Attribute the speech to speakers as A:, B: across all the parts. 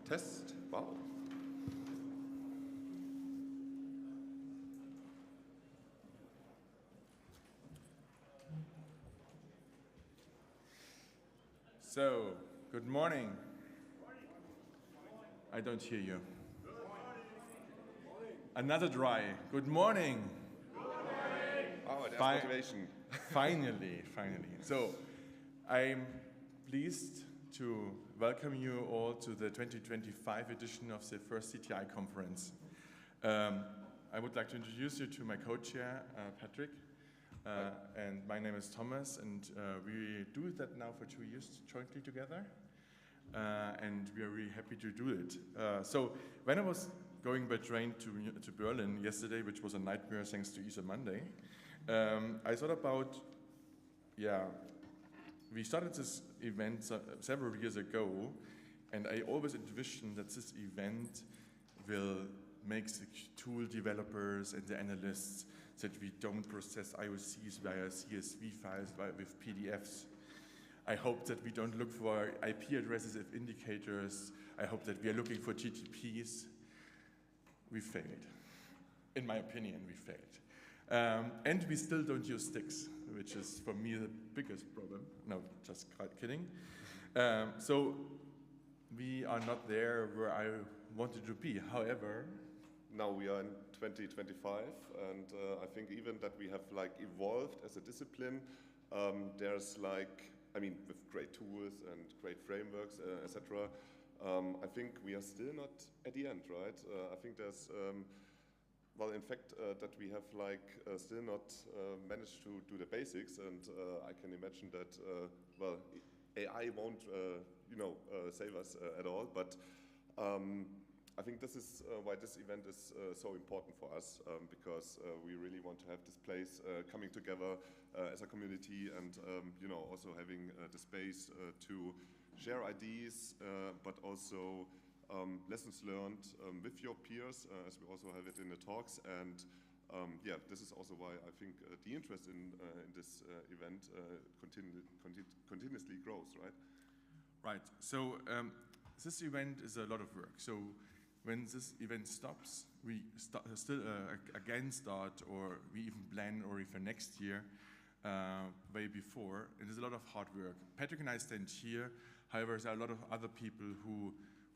A: Test. Wow.
B: So, good morning. I don't hear you. Another dry. Good morning.
A: Oh, that's motivation.
B: Finally. So, I'm pleased to welcome you all to the 2025 edition of the first CTI conference. I would like to introduce you to my co-chair, Patrick, and my name is Thomas, and we do that now for 2 years jointly together, and we are really happy to do it. So when I was going by train to Berlin yesterday, which was a nightmare thanks to Easter Monday, I thought about, we started this event several years ago, and I always envisioned that this event will make the tool developers and the analysts that we don't process IOCs via CSV files with PDFs. I hope that we don't look for IP addresses as indicators. I hope that we are looking for GTPs. We failed. In my opinion, we failed. And we still don't use sticks, which is for me the biggest problem. No, just kidding. So we are not there where I wanted to be. However,
A: now we are in 2025, and I think even that we have evolved as a discipline. There's with great tools and great frameworks, etc. I think we are still not at the end, right? I think there's, in fact, that we have still not managed to do the basics, and I can imagine that, AI won't, save us at all, but I think this is why this event is so important for us, because we really want to have this place coming together as a community, and also having the space to share ideas, but also lessons learned with your peers, as we also have it in the talks. And this is also why I think the interest in this event continuously grows, right?
B: Right. So this event is a lot of work. So when this event stops, we still again start, or we even plan, or even next year, way before. It is a lot of hard work. Patrick and I stand here. However, there are a lot of other people who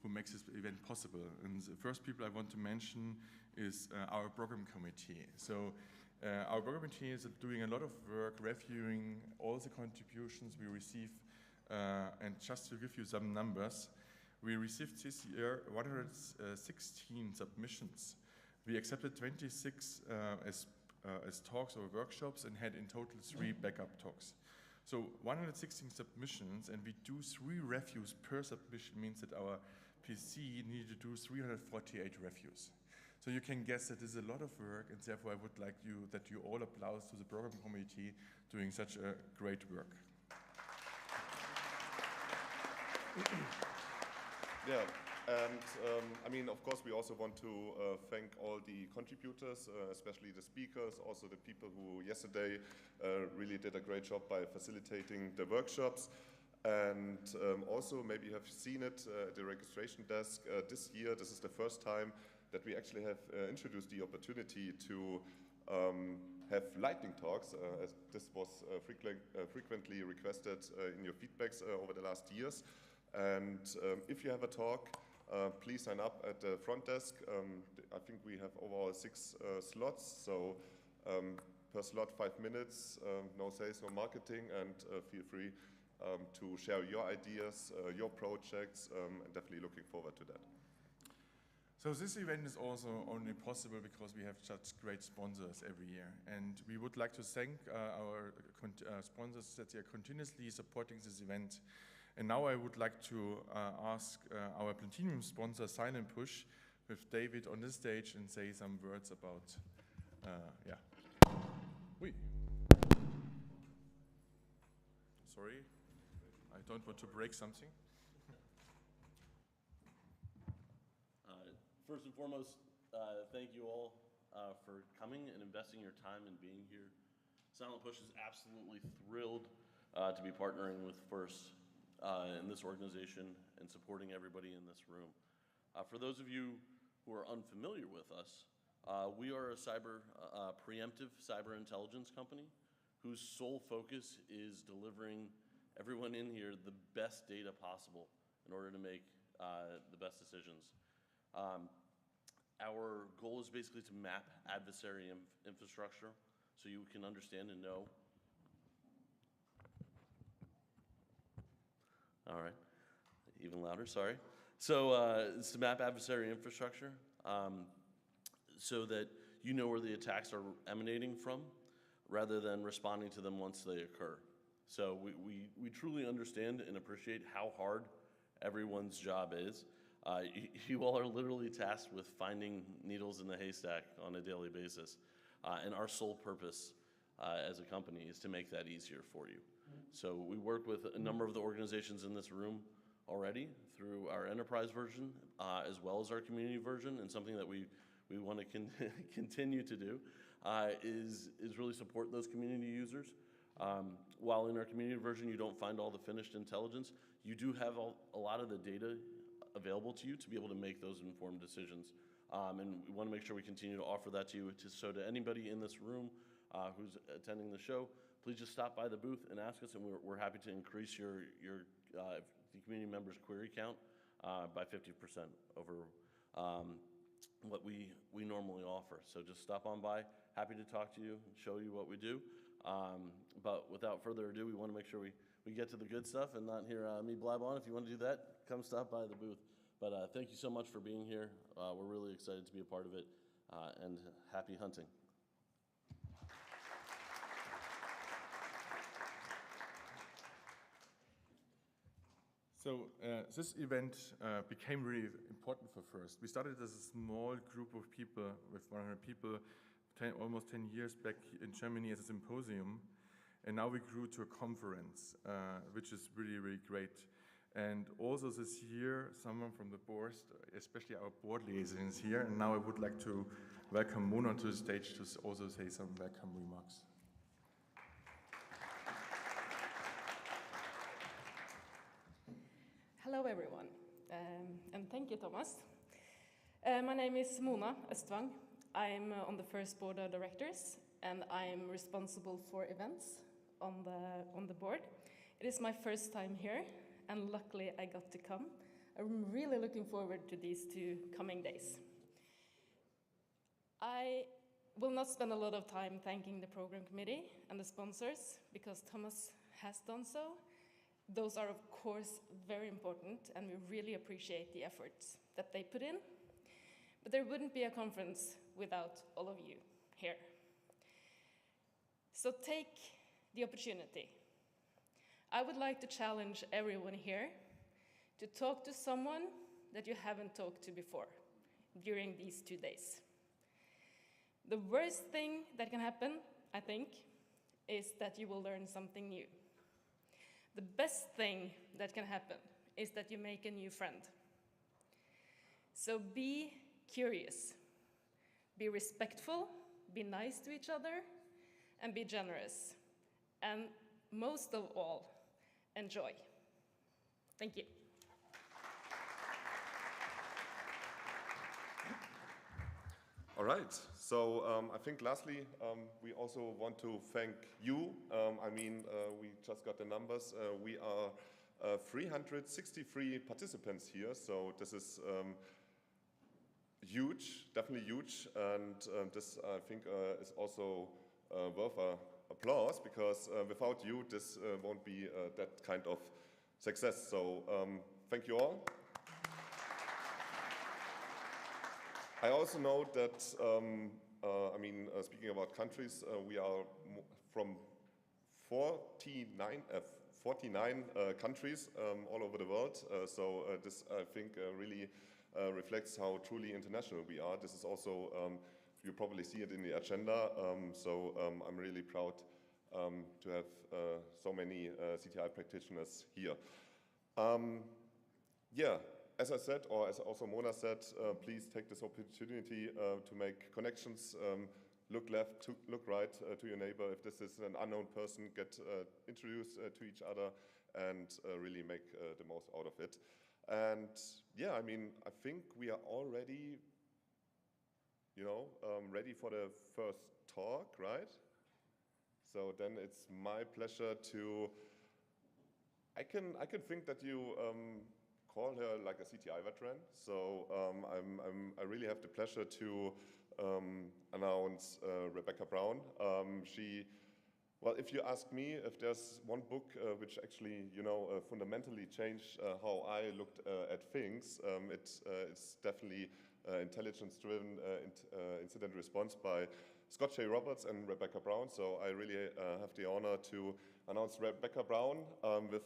B: make this event possible. And the first people I want to mention is our program committee. So our program committee is doing a lot of work reviewing all the contributions we receive. And just to give you some numbers, we received this year 116 submissions. We accepted 26 as talks or workshops, and had in total 3 backup talks. So 116 submissions, and we do 3 reviews per submission, means that our PC needed to do 348 reviews. So you can guess that this is a lot of work, and therefore I would like that you all applause to the program committee doing such a great work.
A: Yeah, and of course, we also want to thank all the contributors, especially the speakers, also the people who yesterday really did a great job by facilitating the workshops. And also, maybe you have seen it at the registration desk this year. This is the first time that we actually have introduced the opportunity to have lightning talks, as this was frequently requested in your feedbacks over the last years. And if you have a talk, please sign up at the front desk. I think we have overall 6 slots, so per slot 5 minutes, no sales, no marketing, and feel free to share your ideas, your projects, and definitely looking forward to that.
B: So this event is also only possible because we have such great sponsors every year, and we would like to thank our sponsors that they are continuously supporting this event. And now I would like to ask our Platinum sponsor, Silent Push, with David on this stage, and say some words about, Sorry, I don't want to break something.
C: First and foremost, thank you all for coming and investing your time and being here. Silent Push is absolutely thrilled to be partnering with FIRST in this organization and supporting everybody in this room. For those of you who are unfamiliar with us, we are a preemptive cyber intelligence company whose sole focus is delivering everyone in here the best data possible in order to make the best decisions. Our goal is basically to map adversary infrastructure so you can understand and know. All right, even louder, sorry. So it's to map adversary infrastructure so that you know where the attacks are emanating from rather than responding to them once they occur. So we truly understand and appreciate how hard everyone's job is. You all are literally tasked with finding needles in the haystack on a daily basis. And our sole purpose as a company is to make that easier for you. So we work with a number of the organizations in this room already through our enterprise version as well as our community version, and something that we want to continue to do is really support those community users. While in our community version you don't find all the finished intelligence, you do have a lot of the data available to you to be able to make those informed decisions. And we want to make sure we continue to offer that to you. So to anybody in this room who's attending the show, please just stop by the booth and ask us, and we're happy to increase the community members' query count by 50% over what we normally offer. So just stop on by. Happy to talk to you, show you what we do. But without further ado, we want to make sure we get to the good stuff and not hear me blab on. If you want to do that, come stop by the booth. But thank you so much for being here. We're really excited to be a part of it, and happy hunting.
B: So this event became really important for FIRST. We started as a small group of people, with 100 people, almost 10 years back in Germany as a symposium. And now we grew to a conference, which is really, really great. And also this year, someone from the board, especially our board liaison, is here. And now I would like to welcome Mona to the stage to also say some welcome remarks.
D: Hello, everyone, and thank you, Thomas. My name is Mona Östvang. I'm on the FIRST board of directors, and I'm responsible for events on the board. It is my first time here, and luckily I got to come. I'm really looking forward to these 2 coming days. I will not spend a lot of time thanking the program committee and the sponsors, because Thomas has done so. Those are, of course, very important, and we really appreciate the efforts that they put in. But there wouldn't be a conference without all of you here. So take the opportunity. I would like to challenge everyone here to talk to someone that you haven't talked to before during these 2 days. The worst thing that can happen, I think, is that you will learn something new. The best thing that can happen is that you make a new friend. So be curious, be respectful, be nice to each other, and be generous. And most of all, enjoy. Thank you.
A: All right, so I think lastly, we also want to thank you. We just got the numbers. We are 363 participants here, so this is huge, definitely huge, and this I think is also worth applause, because without you, this won't be that kind of success. So thank you all. I also know that, speaking about countries, we are from 49 countries all over the world. So this, I think, really reflects how truly international we are. This is also, you probably see it in the agenda. I'm really proud to have so many CTI practitioners here. As I said, or as also Mona said, please take this opportunity to make connections, look left, look right to your neighbor. If this is an unknown person, get introduced to each other and really make the most out of it. And yeah, I mean, I think we are already, ready for the first talk, right? So then it's my pleasure to, I can think that you call her like a CTI veteran. So I really have the pleasure to announce Rebecca Brown. Well, if you ask me if there's one book which actually, fundamentally changed how I looked at things, it's definitely Intelligence-Driven Incident Response by Scott J. Roberts and Rebecca Brown. So I really have the honor to announce Rebecca Brown with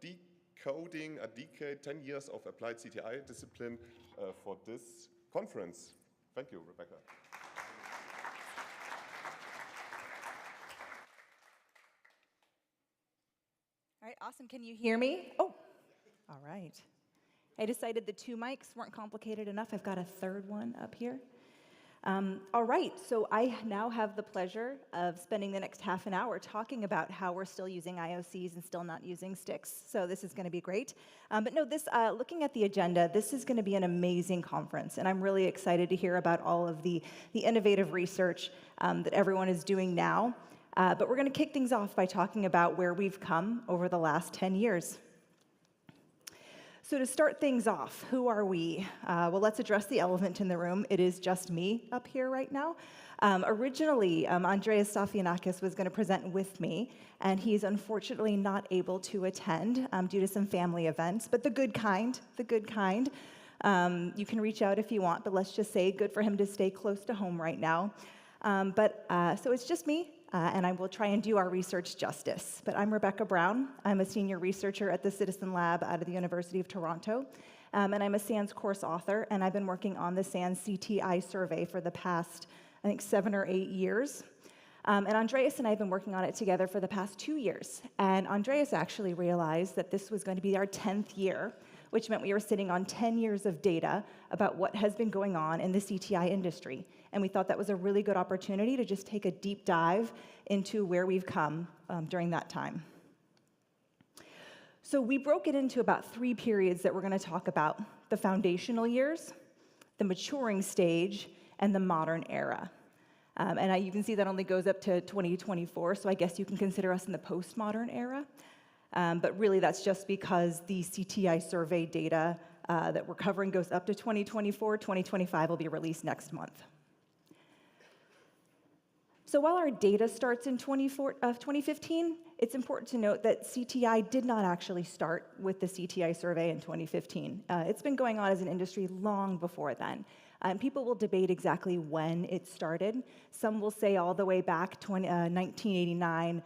A: Decoding a Decade, 10 Years of Applied CTI Discipline for this conference. Thank you, Rebecca.
E: All right, awesome. Can you hear me? Oh, all right. I decided the 2 mics weren't complicated enough. I've got a third one up here. All right, so I now have the pleasure of spending the next half an hour talking about how we're still using IOCs and still not using sticks. So this is going to be great. But no, looking at the agenda, this is going to be an amazing conference, and I'm really excited to hear about all of the innovative research that everyone is doing now. But we're going to kick things off by talking about where we've come over the last 10 years. So to start things off, who are we? Well, let's address the elephant in the room. It is just me up here right now. Originally, Andreas Stafianakis was going to present with me, and he's unfortunately not able to attend due to some family events, but the good kind. You can reach out if you want, but let's just say good for him to stay close to home right now. So it's just me. And I will try and do our research justice. But I'm Rebecca Brown. I'm a senior researcher at the Citizen Lab out of the University of Toronto. And I'm a SANS course author, and I've been working on the SANS CTI survey for the past, I think, 7 or 8 years. And Andreas and I have been working on it together for the past 2 years. And Andreas actually realized that this was going to be our 10th year, which meant we were sitting on 10 years of data about what has been going on in the CTI industry. And we thought that was a really good opportunity to just take a deep dive into where we've come during that time. So we broke it into about 3 periods that we're going to talk about: the foundational years, the maturing stage, and the modern era. You can see that only goes up to 2024, so I guess you can consider us in the postmodern era. But really, that's just because the CTI survey data that we're covering goes up to 2024. 2025 will be released next month. So while our data starts in 2015, it's important to note that CTI did not actually start with the CTI survey in 2015. It's been going on as an industry long before then. And people will debate exactly when it started. Some will say all the way back 1989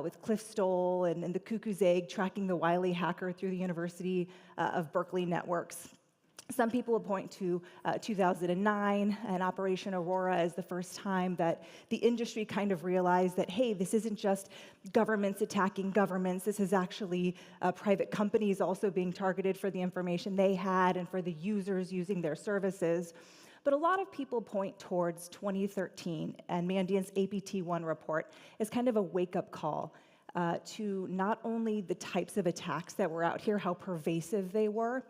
E: with Cliff Stoll and the Cuckoo's Egg tracking the wily hacker through the University of Berkeley networks. Some people will point to 2009 and Operation Aurora as the first time that the industry kind of realized that, hey, this isn't just governments attacking governments, this is actually private companies also being targeted for the information they had and for the users using their services. But a lot of people point towards 2013 and Mandiant's APT1 report as kind of a wake-up call to not only the types of attacks that were out here, how pervasive they were,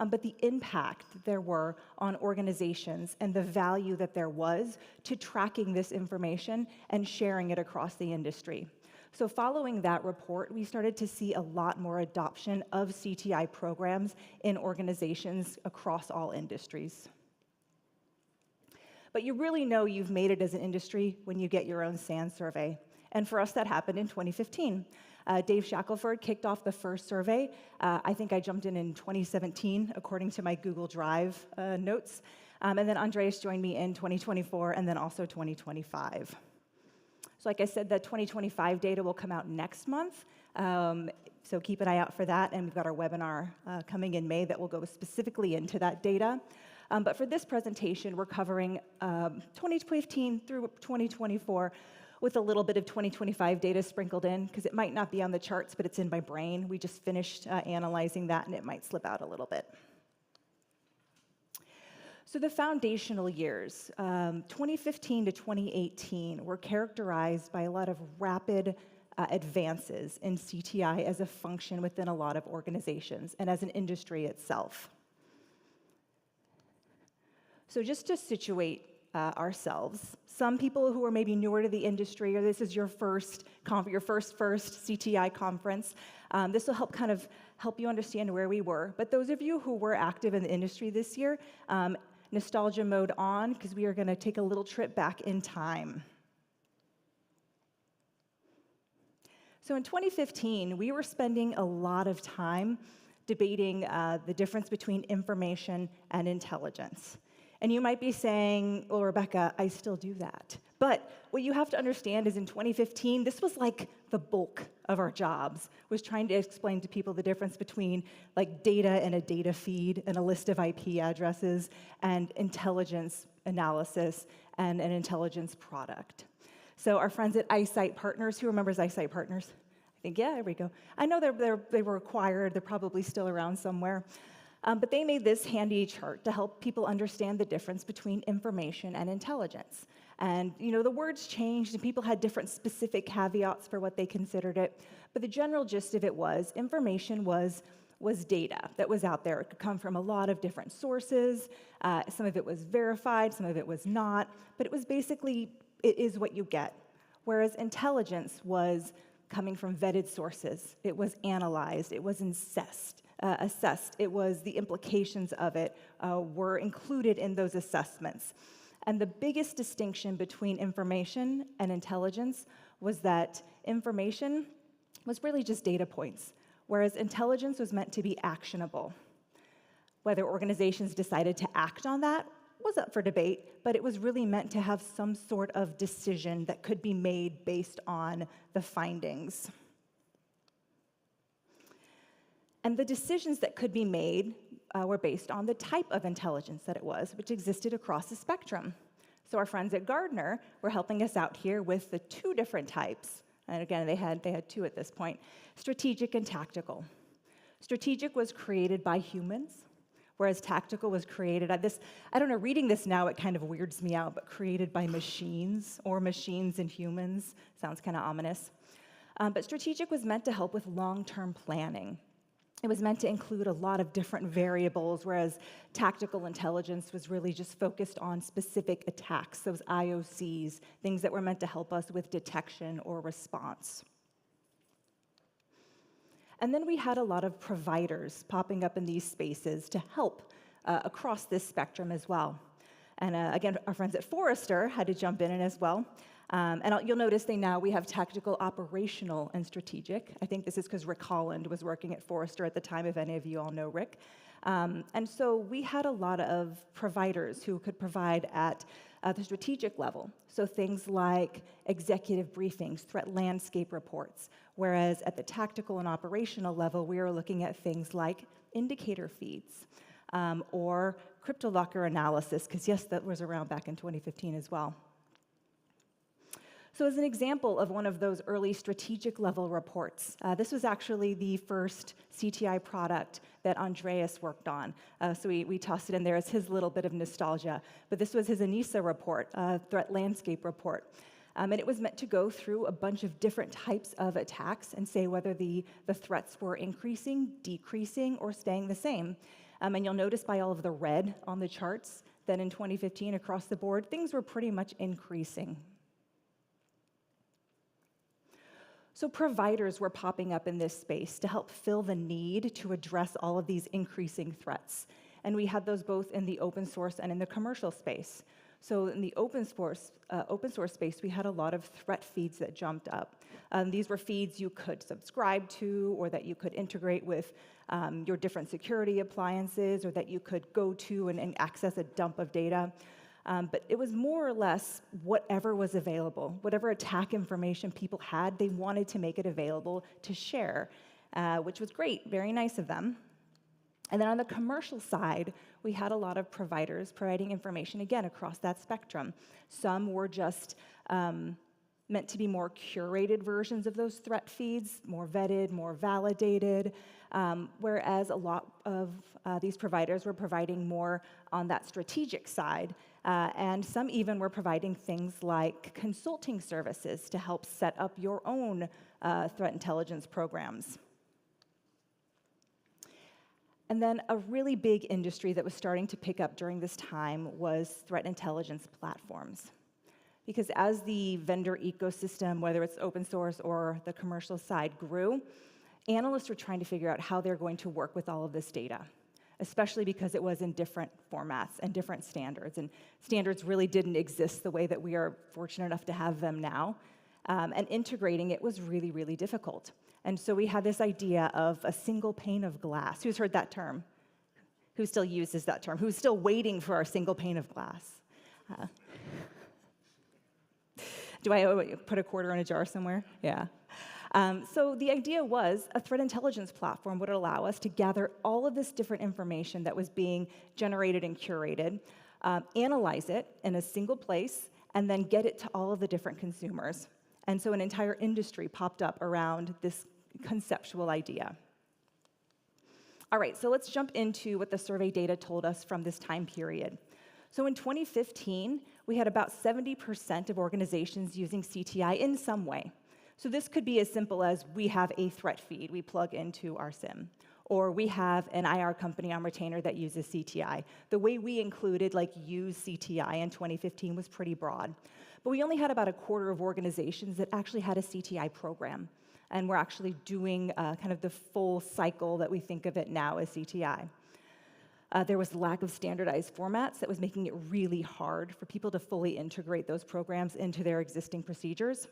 E: but the impact there were on organizations and the value that there was to tracking this information and sharing it across the industry. So following that report, we started to see a lot more adoption of CTI programs in organizations across all industries. But you really know you've made it as an industry when you get your own SANS survey. And for us, that happened in 2015. Dave Shackelford kicked off the first survey. I think I jumped in 2017, according to my Google Drive notes. And then Andreas joined me in 2024, and then also 2025. So like I said, the 2025 data will come out next month. So keep an eye out for that. And we've got our webinar coming in May that will go specifically into that data. But for this presentation, we're covering 2015 through 2024 with a little bit of 2025 data sprinkled in, because it might not be on the charts, but it's in my brain. We just finished analyzing that, and it might slip out a little bit. So the foundational years, 2015 to 2018, were characterized by a lot of rapid advances in CTI as a function within a lot of organizations and as an industry itself. So just to situate ourselves, some people who are maybe newer to the industry, or this is your first CTI conference, this will help you understand where we were. But those of you who were active in the industry this year, nostalgia mode on, because we are going to take a little trip back in time. So in 2015, we were spending a lot of time debating the difference between information and intelligence. And you might be saying, well, Rebecca, I still do that. But what you have to understand is in 2015, this was like the bulk of our jobs, was trying to explain to people the difference between like data and a data feed and a list of IP addresses and intelligence analysis and an intelligence product. So our friends at iSight Partners, who remembers iSight Partners? I think, yeah, there we go. I know they were acquired. They're probably still around somewhere. But they made this handy chart to help people understand the difference between information and intelligence. And the words changed, and people had different specific caveats for what they considered it. But the general gist of it was information was data that was out there. It could come from a lot of different sources. Some of it was verified, some of it was not. But it was basically, it is what you get. Whereas intelligence was coming from vetted sources. It was analyzed. It was assessed. It was the implications of it were included in those assessments. And the biggest distinction between information and intelligence was that information was really just data points, whereas intelligence was meant to be actionable. Whether organizations decided to act on that was up for debate, but it was really meant to have some sort of decision that could be made based on the findings. And the decisions that could be made were based on the type of intelligence that it was, which existed across the spectrum. So our friends at Gardner were helping us out here with the two different types. And again, they had two at this point, strategic and tactical. Strategic was created by humans, whereas tactical was created, I don't know, reading this now, it kind of weirds me out, but created by machines, or machines and humans. Sounds kind of ominous. But strategic was meant to help with long-term planning. It was meant to include a lot of different variables, whereas tactical intelligence was really just focused on specific attacks, those IOCs, things that were meant to help us with detection or response. And then we had a lot of providers popping up in these spaces to help across this spectrum as well. And again, our friends at Forrester had to jump in as well. You'll notice we have tactical, operational, and strategic. I think this is because Rick Holland was working at Forrester at the time, if any of you all know Rick. And so we had a lot of providers who could provide at the strategic level. So things like executive briefings, threat landscape reports, whereas at the tactical and operational level, we were looking at things like indicator feeds or cryptolocker analysis, because yes, that was around back in 2015 as well. So as an example of one of those early strategic level reports, this was actually the first CTI product that Andreas worked on. So we tossed it in there as his little bit of nostalgia. But this was his ANISA report, threat landscape report. And it was meant to go through a bunch of different types of attacks and say whether the threats were increasing, decreasing, or staying the same. And you'll notice by all of the red on the charts that in 2015 across the board, things were pretty much increasing. So providers were popping up in this space to help fill the need to address all of these increasing threats. And we had those both in the open source and in the commercial space. So in the open source space, we had a lot of threat feeds that jumped up. These were feeds you could subscribe to, or that you could integrate with your different security appliances, or that you could go to and access a dump of data. But it was more or less whatever was available. Whatever attack information people had, they wanted to make it available to share, which was great, very nice of them. And then on the commercial side, we had a lot of providers providing information, again, across that spectrum. Some were just meant to be more curated versions of those threat feeds, more vetted, more validated, whereas a lot of these providers were providing more on that strategic side, and some even were providing things like consulting services to help set up your own threat intelligence programs. And then a really big industry that was starting to pick up during this time was threat intelligence platforms. Because as the vendor ecosystem, whether it's open source or the commercial side, grew, analysts were trying to figure out how they're going to work with all of this data, especially because it was in different formats and different standards. And standards really didn't exist the way that we are fortunate enough to have them now. And integrating it was really, really difficult. And so we had this idea of a single pane of glass. Who's heard that term? Who still uses that term? Who's still waiting for our single pane of glass? Do I put a quarter in a jar somewhere? Yeah. So the idea was a threat intelligence platform would allow us to gather all of this different information that was being generated and curated, analyze it in a single place, and then get it to all of the different consumers. And so an entire industry popped up around this conceptual idea. All right, so let's jump into what the survey data told us from this time period. So in 2015, we had about 70% of organizations using CTI in some way. So this could be as simple as we have a threat feed we plug into our SIM, or we have an IR company on retainer that uses CTI. The way we included use CTI in 2015 was pretty broad. But we only had about a quarter of organizations that actually had a CTI program, and we're actually doing kind of the full cycle that we think of it now as CTI. There was lack of standardized formats that was making it really hard for people to fully integrate those programs into their existing procedures.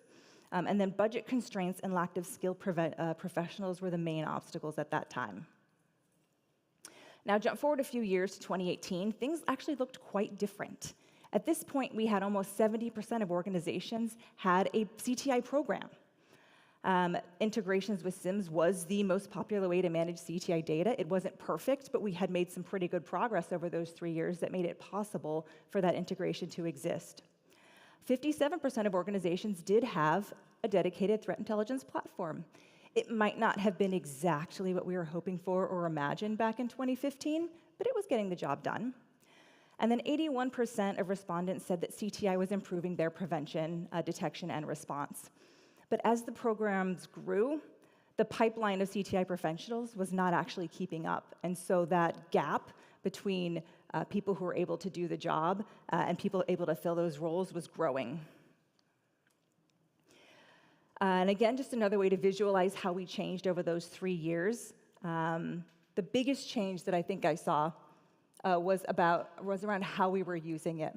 E: And then budget constraints and lack of skilled professionals were the main obstacles at that time. Now, jump forward a few years to 2018, things actually looked quite different. At this point, we had almost 70% of organizations had a CTI program. Integrations with SIMs was the most popular way to manage CTI data. It wasn't perfect, but we had made some pretty good progress over those 3 years that made it possible for that integration to exist. 57% of organizations did have a dedicated threat intelligence platform. It might not have been exactly what we were hoping for or imagined back in 2015, but it was getting the job done. And then 81% of respondents said that CTI was improving their prevention, detection, and response. But as the programs grew, the pipeline of CTI professionals was not actually keeping up. And so that gap between people who were able to do the job and people able to fill those roles was growing. And again, just another way to visualize how we changed over those 3 years. The biggest change that I think I saw was around how we were using it.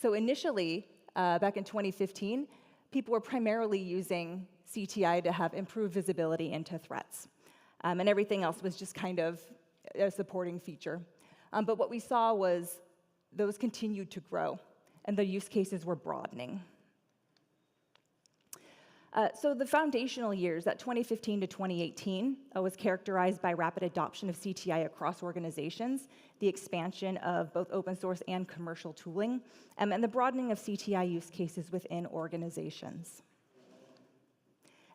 E: So initially, back in 2015, people were primarily using CTI to have improved visibility into threats. And everything else was just kind of a supporting feature. But what we saw was those continued to grow, and the use cases were broadening. So the foundational years, that 2015 to 2018, was characterized by rapid adoption of CTI across organizations, the expansion of both open source and commercial tooling, and the broadening of CTI use cases within organizations.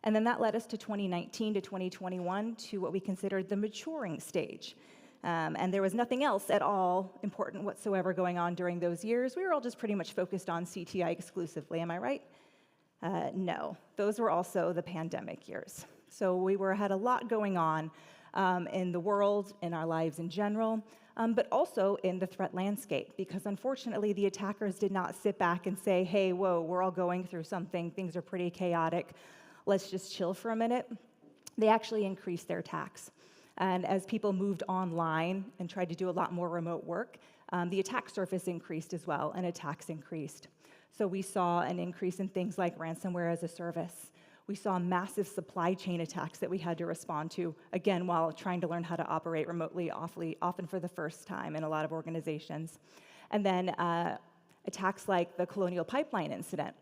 E: And then that led us to 2019 to 2021 to what we considered the maturing stage. And there was nothing else at all important whatsoever going on during those years. We were all just pretty much focused on CTI exclusively, am I right? No, those were also the pandemic years. So we had a lot going on in the world, in our lives in general, but also in the threat landscape, because unfortunately the attackers did not sit back and say, hey, whoa, we're all going through something, things are pretty chaotic, let's just chill for a minute. They actually increased their attacks. And as people moved online and tried to do a lot more remote work, the attack surface increased as well, and attacks increased. So we saw an increase in things like ransomware as a service. We saw massive supply chain attacks that we had to respond to, again, while trying to learn how to operate remotely, often for the first time in a lot of organizations. And then attacks like the Colonial Pipeline incident,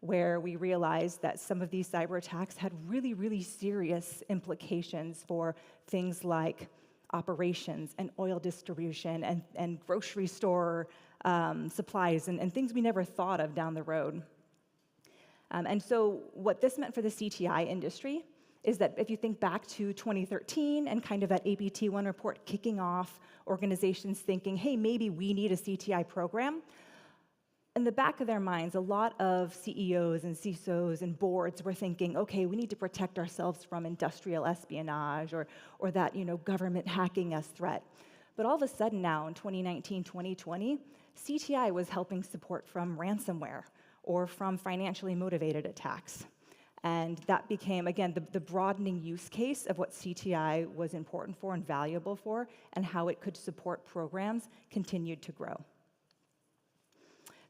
E: where we realized that some of these cyber attacks had really, really serious implications for things like operations and oil distribution and grocery store supplies and things we never thought of down the road. And so what this meant for the CTI industry is that if you think back to 2013 and kind of that APT1 report kicking off, organizations thinking, hey, maybe we need a CTI program, in the back of their minds, a lot of CEOs and CISOs and boards were thinking, okay, we need to protect ourselves from industrial espionage or that government hacking us threat. But all of a sudden now, in 2019, 2020, CTI was helping support from ransomware or from financially motivated attacks. And that became, again, the broadening use case of what CTI was important for and valuable for, and how it could support programs continued to grow.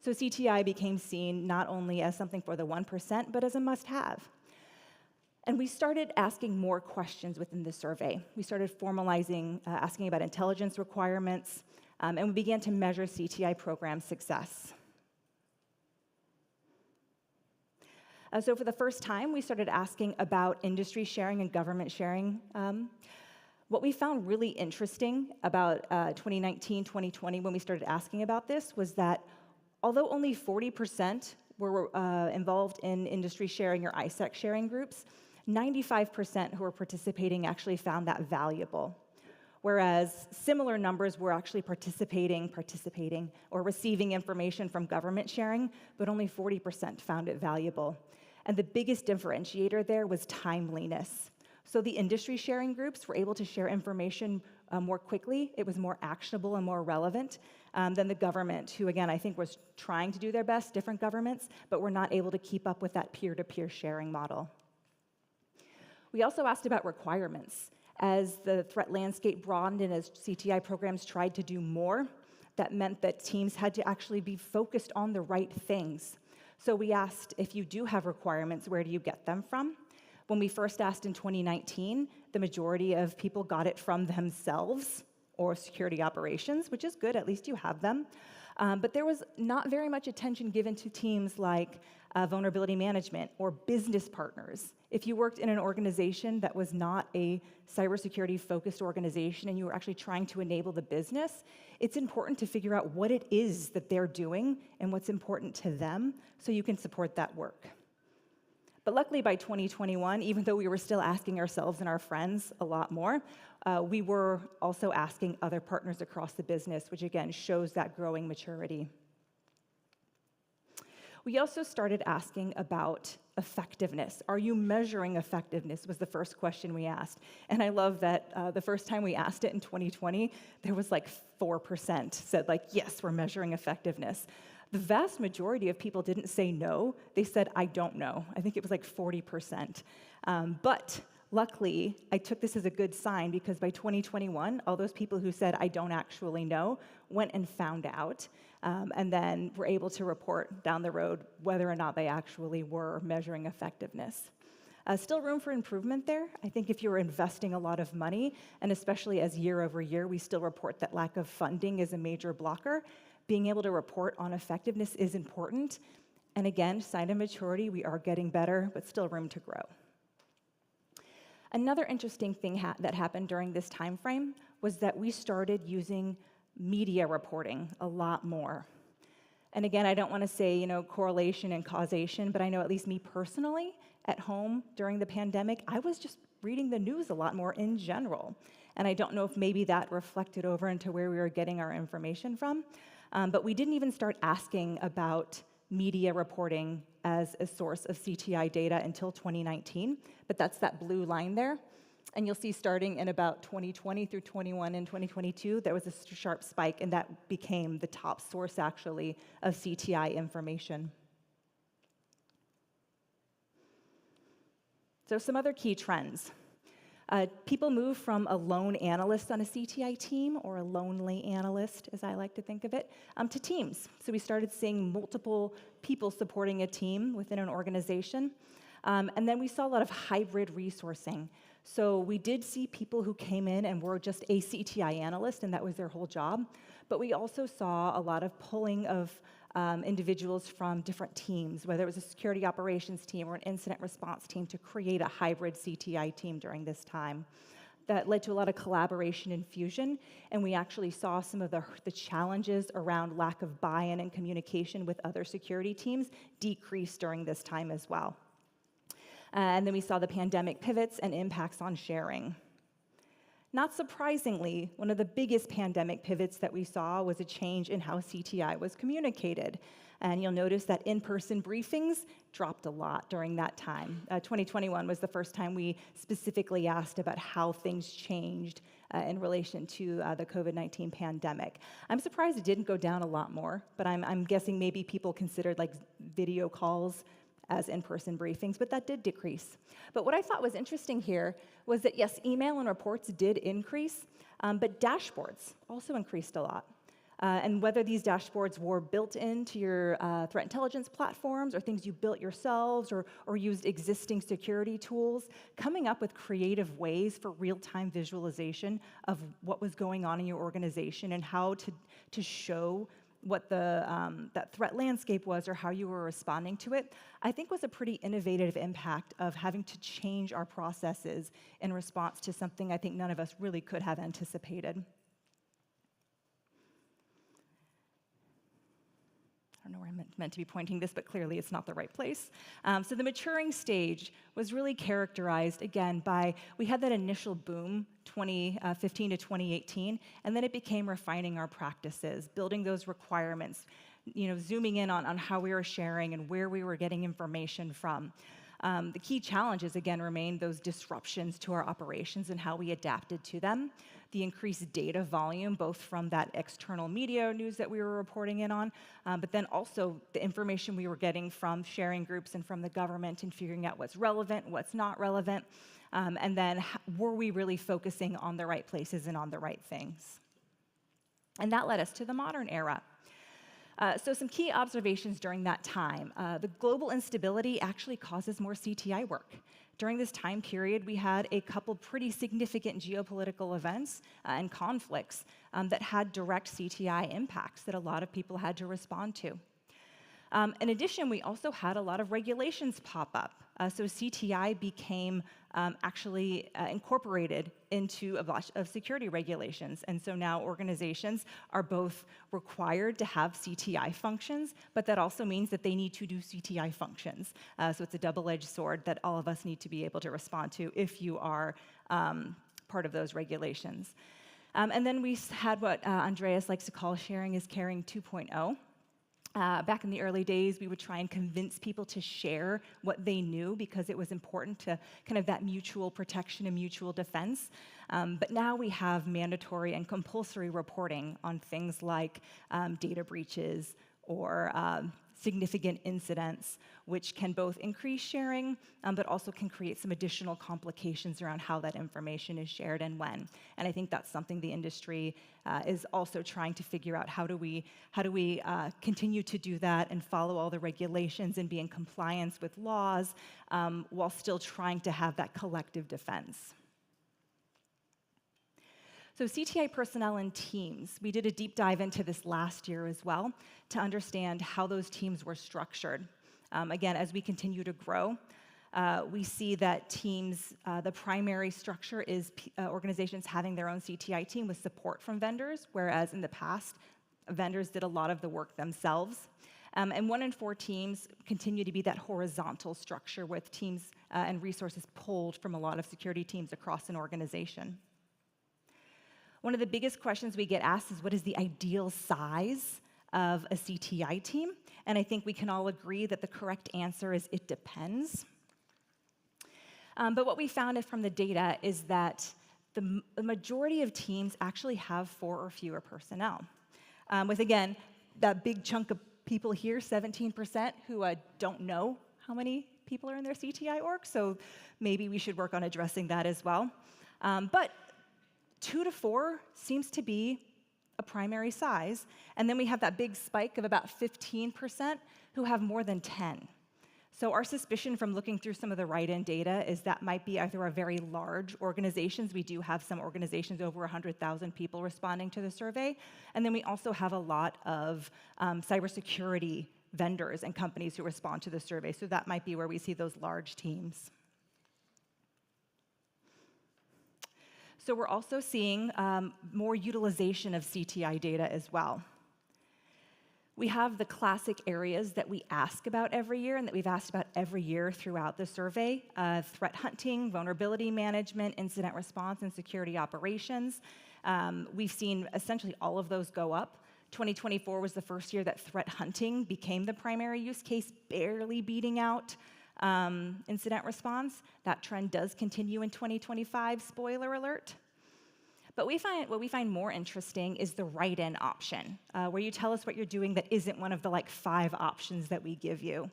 E: So CTI became seen not only as something for the 1%, but as a must-have. And we started asking more questions within the survey. We started formalizing, asking about intelligence requirements, and we began to measure CTI program success. So for the first time, we started asking about industry sharing and government sharing. What we found really interesting about 2019, 2020, when we started asking about this, was that although only 40% were involved in industry sharing or ISEC sharing groups, 95% who were participating actually found that valuable. Whereas similar numbers were actually participating or receiving information from government sharing, but only 40% found it valuable. And the biggest differentiator there was timeliness. So the industry sharing groups were able to share information more quickly. It was more actionable and more relevant than the government, who, again, I think was trying to do their best, different governments, but were not able to keep up with that peer-to-peer sharing model. We also asked about requirements. As the threat landscape broadened and as CTI programs tried to do more, that meant that teams had to actually be focused on the right things. So we asked, if you do have requirements, where do you get them from? When we first asked in 2019, the majority of people got it from themselves or security operations, which is good, at least you have them. But there was not very much attention given to teams like vulnerability management or business partners. If you worked in an organization that was not a cybersecurity-focused organization and you were actually trying to enable the business, it's important to figure out what it is that they're doing and what's important to them so you can support that work. But luckily, by 2021, even though we were still asking ourselves and our friends a lot more, we were also asking other partners across the business, which again shows that growing maturity. We also started asking about effectiveness. Are you measuring effectiveness was the first question we asked. And I love that the first time we asked it in 2020, there was like 4% said like, yes, we're measuring effectiveness. The vast majority of people didn't say no. They said, I don't know. I think it was like 40%. But luckily, I took this as a good sign because by 2021, all those people who said, I don't actually know, went and found out, and then were able to report down the road whether or not they actually were measuring effectiveness. Still room for improvement there. I think if you're investing a lot of money, and especially as year over year, we still report that lack of funding is a major blocker. Being able to report on effectiveness is important. And again, sign of maturity, we are getting better, but still room to grow. Another interesting thing that happened during this time frame was that we started using media reporting a lot more. And again, I don't want to say, correlation and causation, but I know at least me personally, at home during the pandemic, I was just reading the news a lot more in general. And I don't know if maybe that reflected over into where we were getting our information from. But we didn't even start asking about media reporting as a source of CTI data until 2019, but that's that blue line there. And you'll see starting in about 2020 through 21 and 2022, there was a sharp spike, and that became the top source, actually, of CTI information. So some other key trends. People move from a lone analyst on a CTI team, or a lonely analyst, as I like to think of it, to teams. So we started seeing multiple people supporting a team within an organization. And then we saw a lot of hybrid resourcing. So we did see people who came in and were just a CTI analyst, and that was their whole job. But we also saw a lot of pulling of individuals from different teams, whether it was a security operations team or an incident response team, to create a hybrid CTI team during this time. that led to a lot of collaboration and fusion, and we actually saw some of the challenges around lack of buy-in and communication with other security teams decrease during this time as well. And then we saw the pandemic pivots and impacts on sharing. Not surprisingly, one of the biggest pandemic pivots that we saw was a change in how CTI was communicated. And you'll notice that in-person briefings dropped a lot during that time. 2021 was the first time we specifically asked about how things changed in relation to the COVID-19 pandemic. I'm surprised it didn't go down a lot more, but I'm guessing maybe people considered like video calls as in-person briefings, but that did decrease. But what I thought was interesting here was that, yes, email and reports did increase, but dashboards also increased a lot. And whether these dashboards were built into your threat intelligence platforms or things you built yourselves or used existing security tools, coming up with creative ways for real-time visualization of what was going on in your organization and how to show what that threat landscape was or how you were responding to it, I think was a pretty innovative impact of having to change our processes in response to something I think none of us really could have anticipated. I don't know where I'm meant to be pointing this, but clearly it's not the right place. So the maturing stage was really characterized, again, by, we had that initial boom, 2015 to 2018, and then it became refining our practices, building those requirements, zooming in on how we were sharing and where we were getting information from. The key challenges, again, remained those disruptions to our operations and how we adapted to them. The increased data volume, both from that external media news that we were reporting in on, but then also the information we were getting from sharing groups and from the government and figuring out what's relevant, what's not relevant, and then were we really focusing on the right places and on the right things? And that led us to the modern era. So some key observations during that time. The global instability actually causes more CTI work. During this time period, we had a couple pretty significant geopolitical events and conflicts that had direct CTI impacts that a lot of people had to respond to. In addition, we also had a lot of regulations pop up. So CTI became actually incorporated into a bunch of security regulations. And so now organizations are both required to have CTI functions, but that also means that they need to do CTI functions. So it's a double-edged sword that all of us need to be able to respond to if you are part of those regulations. And then we had what Andreas likes to call sharing is caring 2.0. Back in the early days, we would try and convince people to share what they knew because it was important to kind of that mutual protection and mutual defense. But now we have mandatory and compulsory reporting on things like data breaches or significant incidents, which can both increase sharing, but also can create some additional complications around how that information is shared and when. And I think that's something the industry is also trying to figure out. How do we continue to do that and follow all the regulations and be in compliance with laws while still trying to have that collective defense? So CTI personnel and teams, we did a deep dive into this last year as well to understand how those teams were structured. Again, as we continue to grow, we see that teams, the primary structure is organizations having their own CTI team with support from vendors, whereas in the past, vendors did a lot of the work themselves. And 1 in 4 teams continue to be that horizontal structure with teams and resources pulled from a lot of security teams across an organization. One of the biggest questions we get asked is, what is the ideal size of a CTI team? And I think we can all agree that the correct answer is it depends. But what we found from the data is that the majority of teams actually have 4 or fewer personnel. With, again, that big chunk of people here, 17%, who don't know how many people are in their CTI org, so maybe we should work on addressing that as well. But 2 to 4 seems to be a primary size. And then we have that big spike of about 15% who have more than 10. So our suspicion from looking through some of the write-in data is that might be either a very large organizations. We do have some organizations over 100,000 people responding to the survey. And then we also have a lot of cybersecurity vendors and companies who respond to the survey. So that might be where we see those large teams. So we're also seeing more utilization of CTI data as well. We have the classic areas that we ask about every year and that we've asked about every year throughout the survey: threat hunting, vulnerability management, incident response, and security operations. We've seen essentially all of those go up. 2024 was the first year that threat hunting became the primary use case, barely beating out incident response. That trend does continue in 2025, spoiler alert. But what we find more interesting is the write-in option, where you tell us what you're doing that isn't one of the 5 options that we give you.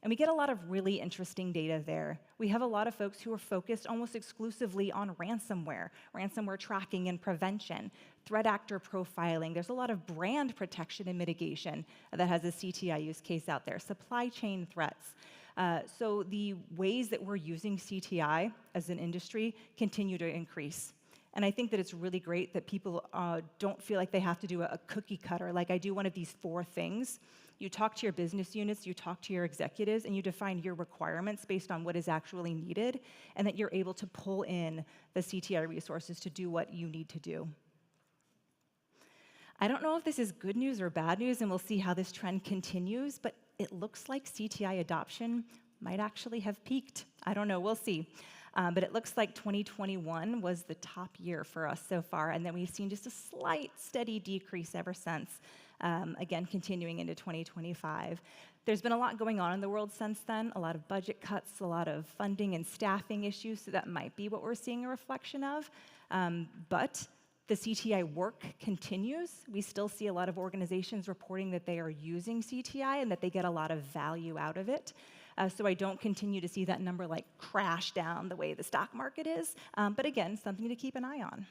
E: And we get a lot of really interesting data there. We have a lot of folks who are focused almost exclusively on ransomware tracking and prevention, threat actor profiling. There's a lot of brand protection and mitigation that has a CTI use case out there, supply chain threats. So the ways that we're using CTI as an industry continue to increase. And I think that it's really great that people don't feel like they have to do a cookie cutter, like I do one of these 4 things. You talk to your business units, you talk to your executives, and you define your requirements based on what is actually needed, and that you're able to pull in the CTI resources to do what you need to do. I don't know if this is good news or bad news, and we'll see how this trend continues, but it looks like CTI adoption might actually have peaked. I don't know, we'll see. But it looks like 2021 was the top year for us so far, and then we've seen just a slight, steady decrease ever since, again, continuing into 2025. There's been a lot going on in the world since then, a lot of budget cuts, a lot of funding and staffing issues, so that might be what we're seeing a reflection of. But the CTI work continues. We still see a lot of organizations reporting that they are using CTI and that they get a lot of value out of it. So I don't continue to see that number crash down the way the stock market is, but again, something to keep an eye on.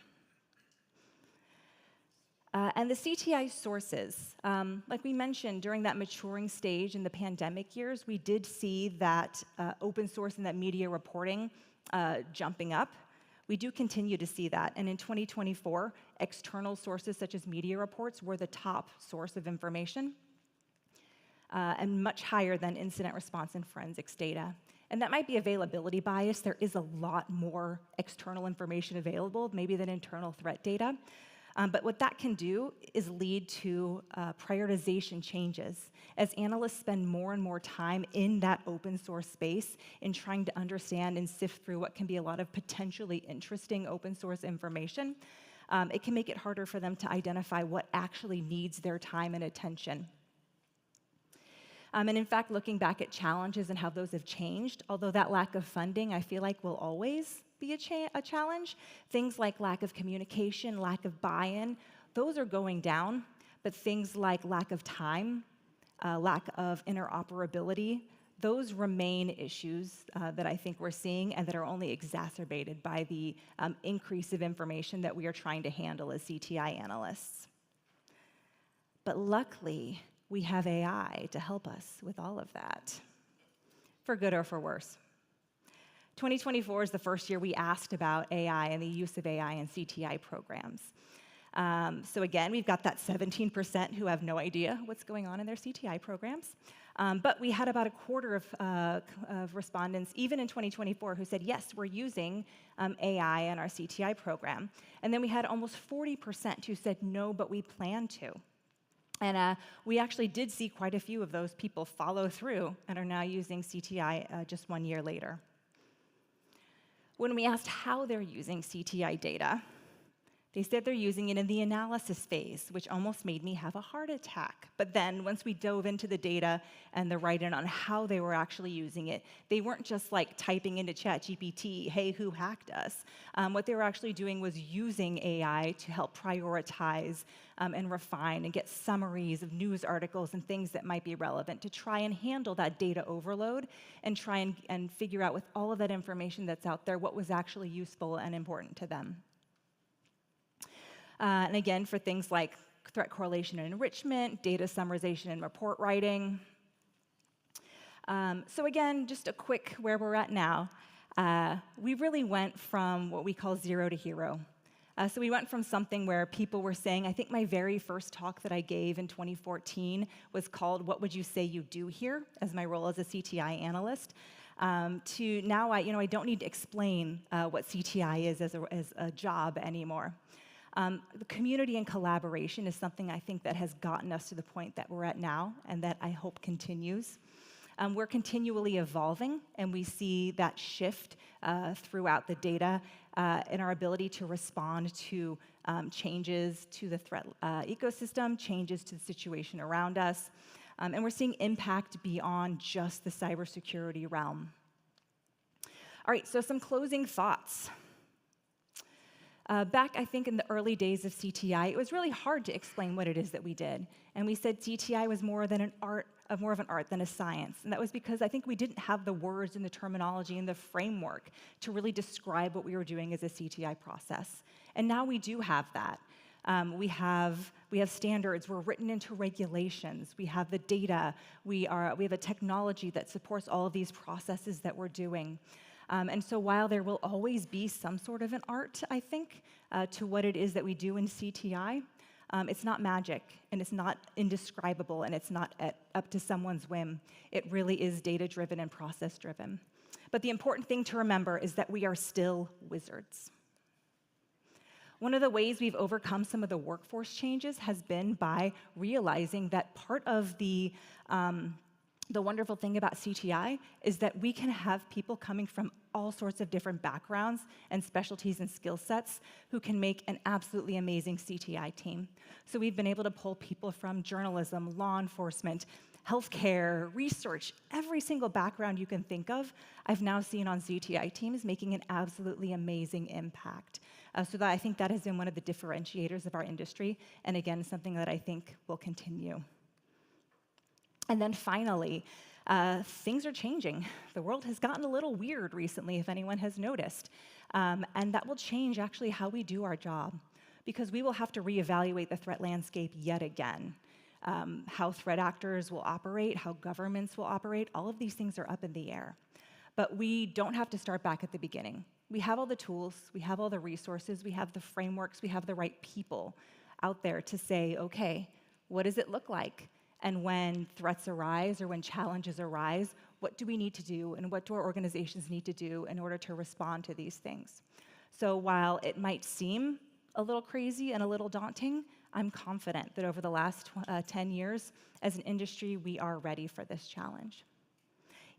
E: And the CTI sources, like we mentioned, during that maturing stage in the pandemic years, we did see that open source and that media reporting jumping up. We do continue to see that, and in 2024, external sources such as media reports were the top source of information. And much higher than incident response and forensics data. And that might be availability bias. There is a lot more external information available, maybe than internal threat data. But what that can do is lead to prioritization changes as analysts spend more and more time in that open source space in trying to understand and sift through what can be a lot of potentially interesting open source information. It can make it harder for them to identify what actually needs their time and attention. And in fact, looking back at challenges and how those have changed, although that lack of funding, I feel like, will always be a challenge, things like lack of communication, lack of buy-in, those are going down, but things like lack of time, lack of interoperability, those remain issues that I think we're seeing and that are only exacerbated by the increase of information that we are trying to handle as CTI analysts. But luckily, we have AI to help us with all of that, for good or for worse. 2024 is the first year we asked about AI and the use of AI in CTI programs. So again, we've got that 17% who have no idea what's going on in their CTI programs. But we had about a quarter of respondents, even in 2024, who said, yes, we're using AI in our CTI program. And then we had almost 40% who said, no, but we plan to. And we actually did see quite a few of those people follow through and are now using CTI just 1 year later. When we asked how they're using CTI data, they said they're using it in the analysis phase, which almost made me have a heart attack. But then once we dove into the data and the write-in on how they were actually using it, they weren't just typing into ChatGPT, hey, who hacked us? What they were actually doing was using AI to help prioritize and refine and get summaries of news articles and things that might be relevant to try and handle that data overload and try and figure out with all of that information that's out there what was actually useful and important to them. And again, for things like threat correlation and enrichment, data summarization and report writing. So again, just a quick where we're at now. We really went from what we call zero to hero. So we went from something where people were saying, I think my very first talk that I gave in 2014 was called What Would You Say You Do Here, as my role as a CTI analyst. to now I don't need to explain what CTI is as a job anymore. The community and collaboration is something I think that has gotten us to the point that we're at now, and that I hope continues. We're continually evolving, and we see that shift throughout the data in our ability to respond to changes to the threat ecosystem, changes to the situation around us, and we're seeing impact beyond just the cybersecurity realm. All right, so some closing thoughts. Back, I think, in the early days of CTI, it was really hard to explain what it is that we did. And we said CTI was more of an art than a science. And that was because I think we didn't have the words and the terminology and the framework to really describe what we were doing as a CTI process. And now we do have that. We have standards. We're written into regulations. We have the data. We have a technology that supports all of these processes that we're doing. And so while there will always be some sort of an art, I think, to what it is that we do in CTI, it's not magic, and it's not indescribable, and it's not up to someone's whim. It really is data-driven and process-driven. But the important thing to remember is that we are still wizards. One of the ways we've overcome some of the workforce changes has been by realizing that part of the wonderful thing about CTI is that we can have people coming from all sorts of different backgrounds and specialties and skill sets who can make an absolutely amazing CTI team. So we've been able to pull people from journalism, law enforcement, healthcare, research, every single background you can think of, I've now seen on CTI teams making an absolutely amazing impact. So that I think that has been one of the differentiators of our industry, and again, something that I think will continue. And then finally, things are changing. The world has gotten a little weird recently, if anyone has noticed. And that will change actually how we do our job, because we will have to reevaluate the threat landscape yet again. How threat actors will operate, how governments will operate, all of these things are up in the air. But we don't have to start back at the beginning. We have all the tools, we have all the resources, we have the frameworks, we have the right people out there to say, okay, what does it look like? And when threats arise or when challenges arise, what do we need to do and what do our organizations need to do in order to respond to these things? So while it might seem a little crazy and a little daunting, I'm confident that over the last 10 years, as an industry, we are ready for this challenge.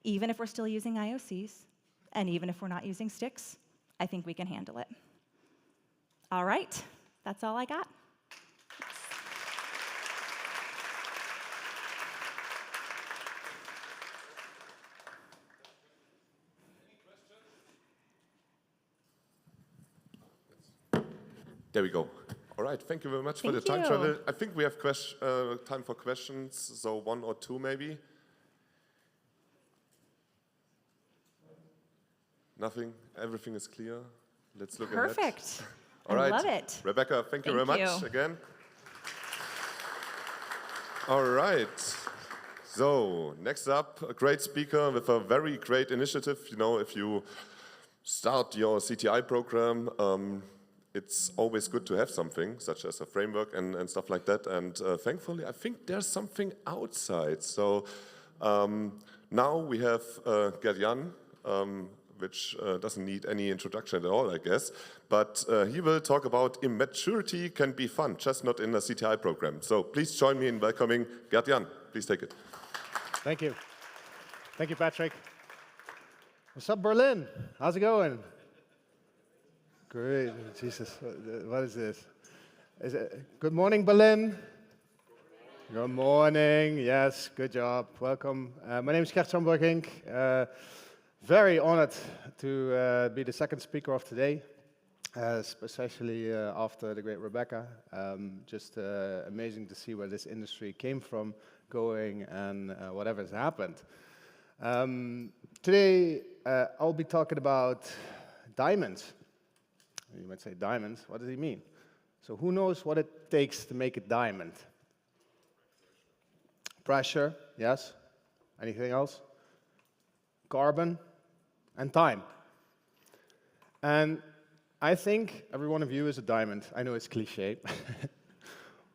E: Even if we're still using IOCs, and even if we're not using sticks, I think we can handle it. All right, that's all I got.
A: There we go. All right, thank you very much for the time travel. I think we have time for questions, so one or two maybe. Nothing? Everything is clear? Let's look ahead.
E: Perfect.
A: All right.
E: I love it.
A: Rebecca, thank you very much again. All right. So, next up, a great speaker with a very great initiative. You know, if you start your CTI program, it's always good to have something, such as a framework and stuff like that. And thankfully, I think there's something outside. So now we have Gert-Jan, which doesn't need any introduction at all, I guess. But he will talk about immaturity can be fun, just not in a CTI program. So please join me in welcoming Gert-Jan. Please take it.
F: Thank you. Thank you, Patrick. What's up, Berlin? How's it going? Great. Jesus, what is this? Good morning, Berlin. Good morning. Yes, good job. Welcome. My name is Gert-Jan Borgink. Very honored to be the second speaker of today, especially after the great Rebecca. Just amazing to see where this industry came from, going, and whatever has happened. Today, I'll be talking about diamonds. You might say diamonds, what does he mean? So who knows what it takes to make a diamond? Pressure, yes. Anything else? Carbon and time. And I think every one of you is a diamond. I know it's cliche.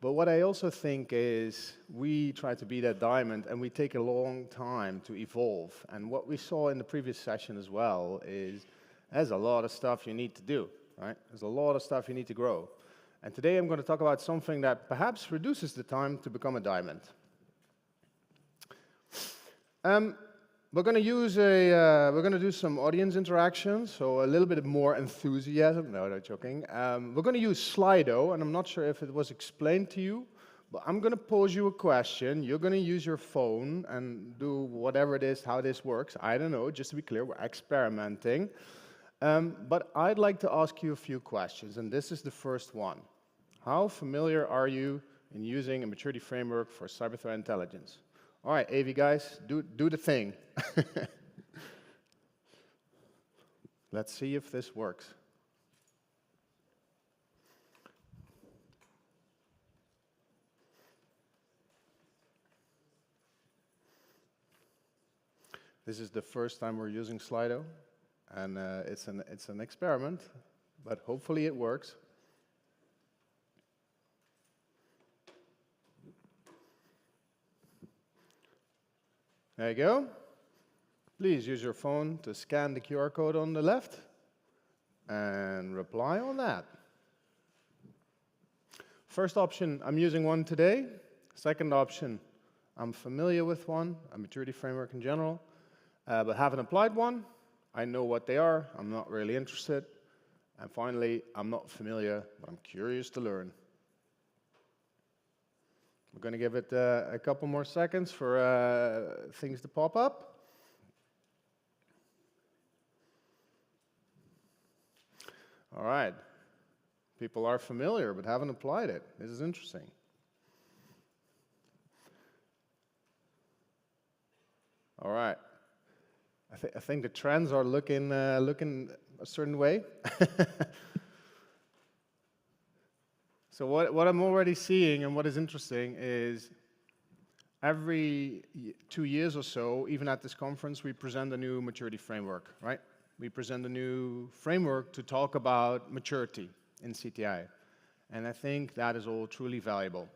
F: But what I also think is we try to be that diamond and we take a long time to evolve. And what we saw in the previous session as well is there's a lot of stuff you need to do, right? There's a lot of stuff you need to grow. And today I'm going to talk about something that perhaps reduces the time to become a diamond. We're going to do some audience interaction, so a little bit more enthusiasm. No, I'm joking. We're going to use Slido, and I'm not sure if it was explained to you, but I'm going to pose you a question. You're going to use your phone and do whatever it is, how this works. I don't know, just to be clear, we're experimenting. But I'd like to ask you a few questions, and this is the first one. How familiar are you in using a maturity framework for cyber threat intelligence? All right, AV guys, do the thing. Let's see if this works. This is the first time we're using Slido, and it's an experiment, but hopefully it works. There you go. Please use your phone to scan the QR code on the left and reply on that. First option, I'm using one today. Second option, I'm familiar with one, a maturity framework in general, but haven't applied one. I know what they are. I'm not really interested. And finally, I'm not familiar, but I'm curious to learn. We're going to give it a couple more seconds for things to pop up. All right. People are familiar but haven't applied it. This is interesting. All right. I think the trends are looking a certain way. So what I'm already seeing and what is interesting is every 2 years or so, even at this conference, we present a new maturity framework, right? We present a new framework to talk about maturity in CTI. And I think that is all truly valuable.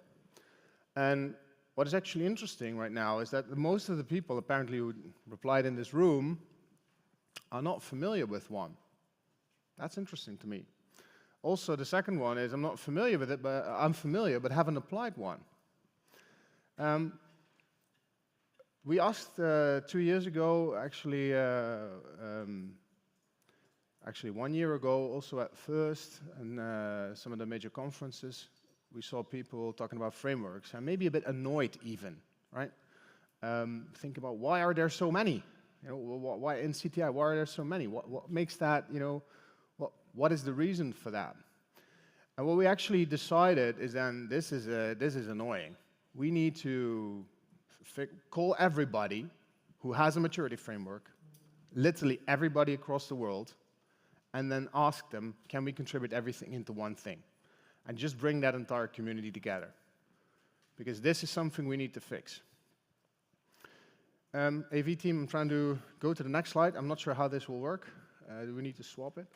F: And what is actually interesting right now is that most of the people apparently who replied in this room are not familiar with one. That's interesting to me. Also, the second one is I'm not familiar with it, but I'm familiar, but haven't applied one. We asked 2 years ago, actually 1 year ago, also at First and some of the major conferences, we saw people talking about frameworks and maybe a bit annoyed even, right? Think about why are there so many? You know, why in CTI? Why are there so many? What makes that? You know, what is the reason for that? And what we actually decided is then this is annoying. We need to call everybody who has a maturity framework, literally everybody across the world, and then ask them, can we contribute everything into one thing? And just bring that entire community together. Because this is something we need to fix. AV team, I'm trying to go to the next slide. I'm not sure how this will work. Do we need to swap it?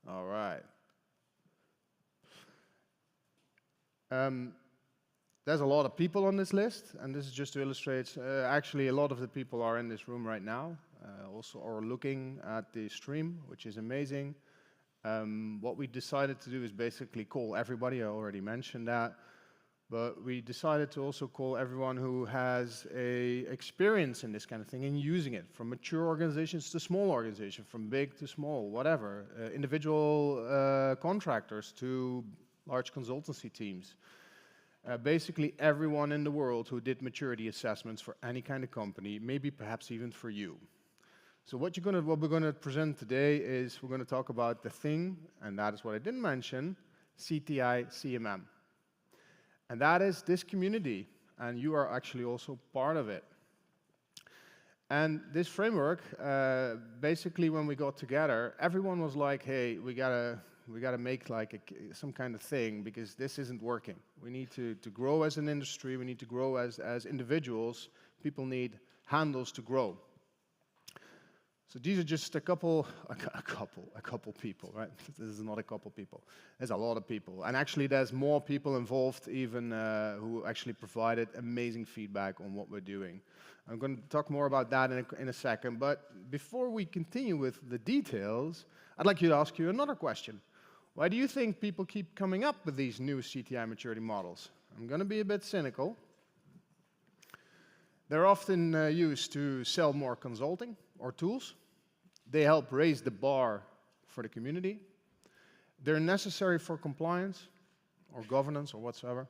F: All right. There's a lot of people on this list, and this is just to illustrate, actually a lot of the people are in this room right now, also are looking at the stream, which is amazing. What we decided to do is basically call everybody, I already mentioned that, but we decided to also call everyone who has a experience in this kind of thing and using it, from mature organizations to small organizations, from big to small, whatever, individual contractors to large consultancy teams. Basically everyone in the world who did maturity assessments for any kind of company, maybe perhaps even for you. So what we're going to present today is we're going to talk about the thing, and that is what I didn't mention, CTI CMM. And that is this community, and you are actually also part of it. And this framework, basically when we got together, everyone was like, hey, we gotta make like some kind of thing because this isn't working. We need to grow as an industry, we need to grow as individuals. People need handles to grow. So these are just a couple people, right? This is not a couple people. There's a lot of people. And actually there's more people involved even who actually provided amazing feedback on what we're doing. I'm going to talk more about that in a second. But before we continue with the details, I'd like to ask you another question. Why do you think people keep coming up with these new CTI maturity models? I'm going to be a bit cynical. They're often used to sell more consulting or tools. They help raise the bar for the community. They're necessary for compliance or governance or whatsoever.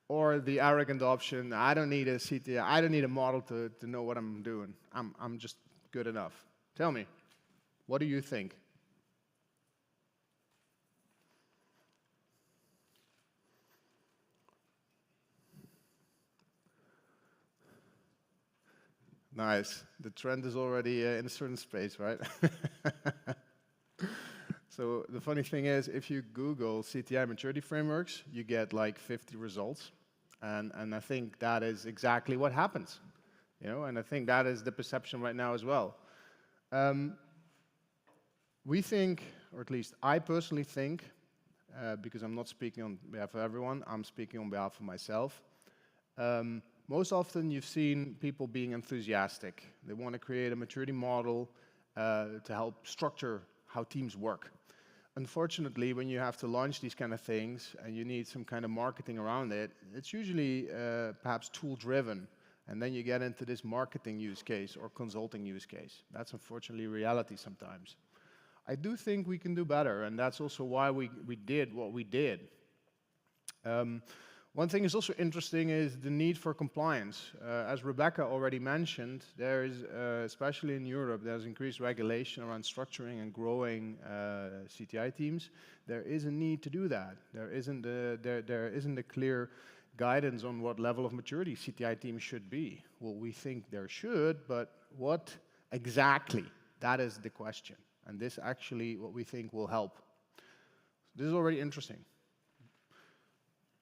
F: Or the arrogant option, I don't need a CTI, I don't need a model to know what I'm doing. I'm just good enough. Tell me, what do you think? Nice. The trend is already in a certain space, right? So the funny thing is, if you Google CTI maturity frameworks, you get like 50 results. And I think that is exactly what happens. You know, and I think that is the perception right now as well. We think, or at least I personally think, because I'm not speaking on behalf of everyone, I'm speaking on behalf of myself. Most often you've seen people being enthusiastic. They want to create a maturity model to help structure how teams work. Unfortunately, when you have to launch these kind of things and you need some kind of marketing around it, it's usually perhaps tool-driven. And then you get into this marketing use case or consulting use case. That's unfortunately reality sometimes. I do think we can do better, and that's also why we did what we did. One thing is also interesting is the need for compliance. As Rebecca already mentioned, there is, especially in Europe, there's increased regulation around structuring and growing CTI teams. There is a need to do that. There isn't a clear guidance on what level of maturity CTI teams should be. Well, we think there should, but what exactly? That is the question. And this actually, what we think will help. This is already interesting.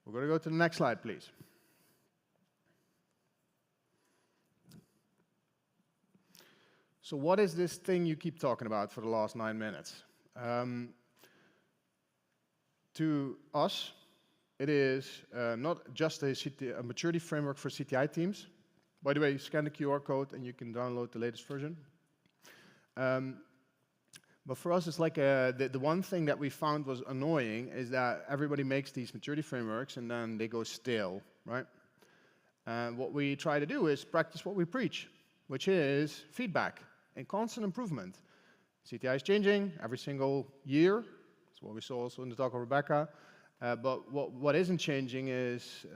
F: We're going to go to the next slide, please. So what is this thing you keep talking about for the last 9 minutes? To us, it is not just a maturity framework for CTI teams. By the way, you scan the QR code and you can download the latest version. But for us, it's like the one thing that we found was annoying is that everybody makes these maturity frameworks and then they go stale, right? And what we try to do is practice what we preach, which is feedback and constant improvement. CTI is changing every single year. That's what we saw also in the talk of Rebecca. But what isn't changing is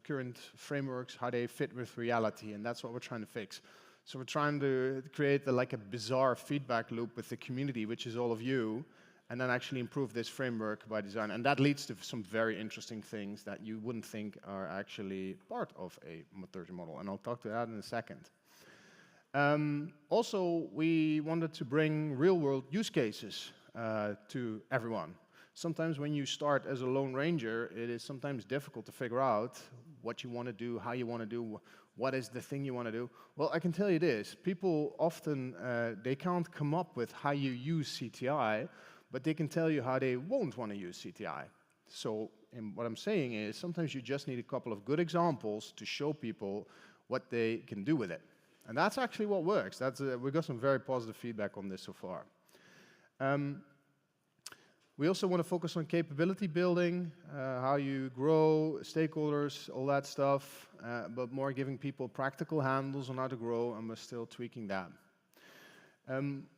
F: current frameworks, how they fit with reality, and that's what we're trying to fix. So we're trying to create like a bizarre feedback loop with the community, which is all of you, and then actually improve this framework by design. And that leads to some very interesting things that you wouldn't think are actually part of a maturity model. And I'll talk to that in a second. Also, we wanted to bring real-world use cases to everyone. Sometimes when you start as a lone ranger, it is sometimes difficult to figure out what you want to do, how you want to do, what is the thing you want to do. Well, I can tell you this. People often, they can't come up with how you use CTI, but they can tell you how they won't want to use CTI. So what I'm saying is sometimes you just need a couple of good examples to show people what they can do with it. And that's actually what works. We got some very positive feedback on this so far. We also want to focus on capability building, how you grow, stakeholders, all that stuff, but more giving people practical handles on how to grow, and we're still tweaking that.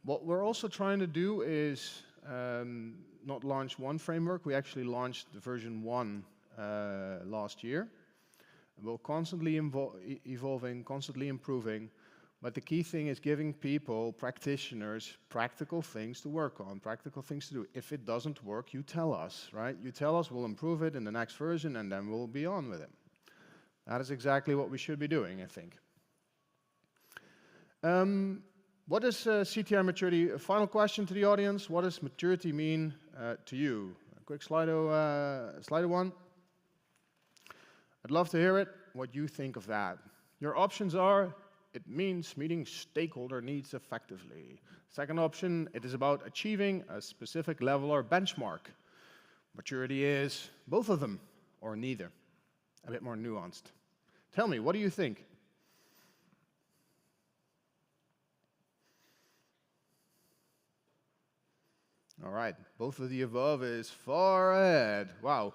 F: What we're also trying to do is not launch one framework. We actually launched the version 1 last year. We're constantly evolving, constantly improving. But the key thing is giving people, practitioners, practical things to work on, practical things to do. If it doesn't work, you tell us, right? You tell us, we'll improve it in the next version, and then we'll be on with it. That is exactly what we should be doing, I think. What is CTI maturity? A final question to the audience. What does maturity mean to you? A quick Slido 1. I'd love to hear it, what you think of that. Your options are it means meeting stakeholder needs effectively. Second option, it is about achieving a specific level or benchmark. Maturity is both of them, or neither. A bit more nuanced. Tell me, what do you think? All right, both of the above is far ahead. Wow.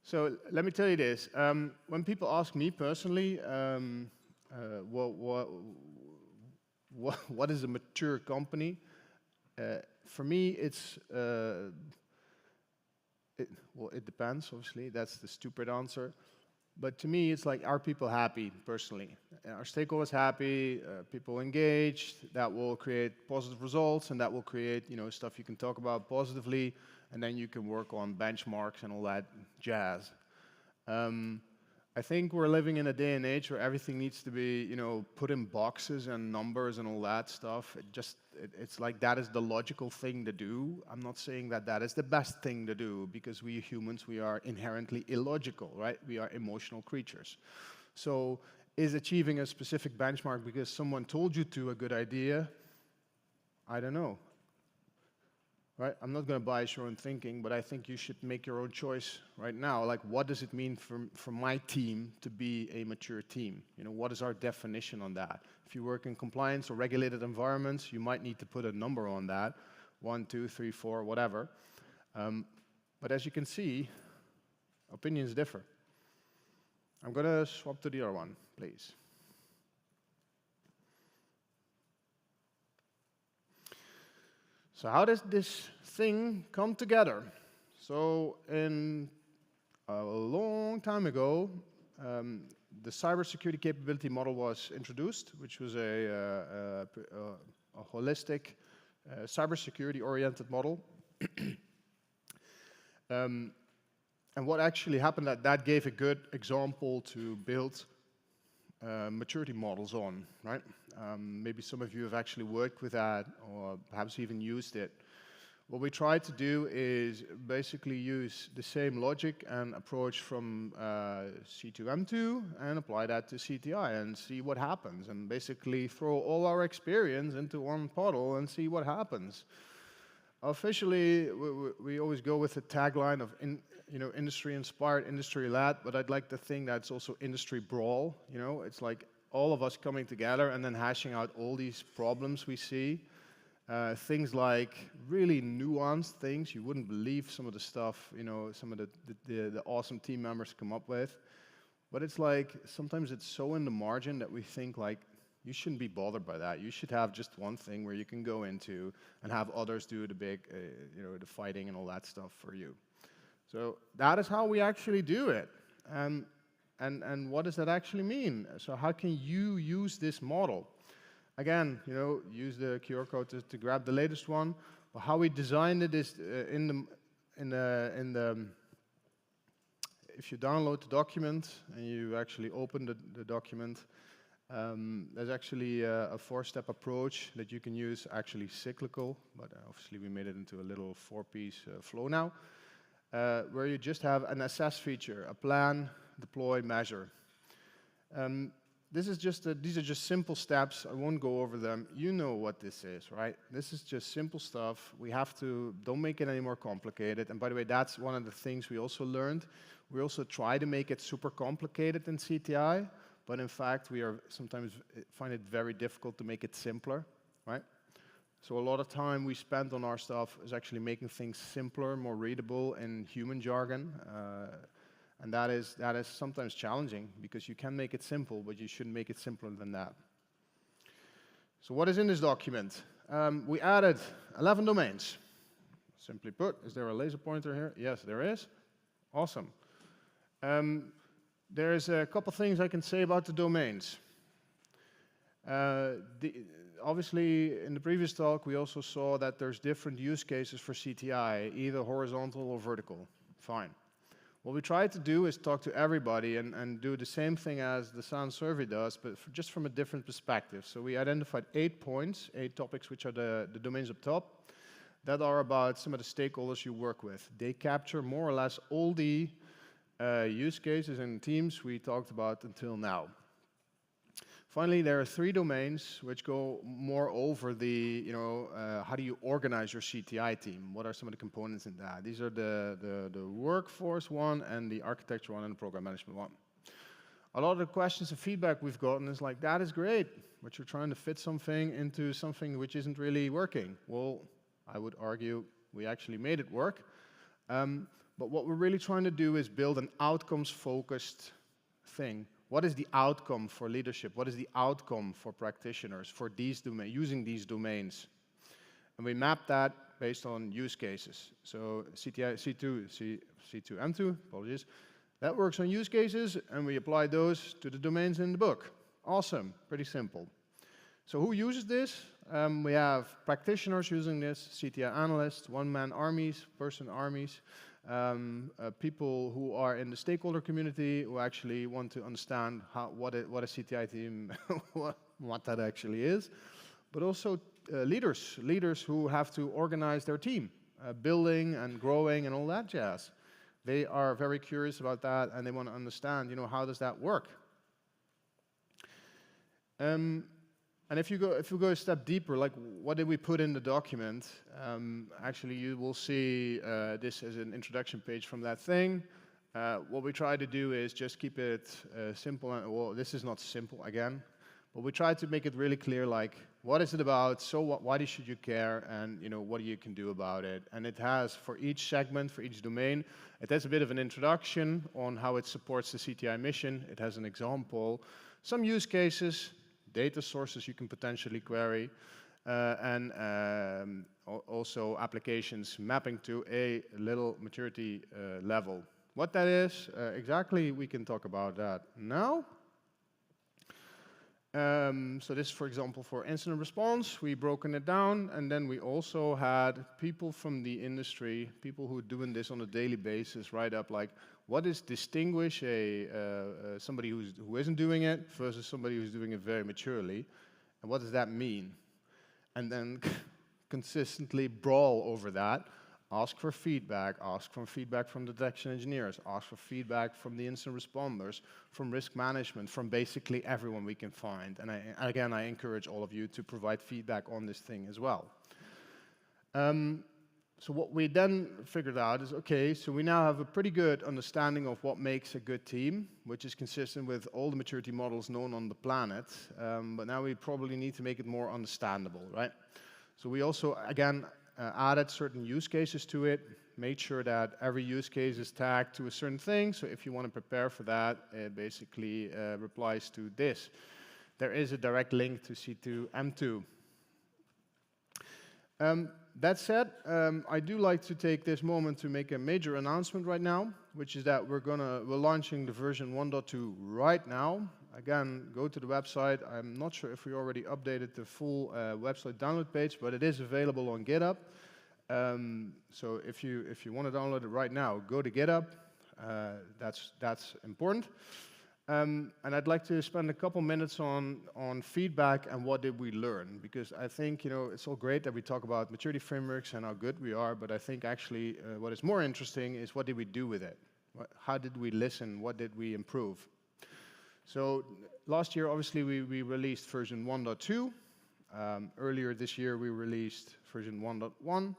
F: So let me tell you this. When people ask me personally, what is a mature company? For me, it's it depends. Obviously, that's the stupid answer. But to me, it's like, are people happy personally? Are stakeholders happy? People engaged? That will create positive results, and that will create, you know, stuff you can talk about positively, and then you can work on benchmarks and all that jazz. I think we're living in a day and age where everything needs to be, you know, put in boxes and numbers and all that stuff. It's like that is the logical thing to do. I'm not saying that that is the best thing to do, because we humans, we are inherently illogical, right? We are emotional creatures. So is achieving a specific benchmark because someone told you to a good idea? I don't know. Right? I'm not going to bias your own thinking, but I think you should make your own choice right now. Like, what does it mean for my team to be a mature team? You know, what is our definition on that? If you work in compliance or regulated environments, you might need to put a number on that, 1, 2, 3, 4, whatever. But as you can see, opinions differ. I'm going to swap to the other one, please. So how does this thing come together? So in a long time ago, the cybersecurity capability model was introduced, which was a holistic, cybersecurity-oriented model. And what actually happened, that gave a good example to build maturity models on, right? Maybe some of you have actually worked with that, or perhaps even used it. What we try to do is basically use the same logic and approach from C2M2 and apply that to CTI and see what happens, and basically throw all our experience into one puddle and see what happens. Officially, we always go with the tagline of industry-inspired, industry-led, but I'd like to think that's also industry brawl. You know, it's like all of us coming together and then hashing out all these problems we see. Things like really nuanced things. You wouldn't believe some of the stuff, you know, some of the awesome team members come up with. But it's like, sometimes it's so in the margin that we think like, you shouldn't be bothered by that. You should have just one thing where you can go into and have others do the big, the fighting and all that stuff for you. So that is how we actually do it. And what does that actually mean? So how can you use this model? Again, you know, use the QR code to grab the latest one. But how we designed it is if you download the document and you actually open the document, there's actually a 4-step approach that you can use, actually cyclical, but obviously we made it into a little 4-piece flow now, where you just have an assess feature, a plan, deploy, measure. These are just simple steps. I won't go over them. You know what this is, right? This is just simple stuff. We have to, don't make it any more complicated. And by the way, that's one of the things we also learned. We also try to make it super complicated in CTI, but in fact, we are sometimes find it very difficult to make it simpler, right? So a lot of time we spend on our stuff is actually making things simpler, more readable in human jargon. And that is sometimes challenging, because you can make it simple, but you shouldn't make it simpler than that. So what is in this document? We added 11 domains. Simply put, is there a laser pointer here? Yes, there is. Awesome. There's a couple things I can say about the domains. Obviously, in the previous talk, we also saw that there's different use cases for CTI, either horizontal or vertical. Fine. What we try to do is talk to everybody and do the same thing as the SAN survey does, but just from a different perspective. So we identified 8 points, 8 topics, which are the domains up top, that are about some of the stakeholders you work with. They capture more or less all the use cases and teams we talked about until now. Finally, there are 3 domains which go more over the, how do you organize your CTI team? What are some of the components in that? These are the workforce one and the architecture one and the program management one. A lot of the questions and feedback we've gotten is like, that is great, but you're trying to fit something into something which isn't really working. Well, I would argue we actually made it work. But what we're really trying to do is build an outcomes-focused thing. What is the outcome for leadership? What is the outcome for practitioners for these using these domains? And we map that based on use cases. So CTI, C2, M2, apologies. That works on use cases, and we apply those to the domains in the book. Awesome, pretty simple. So who uses this? We have practitioners using this, CTI analysts, one-man armies, person armies, people who are in the stakeholder community who actually want to understand what a CTI team, what that actually is, but also leaders who have to organize their team, building and growing and all that jazz. They are very curious about that, and they want to understand, how does that work? And if you go a step deeper, like what did we put in the document? Actually, you will see this as an introduction page from that thing. What we try to do is just keep it simple. Well, this is not simple again, but we try to make it really clear. Like, what is it about? So what? Why should you care? And what you can do about it? And it has for each segment, for each domain, it has a bit of an introduction on how it supports the CTI mission. It has an example, some use cases, data sources you can potentially query, and also applications mapping to a little maturity level. What that is, exactly, we can talk about that now. So this, for example, for incident response, we've broken it down, and then we also had people from the industry, people who are doing this on a daily basis, write up like, what is distinguish somebody who isn't doing it versus somebody who's doing it very maturely, and what does that mean? And then consistently brawl over that, ask for feedback from detection engineers, ask for feedback from the incident responders, from risk management, from basically everyone we can find. And again, I encourage all of you to provide feedback on this thing as well. So what we then figured out is, okay, so we now have a pretty good understanding of what makes a good team, which is consistent with all the maturity models known on the planet, but now we probably need to make it more understandable, right? So we also, again, added certain use cases to it, made sure that every use case is tagged to a certain thing, so if you want to prepare for that, it basically replies to this. There is a direct link to C2 M2. That said, I do like to take this moment to make a major announcement right now, which is that we're launching the version 1.2 right now. Again, go to the website. I'm not sure if we already updated the full website download page, but it is available on GitHub. So if you want to download it right now, go to GitHub. That's important. And I'd like to spend a couple minutes on feedback and what did we learn, because I think it's all great that we talk about maturity frameworks and how good we are, but I think actually what is more interesting is what did we do with it? How did we listen? What did we improve? So last year, obviously, we released version 1.2. Earlier this year, we released version 1.1,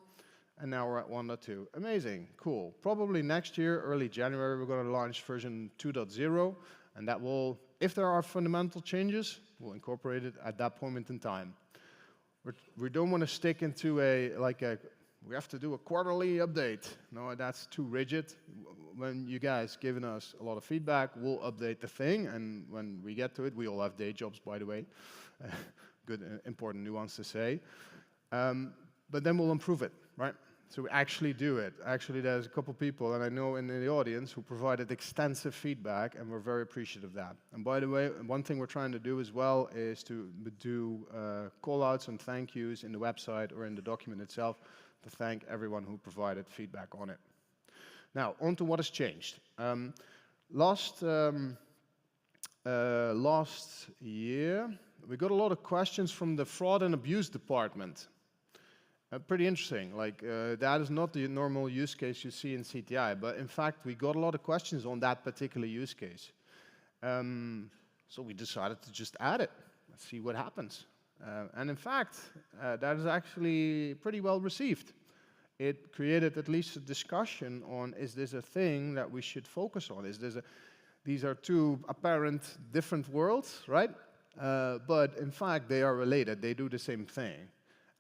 F: and now we're at 1.2. Amazing, cool. Probably next year, early January, we're going to launch version 2.0. And that will, if there are fundamental changes, we'll incorporate it at that point in time. We don't want to stick into we have to do a quarterly update. No, that's too rigid. When you guys giving us a lot of feedback, we'll update the thing. And when we get to it, we all have day jobs, by the way. Good, important nuance to say. But then we'll improve it, right? So we actually do it. Actually, there's a couple people, and I know in the audience, who provided extensive feedback, and we're very appreciative of that. And by the way, one thing we're trying to do as well is to do call-outs and thank yous in the website or in the document itself to thank everyone who provided feedback on it. Now, on to what has changed. Last year, we got a lot of questions from the fraud and abuse department. Pretty interesting, that is not the normal use case you see in CTI, but in fact we got a lot of questions on that particular use case. So we decided to just add it. Let's see what happens. And in fact, that is actually pretty well received. It created at least a discussion on, is this a thing that we should focus on? These are two apparent different worlds, right? But in fact, they are related. They do the same thing.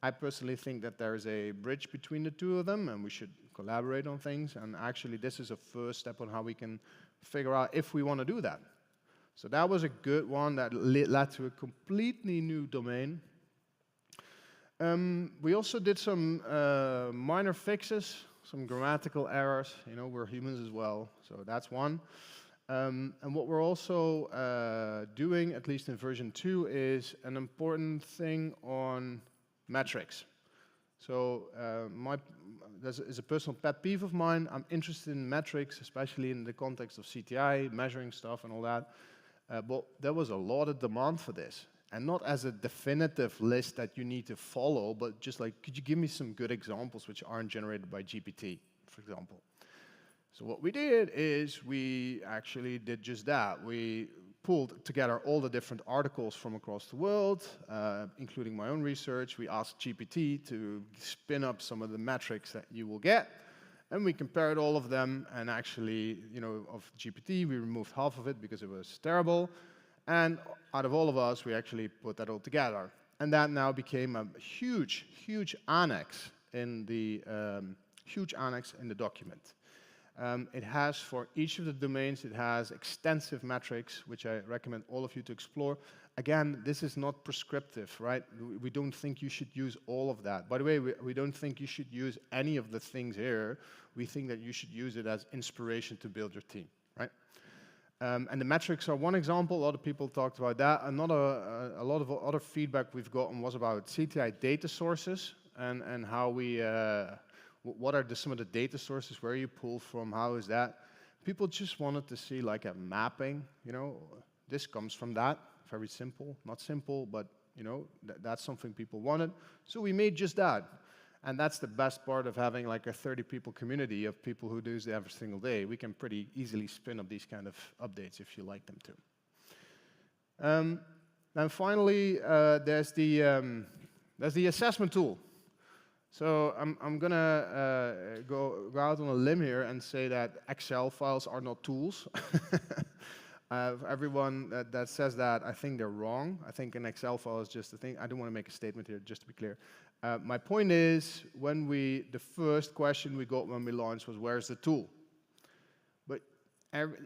F: I personally think that there is a bridge between the two of them, and we should collaborate on things. And actually, this is a first step on how we can figure out if we want to do that. So that was a good one that led to a completely new domain. We also did some minor fixes, some grammatical errors. You know, we're humans as well, so that's one. And what we're also doing, at least in version 2, is an important thing on metrics. So this is a personal pet peeve of mine. I'm interested in metrics, especially in the context of CTI, measuring stuff and all that. But there was a lot of demand for this. And not as a definitive list that you need to follow, but just like, could you give me some good examples which aren't generated by GPT, for example? So what we did is we actually did just that. We pulled together all the different articles from across the world, including my own research. We asked GPT to spin up some of the metrics that you will get. And we compared all of them, and actually, you know, of GPT, we removed half of it because it was terrible. And out of all of us, we actually put that all together. And that now became a huge, huge annex in the document. It has, for each of the domains, it has extensive metrics, which I recommend all of you to explore. Again, this is not prescriptive, right? We don't think you should use all of that. By the way, we don't think you should use any of the things here. We think that you should use it as inspiration to build your team, right? And the metrics are one example. A lot of people talked about that. A lot of other feedback we've gotten was about CTI data sources and how we, what are some of the data sources, where you pull from, how is that? People just wanted to see like a mapping, you know, this comes from that. Very simple, not simple, but you know, that's something people wanted. So we made just that. And that's the best part of having like a 30-people community of people who do this every single day. We can pretty easily spin up these kind of updates if you like them to. And finally, there's the assessment tool. So I'm gonna go out on a limb here and say that Excel files are not tools. Everyone that says that, I think they're wrong. I think an Excel file is just a thing. I don't want to make a statement here, just to be clear. My point is, the first question we got when we launched was, where's the tool? But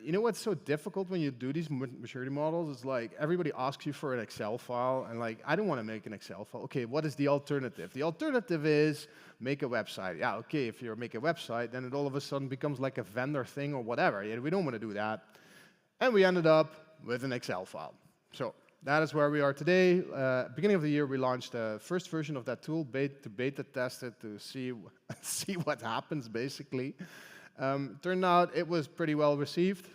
F: you know what's so difficult when you do these maturity models? It's like everybody asks you for an Excel file, and like, I don't want to make an Excel file. Okay, what is the alternative? The alternative is make a website. Yeah, okay, if you make a website, then it all of a sudden becomes like a vendor thing or whatever. Yeah, we don't want to do that. And we ended up with an Excel file. So that is where we are today. Beginning of the year, we launched the first version of that tool, to beta test it, to see what happens, basically. Turned out it was pretty well received.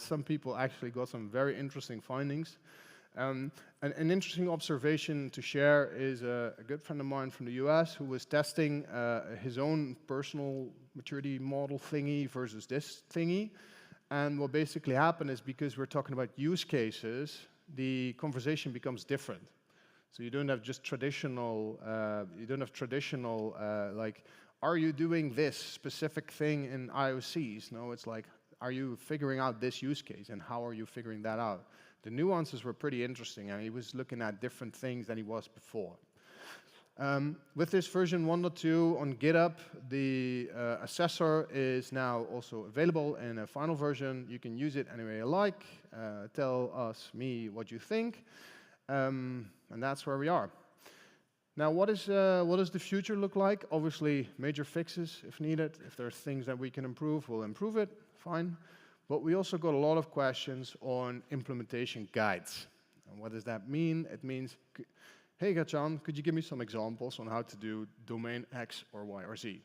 F: Some people actually got some very interesting findings. An interesting observation to share is a good friend of mine from the US who was testing his own personal maturity model thingy versus this thingy. And what basically happened is, because we're talking about use cases, the conversation becomes different. So you don't have just traditional, like, are you doing this specific thing in IOCs? No, it's like, are you figuring out this use case, and how are you figuring that out? The nuances were pretty interesting, and he was looking at different things than he was before. With this version 1.2 on GitHub, the assessor is now also available in a final version. You can use it any way you like. Tell me what you think, and that's where we are. Now, what does the future look like? Obviously, major fixes if needed. If there's things that we can improve, we'll improve it. Fine. But we also got a lot of questions on implementation guides. And what does that mean? It means, hey, Gachan, could you give me some examples on how to do domain X or Y or Z?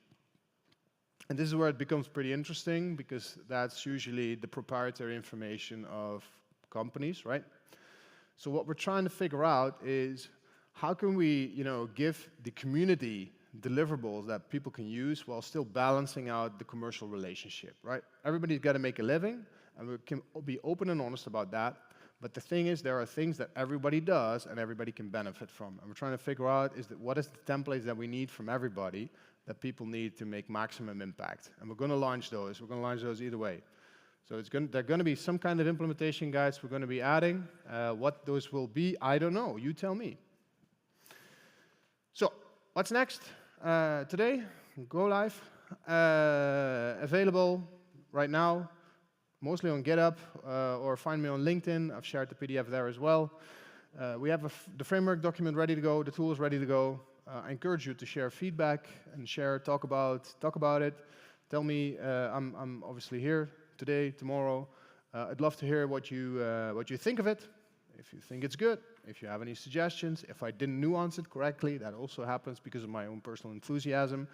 F: And this is where it becomes pretty interesting, because that's usually the proprietary information of companies, right? So what we're trying to figure out is, how can we, give the community deliverables that people can use while still balancing out the commercial relationship, right? Everybody's got to make a living, and we can be open and honest about that. But the thing is, there are things that everybody does and everybody can benefit from. And we're trying to figure out what is the templates that we need from everybody that people need to make maximum impact. And we're going to launch those. We're going to launch those either way. So there are going to be some kind of implementation guides we're going to be adding. What those will be, I don't know. You tell me. So what's next? Today, go live. Available right now, mostly on GitHub, or find me on LinkedIn. I've shared the PDF there as well. We have the framework document ready to go, the tools ready to go. I encourage you to share feedback and talk about it. Tell me, I'm obviously here today, tomorrow. I'd love to hear what you think of it. If you think it's good, if you have any suggestions, if I didn't nuance it correctly, that also happens because of my own personal enthusiasm.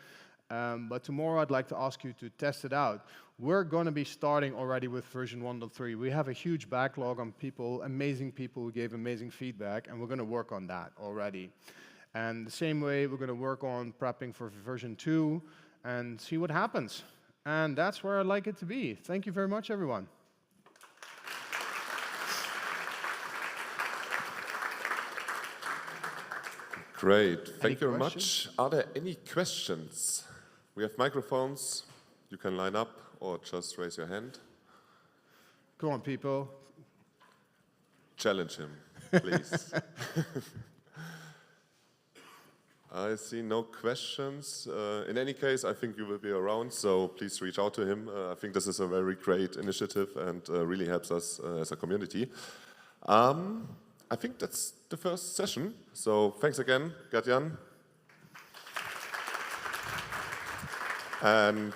F: But tomorrow I'd like to ask you to test it out. We're going to be starting already with version 1.3. We have a huge backlog on people, amazing people who gave amazing feedback, and we're going to work on that already. And the same way, we're going to work on prepping for version 2 and see what happens. And that's where I'd like it to be. Thank you very much, everyone.
A: Great. Thank you very much. Are there any questions? We have microphones. You can line up or just raise your hand.
F: Go on, people.
A: Challenge him, please. I see no questions. In any case, I think you will be around, so please reach out to him. I think this is a very great initiative and really helps us as a community. I think that's the first session. So thanks again, Gert-Jan. And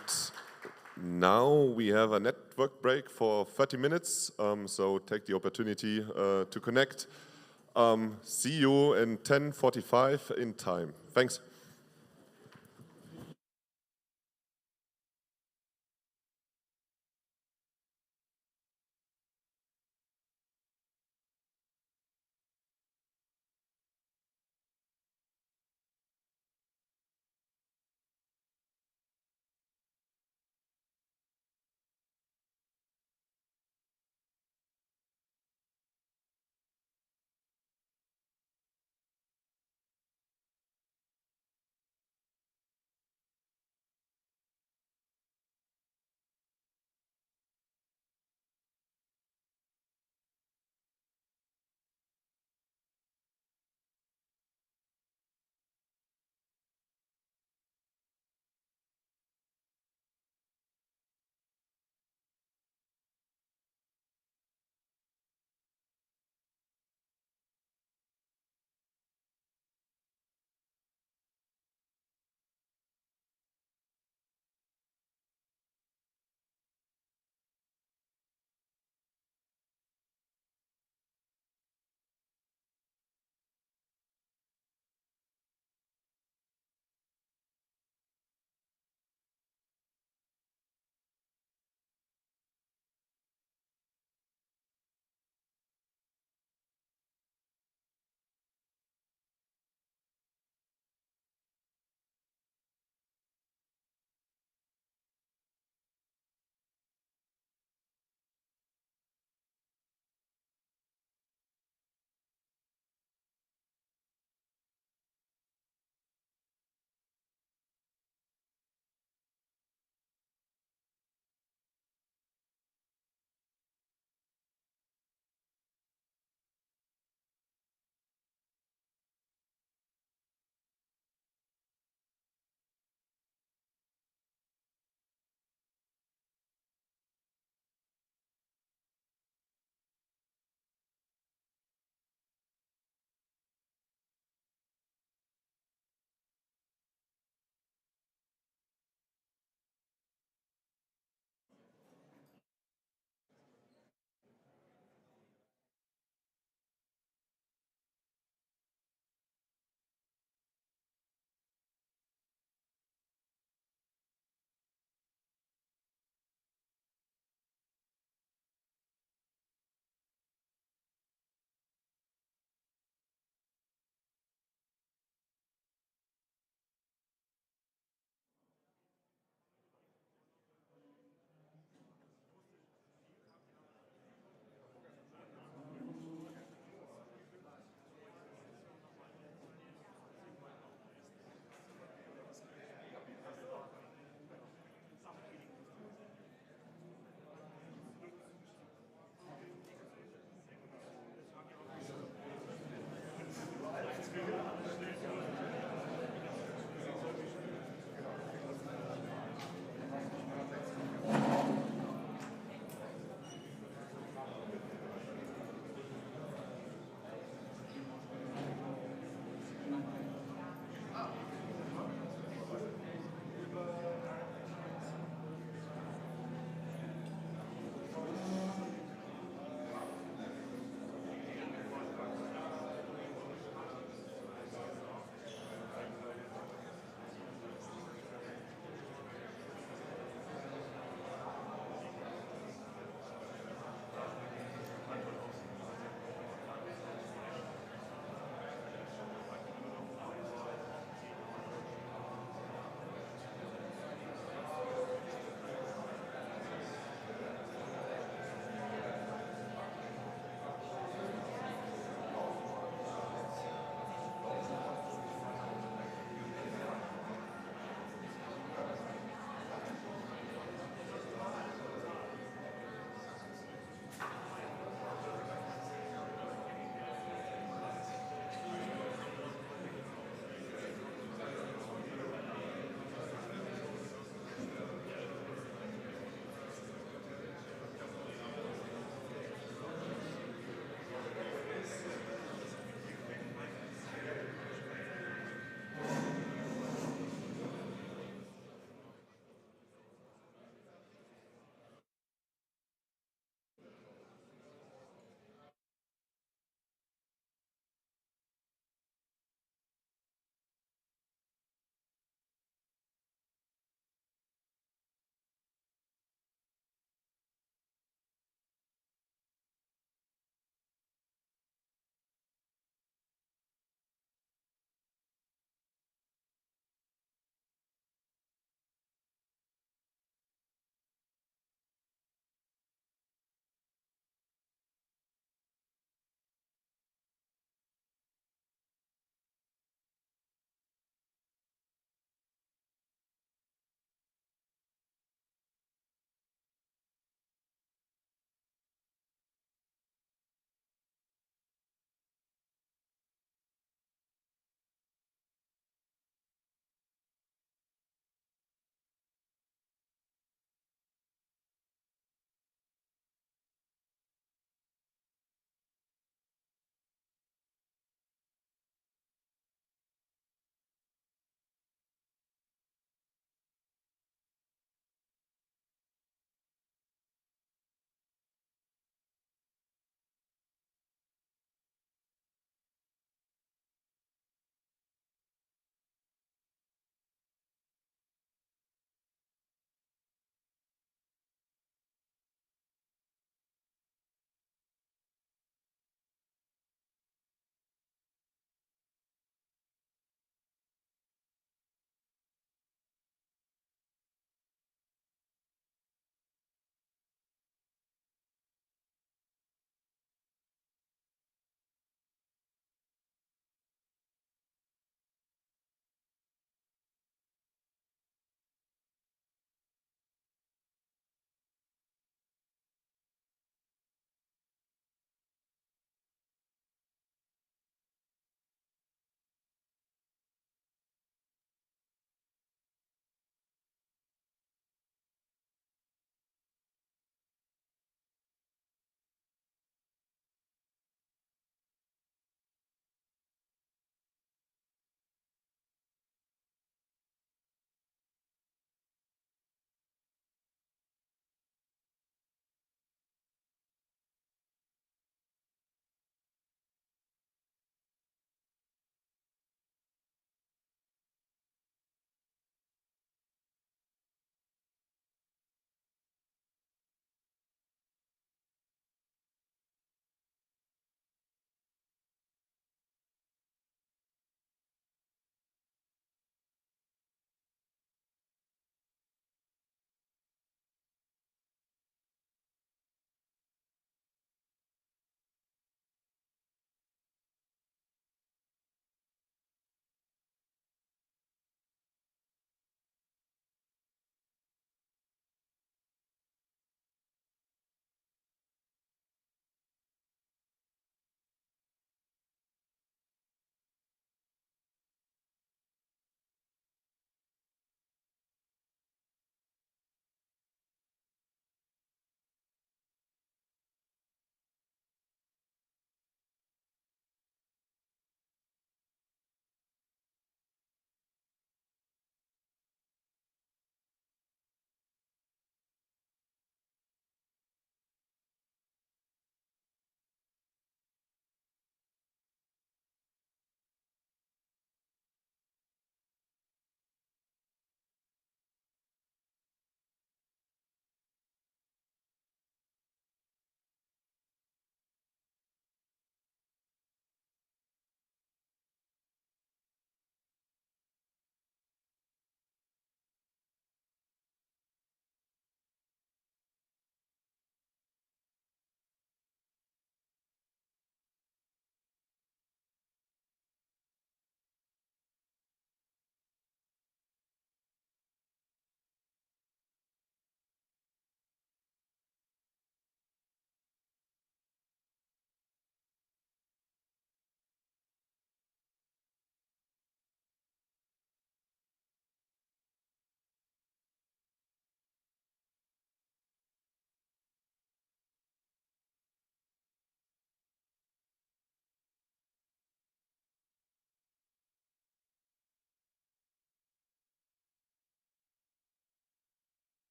A: now we have a network break for 30 minutes. So take the opportunity to connect. See you in 10:45 in time. Thanks.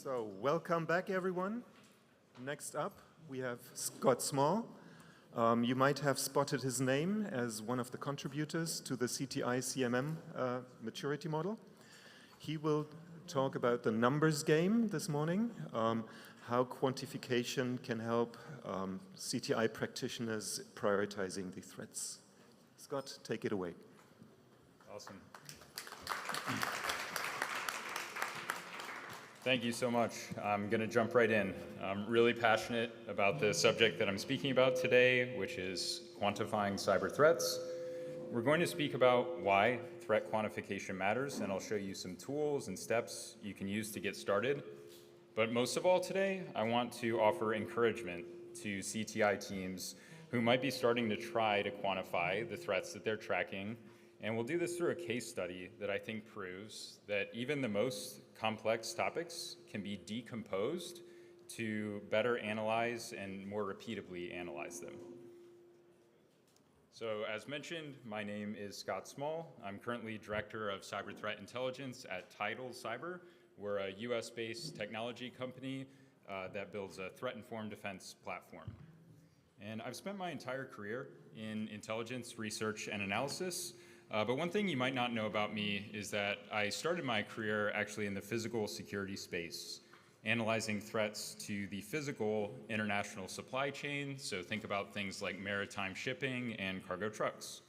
G: So welcome back, everyone. Next up, we have Scott Small. You might have spotted his name as one of the contributors to the CTI CMM maturity model. He will talk about the numbers game this morning, how quantification can help CTI practitioners prioritizing the threats. Scott, take it away.
H: Awesome. Thank you so much. I'm going to jump right in. I'm really passionate about the subject that I'm speaking about today, which is quantifying cyber threats. We're going to speak about why threat quantification matters, and I'll show you some tools and steps you can use to get started. But most of all today, I want to offer encouragement to CTI teams who might be starting to try to quantify the threats that they're tracking. And we'll do this through a case study that I think proves that even the most complex topics can be decomposed to better analyze and more repeatably analyze them. So as mentioned, my name is Scott Small. I'm currently Director of Cyber Threat Intelligence at Tidal Cyber. We're a US-based technology company that builds a threat-informed defense platform. And I've spent my entire career in intelligence, research, and analysis. But one thing you might not know about me is that I started my career actually in the physical security space, analyzing threats to the physical international supply chain. So think about things like maritime shipping and cargo trucks.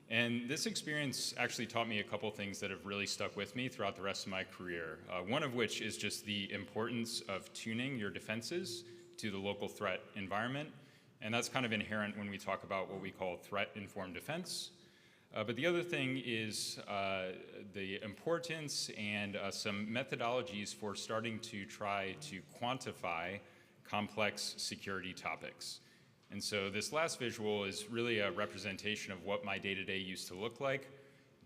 H: And this experience actually taught me a couple things that have really stuck with me throughout the rest of my career. One of which is just the importance of tuning your defenses to the local threat environment. And that's kind of inherent when we talk about what we call threat-informed defense. But the other thing is the importance and some methodologies for starting to try to quantify complex security topics. And so this last visual is really a representation of what my day-to-day used to look like,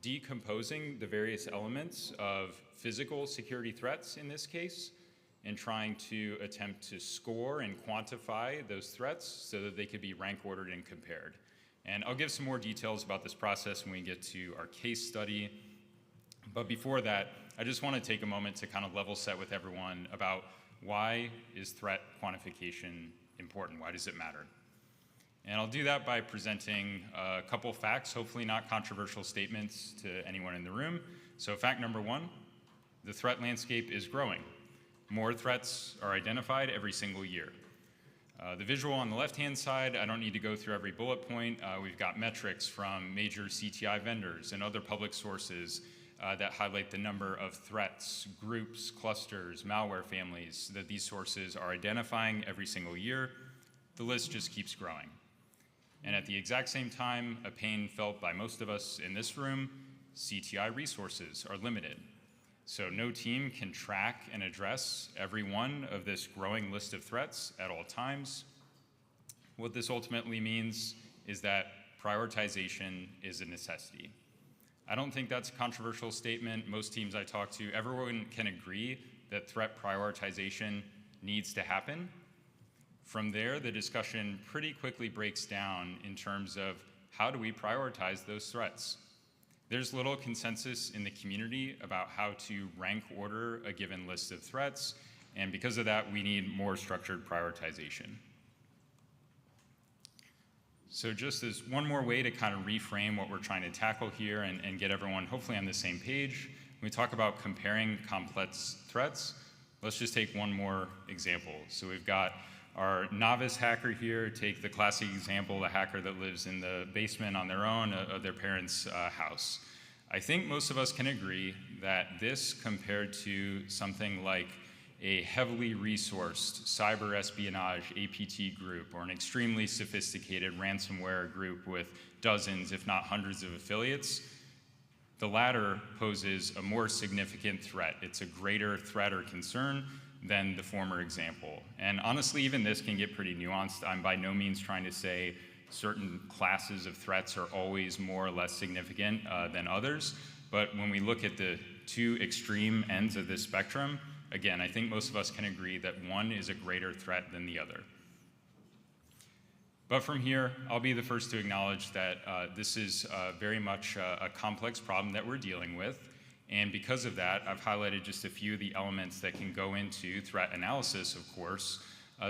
H: decomposing the various elements of physical security threats in this case, and trying to attempt to score and quantify those threats so that they could be rank ordered and compared. And I'll give some more details about this process when we get to our case study. But before that, I just want to take a moment to kind of level set with everyone about why is threat quantification important? Why does it matter? And I'll do that by presenting a couple facts, hopefully not controversial statements to anyone in the room. So fact number one, the threat landscape is growing. More threats are identified every single year. The visual on the left-hand side, I don't need to go through every bullet point. We've got metrics from major CTI vendors and other public sources that highlight the number of threats, groups, clusters, malware families that these sources are identifying every single year. The list just keeps growing. And at the exact same time, a pain felt by most of us in this room, CTI resources are limited. So no team can track and address every one of this growing list of threats at all times. What this ultimately means is that prioritization is a necessity. I don't think that's a controversial statement. Most teams I talk to, everyone can agree that threat prioritization needs to happen. From there, the discussion pretty quickly breaks down in terms of how do we prioritize those threats. There's little consensus in the community about how to rank order a given list of threats, and because of that, we need more structured prioritization. So just as one more way to kind of reframe what we're trying to tackle here and get everyone hopefully on the same page, when we talk about comparing complex threats, let's just take one more example. So we've got our novice hacker here. Take the classic example, the hacker that lives in the basement on their own of their parents' house. I think most of us can agree that this compared to something like a heavily resourced cyber espionage APT group or an extremely sophisticated ransomware group with dozens, if not hundreds of affiliates, the latter poses a more significant threat. It's a greater threat or concern than the former example. And honestly, even this can get pretty nuanced. I'm by no means trying to say certain classes of threats are always more or less significant than others. But when we look at the two extreme ends of this spectrum, again, I think most of us can agree that one is a greater threat than the other. But from here, I'll be the first to acknowledge that this is very much a complex problem that we're dealing with. And because of that, I've highlighted just a few of the elements that can go into threat analysis, of course.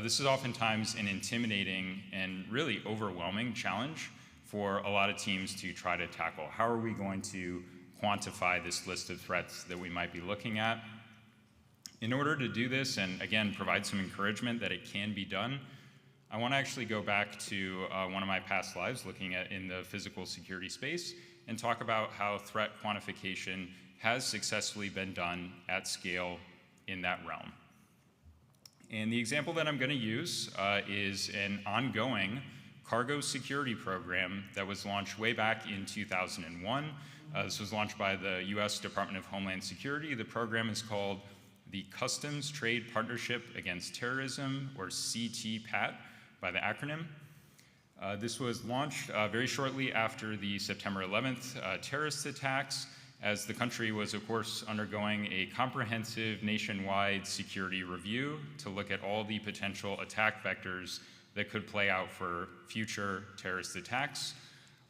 H: This is oftentimes an intimidating and really overwhelming challenge for a lot of teams to try to tackle. How are we going to quantify this list of threats that we might be looking at? In order to do this, and again, provide some encouragement that it can be done, I want to actually go back to one of my past lives looking at in the physical security space and talk about how threat quantification has successfully been done at scale in that realm. And the example that I'm going to use is an ongoing cargo security program that was launched way back in 2001. This was launched by the US Department of Homeland Security. The program is called the Customs Trade Partnership Against Terrorism, or CTPAT by the acronym. This was launched very shortly after the September 11th terrorist attacks, as the country was, of course, undergoing a comprehensive nationwide security review to look at all the potential attack vectors that could play out for future terrorist attacks,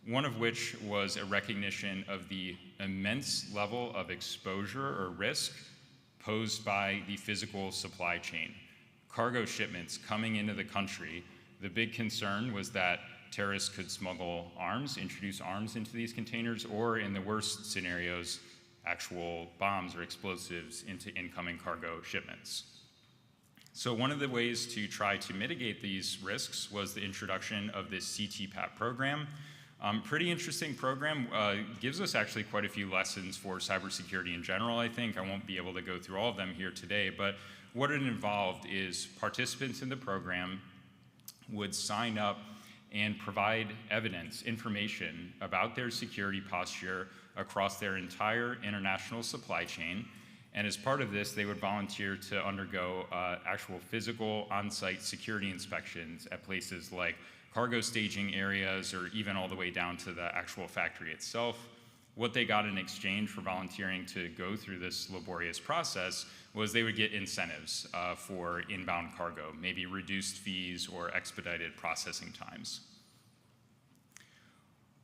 H: one of which was a recognition of the immense level of exposure or risk posed by the physical supply chain. Cargo shipments coming into the country, the big concern was that terrorists could smuggle arms, introduce arms into these containers, or in the worst scenarios, actual bombs or explosives into incoming cargo shipments. So one of the ways to try to mitigate these risks was the introduction of this CTPAT program. Pretty interesting program, gives us actually quite a few lessons for cybersecurity in general, I think. I won't be able to go through all of them here today, but what it involved is participants in the program would sign up and provide evidence, information about their security posture across their entire international supply chain. And as part of this, they would volunteer to undergo actual physical on-site security inspections at places like cargo staging areas, or even all the way down to the actual factory itself. What they got in exchange for volunteering to go through this laborious process was they would get incentives for inbound cargo, maybe reduced fees or expedited processing times.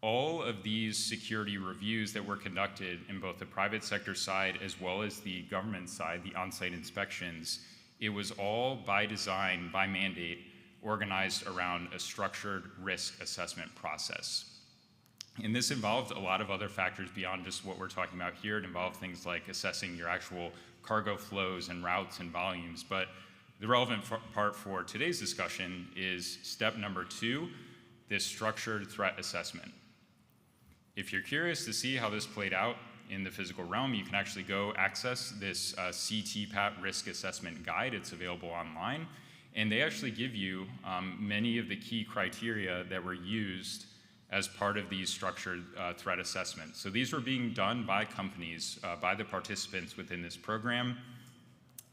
H: All of these security reviews that were conducted in both the private sector side as well as the government side, the on-site inspections, it was all by design, by mandate, organized around a structured risk assessment process. And this involved a lot of other factors beyond just what we're talking about here. It involved things like assessing your actual cargo flows and routes and volumes. But the relevant part for today's discussion is step number 2, this structured threat assessment. If you're curious to see how this played out in the physical realm, you can actually go access this CTPAT risk assessment guide. It's available online. And they actually give you many of the key criteria that were used as part of these structured threat assessments. So these were being done by companies, by the participants within this program.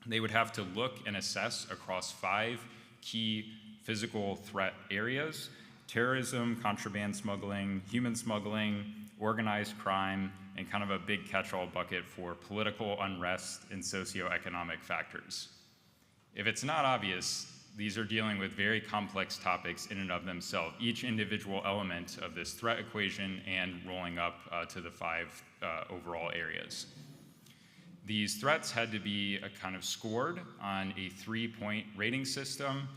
H: They would have to look and assess across 5 key physical threat areas: terrorism, contraband smuggling, human smuggling, organized crime, and kind of a big catch-all bucket for political unrest and socioeconomic factors. If it's not obvious, these are dealing with very complex topics in and of themselves, each individual element of this threat equation and rolling up to the 5 overall areas. These threats had to be kind of scored on a 3-point rating system.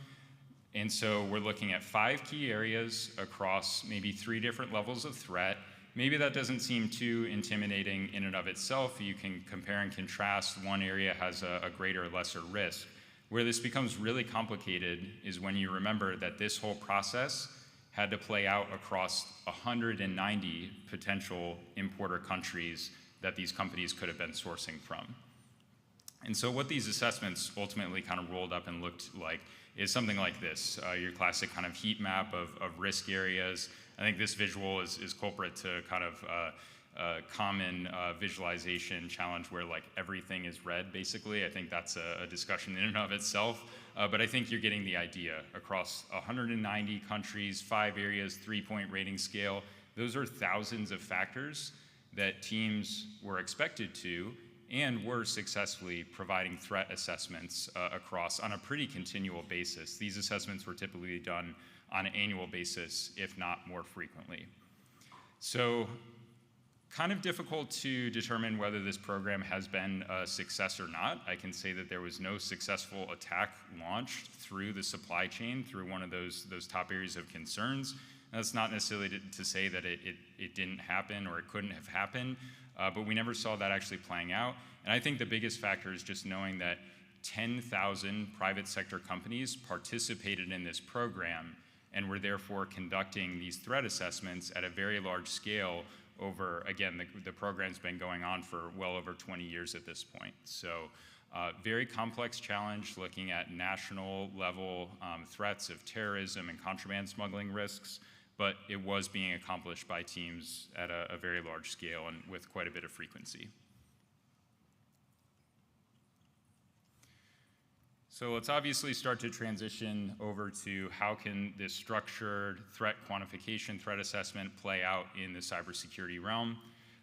H: And so we're looking at 5 key areas across maybe 3 different levels of threat. Maybe that doesn't seem too intimidating in and of itself. You can compare and contrast. One area has a greater or lesser risk. Where this becomes really complicated is when you remember that this whole process had to play out across 190 potential importer countries that these companies could have been sourcing from. And so what these assessments ultimately kind of rolled up and looked like is something like this, your classic kind of heat map of risk areas. I think this visual is culprit to kind of common visualization challenge where like everything is red, basically. I think that's a discussion in and of itself, but I think you're getting the idea. Across 190 countries, 5 areas, 3-point rating scale, those are thousands of factors that teams were expected to and were successfully providing threat assessments across on a pretty continual basis. These assessments were typically done on an annual basis, if not more frequently. So Kind of difficult to determine whether this program has been a success or not. I can say that there was no successful attack launched through the supply chain, through one of those top areas of concerns. That's not necessarily to say that it didn't happen or it couldn't have happened, but we never saw that actually playing out. And I think the biggest factor is just knowing that 10,000 private sector companies participated in this program and were therefore conducting these threat assessments at a very large scale over, again, the program's been going on for well over 20 years at this point. So very complex challenge looking at national level threats of terrorism and contraband smuggling risks, but it was being accomplished by teams at a very large scale and with quite a bit of frequency. So let's obviously start to transition over to how can this structured threat quantification, threat assessment play out in the cybersecurity realm.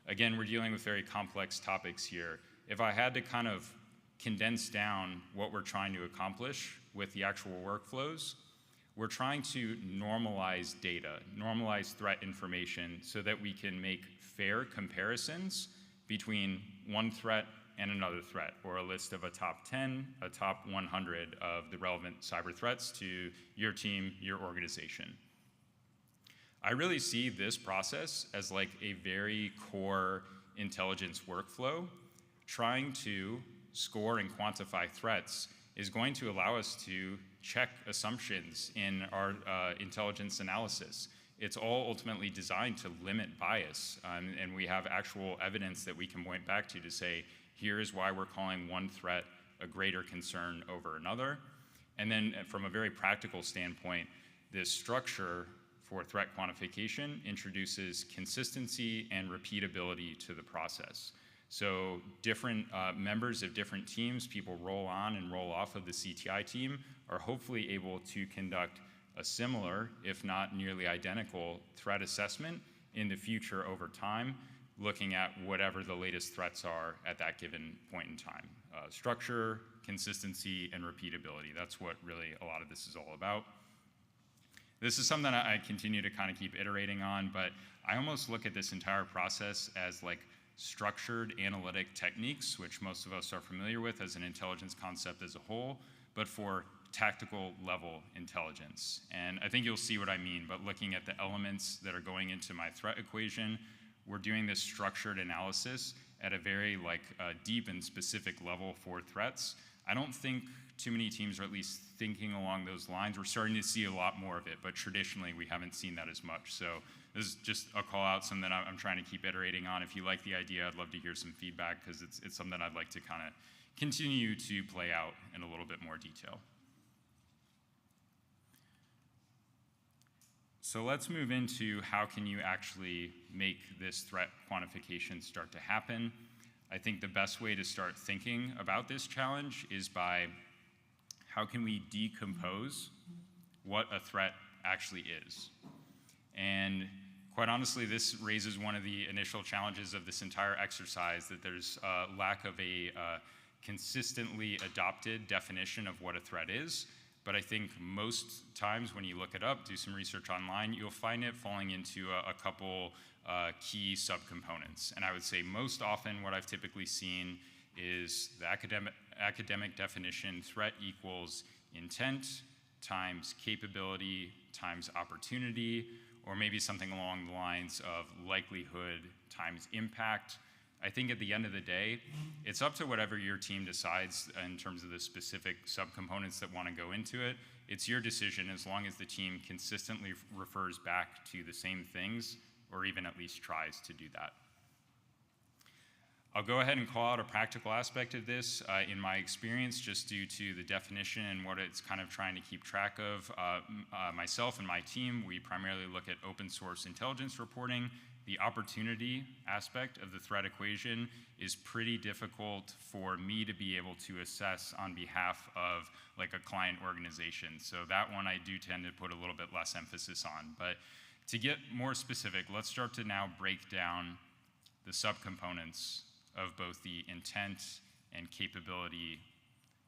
H: Again, we're dealing with very complex topics here. If I had to kind of condense down what we're trying to accomplish with the actual workflows, we're trying to normalize data, normalize threat information so that we can make fair comparisons between one threat and another threat, or a list of a top 10, a top 100 of the relevant cyber threats to your team, your organization. I really see this process as like a very core intelligence workflow. Trying to score and quantify threats is going to allow us to check assumptions in our intelligence analysis. It's all ultimately designed to limit bias, and we have actual evidence that we can point back to say, here is why we're calling one threat a greater concern over another. And then from a very practical standpoint, this structure for threat quantification introduces consistency and repeatability to the process. So different members of different teams, people roll on and roll off of the CTI team, are hopefully able to conduct a similar, if not nearly identical, threat assessment in the future over time, looking at whatever the latest threats are at that given point in time. Structure, consistency, and repeatability. That's what really a lot of this is all about. This is something I continue to kind of keep iterating on, but I almost look at this entire process as like structured analytic techniques, which most of us are familiar with as an intelligence concept as a whole, but for tactical level intelligence. And I think you'll see what I mean, but looking at the elements that are going into my threat equation, we're doing this structured analysis at a very deep and specific level for threats. I don't think too many teams are at least thinking along those lines. We're starting to see a lot more of it, but traditionally we haven't seen that as much. So this is just a call out, something that I'm trying to keep iterating on. If you like the idea, I'd love to hear some feedback because it's something I'd like to kind of continue to play out in a little bit more detail. So let's move into how can you actually make this threat quantification start to happen. I think the best way to start thinking about this challenge is by how can we decompose what a threat actually is. And quite honestly, this raises one of the initial challenges of this entire exercise, that there's a lack of a consistently adopted definition of what a threat is. But I think most times when you look it up, do some research online, you'll find it falling into a couple key subcomponents. And I would say most often what I've typically seen is the academic definition: threat equals intent times capability times opportunity, or maybe something along the lines of likelihood times impact. I think at the end of the day, it's up to whatever your team decides in terms of the specific subcomponents that want to go into it. It's your decision as long as the team consistently refers back to the same things, or even at least tries to do that. I'll go ahead and call out a practical aspect of this. In my experience, just due to the definition and what it's kind of trying to keep track of, myself and my team, we primarily look at open source intelligence reporting. The opportunity aspect of the threat equation is pretty difficult for me to be able to assess on behalf of like a client organization. So that one I do tend to put a little bit less emphasis on. But to get more specific, let's start to now break down the subcomponents of both the intent and capability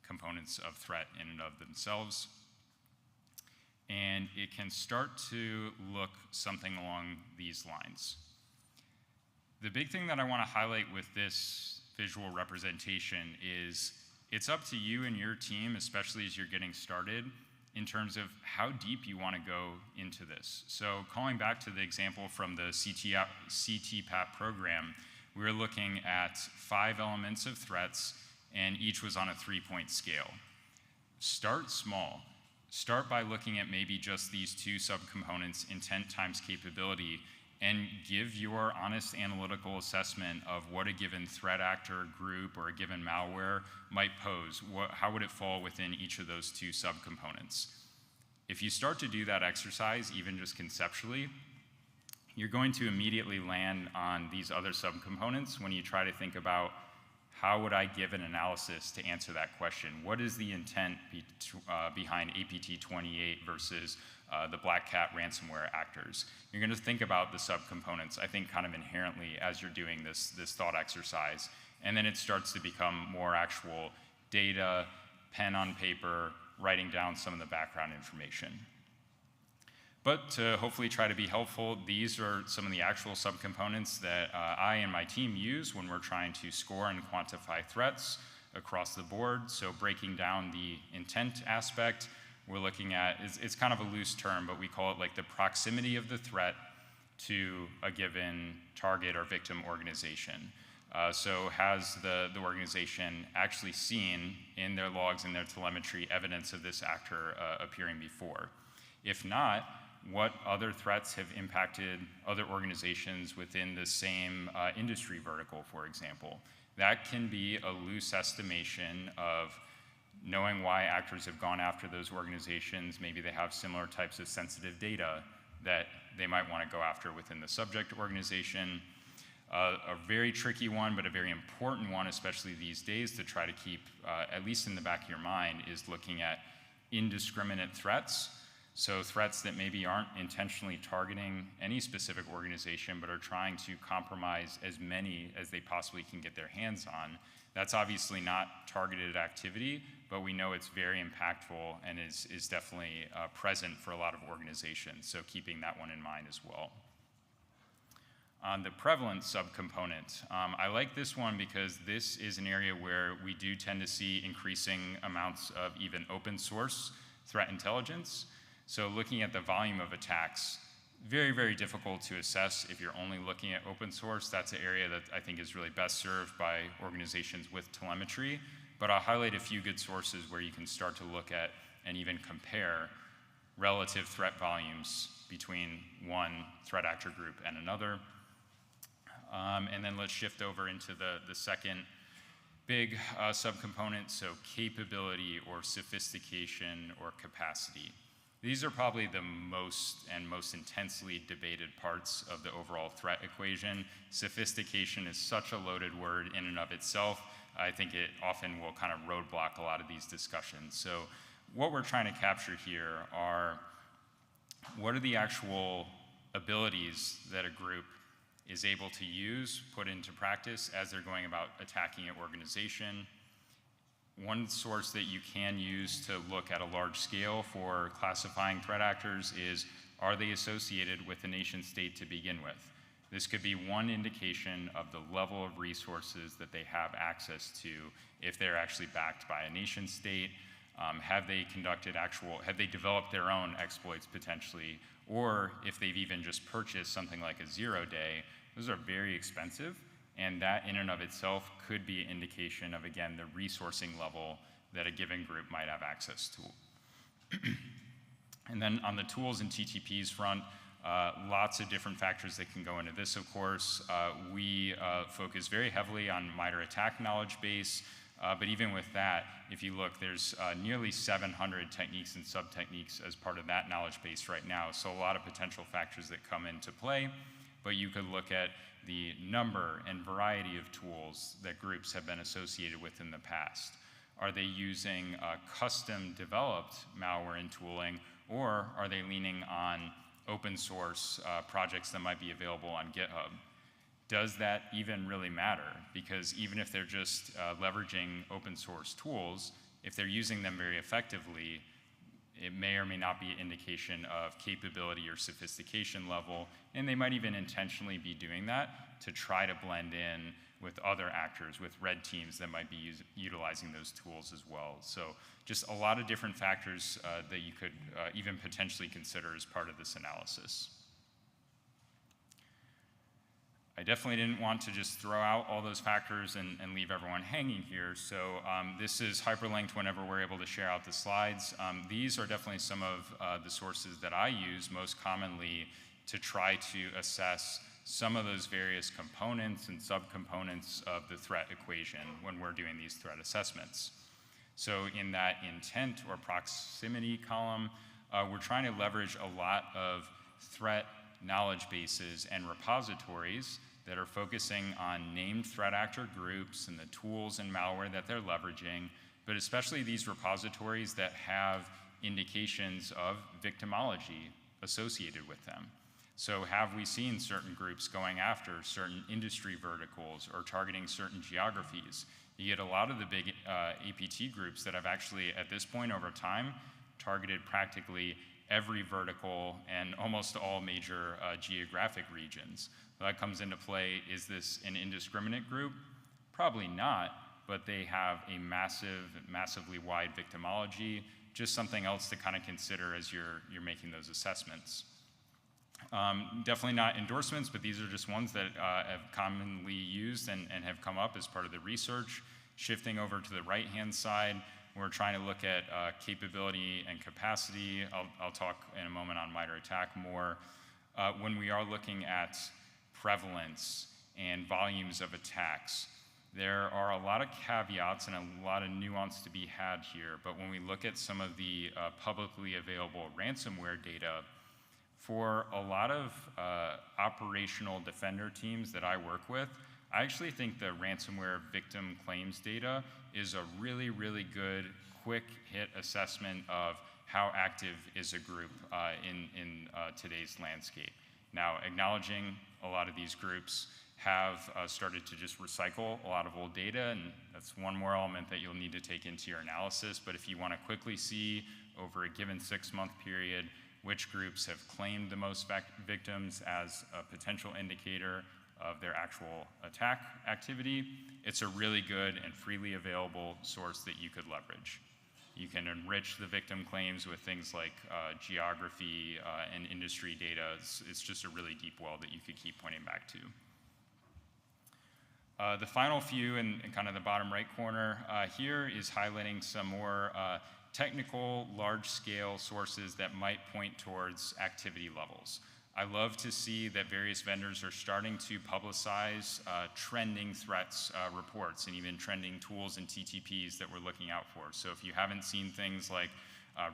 H: components of threat in and of themselves. And it can start to look something along these lines. The big thing that I want to highlight with this visual representation is it's up to you and your team, especially as you're getting started, in terms of how deep you want to go into this. So calling back to the example from the CTPAT program, we were looking at 5 elements of threats, and each was on a 3-point scale. Start small. Start by looking at maybe just these 2 subcomponents, intent times capability, and give your honest analytical assessment of what a given threat actor group or a given malware might pose. How would it fall within each of those 2 subcomponents? If you start to do that exercise, even just conceptually, you're going to immediately land on these other subcomponents when you try to think about how would I give an analysis to answer that question? What is the intent behind APT28 versus the Black Cat ransomware actors? You're going to think about the subcomponents, I think, kind of inherently as you're doing this thought exercise. And then it starts to become more actual data, pen on paper, writing down some of the background information. But to hopefully try to be helpful, these are some of the actual subcomponents that I and my team use when we're trying to score and quantify threats across the board. So breaking down the intent aspect, we're looking at, it's kind of a loose term, but we call it like the proximity of the threat to a given target or victim organization. So has the organization actually seen in their logs and their telemetry evidence of this actor appearing before? If not, what other threats have impacted other organizations within the same industry vertical, for example? That can be a loose estimation of knowing why actors have gone after those organizations. Maybe they have similar types of sensitive data that they might want to go after within the subject organization. A very tricky one, but a very important one, especially these days, to try to keep, at least in the back of your mind, is looking at indiscriminate threats. So threats that maybe aren't intentionally targeting any specific organization, but are trying to compromise as many as they possibly can get their hands on. That's obviously not targeted activity, but we know it's very impactful and is definitely present for a lot of organizations. So keeping that one in mind as well. On the prevalence subcomponent, I like this one because this is an area where we do tend to see increasing amounts of even open source threat intelligence. So looking at the volume of attacks, very, very difficult to assess if you're only looking at open source. That's an area that I think is really best served by organizations with telemetry. But I'll highlight a few good sources where you can start to look at and even compare relative threat volumes between one threat actor group and another. And then let's shift over into the second big subcomponent, so capability or sophistication or capacity. These are probably the most intensely debated parts of the overall threat equation. Sophistication is such a loaded word in and of itself. I think it often will kind of roadblock a lot of these discussions. So what we're trying to capture here are what are the actual abilities that a group is able to use, put into practice as they're going about attacking an organization. One source that you can use to look at a large scale for classifying threat actors is, are they associated with a nation state to begin with? This could be one indication of the level of resources that they have access to if they're actually backed by a nation state. Have they developed their own exploits potentially, or if they've even just purchased something like a 0-day, those are very expensive. And that in and of itself could be an indication of, again, the resourcing level that a given group might have access to. And then on the tools and TTPs front, lots of different factors that can go into this, of course. We focus very heavily on MITRE ATT&CK knowledge base, but even with that, if you look, there's nearly 700 techniques and sub-techniques as part of that knowledge base right now, so a lot of potential factors that come into play, but you could look at the number and variety of tools that groups have been associated with in the past. Are they using custom developed malware and tooling, or are they leaning on open source projects that might be available on GitHub? Does that even really matter? Because even if they're just leveraging open source tools, if they're using them very effectively, it may or may not be an indication of capability or sophistication level, and they might even intentionally be doing that to try to blend in with other actors, with red teams that might be utilizing those tools as well. So just a lot of different factors that you could even potentially consider as part of this analysis. I definitely didn't want to just throw out all those factors and leave everyone hanging here. So this is hyperlinked whenever we're able to share out the slides. These are definitely some of the sources that I use most commonly to try to assess some of those various components and subcomponents of the threat equation when we're doing these threat assessments. So in that intent or proximity column, we're trying to leverage a lot of threat knowledge bases and repositories that are focusing on named threat actor groups and the tools and malware that they're leveraging, but especially these repositories that have indications of victimology associated with them. So have we seen certain groups going after certain industry verticals or targeting certain geographies? You get a lot of the big APT groups that have actually, at this point over time, targeted practically every vertical and almost all major geographic regions. So that comes into play. Is this an indiscriminate group? Probably not, but they have a massively wide victimology, just something else to kind of consider as you're making those assessments. Definitely not endorsements, but these are just ones that have commonly used and have come up as part of the research. Shifting over to the right-hand side, we're trying to look at capability and capacity. I'll talk in a moment on MITRE ATT&CK more. When we are looking at prevalence and volumes of attacks, there are a lot of caveats and a lot of nuance to be had here, but when we look at some of the publicly available ransomware data, for a lot of operational defender teams that I work with, I actually think the ransomware victim claims data is a really, really good, quick hit assessment of how active is a group in today's landscape. Now, acknowledging a lot of these groups have started to just recycle a lot of old data, and that's one more element that you'll need to take into your analysis. But if you want to quickly see over a given 6-month period which groups have claimed the most victims as a potential indicator of their actual attack activity, it's a really good and freely available source that you could leverage. You can enrich the victim claims with things like geography and industry data. It's just a really deep well that you could keep pointing back to. The final few in kind of the bottom right corner here is highlighting some more technical, large-scale sources that might point towards activity levels. I love to see that various vendors are starting to publicize trending threats reports and even trending tools and TTPs that we're looking out for. So if you haven't seen things like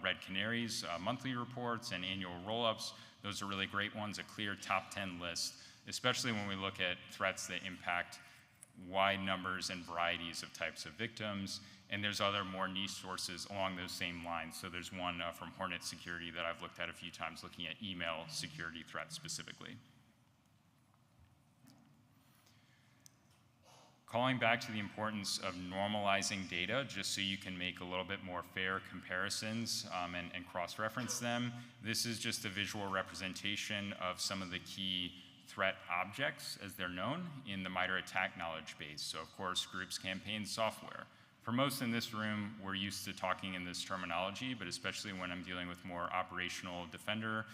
H: Red Canary's monthly reports and annual roll-ups, those are really great ones, a clear top 10 list, especially when we look at threats that impact wide numbers and varieties of types of victims. And there's other more niche sources along those same lines. So there's one from Hornet Security that I've looked at a few times looking at email security threats specifically. Calling back to the importance of normalizing data just so you can make a little bit more fair comparisons and cross-reference them. This is just a visual representation of some of the key threat objects, as they're known, in the MITRE ATT&CK knowledge base. So of course, groups, campaigns, software. For most in this room, we're used to talking in this terminology, but especially when I'm dealing with more operational defender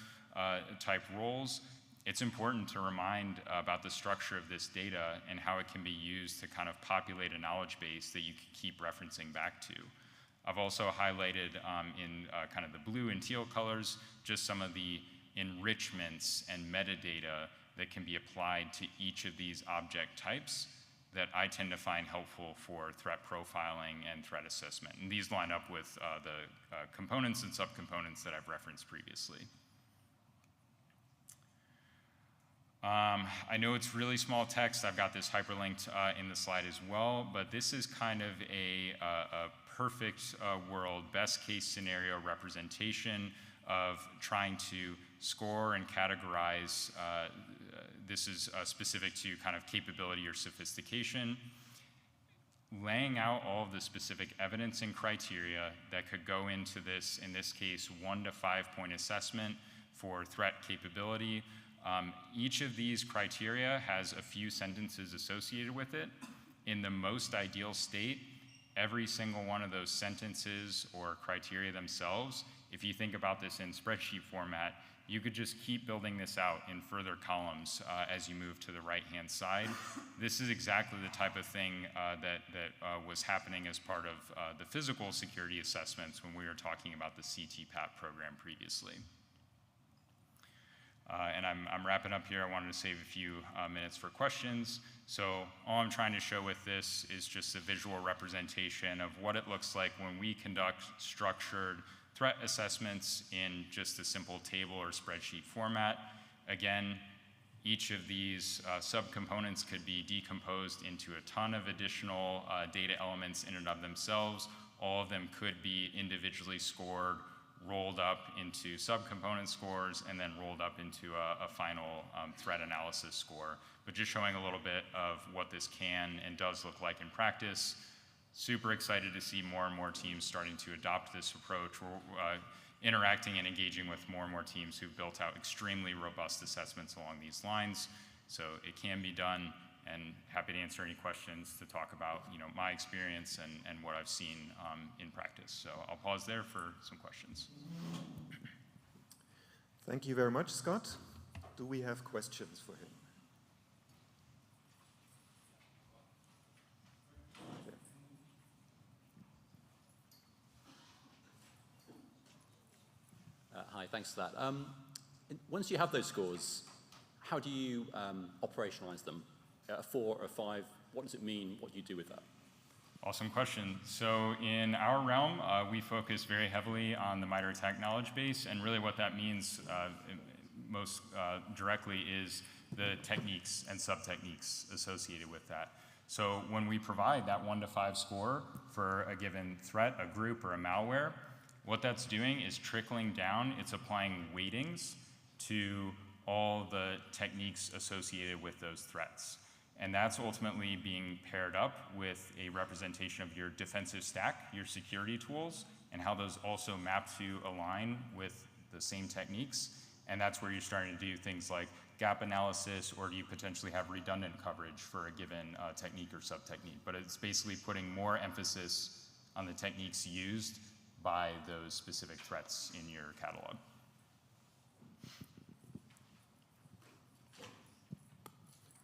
H: type roles, it's important to remind about the structure of this data and how it can be used to kind of populate a knowledge base that you can keep referencing back to. I've also highlighted in kind of the blue and teal colors just some of the enrichments and metadata that can be applied to each of these object types that I tend to find helpful for threat profiling and threat assessment. And these line up with the components and subcomponents that I've referenced previously. I know it's really small text. I've got this hyperlinked in the slide as well, but this is kind of a perfect world, best case scenario representation of trying to score and categorize. This is specific to kind of capability or sophistication. laying out all of the specific evidence and criteria that could go into this, in this case, 1 to 5 point assessment for threat capability. Each of these criteria has a few sentences associated with it. In the most ideal state, every single one of those sentences or criteria themselves, if you think about this in spreadsheet format, you could just keep building this out in further columns as you move to the right-hand side. This is exactly the type of thing that was happening as part of the physical security assessments when we were talking about the CTPAT program previously. And I'm wrapping up here. I wanted to save a few minutes for questions. So all I'm trying to show with this is just a visual representation of what it looks like when we conduct structured threat assessments in just a simple table or spreadsheet format. Again, each of these subcomponents could be decomposed into a ton of additional data elements in and of themselves. All of them could be individually scored, rolled up into subcomponent scores, and then rolled up into a final threat analysis score. But just showing a little bit of what this can and does look like in practice. Super excited to see more and more teams starting to adopt this approach. We're interacting and engaging with more and more teams who've built out extremely robust assessments along these lines. So it can be done, and happy to answer any questions to talk about my experience and what I've seen in practice. So I'll pause there for some questions.
G: Thank you very much, Scott. Do we have questions for him?
I: Hi, thanks for that. Once you have those scores, how do you operationalize them? A 4 or 5, what does it mean? What do you do with that?
H: Awesome question. So in our realm, we focus very heavily on the MITRE ATT&CK knowledge base, and really what that means most directly is the techniques and sub-techniques associated with that. So when we provide that 1 to 5 score for a given threat, a group, or a malware, what that's doing is trickling down. It's applying weightings to all the techniques associated with those threats. And that's ultimately being paired up with a representation of your defensive stack, your security tools, and how those also map to align with the same techniques. And that's where you're starting to do things like gap analysis, or do you potentially have redundant coverage for a given technique or sub-technique. But it's basically putting more emphasis on the techniques used by those specific threats in your catalog.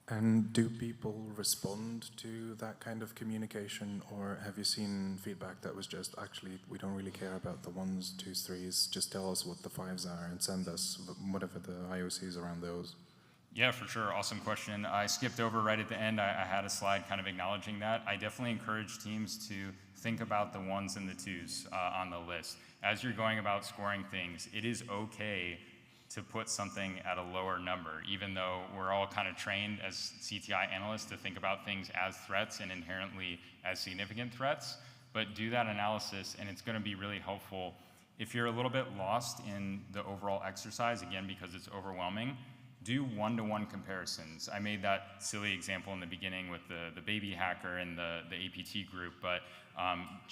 J: And do people respond to that kind of communication, or have you seen feedback that was just, actually, we don't really care about the 1s, 2s, 3s, just tell us what the 5s are and send us whatever the IOCs around those?
H: Yeah, for sure. Awesome question. I skipped over right at the end. I had a slide kind of acknowledging that. I definitely encourage teams to think about the 1s and the 2s on the list. As you're going about scoring things, it is okay to put something at a lower number, even though we're all kind of trained as CTI analysts to think about things as threats and inherently as significant threats. But do that analysis, and it's going to be really helpful. If you're a little bit lost in the overall exercise, again, because it's overwhelming, do one-to-one comparisons. I made that silly example in the beginning with the baby hacker and the APT group, but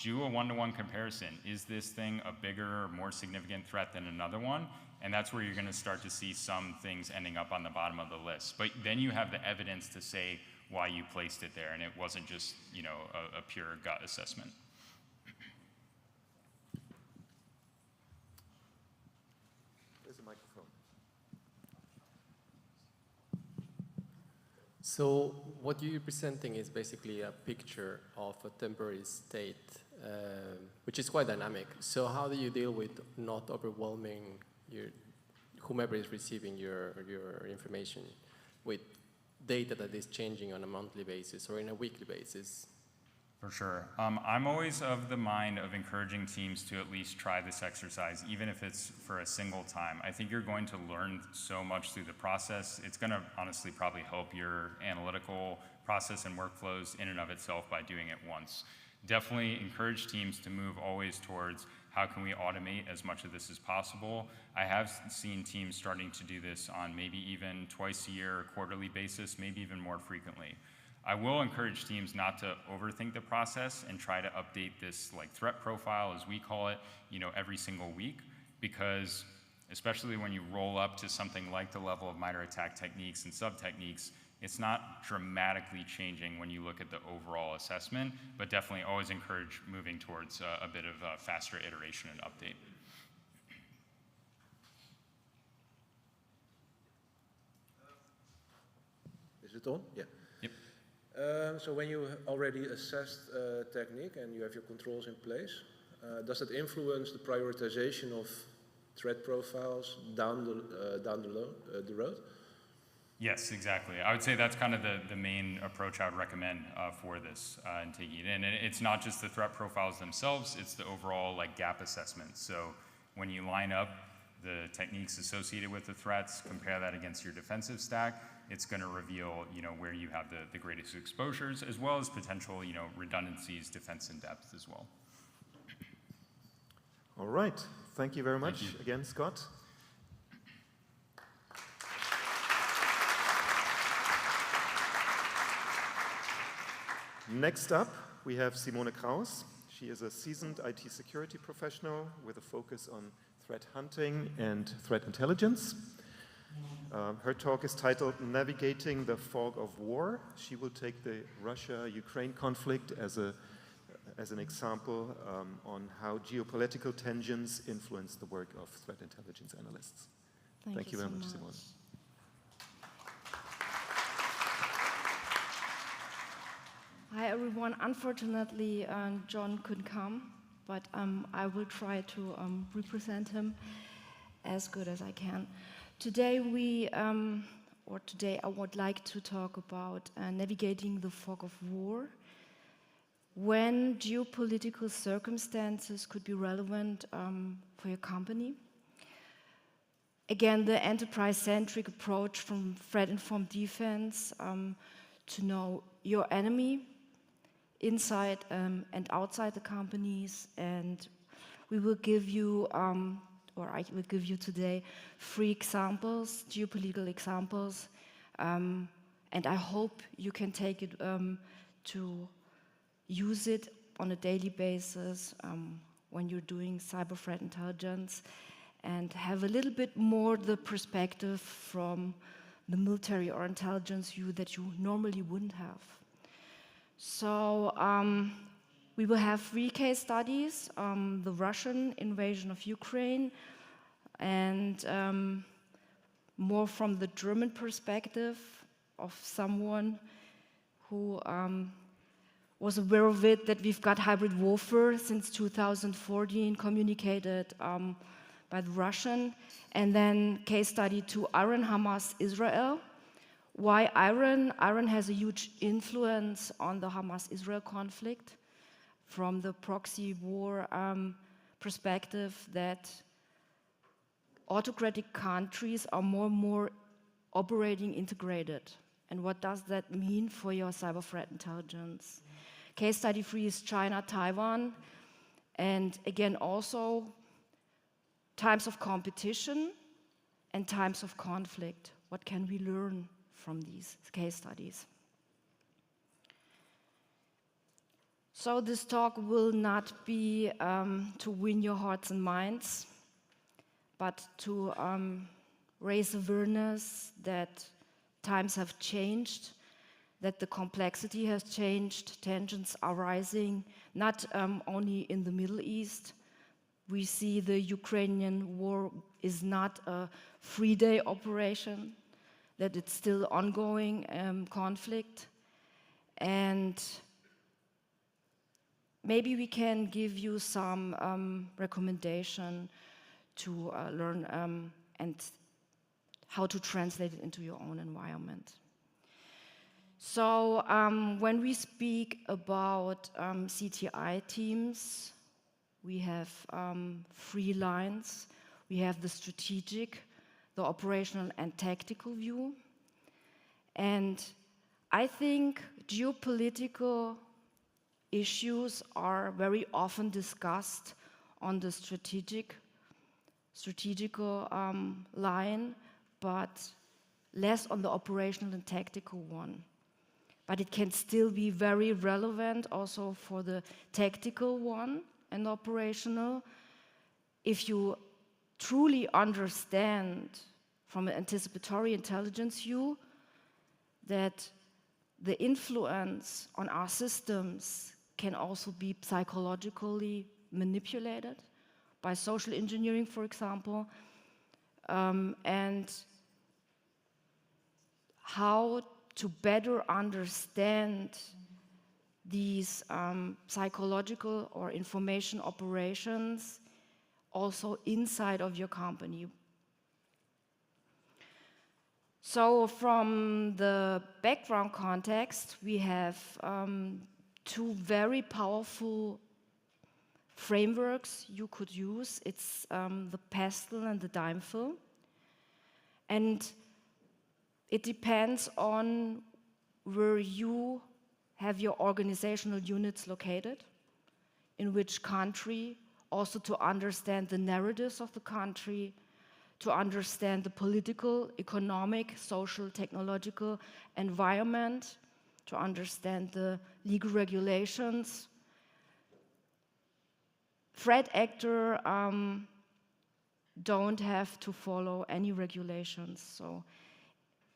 H: do a one-to-one comparison. Is this thing a bigger or more significant threat than another one? And that's where you're going to start to see some things ending up on the bottom of the list. But then you have the evidence to say why you placed it there, and it wasn't just a pure gut assessment.
G: There's a microphone.
K: So what you're presenting is basically a picture of a temporary state, which is quite dynamic. So how do you deal with not overwhelming whomever is receiving your information with data that is changing on a monthly basis or in a weekly basis?
H: For sure. I'm always of the mind of encouraging teams to at least try this exercise, even if it's for a single time. I think you're going to learn so much through the process. It's going to honestly probably help your analytical process and workflows in and of itself by doing it once. Definitely encourage teams to move always towards how can we automate as much of this as possible. I have seen teams starting to do this on maybe even twice a year, quarterly basis, maybe even more frequently. I will encourage teams not to overthink the process and try to update this like threat profile, as we call it, every single week, because especially when you roll up to something like the level of minor attack techniques and sub-techniques, it's not dramatically changing when you look at the overall assessment, but definitely always encourage moving towards a bit of a faster iteration and update.
L: Is it on? Yeah.
H: Yep.
L: So when you already assessed technique and you have your controls in place, does that influence the prioritization of threat profiles down the road?
H: Yes, exactly. I would say that's kind of the main approach I would recommend for this and taking it in. And it's not just the threat profiles themselves, it's the overall like gap assessment. So when you line up the techniques associated with the threats, compare that against your defensive stack, it's going to reveal, where you have the greatest exposures, as well as potential, redundancies, defense in depth as well.
G: All right. Thank you very much again, Scott. Next up, we have Simone Kraus. She is a seasoned IT security professional with a focus on threat hunting and threat intelligence. Her talk is titled Navigating the Fog of War. She will take the Russia-Ukraine conflict as an example on how geopolitical tensions influence the work of threat intelligence analysts. Thank you very much, Simone.
M: Hi everyone. Unfortunately, John couldn't come, but I will try to represent him as good as I can. Today I would like to talk about navigating the fog of war, when geopolitical circumstances could be relevant for your company. Again, the enterprise-centric approach from threat-informed defense to know your enemy inside and outside the companies, and we will give you, or I will give you today, 3 examples, geopolitical examples, and I hope you can take it to use it on a daily basis when you're doing cyber threat intelligence, and have a little bit more the perspective from the military or intelligence view that you normally wouldn't have. So we will have 3 case studies, the Russian invasion of Ukraine, and more from the German perspective of someone who was aware of it, that we've got hybrid warfare since 2014 communicated by the Russian, and then case study 2, Iran, Hamas, Israel. Why Iran? Iran has a huge influence on the Hamas-Israel conflict from the proxy war perspective, that autocratic countries are more and more operating integrated. And what does that mean for your cyber threat intelligence? Case study 3 is China, Taiwan, and again also times of competition and times of conflict. What can we learn from these case studies? So this talk will not be to win your hearts and minds, but to raise awareness that times have changed, that the complexity has changed, tensions are rising, not only in the Middle East. We see the Ukrainian war is not a 3-day operation, that it's still ongoing conflict. And maybe we can give you some recommendation to learn and how to translate it into your own environment. So when we speak about CTI teams, we have 3 lines. We have the strategic, the operational and tactical view. And I think geopolitical issues are very often discussed on the strategical line, but less on the operational and tactical one. but it can still be very relevant also for the tactical one and operational. If you truly understand from an anticipatory intelligence view that the influence on our systems can also be psychologically manipulated by social engineering, for example, and how to better understand these psychological or information operations also inside of your company. So from the background context, we have two very powerful frameworks you could use. It's the pestle and the dimefill. And it depends on where you have your organizational units located, in which country, also to understand the narratives of the country, to understand the political, economic, social, technological environment, to understand the legal regulations. Threat actor don't have to follow any regulations. So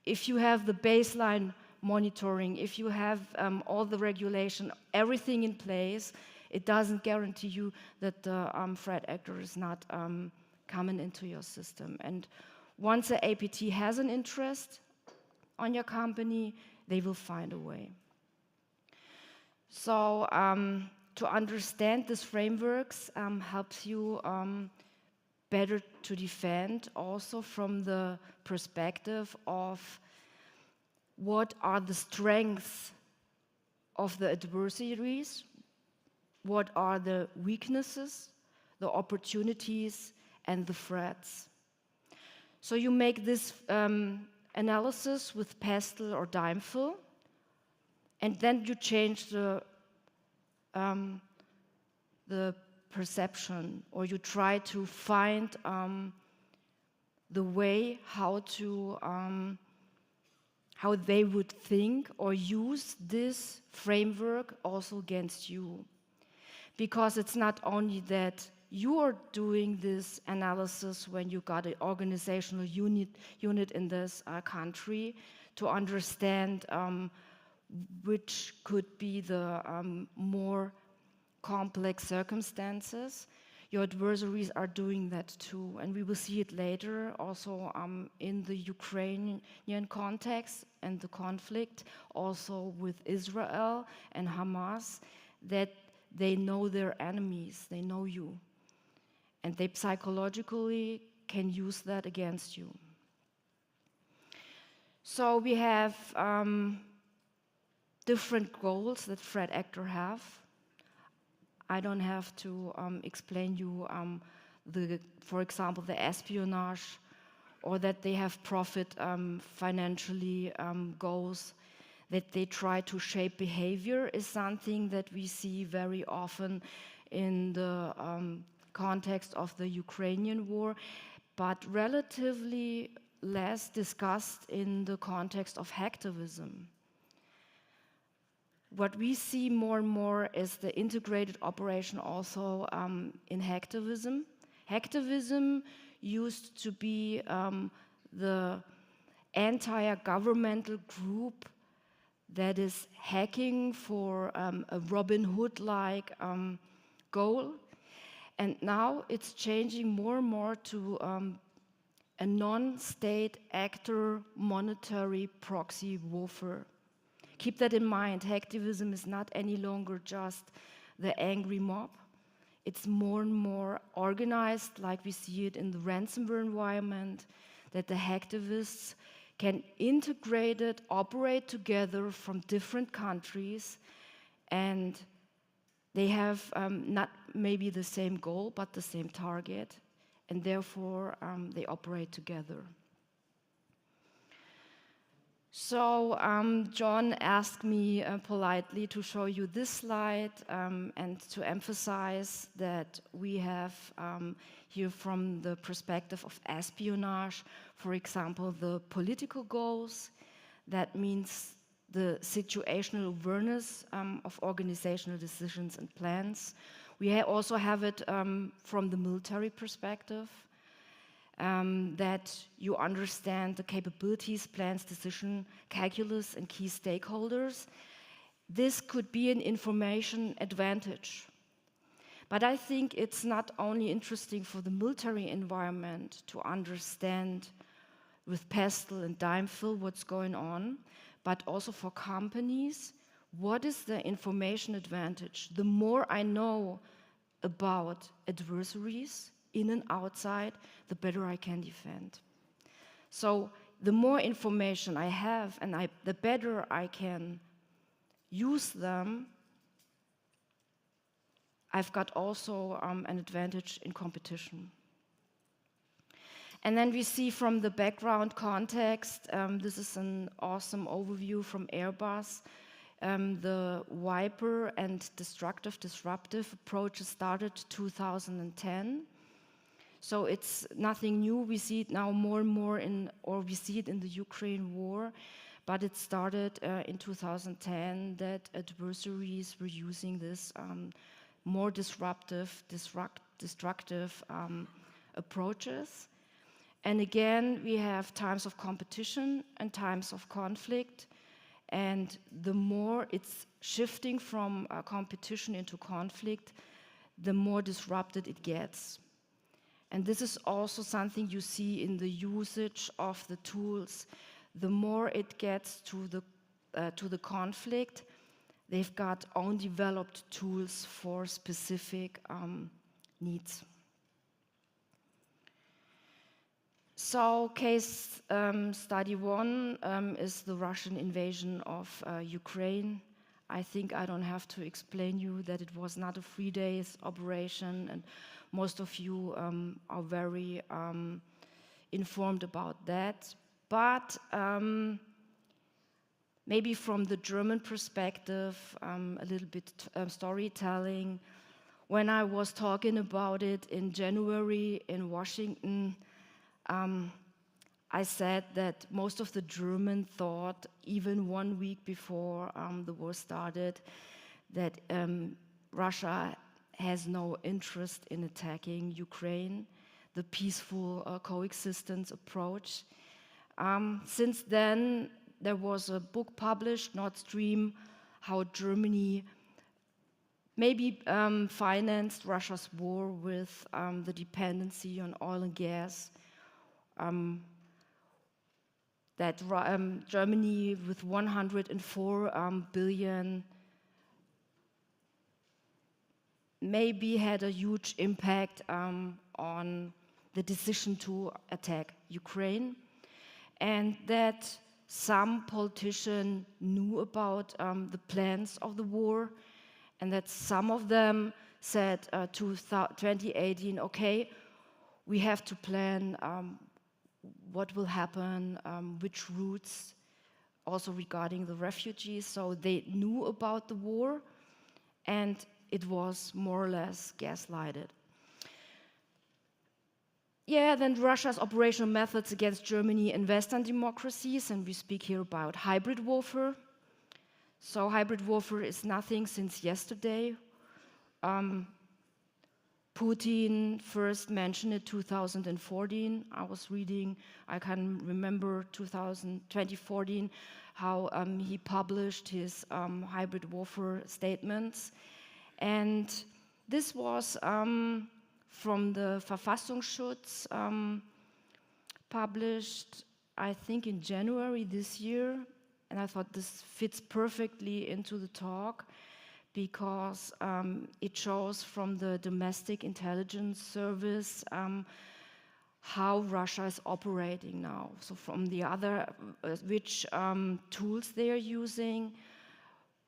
M: if you have the baseline monitoring, if you have all the regulation, everything in place, it doesn't guarantee you that the threat actor is not coming into your system. And once the APT has an interest on your company, they will find a way. So to understand these frameworks helps you better to defend also from the perspective of what are the strengths of the adversaries, what are the weaknesses, the opportunities, and the threats. So you make this analysis with pestle or dimefill, and then you change the perception, or you try to find the way how they would think or use this framework also against you. Because it's not only that you are doing this analysis when you got an organizational unit in this country to understand which could be the more complex circumstances. Your adversaries are doing that too, and we will see it later also in the Ukrainian context and the conflict, also with Israel and Hamas, that they know their enemies, they know you, and they psychologically can use that against you. So we have different goals that threat actors have. I don't have to explain you for example, the espionage, or that they have profit financially goals, that they try to shape behavior is something that we see very often in the context of the Ukrainian war, but relatively less discussed in the context of hacktivism. What we see more and more is the integrated operation also in hacktivism. Hacktivism used to be the entire governmental group that is hacking for a Robin Hood-like goal. And now it's changing more and more to a non-state actor monetary proxy warfare. Keep that in mind. Hacktivism is not any longer just the angry mob. It's more and more organized, like we see it in the ransomware environment, that the hacktivists can integrate it, operate together from different countries, and they have not maybe the same goal, but the same target, and therefore they operate together. So John asked me politely to show you this slide and to emphasize that we have here from the perspective of espionage, for example, the political goals. That means the situational awareness of organizational decisions and plans. We also have it from the military perspective, that you understand the capabilities, plans, decision, calculus, and key stakeholders. This could be an information advantage. But I think it's not only interesting for the military environment to understand with pestle and dime fill what's going on, but also for companies, what is the information advantage? The more I know about adversaries, in and outside, the better I can defend. So the more information I have and the better I can use them, I've got also an advantage in competition. And then we see from the background context, this is an awesome overview from Airbus. The Viper and disruptive approaches started 2010. So it's nothing new. We see it now more and more we see it in the Ukraine war, but it started in 2010 that adversaries were using this more destructive approaches. And again, we have times of competition and times of conflict. And the more it's shifting from competition into conflict, the more disrupted it gets. And this is also something you see in the usage of the tools. The more it gets to the conflict, they've got own developed tools for specific needs. So case study 1 is the Russian invasion of Ukraine. I think I don't have to explain you that it was not a 3 days operation, and most of you are very informed about that. But maybe from the German perspective, a little bit storytelling. When I was talking about it in January in Washington, I said that most of the Germans thought, even 1 week before the war started, that Russia has no interest in attacking Ukraine, the peaceful coexistence approach. Since then, there was a book published, Nord Stream, how Germany maybe financed Russia's war with the dependency on oil and gas. That Germany with 104 billion maybe had a huge impact on the decision to attack Ukraine, and that some politicians knew about the plans of the war, and that some of them said to 2018, okay, we have to plan what will happen, which routes, also regarding the refugees. So they knew about the war, and it was more or less gaslighted. Yeah, then Russia's operational methods against Germany and Western democracies, and we speak here about hybrid warfare. So hybrid warfare is nothing since yesterday. Putin first mentioned it 2014. I was reading, I can remember 2014, how he published his hybrid warfare statements. And this was from the Verfassungsschutz, published, I think, in January this year. And I thought this fits perfectly into the talk, because it shows from the domestic intelligence service how Russia is operating now. So from the other, which tools they are using,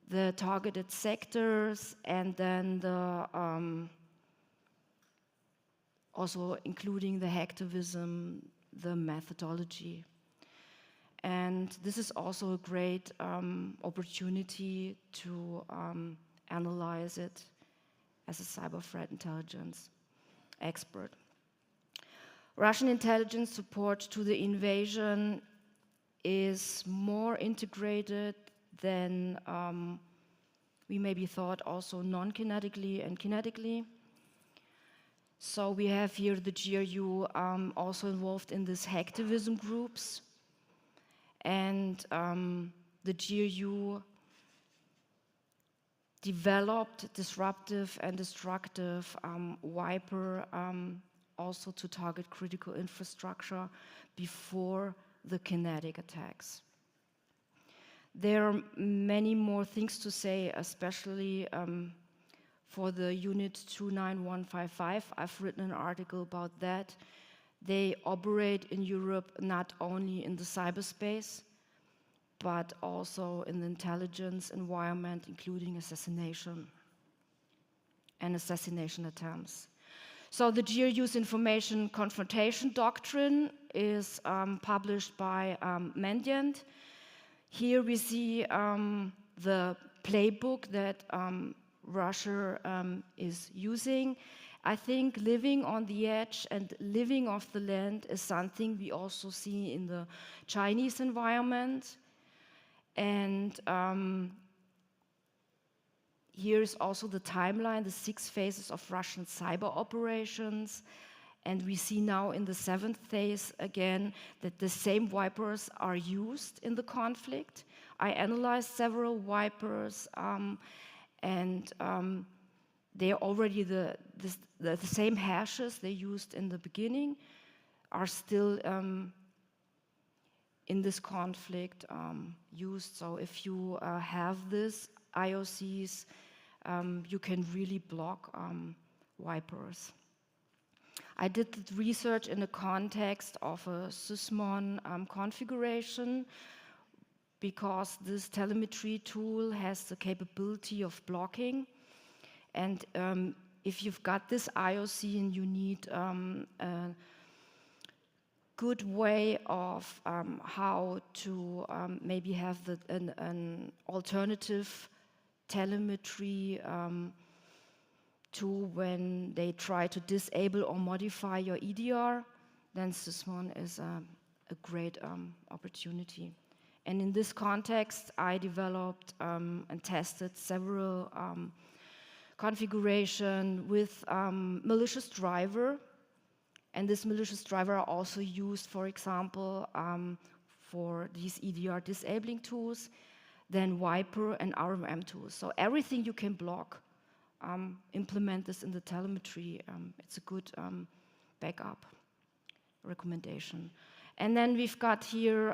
M: the targeted sectors, and then the also including the hacktivism, the methodology. And this is also a great opportunity to analyze it as a cyber threat intelligence expert. Russian intelligence support to the invasion is more integrated then we maybe thought also non-kinetically and kinetically. So we have here the GRU also involved in these hacktivism groups. And the GRU developed disruptive and destructive Viper also to target critical infrastructure before the kinetic attacks. There are many more things to say, especially for the unit 29155. I've written an article about that. They operate in Europe not only in the cyberspace, but also in the intelligence environment, including assassination and assassination attempts. So the GRU's information confrontation doctrine is published by Mandiant. Here we see the playbook that Russia is using. I think living on the edge and living off the land is something we also see in the Chinese environment. And here's also the timeline, the 6 phases of Russian cyber operations. And we see now in the 7th phase again that the same Vipers are used in the conflict. I analyzed several Vipers and they already, the same hashes they used in the beginning are still in this conflict used. So if you have this IOCs, you can really block Vipers. I did the research in the context of a Sysmon configuration because this telemetry tool has the capability of blocking. And if you've got this IOC and you need a good way of how to maybe have an alternative telemetry tool when they try to disable or modify your EDR, then Sysmon is a great opportunity. And in this context, I developed and tested several configuration with malicious driver. And this malicious driver are also used, for example, for these EDR disabling tools, then Viper and RMM tools. So everything you can block, implement this in the telemetry. It's a good backup recommendation. And then we've got here,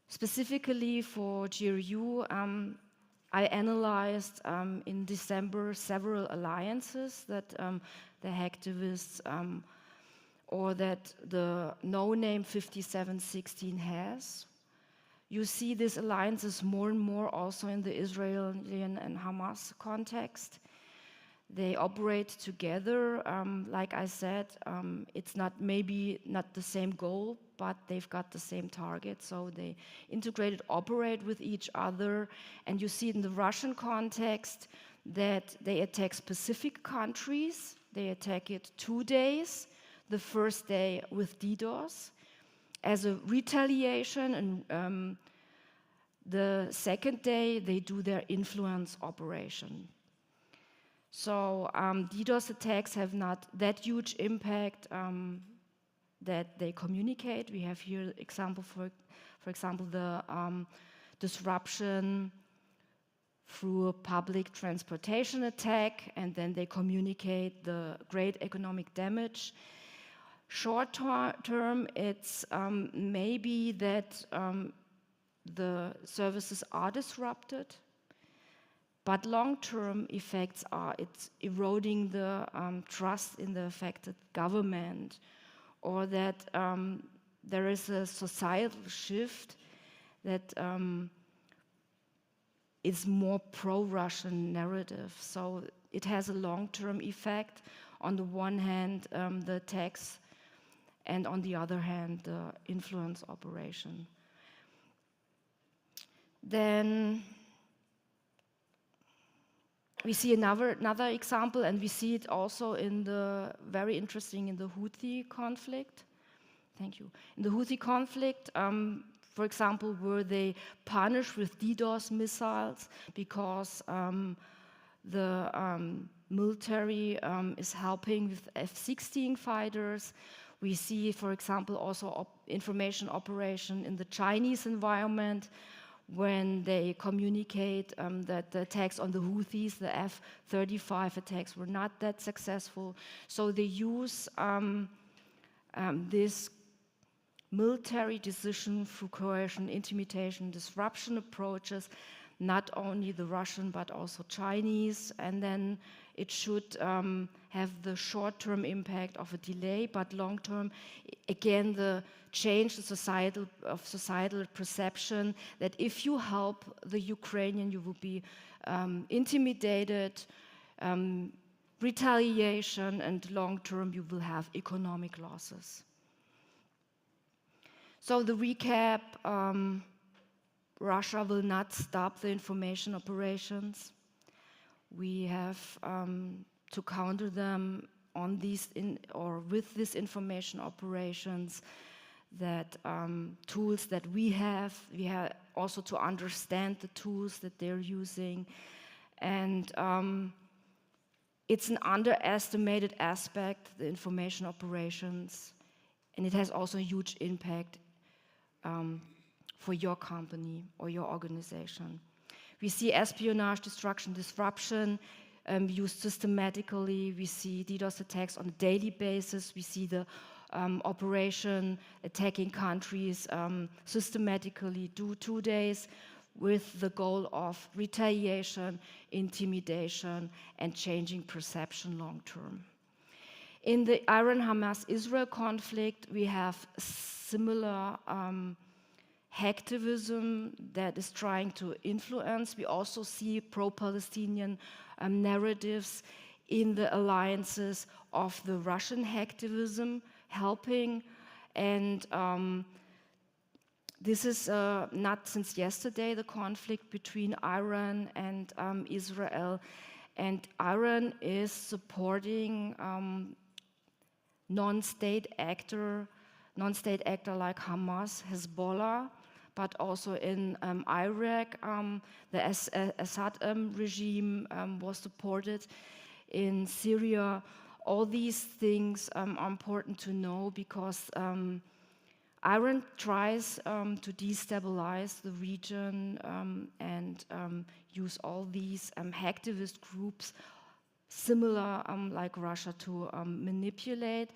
M: specifically for GRU, I analyzed in December several alliances that the hacktivists or that the no-name 5716 has. You see these alliances more and more also in the Israeli and Hamas context. They operate together. Like I said, it's maybe not the same goal, but they've got the same target. So they integrated, operate with each other. And you see in the Russian context that they attack specific countries. They attack it 2 days, the first day with DDoS as a retaliation, and the second day they do their influence operation. So DDoS attacks have not that huge impact that they communicate. We have here example, for example, the disruption through a public transportation attack, and then they communicate the great economic damage. Short term, it's maybe that the services are disrupted, but long-term effects are it's eroding the trust in the affected government, or that there is a societal shift that is more pro-Russian narrative. So it has a long-term effect. On the one hand, the attacks, and on the other hand, the influence operation. Then we see another example, and we see it also in the very interesting in the Houthi conflict. Thank you. In the Houthi conflict, For example, were they punished with DDoS missiles because the military is helping with F-16 fighters? We see, for example, also information operation in the Chinese environment when they communicate that the attacks on the Houthis, the F-35 attacks, were not that successful. So they use this military decision through coercion, intimidation, disruption approaches, not only the Russian but also Chinese, and then it should have the short-term impact of a delay, but long-term, again, the change the societal perception that if you help the Ukrainian, you will be intimidated, retaliation, and long-term, you will have economic losses. So the recap, Russia will not stop the information operations. We have to counter them on these with these information operations, that tools that we have also to understand the tools that they're using. And it's an underestimated aspect, the information operations, and it has also a huge impact for your company or your organization. We see espionage, destruction, disruption used systematically. We see DDoS attacks on a daily basis. We see the operation attacking countries systematically 2 days with the goal of retaliation, intimidation, and changing perception long term. In the Iran-Hamas-Israel conflict, we have similar hacktivism that is trying to influence. We also see pro-Palestinian narratives in the alliances of the Russian hacktivism helping. And this is not since yesterday, the conflict between Iran and Israel. And Iran is supporting non-state actor like Hamas, Hezbollah, but also in Iraq, the Assad regime was supported. In Syria, all these things are important to know because Iran tries to destabilize the region and use all these hacktivist groups similar like Russia to manipulate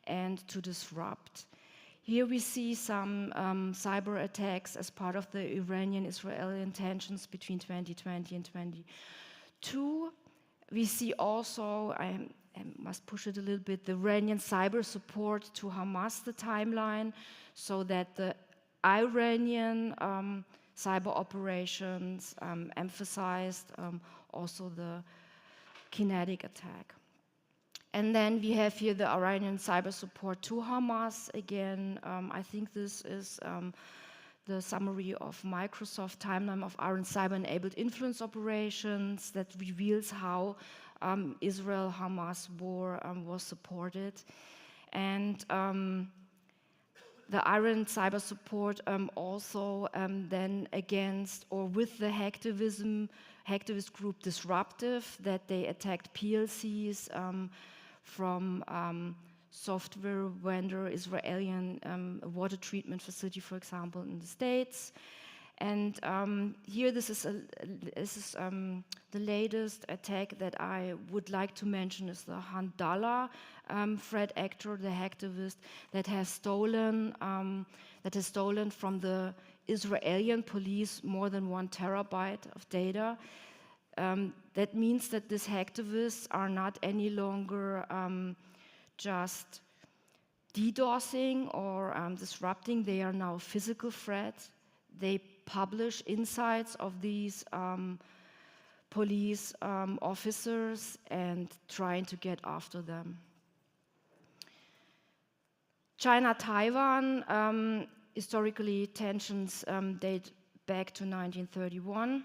M: and to disrupt. Here we see some cyber attacks as part of the Iranian-Israeli tensions between 2020 and 2022. We see also, I must push it a little bit, the Iranian cyber support to Hamas, the timeline, so that the Iranian cyber operations emphasized also the kinetic attack. And then we have here the Iranian cyber support to Hamas. Again, I think this is the summary of Microsoft timeline of Iran cyber-enabled influence operations that reveals how Israel-Hamas war was supported. And the Iran cyber support also then against or with the hacktivist group Disruptive, that they attacked PLCs from software vendor, Israeli water treatment facility, for example, in the States. And here this is the latest attack that I would like to mention is the Handala threat actor, the hacktivist that has stolen from the Israeli police more than 1 terabyte of data. That means that these hacktivists are not any longer just DDoSing or disrupting. They are now physical threats. They publish insights of these police officers and trying to get after them. China-Taiwan, historically tensions date back to 1931.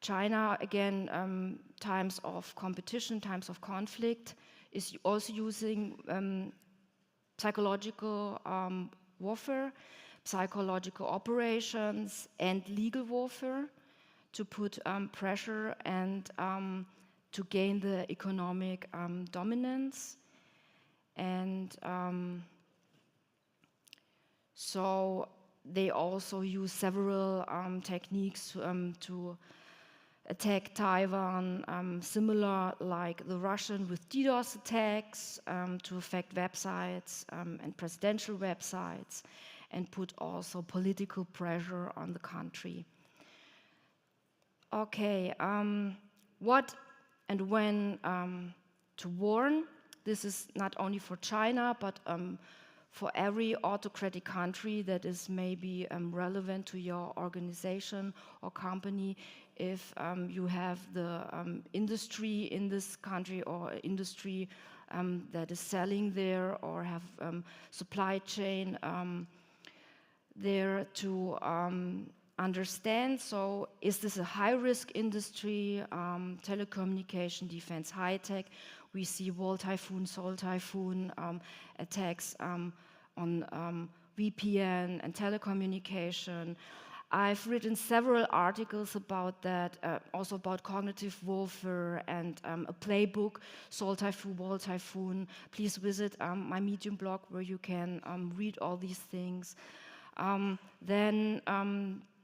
M: China, again, times of competition, times of conflict, is also using psychological warfare. psychological operations, and legal warfare to put pressure and to gain the economic dominance. And so they also use several techniques to attack Taiwan, similar like the Russian with DDoS attacks, to affect websites and presidential websites, and put also political pressure on the country. Okay, what and when to warn? This is not only for China, but for every autocratic country that is maybe relevant to your organization or company. If you have the industry in this country or industry that is selling there, or have supply chain there, to understand. So is this a high-risk industry? Telecommunication, defense, high-tech. We see wall typhoon, Seoul typhoon attacks on VPN and telecommunication. I've written several articles about that, also about cognitive warfare, and a playbook, Seoul typhoon, wall typhoon. Please visit my Medium blog where you can read all these things. Then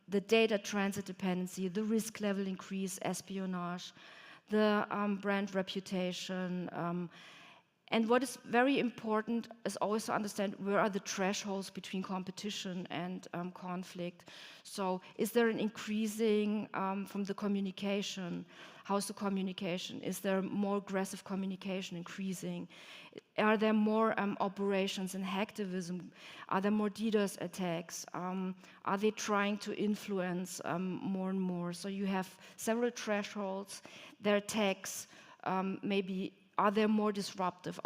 M: the data transit dependency, the risk level increase, espionage, the brand reputation. And what is very important is always to understand where are the thresholds between competition and conflict. So is there an increasing from the communication? How's the communication? Is there more aggressive communication increasing? Are there more operations in hacktivism? Are there more DDoS attacks? Are they trying to influence more and more? So you have several thresholds. Their attacks maybe, are they more disruptive?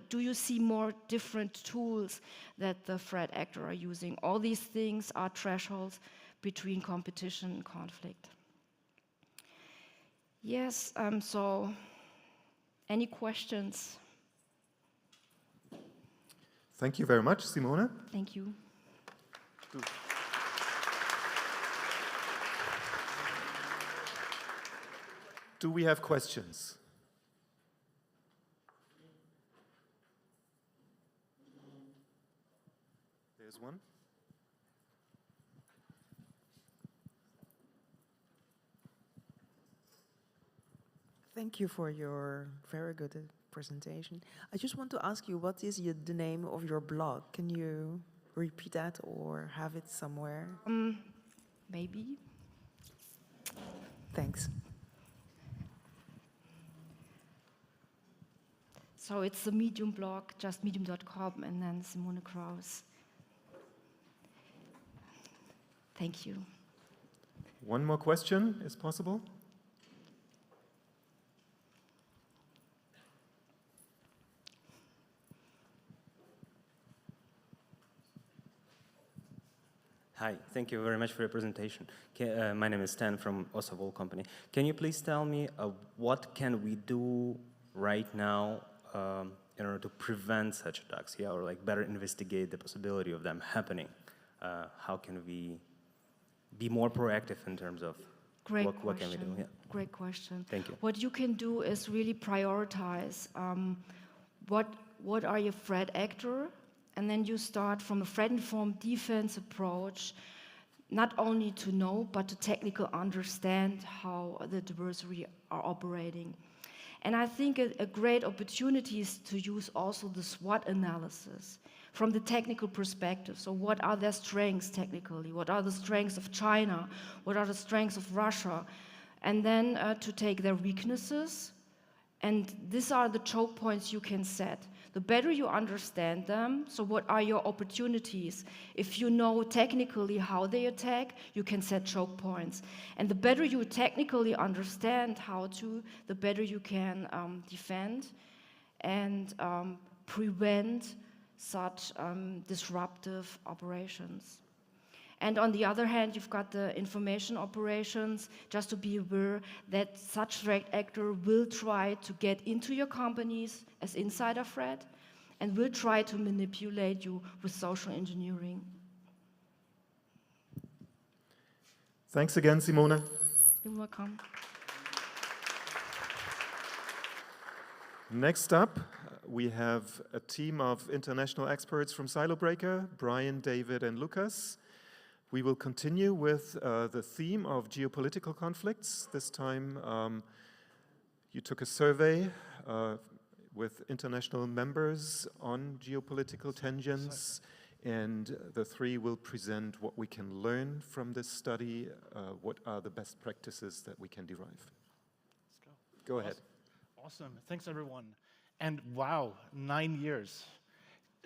M: Do you see more different tools that the threat actor are using? All these things are thresholds between competition and conflict. Yes, so any questions?
G: Thank you very much, Simone.
M: Thank you.
G: Do we have questions? There's one.
N: Thank you for your very good presentation. I just want to ask you, what is the name of your blog? Can you repeat that or have it somewhere?
M: Maybe.
N: Thanks.
M: So it's the Medium blog, just medium.com, and then Simone Kraus. Thank you.
G: One more question is possible.
O: Hi, thank you very much for your presentation. My name is Stan from Osawol Company. Can you please tell me what can we do right now in order to prevent such attacks, or like better investigate the possibility of them happening? How can we be more proactive in terms of what can we do? Yeah.
M: Great question.
O: Thank you.
M: What you can do is really prioritize what are your threat actor, and then you start from a threat-informed defense approach, not only to know, but to technically understand how the adversary are operating. And I think a great opportunity is to use also the SWOT analysis from the technical perspective. So what are their strengths technically? What are the strengths of China? What are the strengths of Russia? And then to take their weaknesses. And these are the choke points you can set. The better you understand them, so what are your opportunities? If you know technically how they attack, you can set choke points. And the better you technically understand how to, the better you can defend and prevent such disruptive operations. And on the other hand, you've got the information operations, just to be aware that such threat actor will try to get into your companies as insider threat and will try to manipulate you with social engineering.
G: Thanks again, Simone.
M: You're welcome.
G: Next up, we have a team of international experts from Silobreaker, Brian, David, and Lucas. We will continue with the theme of geopolitical conflicts. This time, you took a survey with international members on geopolitical tensions, and the three will present what we can learn from this study, what are the best practices that we can derive.
P: Let's go.
G: Go ahead.
P: Awesome. Thanks, everyone. And wow, 9 years.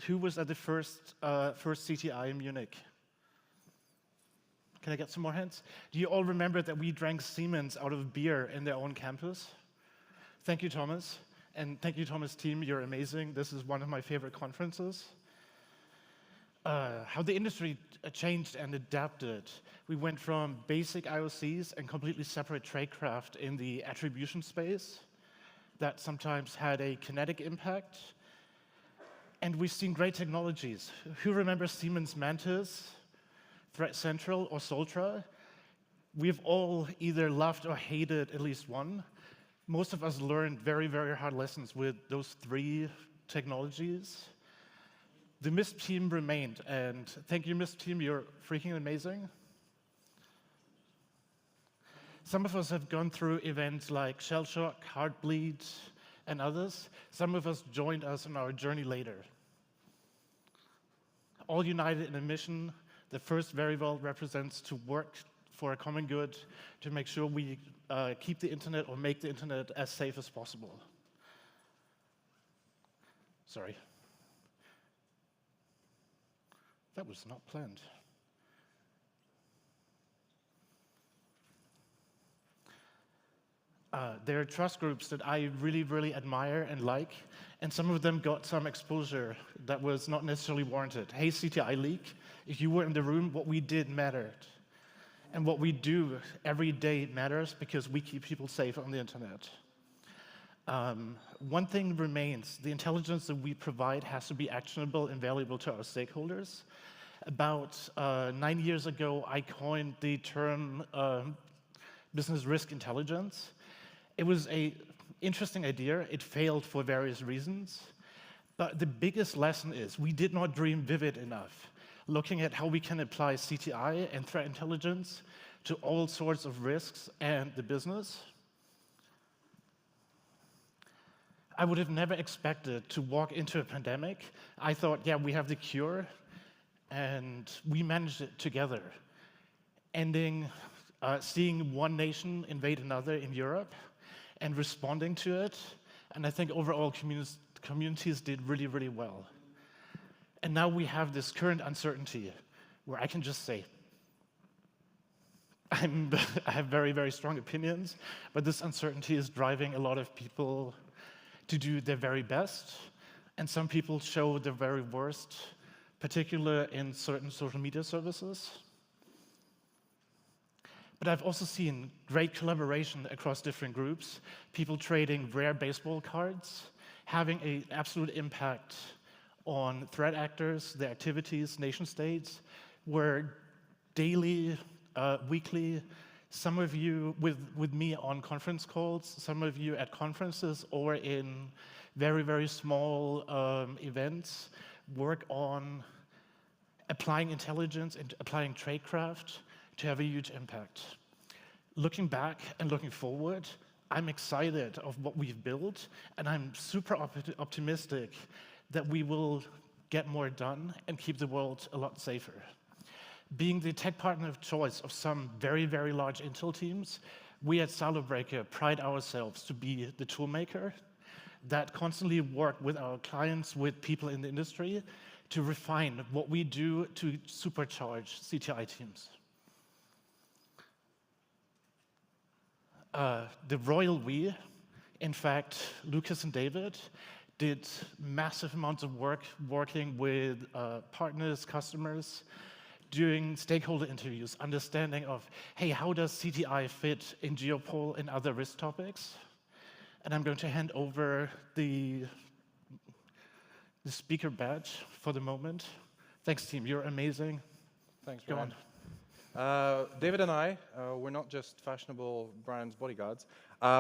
P: Who was at the first CTI in Munich? Can I get some more hands? Do you all remember that we drank Siemens out of beer in their own campus? Thank you, Thomas. And thank you, Thomas' team. You're amazing. This is one of my favorite conferences. How the industry changed and adapted. We went from basic IOCs and completely separate tradecraft in the attribution space that sometimes had a kinetic impact. And we've seen great technologies. Who remembers Siemens Mantis, Threat Central, or Soltra? We've all either loved or hated at least one. Most of us learned very, very hard lessons with those three technologies. The MISP team remained, and thank you, MISP team, you're freaking amazing. Some of us have gone through events like Shell Shock, Heartbleed, and others. Some of us joined us on our journey later. All united in a mission that first very well represents to work for a common good, to make sure we keep the internet or make the internet as safe as possible. Sorry. That was not planned. There are trust groups that I really, really admire and like, and some of them got some exposure that was not necessarily warranted. Hey, CTI Leak, if you were in the room, what we did mattered. And what we do every day matters because we keep people safe on the internet. One thing remains, the intelligence that we provide has to be actionable and valuable to our stakeholders. About 9 years ago, I coined the term business risk intelligence. It was an interesting idea. It failed for various reasons. But the biggest lesson is we did not dream vivid enough, looking at how we can apply CTI and threat intelligence to all sorts of risks and the business. I would have never expected to walk into a pandemic. I thought, yeah, we have the cure, and we managed it together. Seeing one nation invade another in Europe and responding to it, and I think overall communities did really, really well. And now we have this current uncertainty where I can just say, I have very, very strong opinions, but this uncertainty is driving a lot of people to do their very best, and some people show their very worst, particularly in certain social media services. But I've also seen great collaboration across different groups, people trading rare baseball cards, having an absolute impact on threat actors, their activities, nation states, where daily, weekly, some of you with me on conference calls, some of you at conferences or in very, very small events, work on applying intelligence and applying tradecraft to have a huge impact. Looking back and looking forward, I'm excited of what we've built, and I'm super optimistic that we will get more done and keep the world a lot safer. Being the tech partner of choice of some very, very large Intel teams, we at Silobreaker pride ourselves to be the tool maker that constantly work with our clients, with people in the industry, to refine what we do to supercharge CTI teams. The royal we, in fact, Lucas and David, did massive amounts of work working with partners, customers, doing stakeholder interviews, understanding of, hey, how does CTI fit in Geopol and other risk topics? And I'm going to hand over the speaker badge for the moment. Thanks, team. You're amazing. Thanks, Go Brian. on.
J: David and I, we're not just fashionable brands bodyguards.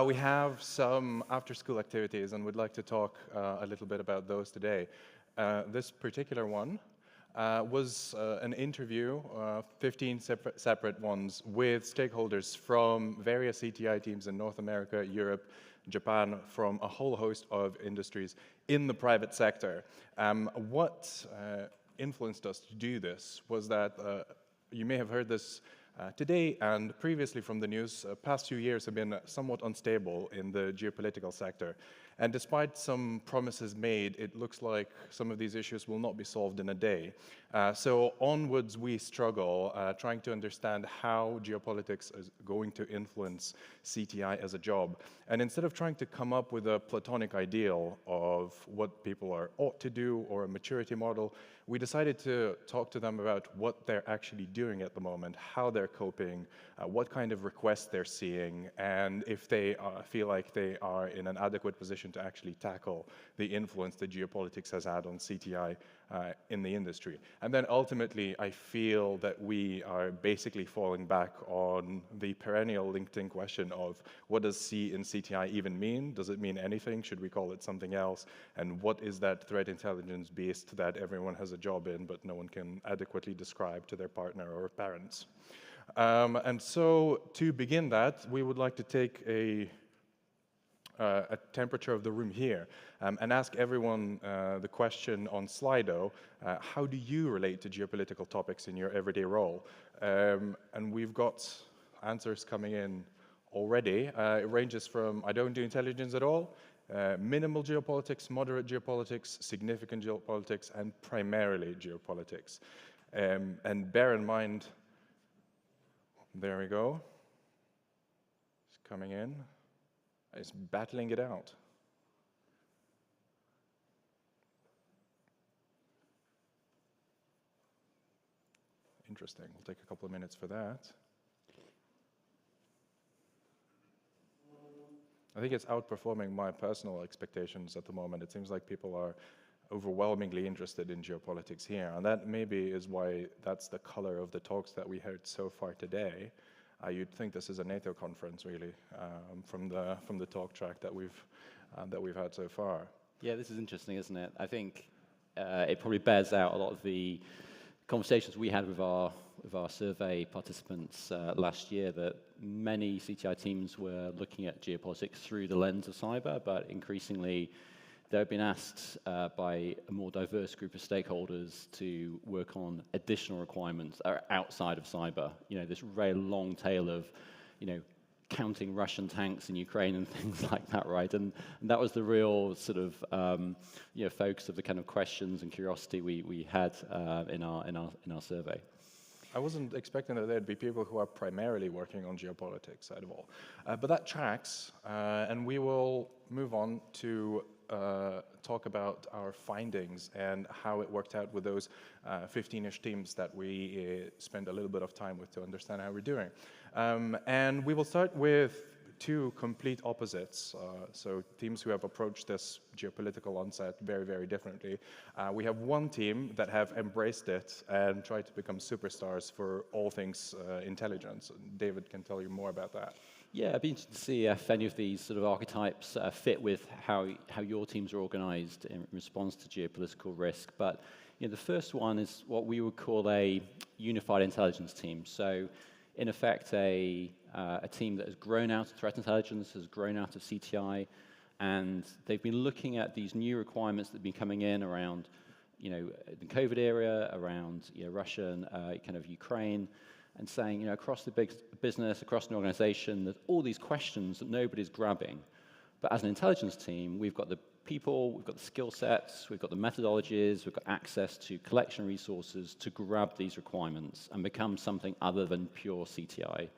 J: We have some after-school activities, and we'd like to talk a little bit about those today. This particular one was an interview, 15 separate ones, with stakeholders from various CTI teams in North America, Europe, Japan, from a whole host of industries in the private sector. What influenced us to do this was that you may have heard this today and previously from the news. Past few years have been somewhat unstable in the geopolitical sector. And despite some promises made, it looks like some of these issues will not be solved in a day. So onwards we struggle, trying to understand how geopolitics is going to influence CTI as a job. And instead of trying to come up with a platonic ideal of what people ought to do or a maturity model, we decided to talk to them about what they're actually doing at the moment, how they're coping, what kind of requests they're seeing, and if they feel like they are in an adequate position to actually tackle the influence that geopolitics has had on CTI in the industry. And then ultimately, I feel that we are basically falling back on the perennial LinkedIn question of what does C in CTI even mean? Does it mean anything? Should we call it something else? And what is that threat intelligence beast that everyone has a job in, but no one can adequately describe to their partner or parents? And so to begin that, we would like to take a temperature of the room here and ask everyone the question on Slido, how do you relate to geopolitical topics in your everyday role? And we've got answers coming in already. It ranges from I don't do intelligence at all, minimal geopolitics, moderate geopolitics, significant geopolitics, and primarily geopolitics. And bear in mind, there we go, it's coming in. It's battling it out. Interesting. We'll take a couple of minutes for that. I think it's outperforming my personal expectations at the moment. It seems like people are overwhelmingly interested in geopolitics here, and that maybe is why that's the color of the talks that we heard so far today. You'd think this is a NATO conference, really, from the talk track that we've had so far.
Q: Yeah, this is interesting, isn't it? I think it probably bears out a lot of the conversations we had with our survey participants last year, that many CTI teams were looking at geopolitics through the lens of cyber, but increasingly they've been asked by a more diverse group of stakeholders to work on additional requirements that are outside of cyber. You know, this very long tail of, you know, counting Russian tanks in Ukraine and things like that, right? And that was the real sort of, you know, focus of the kind of questions and curiosity we had in our survey.
J: I wasn't expecting that there'd be people who are primarily working on geopolitics at all. But that tracks, and we will move on to talk about our findings and how it worked out with those 15-ish teams that we spend a little bit of time with to understand how we're doing. And we will start with two complete opposites, so teams who have approached this geopolitical onset very, very differently. We have one team that have embraced it and tried to become superstars for all things intelligence. David can tell you more about that.
Q: Yeah, I'd be interested to see if any of these sort of archetypes fit with how your teams are organized in response to geopolitical risk. But you know, the first one is what we would call a unified intelligence team. So in effect, a team that has grown out of threat intelligence, has grown out of CTI, and they've been looking at these new requirements that have been coming in around, you know, the COVID era, around, you know, Russia and kind of Ukraine, and saying, you know, across the big business, across an organization, there's all these questions that nobody's grabbing. But as an intelligence team, we've got the people, we've got the skill sets, we've got the methodologies, we've got access to collection resources to grab these requirements and become something other than pure CTI.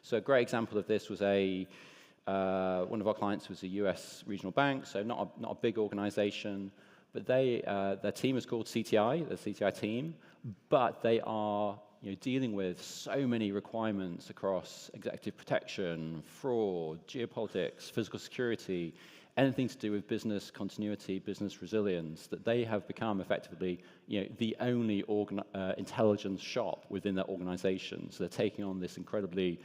Q: So a great example of this was one of our clients was a US regional bank, so not a big organization, but their team is called CTI, the CTI team, but they are, you know, dealing with so many requirements across executive protection, fraud, geopolitics, physical security, anything to do with business continuity, business resilience, that they have become effectively, the only intelligence shop within their organization. So they're taking on this incredibly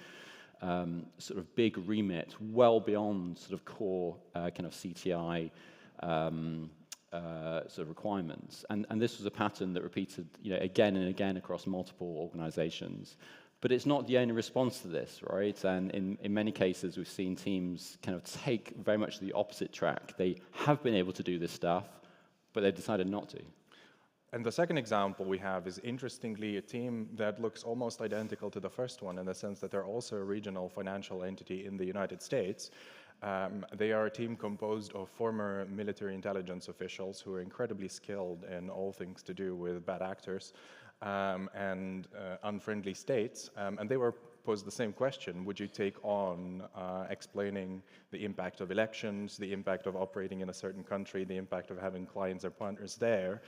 Q: sort of big remit, well beyond sort of core kind of CTI sort of requirements. And this was a pattern that repeated, again and again across multiple organizations. But it's not the only response to this, right? And in many cases, we've seen teams kind of take very much the opposite track. They have been able to do this stuff, but they've decided not to.
J: And the second example we have is, interestingly, a team that looks almost identical to the first one in the sense that they're also a regional financial entity in the United States. They are a team composed of former military intelligence officials who are incredibly skilled in all things to do with bad actors and unfriendly states. And they were posed the same question: would you take on explaining the impact of elections, the impact of operating in a certain country, the impact of having clients or partners there?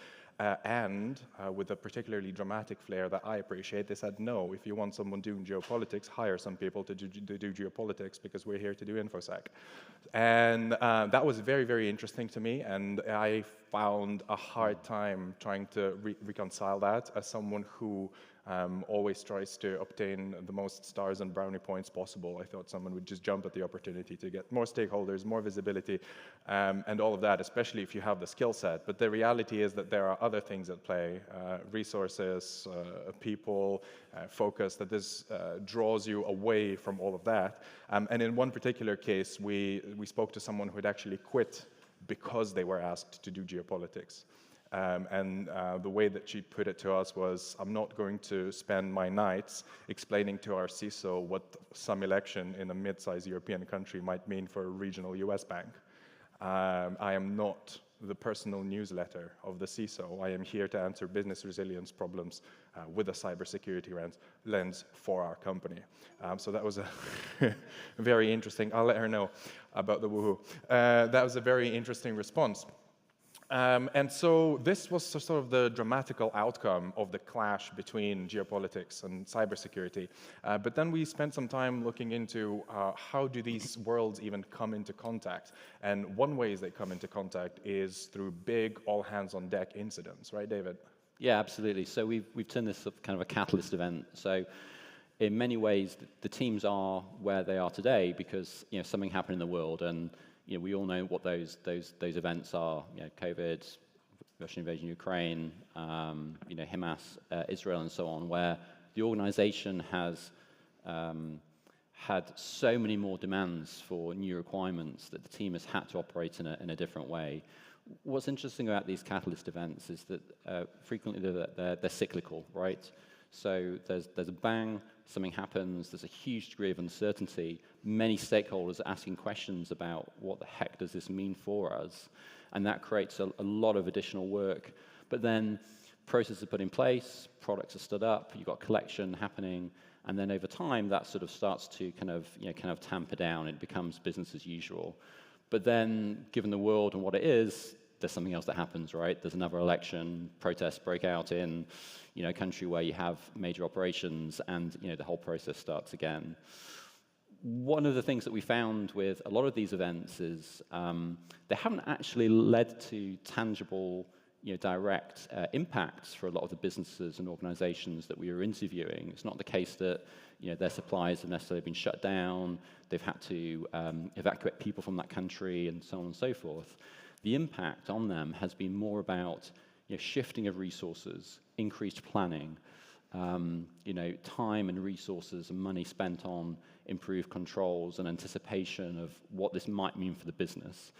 J: And with a particularly dramatic flair that I appreciate, they said, no, if you want someone doing geopolitics, hire some people to do geopolitics, because we're here to do InfoSec. And that was very, very interesting to me, and I found a hard time trying to reconcile that as someone who always tries to obtain the most stars and brownie points possible. I thought someone would just jump at the opportunity to get more stakeholders, more visibility, and all of that, especially if you have the skill set. But the reality is that there are other things at play, resources, people, focus, that this draws you away from all of that. And in one particular case, we spoke to someone who had actually quit because they were asked to do geopolitics. And the way that she put it to us was, I'm not going to spend my nights explaining to our CISO what some election in a mid-sized European country might mean for a regional US bank. I am not the personal newsletter of the CISO. I am here to answer business resilience problems with a cybersecurity lens for our company. So that was a very interesting, I'll let her know about the woohoo. That was a very interesting response. And so this was sort of the dramatical outcome of the clash between geopolitics and cybersecurity. But then we spent some time looking into how do these worlds even come into contact. And one way they come into contact is through big all-hands-on-deck incidents, right, David?
Q: Yeah, absolutely. So we've turned this kind of a catalyst event. So in many ways, the teams are where they are today because something happened in the world, and we all know what those events are. COVID, Russian invasion of Ukraine, Hamas, Israel, and so on, where the organization has had so many more demands for new requirements that the team has had to operate in a different way. What's interesting about these catalyst events is that frequently they're cyclical, right? So there's a bang, something happens, there's a huge degree of uncertainty. Many stakeholders are asking questions about what the heck does this mean for us? And that creates a lot of additional work. But then processes are put in place, products are stood up, you've got collection happening, and then over time that sort of starts to kind of tamper down. It becomes business as usual. But then, given the world and what it is, there's something else that happens, right? There's another election, protests break out in a country where you have major operations, and the whole process starts again. One of the things that we found with a lot of these events is they haven't actually led to tangible, direct impacts for a lot of the businesses and organizations that we were interviewing. It's not the case that their suppliers have necessarily been shut down, they've had to evacuate people from that country, and so on and so forth. The impact on them has been more about shifting of resources, increased planning, time and resources and money spent on improved controls and anticipation of what this might mean for the business.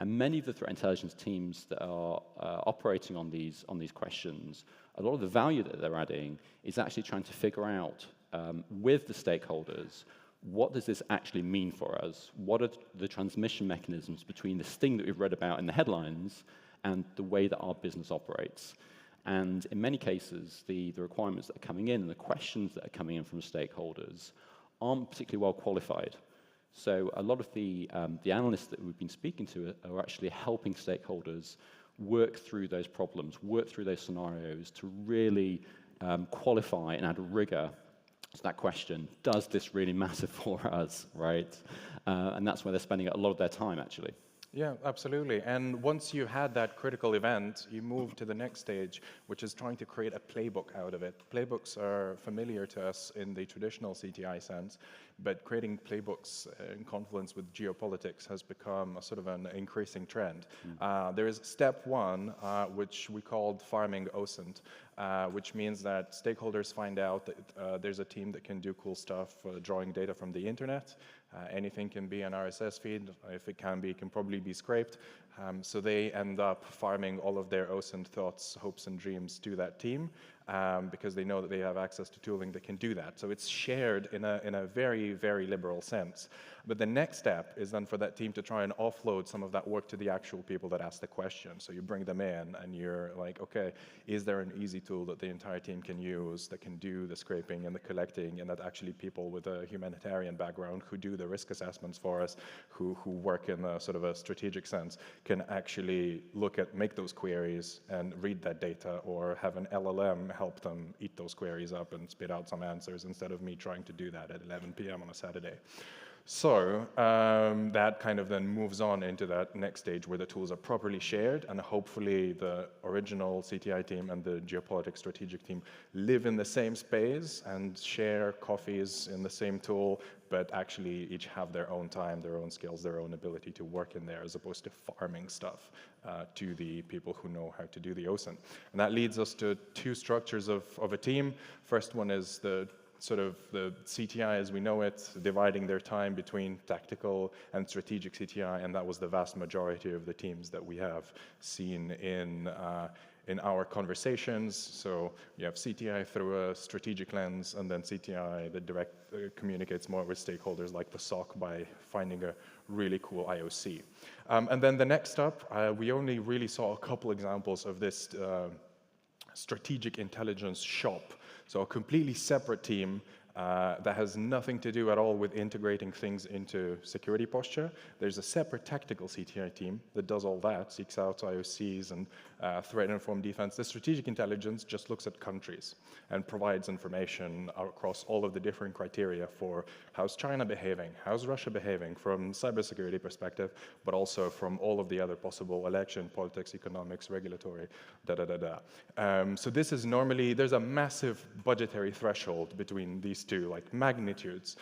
Q: And many of the threat intelligence teams that are operating on these questions, a lot of the value that they're adding is actually trying to figure out with the stakeholders, what does this actually mean for us? What are the transmission mechanisms between this thing that we've read about in the headlines and the way that our business operates? And in many cases, the requirements that are coming in and the questions that are coming in from stakeholders aren't particularly well qualified. So a lot of the analysts that we've been speaking to are actually helping stakeholders work through those problems, work through those scenarios to really qualify and add rigor to that question. Does this really matter for us, right? And that's where they're spending a lot of their time, actually.
J: Yeah, absolutely. And once you had that critical event, you move to the next stage, which is trying to create a playbook out of it. Playbooks are familiar to us in the traditional CTI sense, but creating playbooks in confluence with geopolitics has become a sort of an increasing trend. There is step one, which we called farming OSINT, which means that stakeholders find out that there's a team that can do cool stuff, drawing data from the internet. Anything can be an RSS feed. If it can be, it can probably be scraped. So they end up farming all of their OSINT thoughts, hopes, and dreams to that team because they know that they have access to tooling that can do that. So it's shared in a very, very liberal sense. But the next step is then for that team to try and offload some of that work to the actual people that ask the question. So you bring them in and you're like, okay, is there an easy tool that the entire team can use that can do the scraping and the collecting, and that actually people with a humanitarian background who do the risk assessments for us, who work in a sort of a strategic sense, can actually make those queries and read that data, or have an LLM help them eat those queries up and spit out some answers instead of me trying to do that at 11 p.m. on a Saturday. So that kind of then moves on into that next stage where the tools are properly shared, and hopefully the original CTI team and the geopolitics strategic team live in the same space and share coffees in the same tool, but actually each have their own time, their own skills, their own ability to work in there, as opposed to farming stuff to the people who know how to do the OSINT. And that leads us to two structures of a team. First one is the sort of the CTI as we know it, dividing their time between tactical and strategic CTI, and that was the vast majority of the teams that we have seen in our conversations. So you have CTI through a strategic lens, and then CTI that communicates more with stakeholders like the SOC by finding a really cool IOC. And then the next up, we only really saw a couple examples of this strategic intelligence shop. So a completely separate team that has nothing to do at all with integrating things into security posture. There's a separate tactical CTI team that does all that, seeks out IOCs and threat-informed defense. The strategic intelligence just looks at countries and provides information across all of the different criteria for how's China behaving, how's Russia behaving from cybersecurity perspective, but also from all of the other possible election, politics, economics, regulatory, So this is normally, there's a massive budgetary threshold between these two, like magnitudes.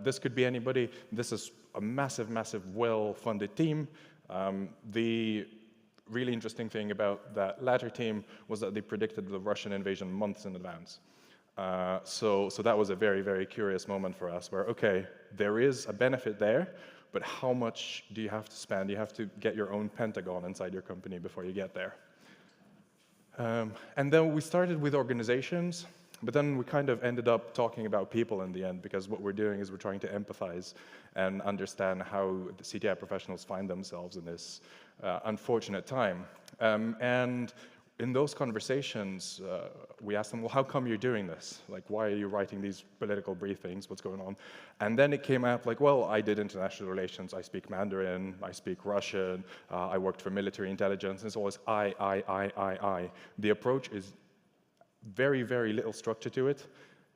J: This could be anybody. This is a massive, massive, well-funded team. The really interesting thing about that latter team was that they predicted the Russian invasion months in advance. So that was a very, very curious moment for us where, okay, there is a benefit there, but how much do you have to spend? You have to get your own Pentagon inside your company before you get there. And then we started with organizations, but then we kind of ended up talking about people in the end, because what we're doing is we're trying to empathize and understand how the CTI professionals find themselves in this unfortunate time. And in those conversations, we asked them, well, how come you're doing this? Like, why are you writing these political briefings? What's going on? And then it came out like, well, I did international relations. I speak Mandarin. I speak Russian. I worked for military intelligence. It's always I. The approach is very, very little structure to it.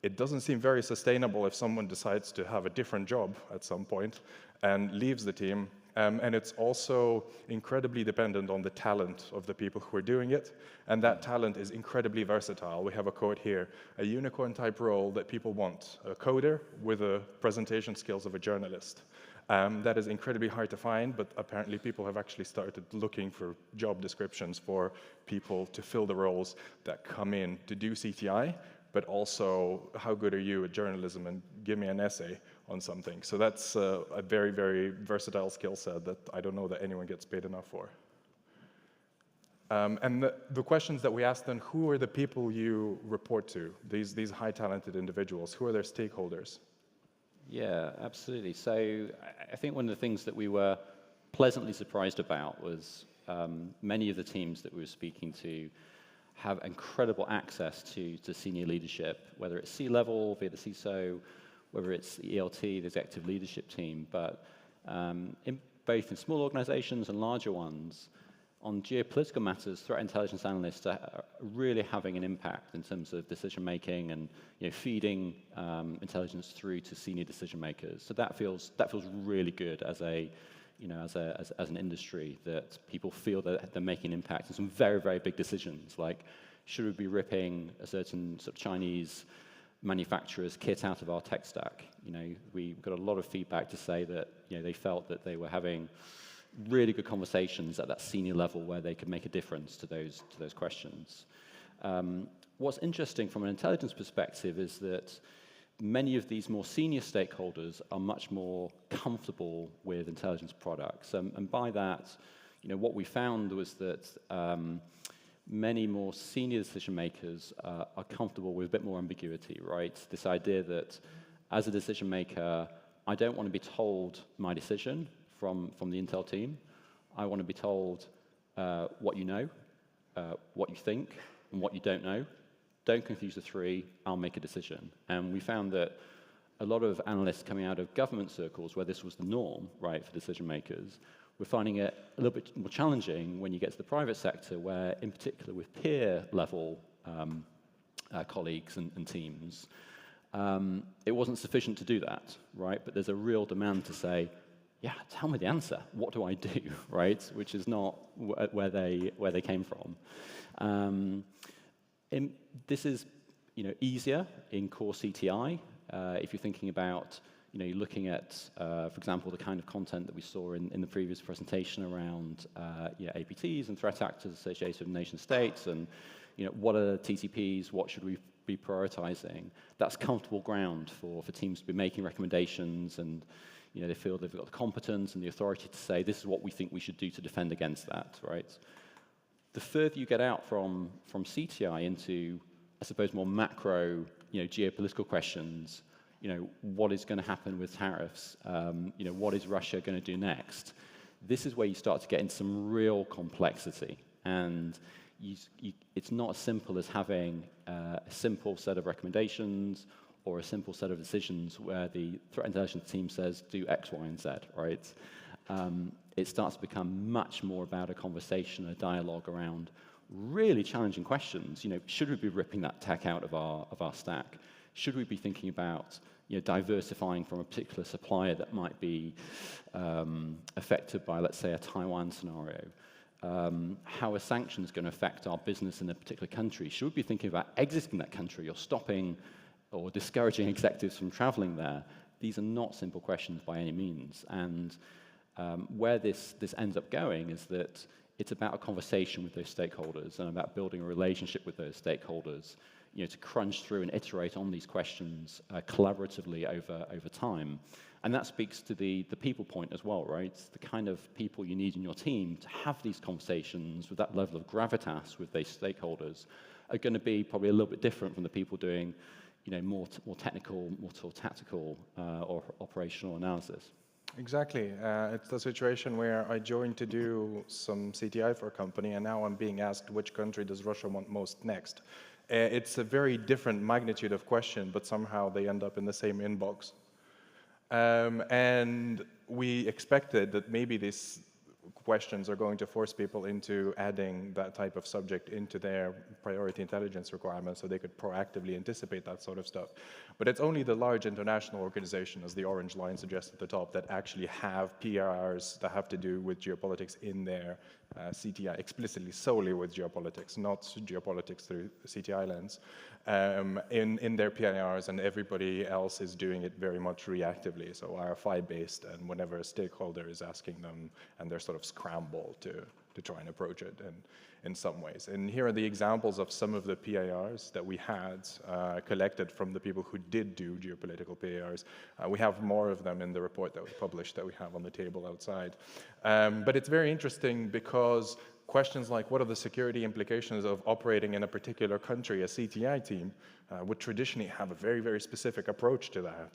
J: It doesn't seem very sustainable if someone decides to have a different job at some point and leaves the team. And it's also incredibly dependent on the talent of the people who are doing it. And that talent is incredibly versatile. We have a quote here, a unicorn-type role that people want, a coder with the presentation skills of a journalist. That is incredibly hard to find, but apparently people have actually started looking for job descriptions for people to fill the roles that come in to do CTI, but also how good are you at journalism, and give me an essay on something. So that's a very, very versatile skill set that I don't know that anyone gets paid enough for. And the questions that we asked then, who are the people you report to, these high talented individuals, who are their stakeholders?
Q: Yeah, absolutely. So I think one of the things that we were pleasantly surprised about was many of the teams that we were speaking to have incredible access to senior leadership, whether it's C-level, via the CISO, whether it's the ELT, the executive leadership team, but both in small organizations and larger ones, on geopolitical matters, threat intelligence analysts are really having an impact in terms of decision making and feeding intelligence through to senior decision makers. So that feels really good as a as an industry, that people feel that they're making an impact in some very, very big decisions, like should we be ripping a certain sort of Chinese manufacturer's kit out of our tech stack? We got a lot of feedback to say that they felt that they were having really good conversations at that senior level where they could make a difference to those questions. What's interesting from an intelligence perspective is that many of these more senior stakeholders are much more comfortable with intelligence products. And by that, what we found was that many more senior decision makers are comfortable with a bit more ambiguity, right? This idea that as a decision maker, I don't want to be told my decision from the Intel team. I want to be told what you know, what you think, and what you don't know. Don't confuse the three, I'll make a decision. And we found that a lot of analysts coming out of government circles, where this was the norm, right, for decision makers, we're finding it a little bit more challenging when you get to the private sector, where, in particular with peer-level colleagues and teams, it wasn't sufficient to do that, right? But there's a real demand to say, yeah, tell me the answer. What do I do, right? Which is not where they came from. This is, easier in core CTI. If you're thinking about, looking at, for example, the kind of content that we saw in the previous presentation around APTs and threat actors associated with nation states, and what are the TTPs? What should we be prioritizing? That's comfortable ground for teams to be making recommendations, and they feel they've got the competence and the authority to say this is what we think we should do to defend against that, right? The further you get out from CTI into, I suppose, more macro, geopolitical questions, what is going to happen with tariffs? What is Russia going to do next? This is where you start to get into some real complexity, and it's not as simple as having a simple set of recommendations or a simple set of decisions where the threat intelligence team says do X, Y, and Z, right? It starts to become much more about a conversation, a dialogue around really challenging questions. Should we be ripping that tech out of our stack? Should we be thinking about diversifying from a particular supplier that might be affected by, let's say, a Taiwan scenario? How are sanctions going to affect our business in a particular country? Should we be thinking about exiting that country or stopping or discouraging executives from traveling there? These are not simple questions by any means. And where this ends up going is that it's about a conversation with those stakeholders and about building a relationship with those stakeholders, to crunch through and iterate on these questions collaboratively over time. And that speaks to the people point as well, right? The kind of people you need in your team to have these conversations with that level of gravitas with those stakeholders are going to be probably a little bit different from the people doing, more technical, more sort of tactical or operational analysis.
J: Exactly. It's the situation where I joined to do some CTI for a company, and now I'm being asked which country does Russia want most next. It's a very different magnitude of question, but somehow they end up in the same inbox. And we expected that maybe these questions are going to force people into adding that type of subject into their priority intelligence requirements so they could proactively anticipate that sort of stuff. But it's only the large international organization, as the orange line suggests at the top, that actually have PRs that have to do with geopolitics in their CTI, explicitly solely with geopolitics, not geopolitics through the CTI lens, in their PIRs, and everybody else is doing it very much reactively, so RFI-based, and whenever a stakeholder is asking them, and they're sort of scrambled to try and approach it in some ways. And here are the examples of some of the PIRs that we had collected from the people who did do geopolitical PIRs. We have more of them in the report that we published that we have on the table outside. But it's very interesting because questions like what are the security implications of operating in a particular country, a CTI team, would traditionally have a very, very specific approach to that.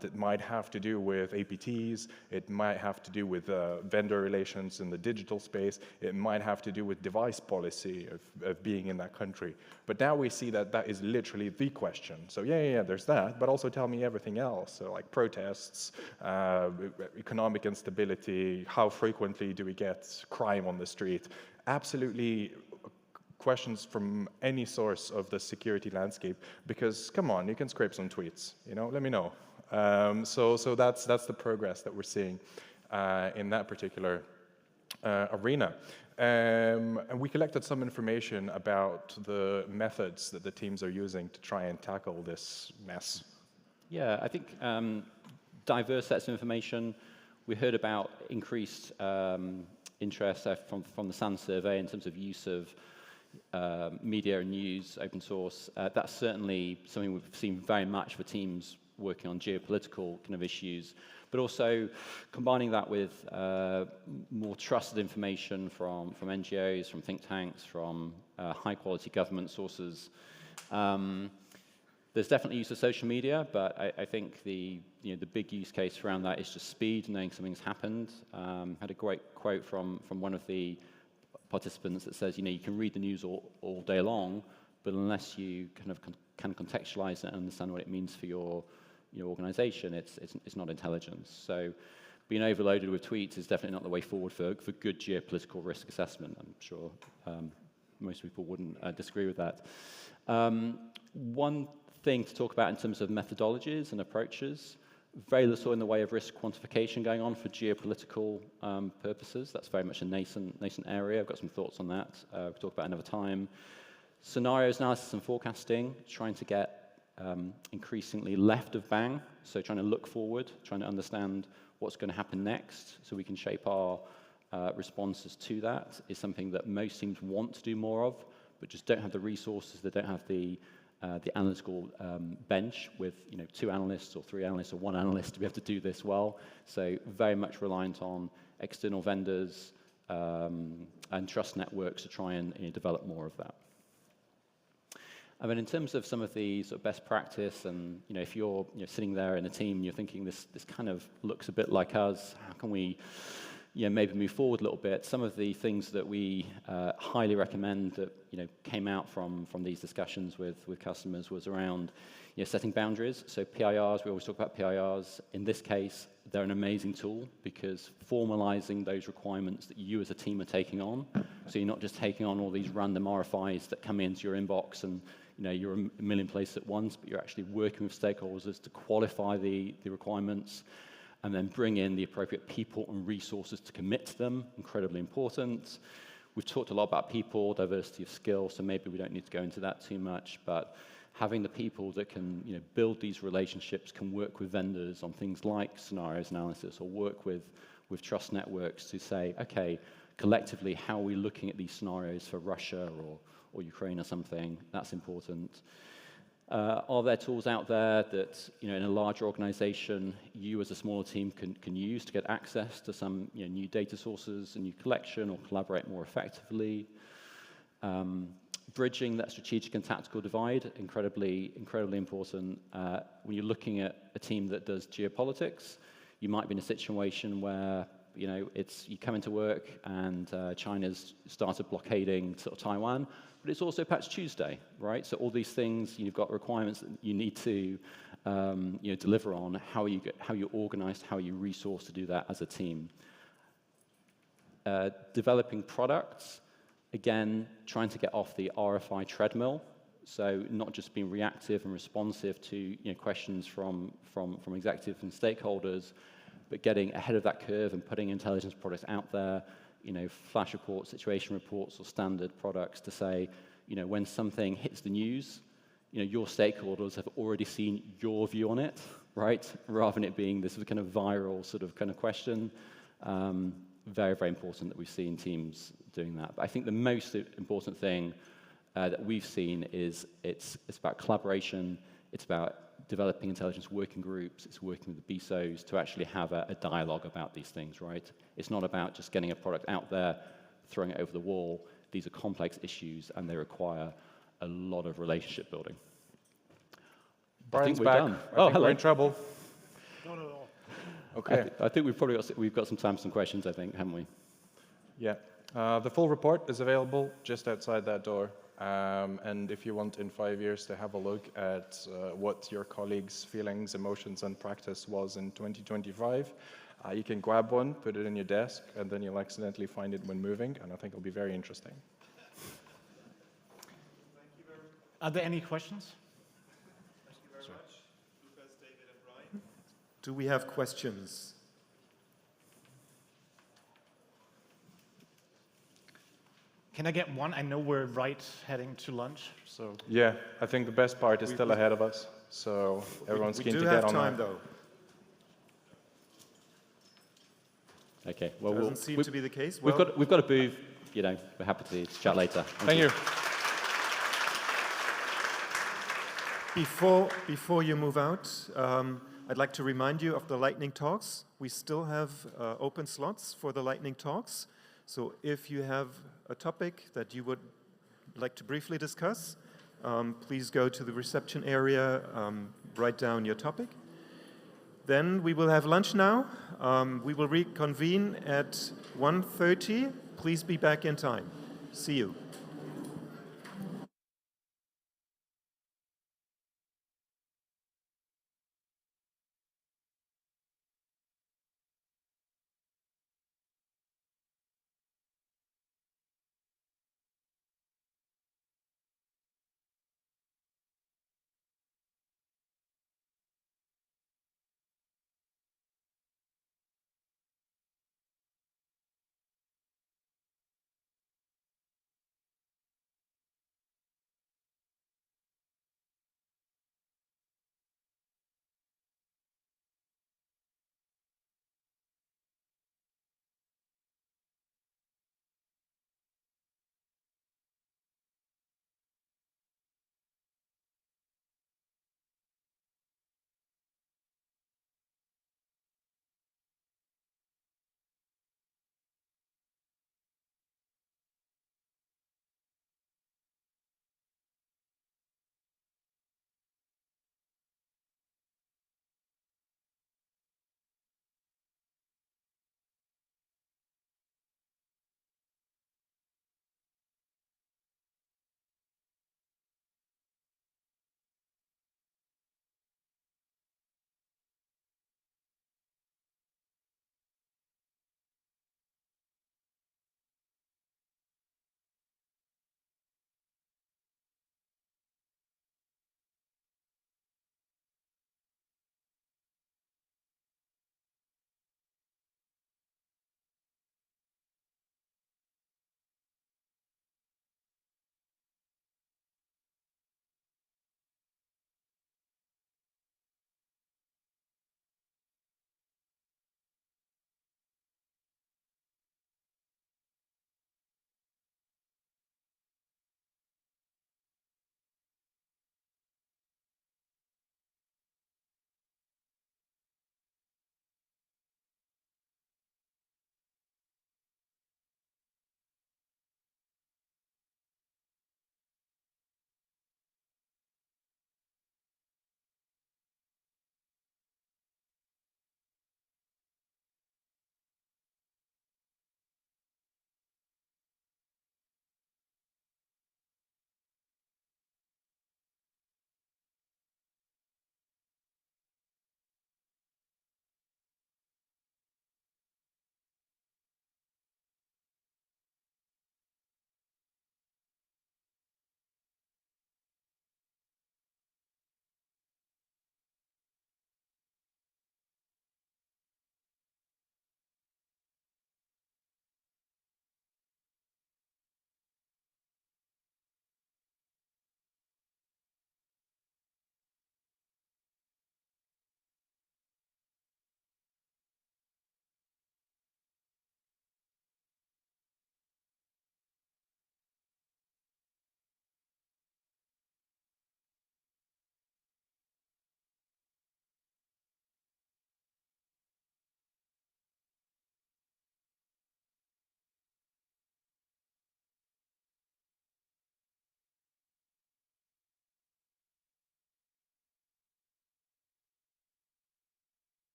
J: That might have to do with APTs, it might have to do with vendor relations in the digital space, it might have to do with device policy of being in that country. But now we see that that is literally the question. So yeah, there's that, but also tell me everything else. So like protests, economic instability, how frequently do we get crime on the street? Absolutely questions from any source of the security landscape, because come on, you can scrape some tweets, let me know. So that's the progress that we're seeing. in that particular arena. And we collected some information about the methods that the teams are using to try and tackle this mess.
Q: Yeah, I think diverse sets of information. We heard about increased interest from the SAN survey in terms of use of media and news, open source. That's certainly something we've seen very much for teams working on geopolitical kind of issues, but also combining that with more trusted information from NGOs, from think tanks, from high-quality government sources. There's definitely use of social media, but I think the big use case around that is just speed, knowing something's happened. Had a great quote from one of the participants that says, you can read the news all day long, but unless you kind of can contextualize it and understand what it means for your organization, it's not intelligence. So being overloaded with tweets is definitely not the way forward for good geopolitical risk assessment. I'm sure most people wouldn't disagree with that. One thing to talk about in terms of methodologies and approaches, very little in the way of risk quantification going on for geopolitical purposes. That's very much a nascent area. I've got some thoughts on that. We'll talk about another time. Scenarios analysis and forecasting, trying to get increasingly left of bang, so trying to look forward, trying to understand what's going to happen next so we can shape our responses to that is something that most teams want to do more of, but just don't have the resources, they don't have the analytical bench with 2 analysts or 3 analysts or 1 analyst to be able to do this well. So very much reliant on external vendors and trust networks to try and develop more of that. I mean, in terms of some of the sort of best practice, and if you're sitting there in a team and you're thinking this kind of looks a bit like us, how can we maybe move forward a little bit? Some of the things that we highly recommend that came out from these discussions with customers was around setting boundaries. So PIRs, we always talk about PIRs. In this case, they're an amazing tool because formalizing those requirements that you as a team are taking on. So you're not just taking on all these random RFIs that come into your inbox and you're a million places at once, but you're actually working with stakeholders to qualify the requirements and then bring in the appropriate people and resources to commit to them, incredibly important. We've talked a lot about people, diversity of skill, so maybe we don't need to go into that too much, but having the people that can build these relationships, can work with vendors on things like scenarios analysis or work with trust networks to say, okay, collectively, how are we looking at these scenarios for Russia or Ukraine or something? That's important. Are there tools out there that, in a larger organization, you as a smaller team can use to get access to some new data sources, a new collection, or collaborate more effectively? Bridging that strategic and tactical divide, incredibly important. When you're looking at a team that does geopolitics, you might be in a situation where you come into work and China's started blockading sort of Taiwan, but it's also Patch Tuesday, right? So all these things, you've got requirements that you need to deliver on. How you're organized, how you resource to do that as a team. Developing products, again, trying to get off the RFI treadmill. So not just being reactive and responsive to questions from executives and stakeholders, but getting ahead of that curve and putting intelligence products out there, flash reports, situation reports, or standard products to say, when something hits the news, your stakeholders have already seen your view on it, right? Rather than it being this kind of viral kind of question. Very, very important that we've seen teams doing that. But I think the most important thing that we've seen is it's about collaboration, it's about developing intelligence working groups, it's working with the BSOs to actually have a dialogue about these things, right? It's not about just getting a product out there, throwing it over the wall. These are complex issues and they require a lot of relationship building.
J: Brian's back.
Q: Hello.
J: We're in trouble.
P: Not at all.
J: Okay.
Q: I think we've got some time for some questions, I think, haven't we?
J: Yeah. The full report is available just outside that door. And if you want in 5 years to have a look at what your colleagues' feelings, emotions, and practice was in 2025, you can grab one, put it in your desk, and then you'll accidentally find it when moving, and I think it'll be very interesting.
P: Are there any questions?
G: Thank you very much, Lucas, David, and Brian. Do we have questions?
P: Can I get one? I know we're right heading to lunch, so.
R: Yeah, I think the best part is still ahead of us, so everyone's keen to get on that.
G: We do have time, though.
Q: Okay. Well,
G: doesn't seem to be the case.
Q: We've got to move. You know, we're happy to chat later.
R: Thank you.
G: Before you move out, I'd like to remind you of the lightning talks. We still have open slots for the lightning talks. So if you have a topic that you would like to briefly discuss, please go to the reception area, write down your topic. Then we will have lunch now. We will reconvene at 1:30. Please be back in time. See you.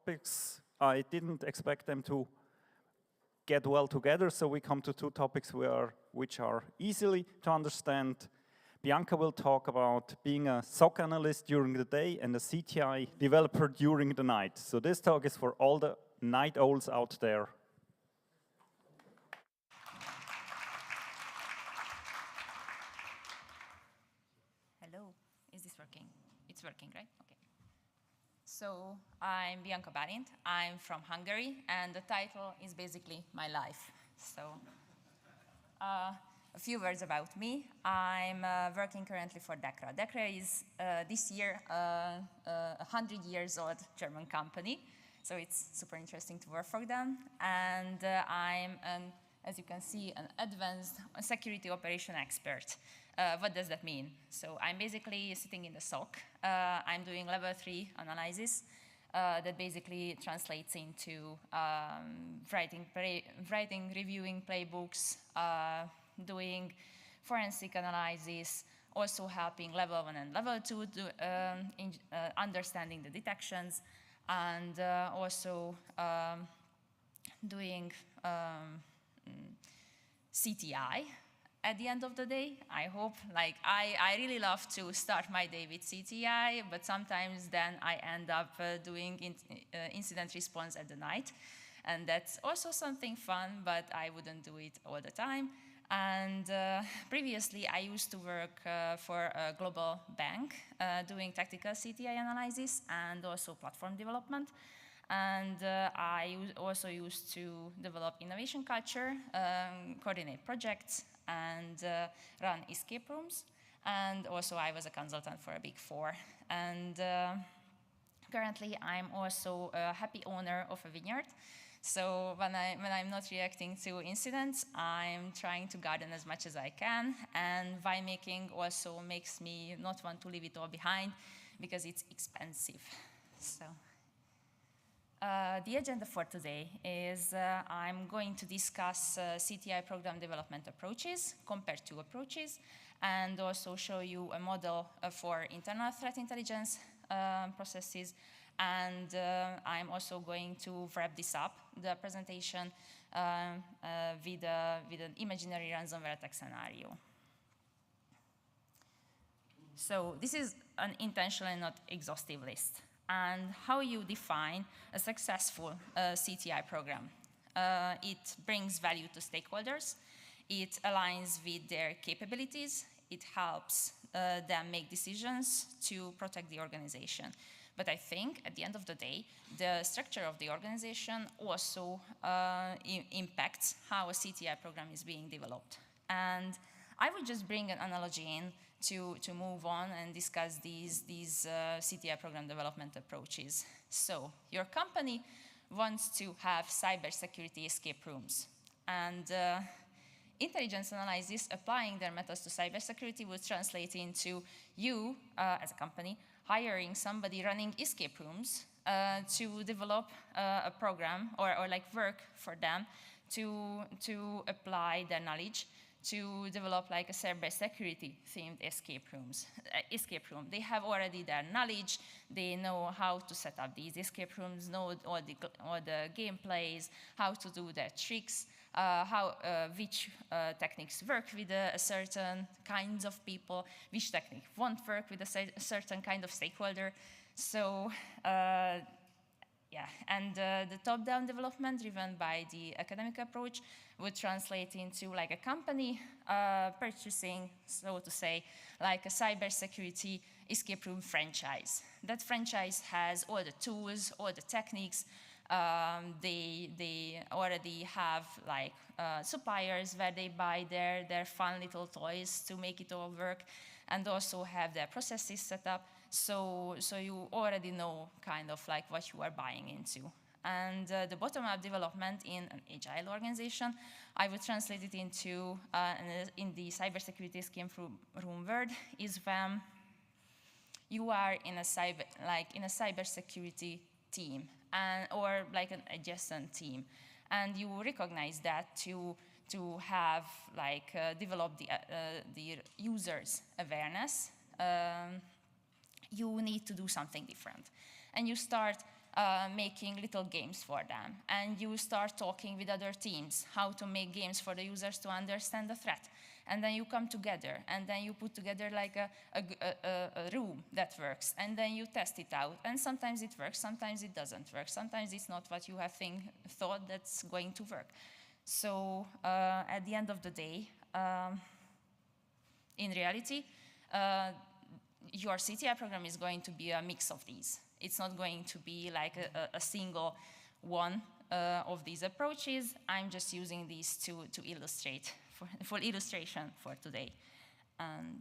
S: topics, I didn't expect them to get well together, so we come to two topics which are easily to understand. Bianca will talk about being a SOC analyst during the day and a CTI developer during the night. So this talk is for all the night owls out there.
T: Hello, is this working? It's working, right? Okay. So I'm Bianca Barint, I'm from Hungary, and the title is basically my life. So a few words about me. I'm working currently for DECRA. DECRA is this year a 100 years old German company, so it's super interesting to work for them. And I'm, as you can see, an advanced security operation expert. What does that mean? So I'm basically sitting in the SOC. I'm doing level 3 analysis that basically translates into writing, reviewing playbooks, doing forensic analysis, also helping level 1 and level 2 understanding the detections, and also doing CTI. At the end of the day, I hope, like, I really love to start my day with CTI, but sometimes then I end up doing incident response at the night. And that's also something fun, but I wouldn't do it all the time. And previously, I used to work for a global bank, doing tactical CTI analysis and also platform development. And I also used to develop innovation culture, coordinate projects, and run escape rooms. And also I was a consultant for a Big Four. And currently I'm also a happy owner of a vineyard. So when I'm not reacting to incidents, I'm trying to garden as much as I can. And winemaking also makes me not want to leave it all behind because it's expensive. So. The agenda for today is I'm going to discuss CTI program development approaches, compared to approaches, and also show you a model for internal threat intelligence processes. And I'm also going to wrap this up, the presentation, with an imaginary ransomware attack scenario. So this is an intentional and not exhaustive list. And how you define a successful CTI program. It brings value to stakeholders, it aligns with their capabilities, it helps them make decisions to protect the organization. But I think at the end of the day, the structure of the organization also impacts how a CTI program is being developed. And I would just bring an analogy in to move on and discuss these CTI program development approaches. So your company wants to have cybersecurity escape rooms. And intelligence analysis applying their methods to cybersecurity would translate into you, as a company, hiring somebody running escape rooms to develop a program or like work for them to apply their knowledge to develop like a cybersecurity themed escape room. They have already their knowledge, they know how to set up these escape rooms, know all the gameplays, how to do their tricks, which techniques work with a certain kinds of people, which technique won't work with a certain kind of stakeholder. So yeah, and the top-down development driven by the academic approach would translate into like a company purchasing, so to say, like a cybersecurity escape room franchise. That franchise has all the tools, all the techniques. They already have like suppliers where they buy their fun little toys to make it all work, and also have their processes set up. So you already know kind of like what you are buying into. And the bottom-up development in an agile organization, I would translate it into, in the cybersecurity escape room world, is when you are in a cybersecurity team, or like an adjacent team, and you recognize that to have like develop the users' awareness, you need to do something different. And you start making little games for them. And you start talking with other teams how to make games for the users to understand the threat. And then you come together, and then you put together like a room that works, and then you test it out. And sometimes it works, sometimes it doesn't work. Sometimes it's not what you have thought that's going to work. So at the end of the day, in reality, your CTI program is going to be a mix of these. It's not going to be like a single one of these approaches. I'm just using these to illustrate, for illustration for today. And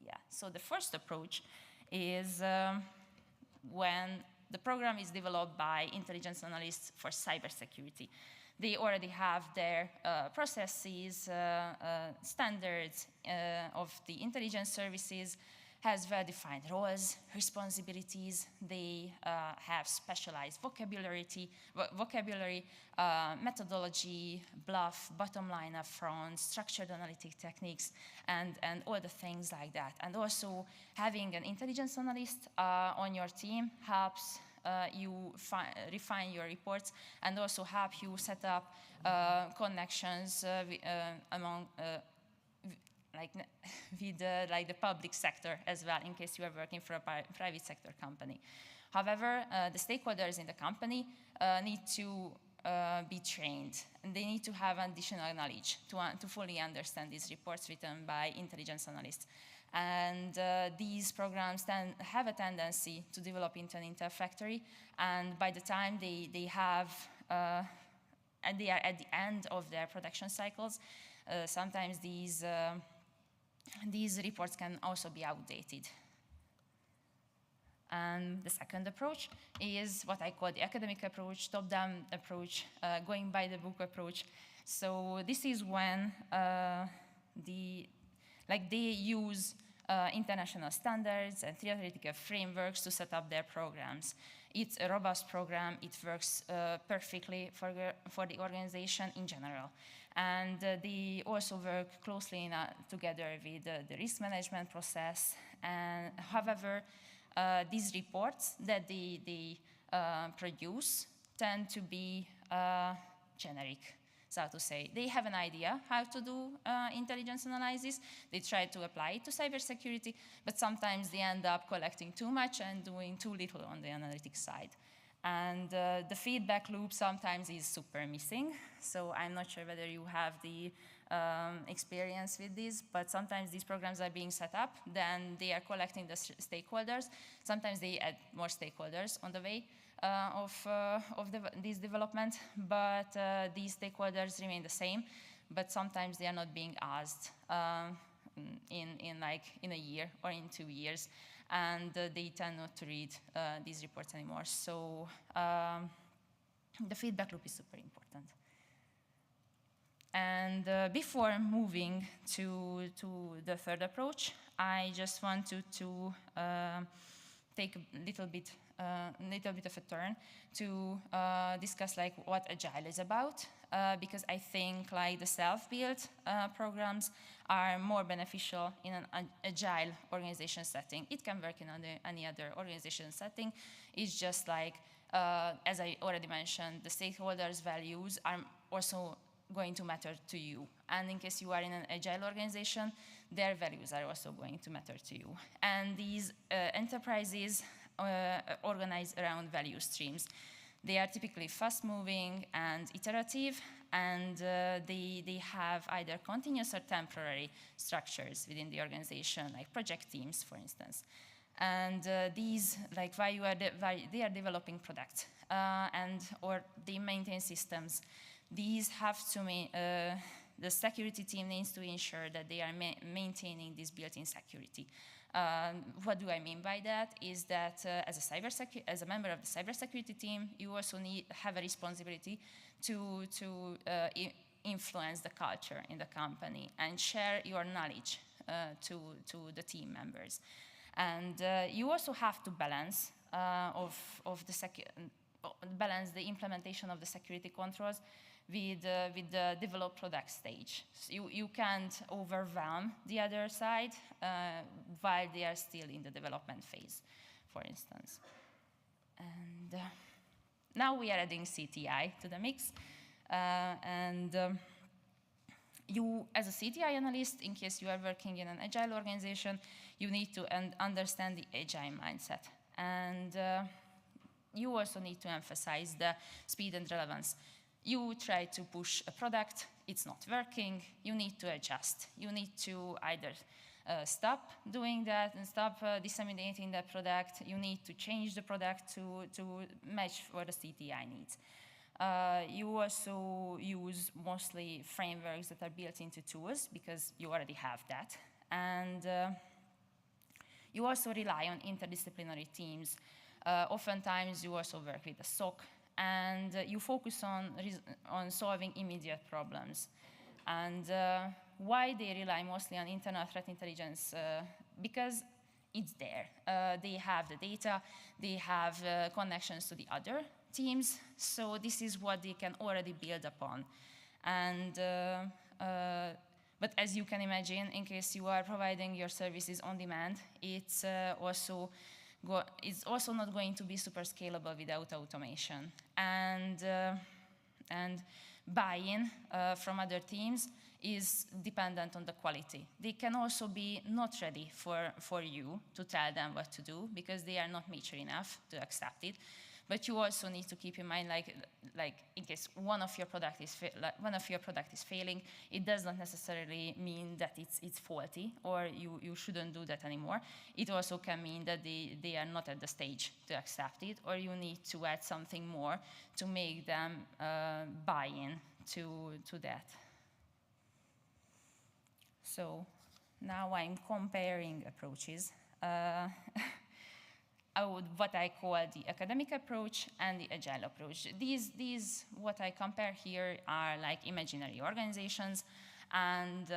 T: yeah, so the first approach is when the program is developed by intelligence analysts for cybersecurity. They already have their processes, standards of the intelligence services, has well-defined roles, responsibilities. They have specialized vocabulary, methodology, bluff, bottom line up front, structured analytic techniques, and all the things like that. And also having an intelligence analyst on your team helps you refine your reports and also help you set up connections among with the public sector as well, in case you are working for a private sector company. However, the stakeholders in the company need to be trained, and they need to have additional knowledge to fully understand these reports written by intelligence analysts. And these programs then have a tendency to develop into an Intel factory, and by the time they have, and they are at the end of their production cycles, sometimes these reports can also be outdated. And the second approach is what I call the academic approach, top-down approach, going by the book approach. So this is when they use international standards and theoretical frameworks to set up their programs. It's a robust program. It works perfectly for the organization in general. And they also work closely together with the risk management process. And however, these reports that they produce tend to be generic, so to say. They have an idea how to do intelligence analysis. They try to apply it to cybersecurity, but sometimes they end up collecting too much and doing too little on the analytics side. And the feedback loop sometimes is super missing. So I'm not sure whether you have the experience with this, but sometimes these programs are being set up, then they are collecting the stakeholders. Sometimes they add more stakeholders on the way of this development, but these stakeholders remain the same, but sometimes they are not being asked in a year or in 2 years. And they tend not to read these reports anymore. So the feedback loop is super important. And before moving to the third approach, I just wanted to take a little bit of a turn to discuss what Agile is about, because I think the self-built programs are more beneficial in an Agile organization setting. It can work in any other organization setting. It's just as I already mentioned, the stakeholders' values are also going to matter to you. And in case you are in an Agile organization, their values are also going to matter to you. And these enterprises organized around value streams. They are typically fast-moving and iterative, and they have either continuous or temporary structures within the organization, like project teams, for instance. And these, while they are developing products or they maintain systems, these have to the security team needs to ensure that they are maintaining this built-in security. What do I mean by that? Is that as a member of the cybersecurity team, you also have a responsibility to influence the culture in the company and share your knowledge to the team members. And you also have to balance balance the implementation of the security controls with the developed product stage. So you can't overwhelm the other side while they are still in the development phase, for instance. And now we are adding CTI to the mix. You, as a CTI analyst, in case you are working in an agile organization, you need to understand the agile mindset. And you also need to emphasize the speed and relevance. You try to push a product, it's not working, you need to adjust. You need to either stop doing that and stop disseminating that product. You need to change the product to match what the CTI needs. You also use mostly frameworks that are built into tools because you already have that. And you also rely on interdisciplinary teams. Oftentimes you also work with the SOC, and you focus on solving immediate problems. And why they rely mostly on internal threat intelligence? Because it's there. They have the data, they have connections to the other teams, so this is what they can already build upon. And but as you can imagine, in case you are providing your services on demand, it's also not going to be super scalable without automation. And buy-in from other teams is dependent on the quality. They can also be not ready for you to tell them what to do because they are not mature enough to accept it. But you also need to keep in mind, like in case one of your product is failing, it does not necessarily mean that it's faulty or you shouldn't do that anymore. It also can mean that they are not at the stage to accept it, or you need to add something more to make them buy in to that. So now I'm comparing approaches. What I call the academic approach and the agile approach. These what I compare here are like imaginary organizations, and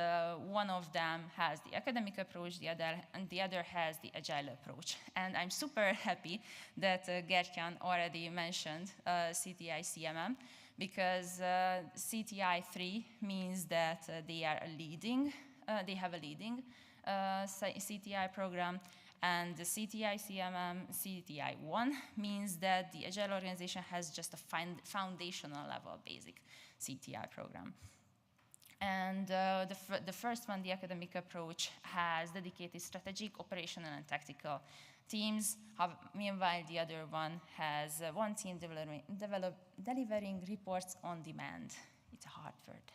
T: one of them has the academic approach, the other has the agile approach. And I'm super happy that Gertjan already mentioned CTI CMM, because CTI 3 means that they have a leading CTI program. And the CTI CMM CTI 1 means that the agile organization has just a foundational level basic CTI program. And the first one, the academic approach, has dedicated strategic, operational, and tactical teams. Meanwhile, the other one has one team delivering reports on demand. It's a hard word.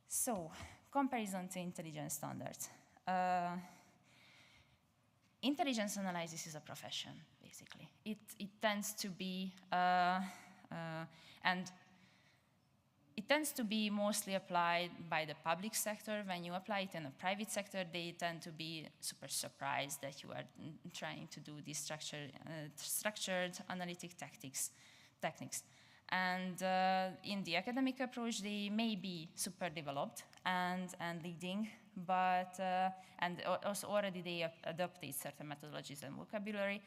T: So, comparison to intelligence standards. Intelligence analysis is a profession, basically. It tends to be, and it tends to be mostly applied by the public sector. When you apply it in the private sector, they tend to be super surprised that you are trying to do these structured analytic techniques. And in the academic approach, they may be super developed and leading, but and also already they adopted certain methodologies and vocabulary,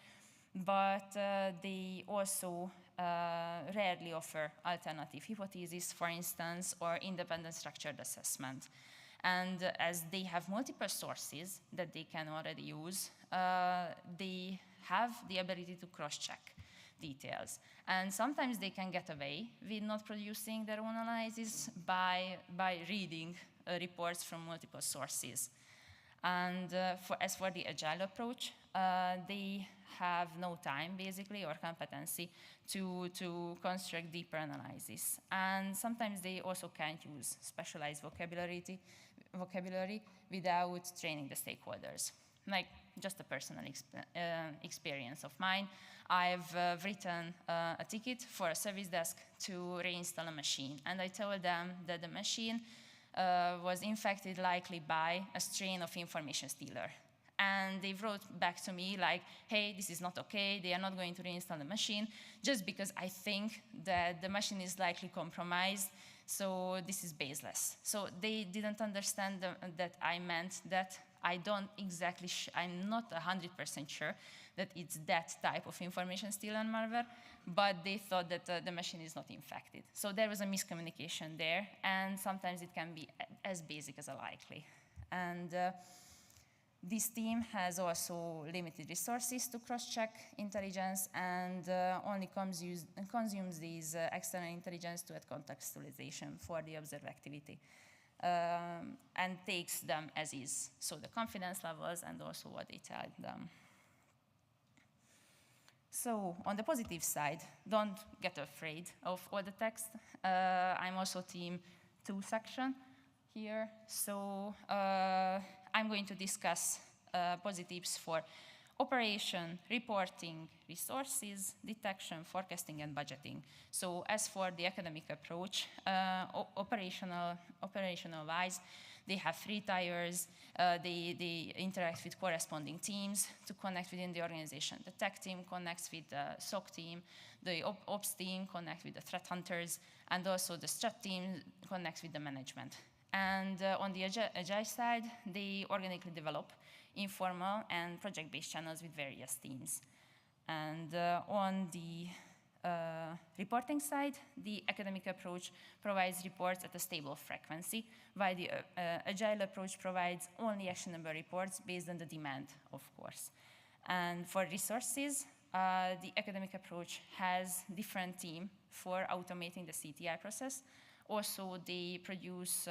T: but they also rarely offer alternative hypotheses, for instance, or independent structured assessment. And as they have multiple sources that they can already use, they have the ability to cross-check details. And sometimes they can get away with not producing their own analysis by reading reports from multiple sources. And as for the agile approach, they have no time, basically, or competency to construct deeper analysis. And sometimes they also can't use specialized vocabulary without training the stakeholders. Like, just a personal experience of mine. I've written a ticket for a service desk to reinstall a machine, and I told them that the machine was infected likely by a strain of information stealer. And they wrote back to me like, hey, this is not okay, they are not going to reinstall the machine, just because I think that the machine is likely compromised, so this is baseless. So they didn't understand that I meant that I'm not 100% sure that it's that type of information steal and malware, but they thought that the machine is not infected. So there was a miscommunication there, and sometimes it can be as basic as a likely. And This team has also limited resources to cross-check intelligence and only consumes these external intelligence to add contextualization for the observed activity and takes them as is, so the confidence levels and also what they tell them. So on the positive side, don't get afraid of all the text. I'm also team 2 section here, so I'm going to discuss positives for operation, reporting, resources, detection, forecasting, and budgeting. So as for the academic approach, operational-wise, they have 3 tiers. They interact with corresponding teams to connect within the organization. The tech team connects with the SOC team, the ops team connects with the threat hunters, and also the strat team connects with the management. And on the agile side, they organically develop informal and project-based channels with various teams. And on the reporting side, the academic approach provides reports at a stable frequency, while the agile approach provides only actionable reports based on the demand, of course. And for resources, the academic approach has different team for automating the CTI process. Also, they produce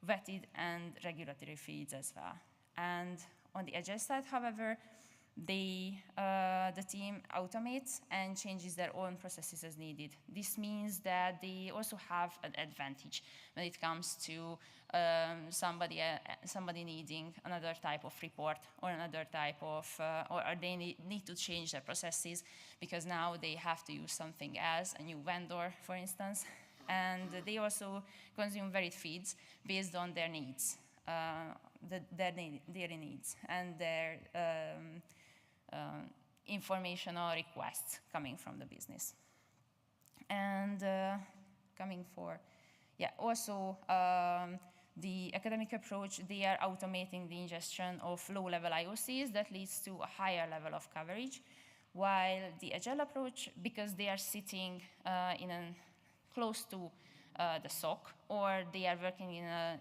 T: vetted and regulatory feeds as well. And on the agile side, however, the team automates and changes their own processes as needed. This means that they also have an advantage when it comes to somebody needing another type of report or another type of, or they need to change their processes because now they have to use something else, a new vendor, for instance. And they also consume varied feeds based on their needs, their needs and their informational requests coming from the business. And also the academic approach, they are automating the ingestion of low-level IOCs that leads to a higher level of coverage, while the agile approach, because they are sitting close to the SOC, or they are working in an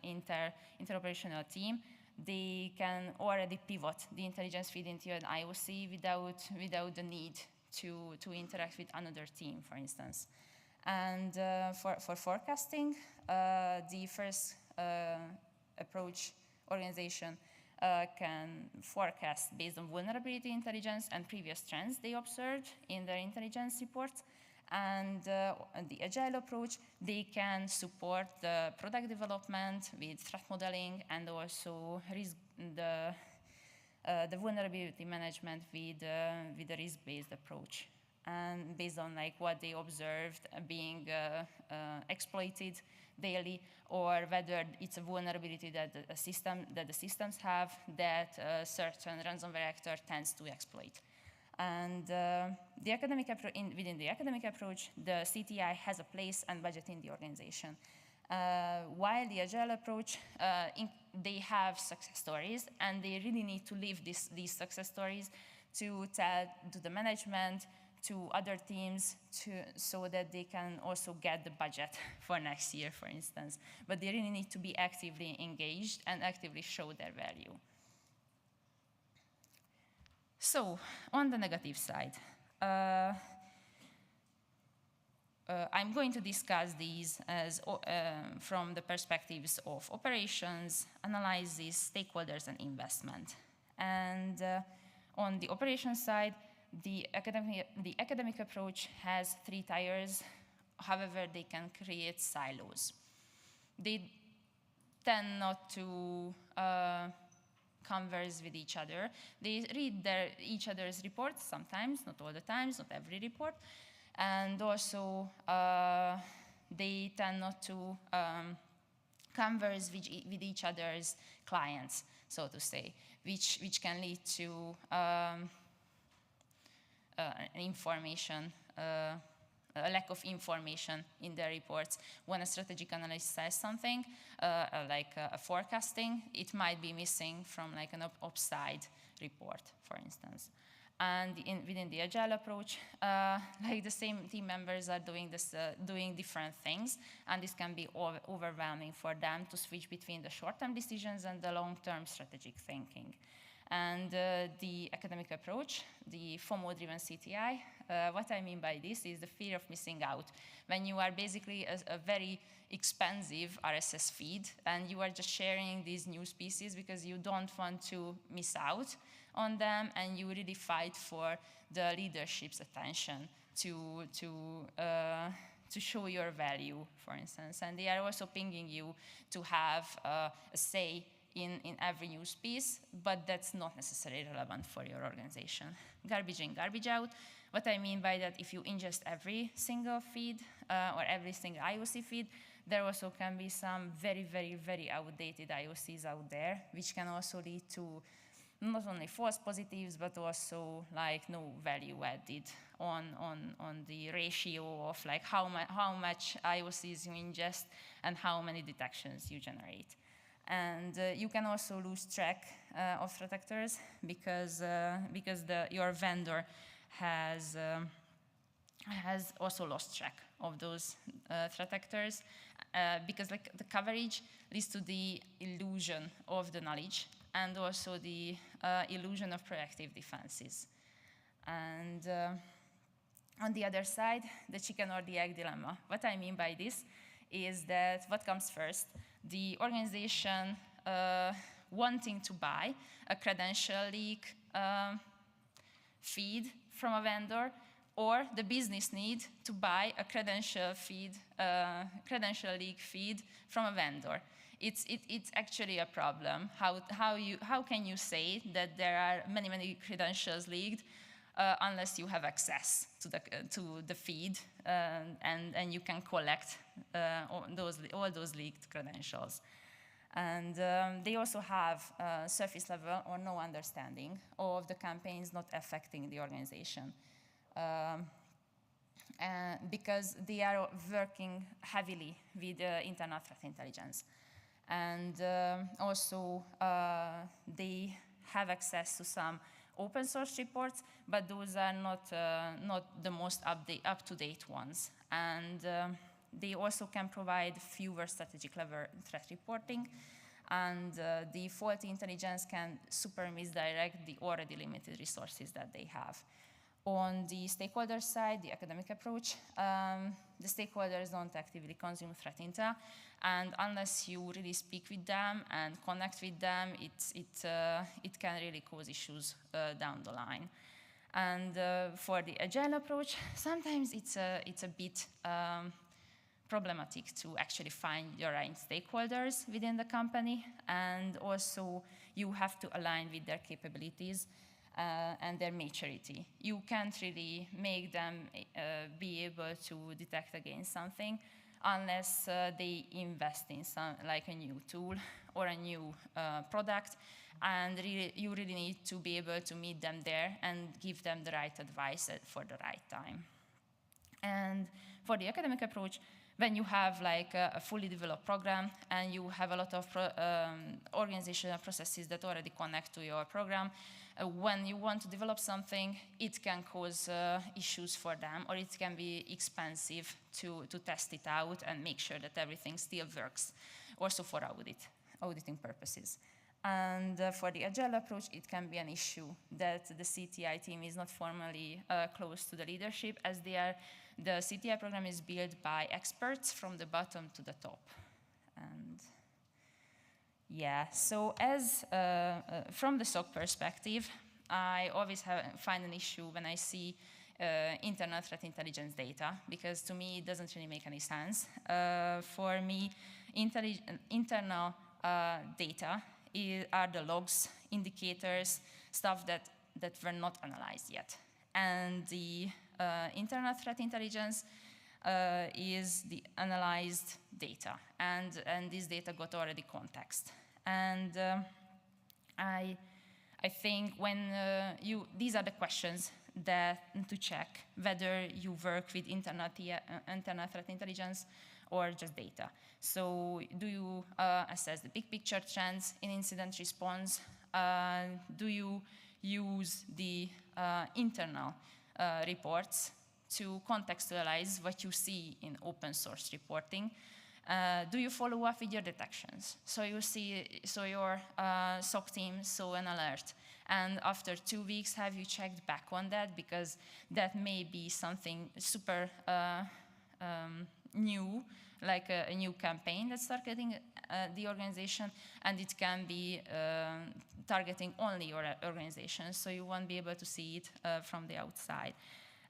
T: interoperational team, they can already pivot the intelligence feed into an IOC without the need to interact with another team, for instance. And for forecasting, the first approach organization can forecast based on vulnerability intelligence and previous trends they observed in their intelligence reports. And the agile approach, they can support the product development with threat modeling and also the vulnerability management with the risk-based approach. And based on like what they observed being exploited daily, or whether it's a vulnerability that the systems have that a certain ransomware actor tends to exploit. And within the academic approach, the CTI has a place and budget in the organization. While the agile approach, they have success stories, and they really need to live these success stories to tell to the management, to other teams, so that they can also get the budget for next year, for instance. But they really need to be actively engaged and actively show their value. So, on the negative side, I'm going to discuss these as from the perspectives of operations, analysis, stakeholders, and investment. And on the operations side, the academic approach has 3 tiers. However, they can create silos. They tend not to converse with each other. They read each other's reports sometimes, not all the times, not every report. And also, they tend not to converse with each other's clients, so to say, which can lead to a lack of information in their reports. When a strategic analyst says something, like a forecasting, it might be missing from like an ops side report, for instance. And within the agile approach, like the same team members are doing different things, and this can be overwhelming for them to switch between the short-term decisions and the long-term strategic thinking. And the academic approach, the FOMO-driven CTI, what I mean by this is the fear of missing out. When you are basically a very expensive RSS feed and you are just sharing these news pieces because you don't want to miss out on them, and you really fight for the leadership's attention to show your value, for instance. And they are also pinging you to have a say in every news piece, but that's not necessarily relevant for your organization. Garbage in, garbage out. What I mean by that, if you ingest every single feed or every single IOC feed, there also can be some very, very, very outdated IOCs out there, which can also lead to not only false positives, but also like no value added on the ratio of like how much IOCs you ingest and how many detections you generate. And you can also lose track of threat actors because your vendor has also lost track of those threat actors because like the coverage leads to the illusion of the knowledge and also the illusion of proactive defenses. And on the other side, the chicken or the egg dilemma. What I mean by this is that what comes first? The organization wanting to buy a credential leak feed from a vendor, or the business need to buy a credential leak feed from a vendor. It's actually a problem. How can you say that there are many credentials leaked unless you have access to the feed and you can collect all those leaked credentials? And they also have surface level or no understanding of the campaigns not affecting the organization. Because they are working heavily with internal threat intelligence. And also they have access to some open source reports, but those are not the most up-to-date ones. And they also can provide fewer strategic level threat reporting, and the faulty intelligence can super misdirect the already limited resources that they have. On the stakeholder side, the academic approach, the stakeholders don't actively consume threat intel, and unless you really speak with them and connect with them, it can really cause issues down the line. And for the agile approach, sometimes it's a bit problematic to actually find your right stakeholders within the company, and also you have to align with their capabilities and their maturity. You can't really make them be able to detect against something unless they invest in like a new tool or a new product, and you really need to be able to meet them there and give them the right advice for the right time. And for the academic approach, when you have like a fully developed program and you have a lot of organizational processes that already connect to your program, when you want to develop something, it can cause issues for them, or it can be expensive to test it out and make sure that everything still works, also for auditing purposes. And for the agile approach, it can be an issue that the CTI team is not formally close to the leadership, as the CTI program is built by experts from the bottom to the top. And yeah, so as from the SOC perspective, I always find an issue when I see internal threat intelligence data, because to me it doesn't really make any sense. For me, internal data are the logs, indicators, stuff that were not analyzed yet. And the internal threat intelligence is the analyzed data, and this data got already context. And I think when these are the questions that to check whether you work with internal threat intelligence or just data. So do you assess the big picture trends in incident response? Do you use the internal reports to contextualize what you see in open source reporting? Do you follow up with your detections? So you see, so your SOC team saw an alert, and after 2 weeks, have you checked back on that? Because that may be something super new, like a new campaign that's targeting the organization, and it can be targeting only your organization, so you won't be able to see it from the outside.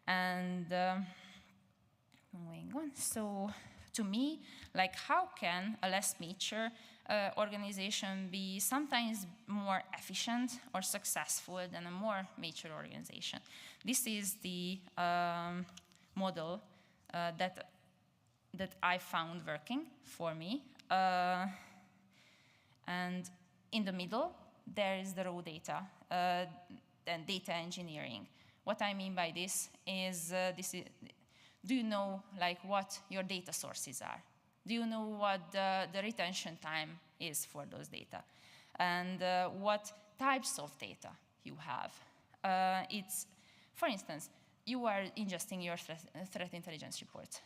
T: And moving on, so to me, like, how can a less mature organization be sometimes more efficient or successful than a more mature organization? This is the model that I found working for me. And in the middle, there is the raw data and data engineering. What I mean by this is, do you know like what your data sources are? Do you know what the retention time is for those data? And what types of data you have? It's, for instance, you are ingesting your threat intelligence report.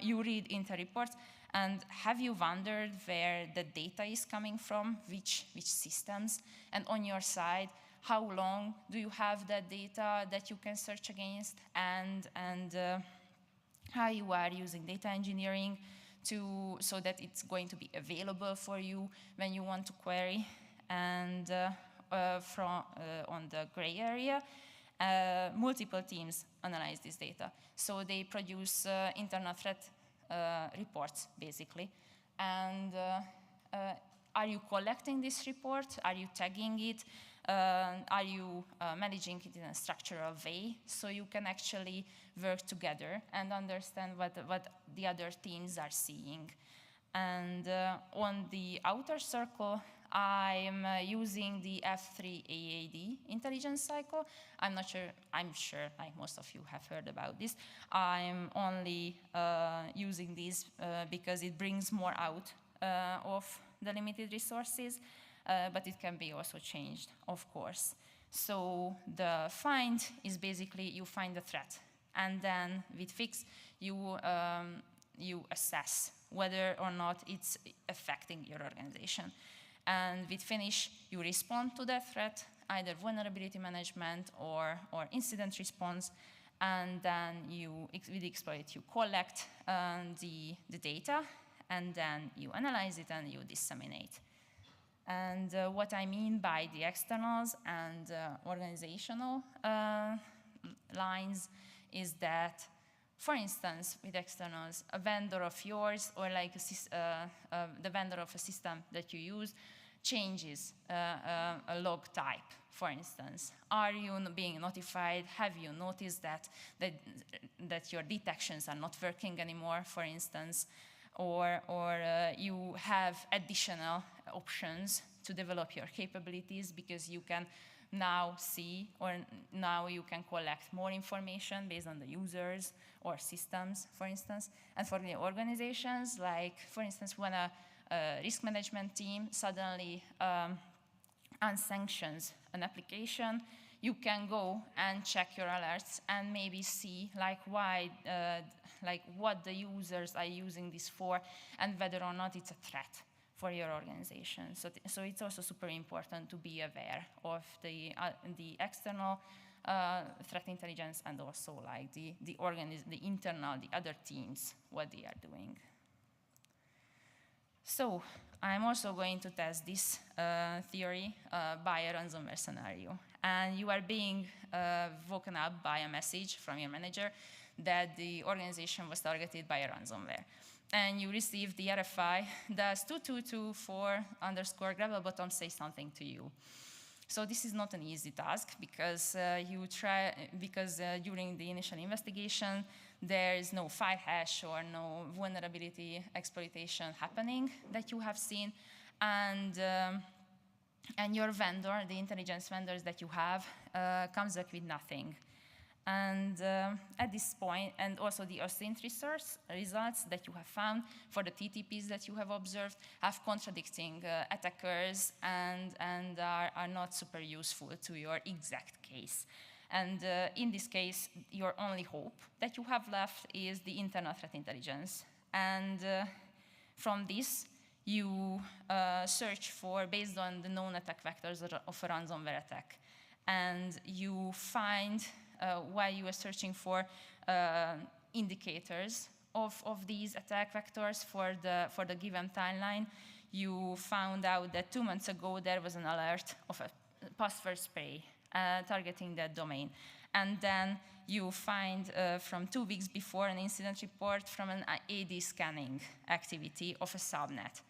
T: You read Intel reports, and have you wondered where the data is coming from, which systems? And on your side, how long do you have that data that you can search against? And how you are using data engineering so that it's going to be available for you when you want to query. And on the gray area, multiple teams analyze this data. So they produce internal threat reports, basically. And are you collecting this report? Are you tagging it? Are you managing it in a structural way so you can actually work together and understand what the other teams are seeing? And on the outer circle, I'm using the F3 AAD intelligence cycle. I'm sure like most of you have heard about this. I'm only using this because it brings more out of the limited resources. But it can be also changed, of course. So the find is basically you find the threat, and then with fix you assess whether or not it's affecting your organization. And with finish, you respond to that threat, either vulnerability management or incident response, and then with exploit you collect the data, and then you analyze it and you disseminate. And what I mean by the externals and organizational lines is that, for instance, with externals, a vendor of yours or like the vendor of a system that you use changes a log type, for instance. Are you being notified? Have you noticed that your detections are not working anymore, for instance? Or you have additional options to develop your capabilities because you can now see, or now you can collect more information based on the users or systems, for instance. And for the organizations, like, for instance, when a risk management team suddenly unsanctions an application, you can go and check your alerts and maybe see like why, like what the users are using this for and whether or not it's a threat for your organization. So it's also super important to be aware of the external threat intelligence and also like the internal, the other teams, what they are doing. So I'm also going to test this theory by a ransomware scenario. And you are being woken up by a message from your manager that the organization was targeted by a ransomware. And you receive the RFI, does 2224_gravel_bottom say something to you? So this is not an easy task because during the initial investigation, there is no file hash or no vulnerability exploitation happening that you have seen. And your vendor, the intelligence vendors that you have, comes up with nothing. And at this point, and also the OSINT results that you have found for the TTPs that you have observed have contradicting attackers and are not super useful to your exact case. And in this case, your only hope that you have left is the internal threat intelligence. And From this, you search for, based on the known attack vectors of a ransomware attack. And you find, while you are searching for indicators of these attack vectors for the given timeline, you found out that 2 months ago there was an alert of a password spray targeting that domain. And then you find from 2 weeks before an incident report from an AD scanning activity of a subnet.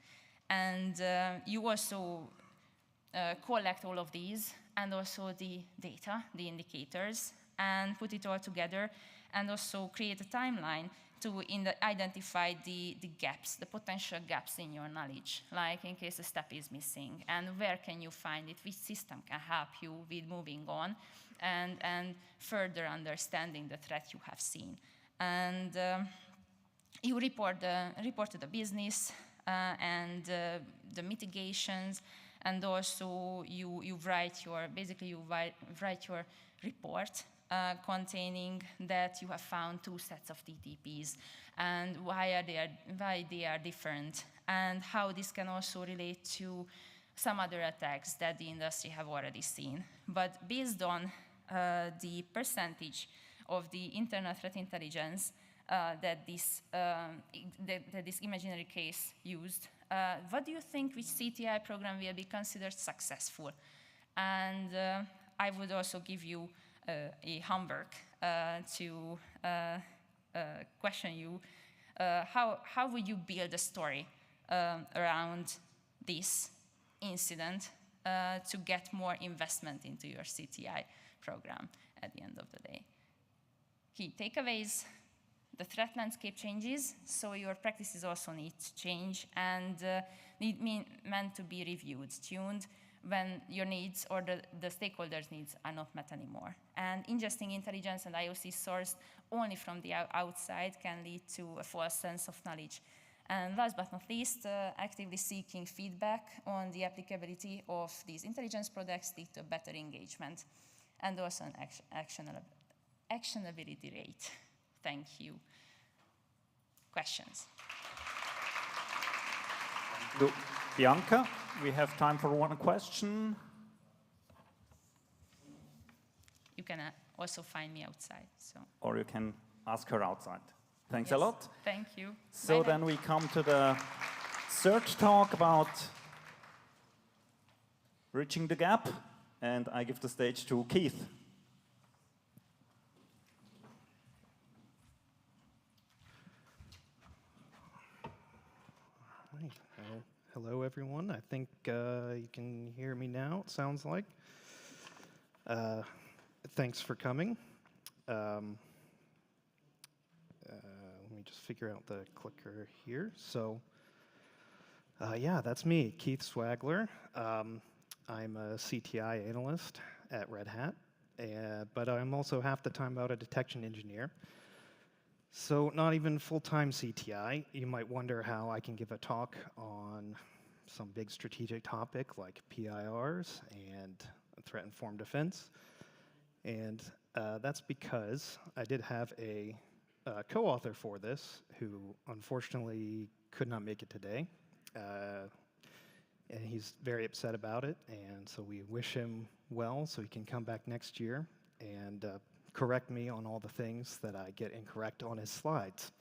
T: And you also collect all of these and also the data, the indicators, and put it all together and also create a timeline to identify the gaps, the potential gaps in your knowledge, like in case a step is missing, and where can you find it, which system can help you with moving on, and further understanding the threat you have seen. And you report to the business and the mitigations, and also you write your report containing that you have found 2 sets of TTPs and why they are different, and how this can also relate to some other attacks that the industry have already seen. But based on the percentage of the internal threat intelligence that this imaginary case used, what do you think which CTI program will be considered successful? And I would also give you a homework to question you. How would you build a story around this incident to get more investment into your CTI program at the end of the day? Key takeaways: the threat landscape changes, so your practices also need to change and meant to be reviewed, tuned, when your needs or the stakeholders' needs are not met anymore. And ingesting intelligence and IOC sourced only from the outside can lead to a false sense of knowledge. And last but not least, actively seeking feedback on the applicability of these intelligence products lead to better engagement and also an actionability rate. Thank you. Questions?
S: Thank you, Bianca. We have time for one question.
T: You can also find me outside.
S: Or you can ask her outside. Thanks
T: Yes,
S: a lot.
T: Thank you.
S: So then we come to the third talk about bridging the gap, and I give the stage to Keith.
U: Hello, everyone. I think you can hear me now, it sounds like. Thanks for coming. Let me just figure out the clicker here. So, yeah, that's me, Keith Swagler. I'm a CTI analyst at Red Hat, but I'm also half the time out a detection engineer. So not even full-time CTI. You might wonder how I can give a talk on some big strategic topic like PIRs and threat-informed defense. And that's because I did have a co-author for this who unfortunately could not make it today. And he's very upset about it, and so we wish him well so he can come back next year and correct me on all the things that I get incorrect on his slides.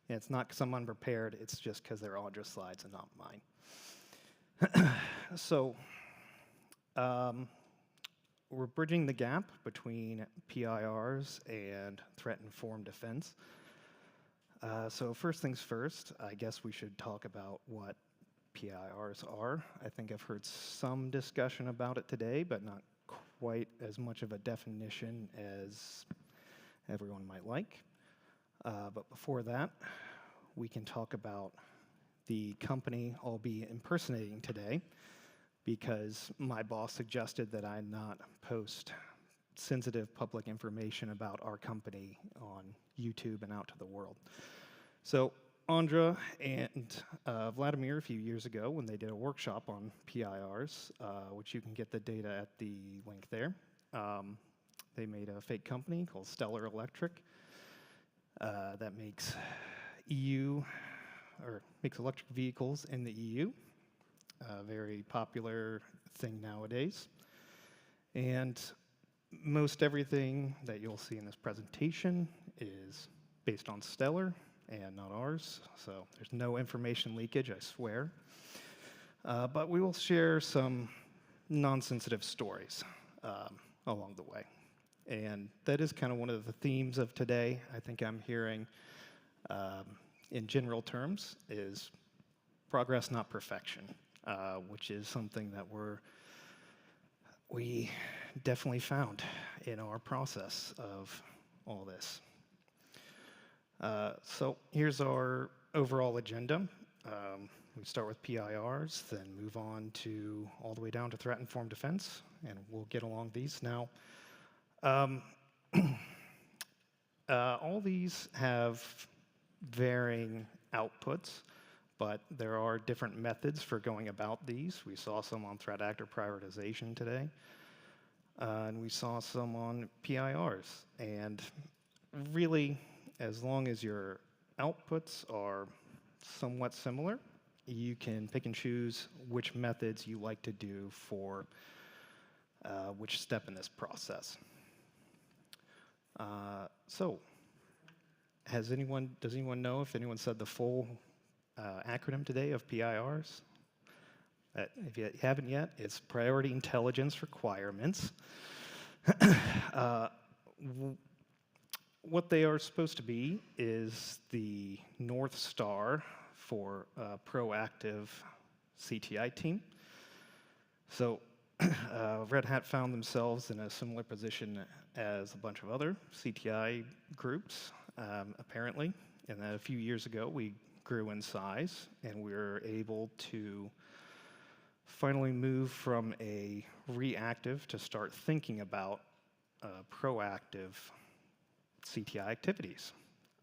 U: And it's not because I'm unprepared, it's just because they're Audra's slides and not mine. So, we're bridging the gap between PIRs and threat-informed defense. So first things first, I guess we should talk about what PIRs are. I think I've heard some discussion about it today, but not quite as much of a definition as everyone might like. But before that, we can talk about the company I'll be impersonating today, because my boss suggested that I not post sensitive public information about our company on YouTube and out to the world. So Audra and Vladimir, a few years ago, when they did a workshop on PIRs, which you can get the data at the link there, they made a fake company called Stellar Electric that makes EU or makes electric vehicles in the EU, a very popular thing nowadays. And most everything that you'll see in this presentation is based on Stellar and not ours, so there's no information leakage, I swear. But we will share some non-sensitive stories along the way. And that is kind of one of the themes of today. I think I'm hearing, in general terms, is progress, not perfection, which is something that we definitely found in our process of all this. So here's our overall agenda. We start with PIRs, then move on to all the way down to threat-informed defense, and we'll get along these now. All these have varying outputs, but there are different methods for going about these. We saw some on threat actor prioritization today, and we saw some on PIRs. And really, as long as your outputs are somewhat similar, you can pick and choose which methods you like to do for which step in this process. So, does anyone know if anyone said the full acronym today of PIRs? If you haven't yet, it's Priority Intelligence Requirements. What they are supposed to be is the North Star for a proactive CTI team. So Red Hat found themselves in a similar position as a bunch of other CTI groups, apparently. And then a few years ago, we grew in size, and we were able to finally move from a reactive to start thinking about proactive CTI activities.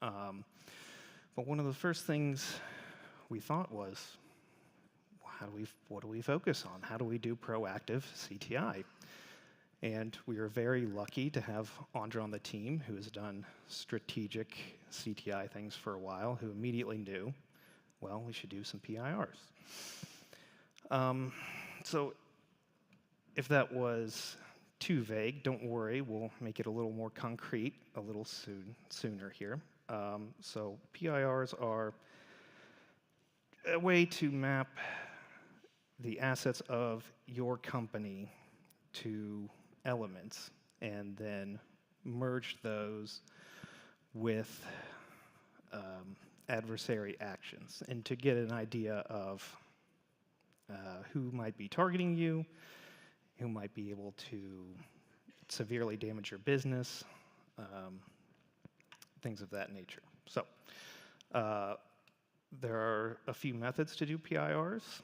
U: But one of the first things we thought was, what do we focus on? How do we do proactive CTI? And we were very lucky to have Andra on the team, who has done strategic CTI things for a while, who immediately knew, well, we should do some PIRs. So if that was too vague, don't worry, we'll make it a little more concrete a little sooner here. So PIRs are a way to map the assets of your company to elements and then merge those with adversary actions, and to get an idea of who might be targeting you, who might be able to severely damage your business, things of that nature. So there are a few methods to do PIRs.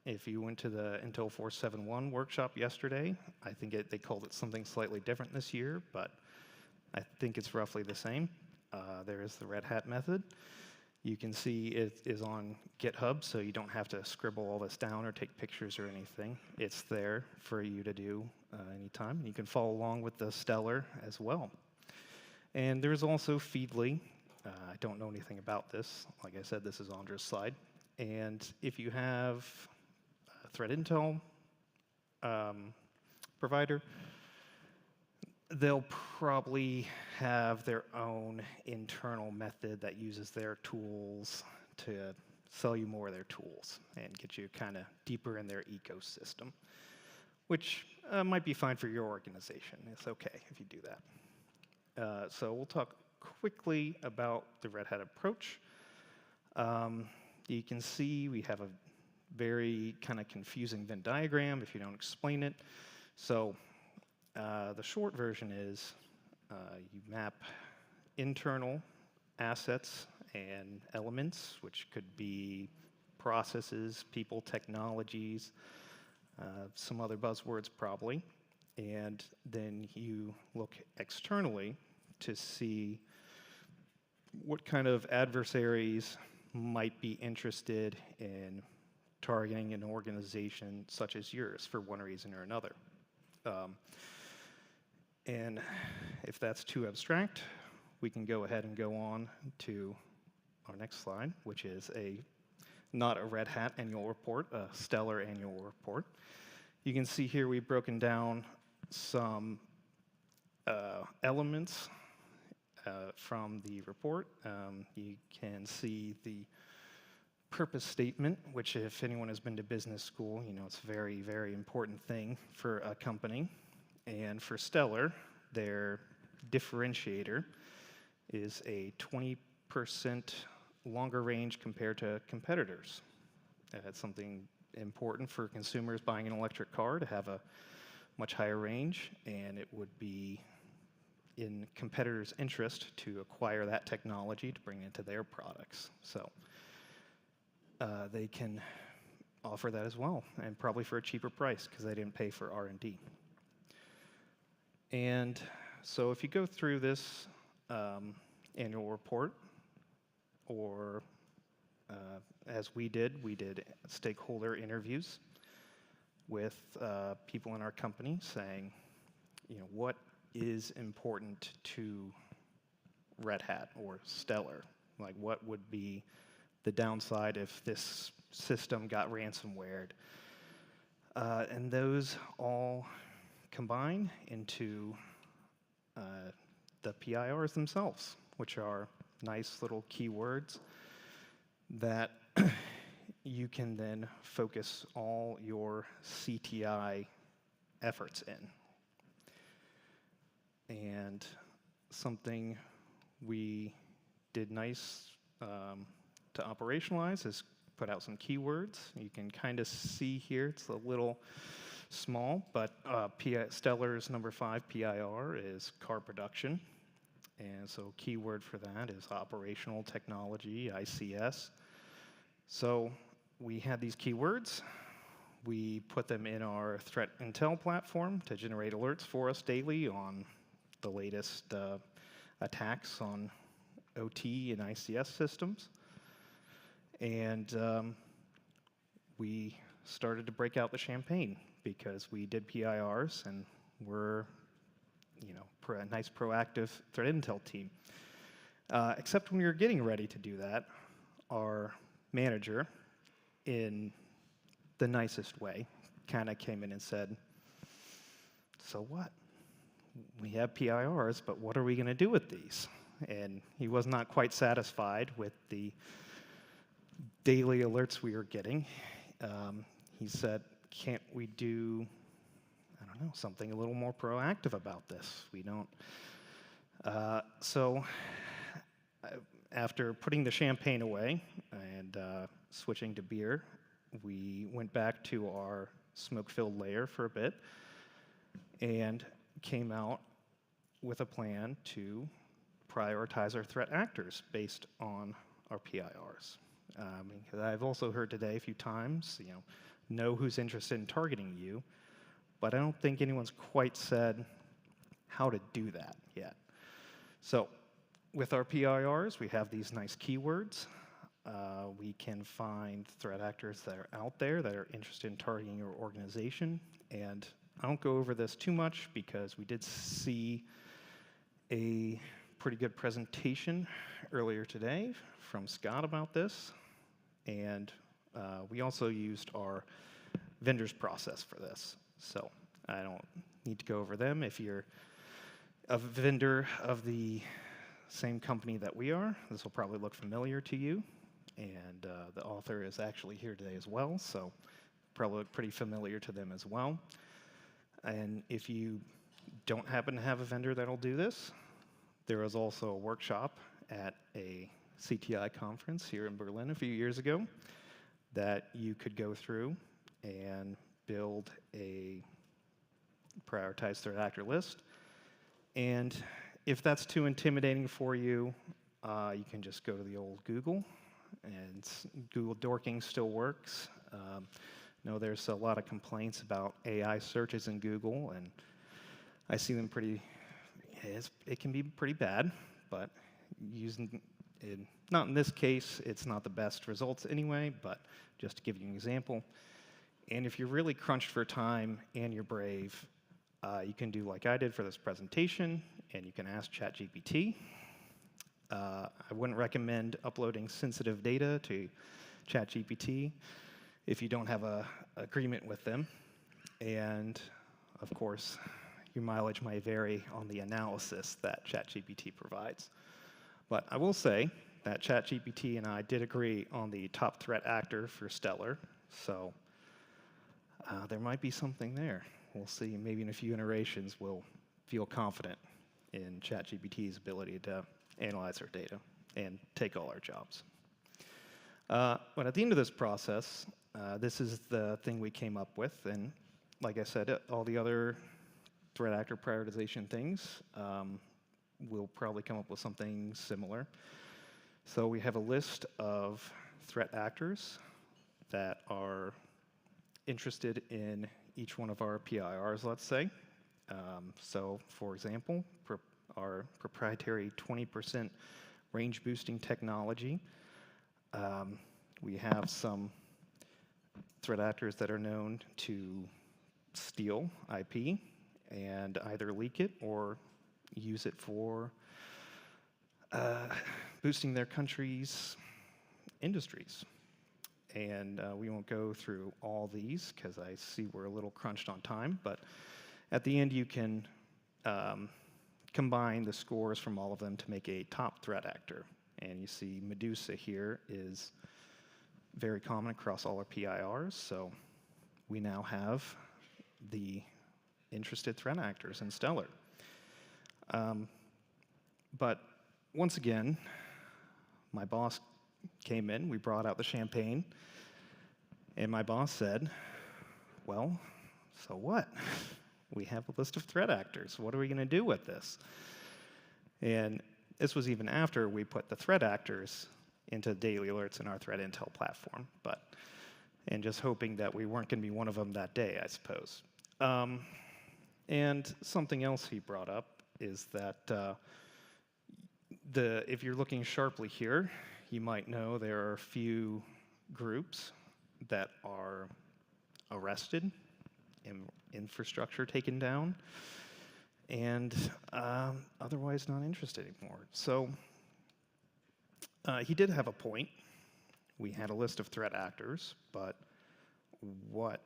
U: If you went to the Intel 471 workshop yesterday, I think they called it something slightly different this year, but I think it's roughly the same. There is the Red Hat method. You can see it is on GitHub, so you don't have to scribble all this down or take pictures or anything. It's there for you to do anytime. You can follow along with the Stellar as well. And there's also Feedly. I don't know anything about this. Like I said, this is Andra's slide. And if you have a threat intel provider, they'll probably have their own internal method that uses their tools to sell you more of their tools and get you kind of deeper in their ecosystem, which might be fine for your organization. It's okay if you do that. So we'll talk quickly about the Red Hat approach. You can see we have a very kind of confusing Venn diagram if you don't explain it. So the short version is you map internal assets and elements, which could be processes, people, technologies, some other buzzwords probably, and then you look externally to see what kind of adversaries might be interested in targeting an organization such as yours for one reason or another. And if that's too abstract, we can go ahead and go on to our next slide, which is a not a Red Hat annual report, a Stellar annual report. You can see here we've broken down some elements from the report. You can see the purpose statement, which if anyone has been to business school, you know it's a very, very important thing for a company. And for Stellar, their differentiator is a 20% longer range compared to competitors. That's something important for consumers buying an electric car, to have a much higher range, and it would be in competitors' interest to acquire that technology to bring into their products. So they can offer that as well, and probably for a cheaper price because they didn't pay for R&D. And so if you go through this annual report, or as we did stakeholder interviews with people in our company saying, you know, what is important to Red Hat or Stellar? Like, what would be the downside if this system got ransomwared? And those all combine into the PIRs themselves, which are nice little keywords that you can then focus all your CTI efforts in. And something we did nice to operationalize is put out some keywords. You can kind of see here, it's a little small, but Stellar's number 5 PIR is car production. And so keyword for that is operational technology, ICS. So we had these keywords. We put them in our threat intel platform to generate alerts for us daily on the latest attacks on OT and ICS systems. And we started to break out the champagne because we did PIRs and we're, you know, a nice proactive threat intel team. Except when we were getting ready to do that, our manager, in the nicest way, kind of came in and said, so what? We have PIRs, but what are we going to do with these? And he was not quite satisfied with the daily alerts we were getting. He said, can't we do, I don't know, something a little more proactive about this? We don't. So after putting the champagne away and switching to beer, we went back to our smoke-filled layer for a bit and came out with a plan to prioritize our threat actors based on our PIRs. Because I've also heard today a few times, you know who's interested in targeting you, but I don't think anyone's quite said how to do that yet. So with our PIRs, we have these nice keywords. We can find threat actors that are out there that are interested in targeting your organization. And I won't go over this too much because we did see a pretty good presentation earlier today from Scott about this. And we also used our vendors process for this. So I don't need to go over them. If you're a vendor of the same company that we are, this will probably look familiar to you. And the author is actually here today as well, so probably look pretty familiar to them as well. And if you don't happen to have a vendor that'll do this, there was also a workshop at a CTI conference here in Berlin a few years ago that you could go through and build a prioritized threat actor list. And if that's too intimidating for you, you can just go to the old Google, and Google dorking still works. No, there's a lot of complaints about AI searches in Google, and I see them it can be pretty bad, but using it, not in this case, it's not the best results anyway, but just to give you an example. And if you're really crunched for time and you're brave, you can do like I did for this presentation, and you can ask ChatGPT. I wouldn't recommend uploading sensitive data to ChatGPT if you don't have an agreement with them. And of course, your mileage may vary on the analysis that ChatGPT provides. But I will say that ChatGPT and I did agree on the top threat actor for Stellar, so there might be something there. We'll see. Maybe in a few iterations we'll feel confident in ChatGPT's ability to analyze our data and take all our jobs. But at the end of this process, this is the thing we came up with, and like I said, all the other threat actor prioritization things, we'll probably come up with something similar. So we have a list of threat actors that are interested in each one of our PIRs, let's say. So for example, our proprietary 20% range boosting technology. We have some threat actors that are known to steal IP and either leak it or use it for boosting their country's industries. And we won't go through all these because I see we're a little crunched on time, but at the end you can combine the scores from all of them to make a top threat actor. And you see Medusa here is very common across all our PIRs, so we now have the interested threat actors in Stellar. But once again, my boss came in, we brought out the champagne, and my boss said, well, so what? We have a list of threat actors. What are we going to do with this? And this was even after we put the threat actors into daily alerts in our threat intel platform, and just hoping that we weren't going to be one of them that day, I suppose. And something else he brought up is that if you're looking sharply here, you might know there are a few groups that are arrested, infrastructure taken down, and otherwise not interested anymore. So he did have a point. We had a list of threat actors, but what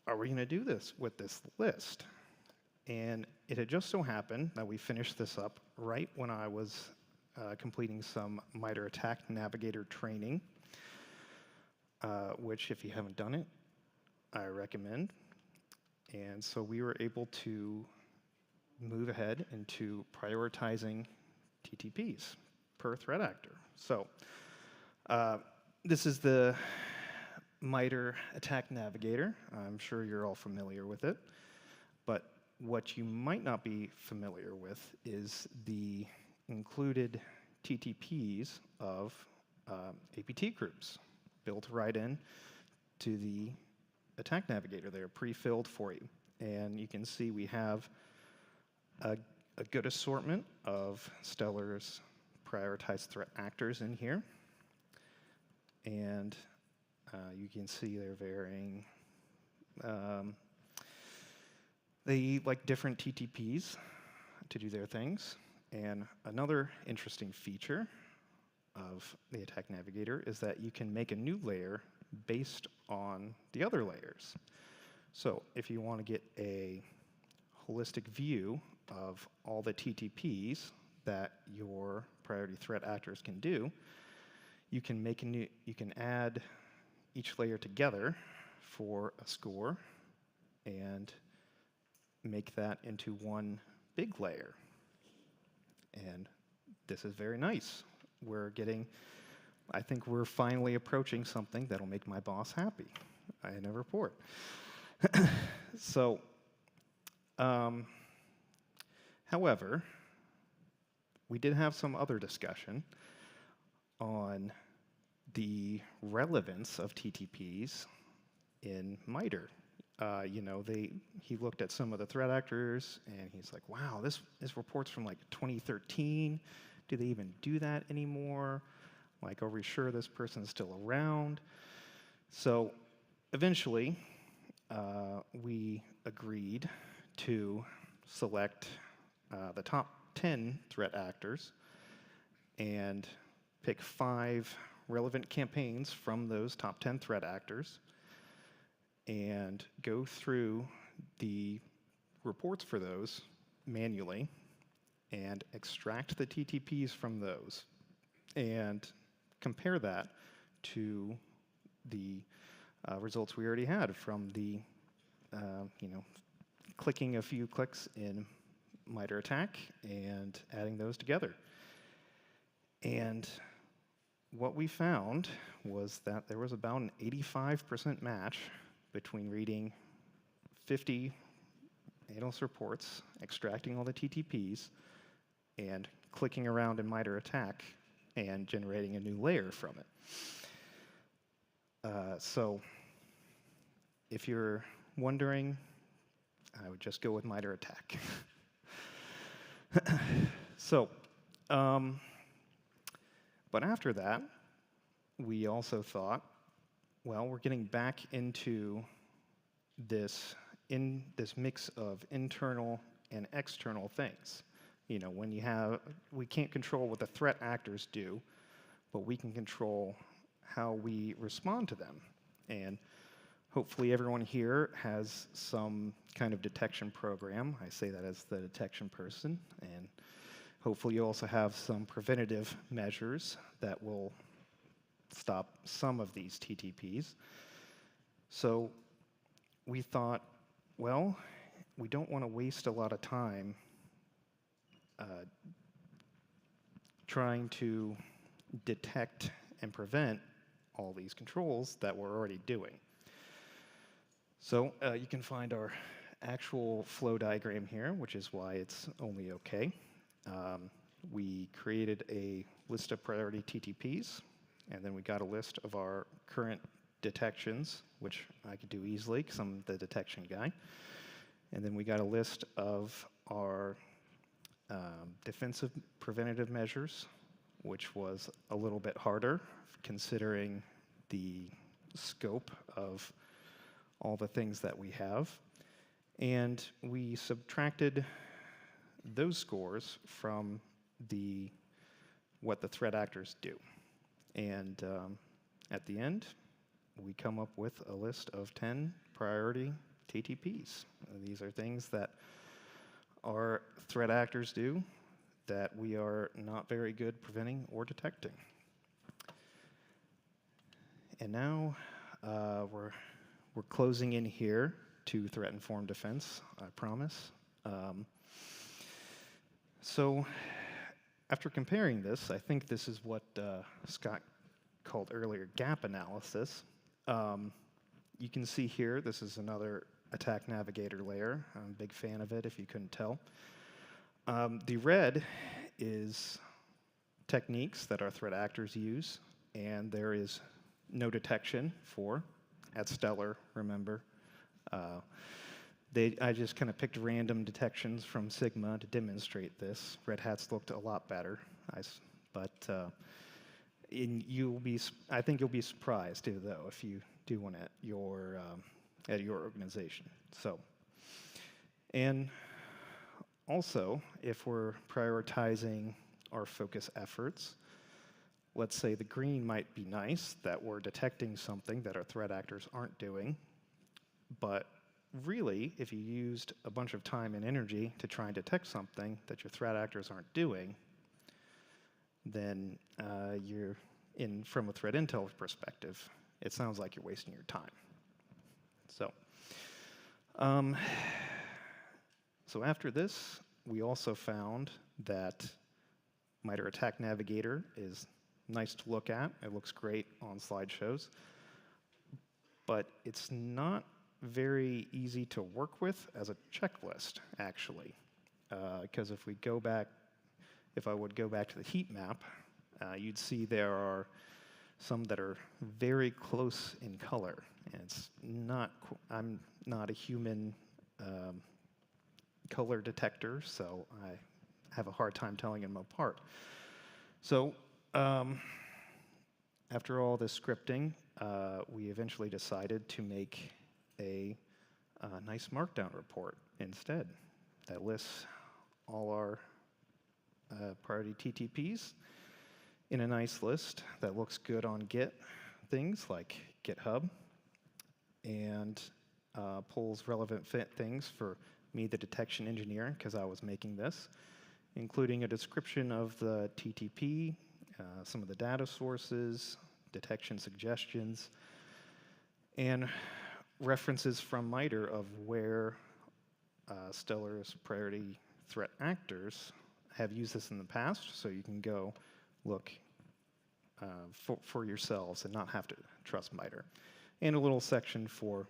U: are we going to do with this list? And it had just so happened that we finished this up right when I was completing some MITRE Attack Navigator training, which if you haven't done it, I recommend. And so we were able to move ahead into prioritizing TTPs per threat actor. So this is the MITRE Attack Navigator. I'm sure you're all familiar with it. But what you might not be familiar with is the included TTPs of APT groups built right in to the Attack Navigator. They're pre-filled for you. And you can see we have a good assortment of Stellar's prioritized threat actors in here. And you can see they're varying. They like different TTPs to do their things. And another interesting feature of the Attack Navigator is that you can make a new layer based on the other layers. So if you want to get a holistic view of all the TTPs that your priority threat actors can do, you can add each layer together for a score and make that into one big layer. And this is very nice. I think we're finally approaching something that'll make my boss happy in a report. So, however, we did have some other discussion on the relevance of TTPs in MITRE. He looked at some of the threat actors, and he's like, wow, this report's from like 2013. Do they even do that anymore? Like, are we sure this person's still around? So eventually, we agreed to select the top 10 threat actors and pick 5 relevant campaigns from those top 10 threat actors and go through the reports for those manually and extract the TTPs from those and compare that to the results we already had from the, clicking a few clicks in MITRE ATT&CK and adding those together. And what we found was that there was about an 85% match between reading 50 analyst reports, extracting all the TTPs, and clicking around in MITRE ATT&CK and generating a new layer from it. So if you're wondering, I would just go with MITRE ATT&CK. So, but after that, we also thought, well, we're getting back into this mix of internal and external things. When we can't control what the threat actors do, but we can control how we respond to them. And hopefully everyone here has some kind of detection program. I say that as the detection person. And hopefully you also have some preventative measures that will stop some of these TTPs. So we thought, well, we don't want to waste a lot of time trying to detect and prevent all these controls that we're already doing. So you can find our actual flow diagram here, which is why it's only okay. We created a list of priority TTPs, and then we got a list of our current detections, which I could do easily because I'm the detection guy. And then we got a list of our defensive preventative measures, which was a little bit harder considering the scope of all the things that we have. And we subtracted those scores from what the threat actors do. And at the end, we come up with a list of 10 priority TTPs. These are things that our threat actors do that we are not very good preventing or detecting. And now we're closing in here to threat-informed defense, I promise. So after comparing this, I think this is what Scott called earlier gap analysis. You can see here, this is another attack navigator layer. I'm a big fan of it, if you couldn't tell. The red is techniques that our threat actors use, and there is no detection for, at Stellar, remember. I just kind of picked random detections from Sigma to demonstrate this. Red Hat's looked a lot better, but I think you'll be surprised too, though, if you do one at your organization. So, and also, if we're prioritizing our focus efforts, let's say the green might be nice, that we're detecting something that our threat actors aren't doing, but really, if you used a bunch of time and energy to try and detect something that your threat actors aren't doing, then from a threat intel perspective, it sounds like you're wasting your time. So after this, we also found that MITRE ATT&CK Navigator is nice to look at. It looks great on slideshows, but it's not very easy to work with as a checklist, actually, because if I would go back to the heat map, you'd see there are some that are very close in color, and I'm not a human color detector, so I have a hard time telling them apart. So after all this scripting, we eventually decided to make a nice markdown report instead that lists all our priority TTPs in a nice list that looks good on Git things like GitHub, and pulls relevant fit things for me, the detection engineer, because I was making this, including a description of the TTP, some of the data sources, detection suggestions, and references from MITRE of where Stellar's priority threat actors have used this in the past, so you can go look for yourselves and not have to trust MITRE. And a little section for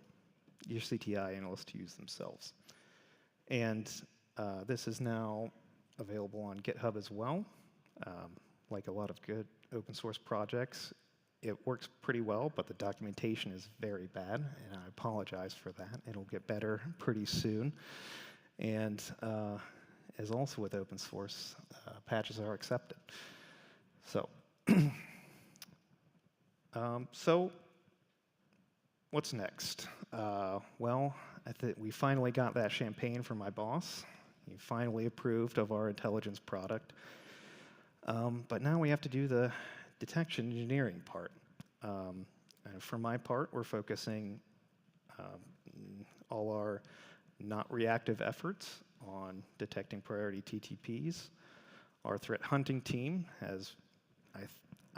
U: your CTI analysts to use themselves. And this is now available on GitHub as well. Like a lot of good open source projects, it works pretty well, but the documentation is very bad, and I apologize for that. It'll get better pretty soon. And as also with open source, patches are accepted. So, so what's next? Well, I think we finally got that champagne from my boss. He finally approved of our intelligence product. But now we have to do the detection engineering part. And for my part, we're focusing all our not reactive efforts on detecting priority TTPs. Our threat hunting team has,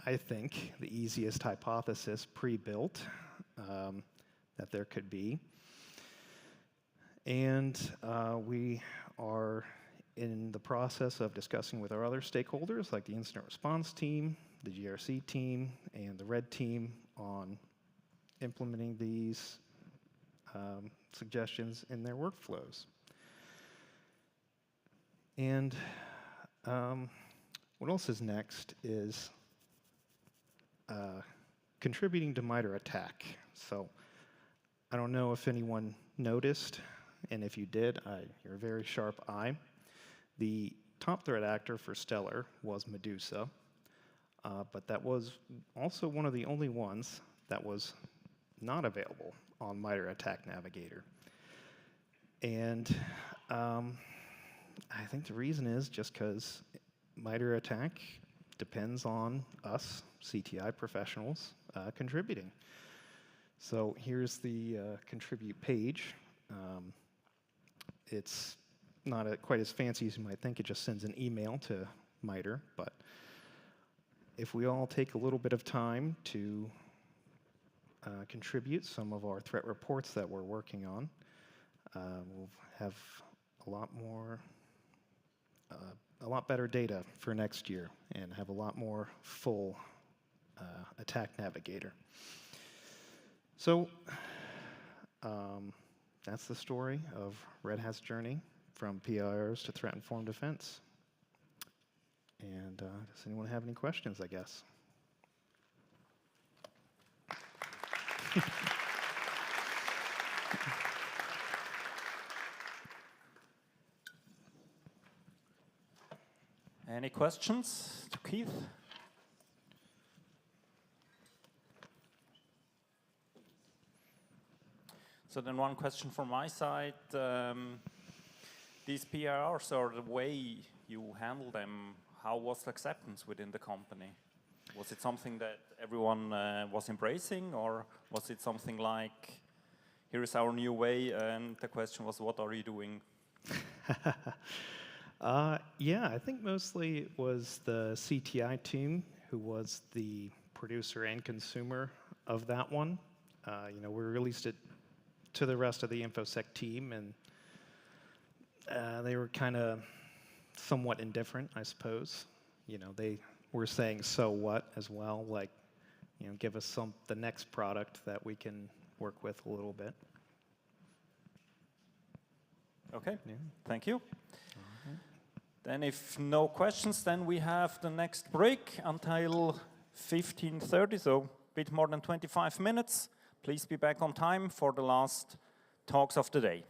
U: I think, the easiest hypothesis pre-built that there could be. And we are in the process of discussing with our other stakeholders, like the incident response team, the GRC team, and the red team on implementing these suggestions in their workflows. And what else is next is contributing to MITRE ATT&CK. So I don't know if anyone noticed, and if you did, you're a very sharp eye. The top threat actor for Stellar was Medusa, but that was also one of the only ones that was not available on MITRE ATT&CK Navigator. And I think the reason is just because MITRE ATT&CK depends on us, CTI professionals, contributing. So here's the contribute page. It's not quite as fancy as you might think. It just sends an email to MITRE, but if we all take a little bit of time to contribute some of our threat reports that we're working on, we'll have a lot better data for next year and have a lot more full attack navigator. So that's the story of Red Hat's journey from PIRs to threat-informed defense. And does anyone have any questions, I guess?
S: Any questions to Keith? So then one question from my side. These PIRs, or the way you handle them, how was the acceptance within the company? Was it something that everyone was embracing, or was it something like, here is our new way, and the question was, what are you doing?
U: Yeah, I think mostly it was the CTI team who was the producer and consumer of that one. You know, we released it to the rest of the InfoSec team, and they were kind of somewhat indifferent, I suppose. You know, they were saying, so what, as well, like, you know, give us the next product that we can work with a little bit.
S: Okay, yeah. Thank you. Then if no questions, then we have the next break until 15:30, so a bit more than 25 minutes. Please be back on time for the last talks of the day.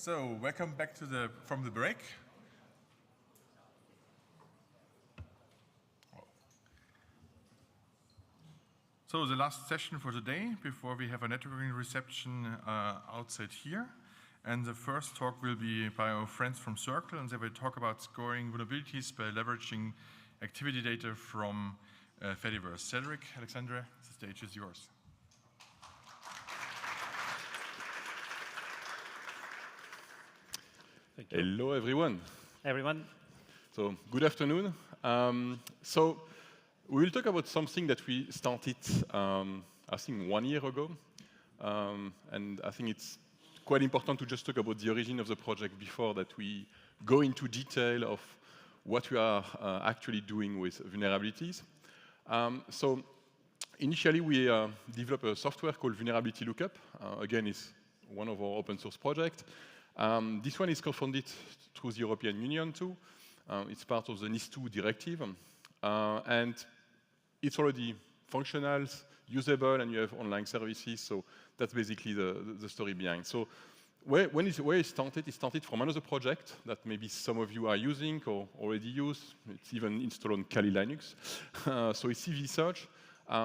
B: So, welcome back from the break. So, the last session for today, before we have a networking reception outside here. And the first talk will be by our friends from Circle, and they will talk about scoring vulnerabilities by leveraging activity data from Fediverse. Cedric, Alexandre, the stage is yours.
C: Thank you.
V: Hello, everyone.
C: Everyone.
V: So, good afternoon. So, we will talk about something that we started, I think, 1 year ago. And I think it's quite important to just talk about the origin of the project before that we go into detail of what we are actually doing with vulnerabilities. So, initially, we developed a software called Vulnerability Lookup. Again, it's one of our open source projects. This one is co-funded through the European Union too. It's part of the NIS2 directive. And it's already functional, usable, and you have online services. So that's basically the story behind. So where it started from another project that maybe some of you are using or already use. It's even installed on Kali Linux. So it's CV Search.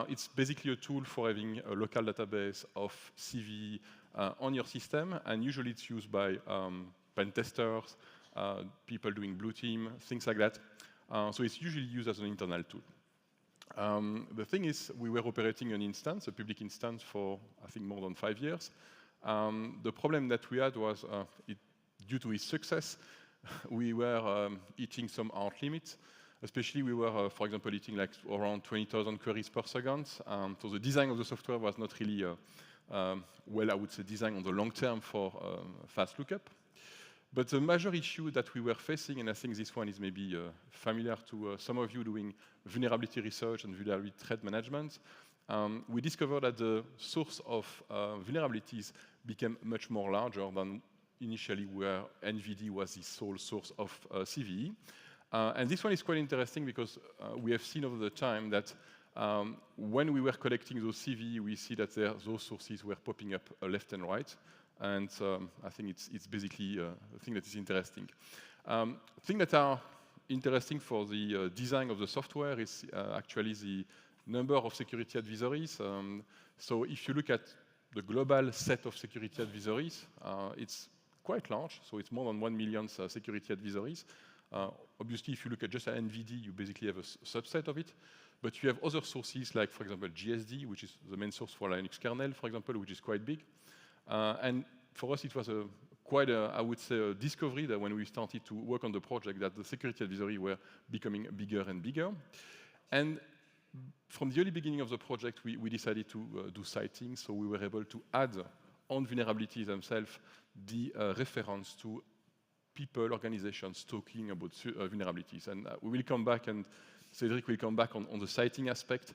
V: It's basically a tool for having a local database of CV on your system, and usually it's used by pen testers, people doing blue team, things like that. So it's usually used as an internal tool. The thing is, we were operating an instance, a public instance, for I think more than 5 years. The problem that we had was, due to its success, we were hitting some hard limits. Especially, we were, for example, hitting like around 20,000 queries per second. So the design of the software was not really well, I would say, designed on the long term for fast lookup. But the major issue that we were facing, and I think this one is maybe familiar to some of you doing vulnerability research and vulnerability threat management, we discovered that the source of vulnerabilities became much more larger than initially where NVD was the sole source of CVE. And this one is quite interesting because we have seen over the time that when we were collecting those CVE, we see that those sources were popping up left and right. And I think it's basically a thing that is interesting. Things that are interesting for the design of the software is actually the number of security advisories. So if you look at the global set of security advisories, it's quite large. So it's more than 1 million security advisories. Obviously, if you look at just NVD, you basically have a subset of it. But you have other sources like, for example, GSD, which is the main source for Linux kernel, for example, which is quite big. And for us, it was quite I would say, a discovery that when we started to work on the project, that the security advisory were becoming bigger and bigger. And from the early beginning of the project, we decided to do citing, so we were able to add on vulnerabilities themselves the reference to people, organizations talking about vulnerabilities. And we will come back, and Cedric will come back on the citing aspect,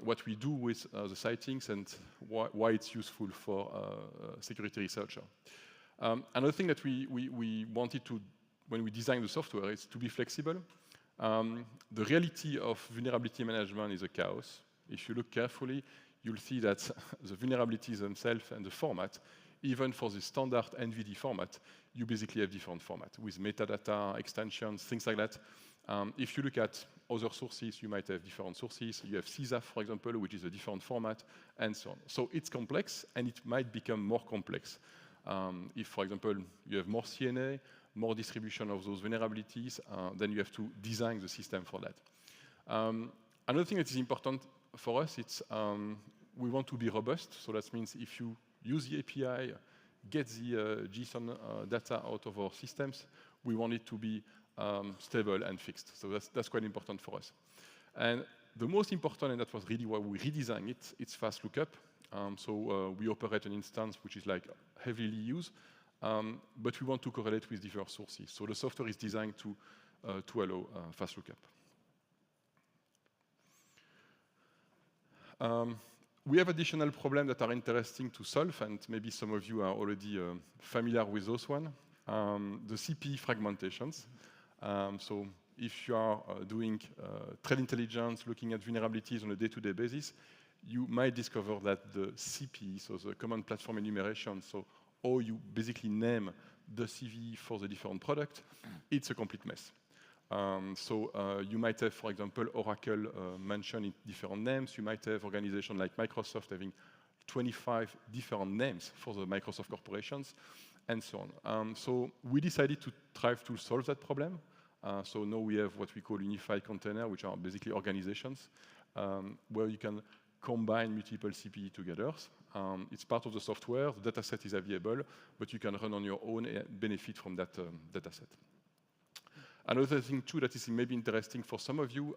V: what we do with the citings and why it's useful for security researcher. Another thing that we wanted to, when we designed the software, is to be flexible. The reality of vulnerability management is a chaos. If you look carefully, you'll see that the vulnerabilities themselves and the format, even for the standard NVD format, you basically have different formats with metadata, extensions, things like that. If you look at other sources, you might have different sources. You have CSAF, for example, which is a different format, and so on. So it's complex, and it might become more complex. If, for example, you have more CNA, more distribution of those vulnerabilities, then you have to design the system for that. Another thing that is important for us, it's we want to be robust. So that means if you use the API, get the JSON data out of our systems, we want it to be stable and fixed. So that's quite important for us. And the most important, and that was really why we redesigned it, it's fast lookup. So we operate an instance which is like heavily used, but we want to correlate with different sources. So the software is designed to allow fast lookup. We have additional problems that are interesting to solve, and maybe some of you are already familiar with those one. The CP fragmentations. So if you are doing threat intelligence, looking at vulnerabilities on a day-to-day basis, you might discover that the CP, so the common platform enumeration, so how you basically name the CV for the different product, it's a complete mess. You might have, for example, Oracle mentioned in different names. You might have organizations like Microsoft having 25 different names for the Microsoft corporations, and so on. So we decided to try to solve that problem. So now we have what we call unified container, which are basically organizations, where you can combine multiple CPE together. It's part of the software, the dataset is available, but you can run on your own and benefit from that dataset. Another thing too that is maybe interesting for some of you,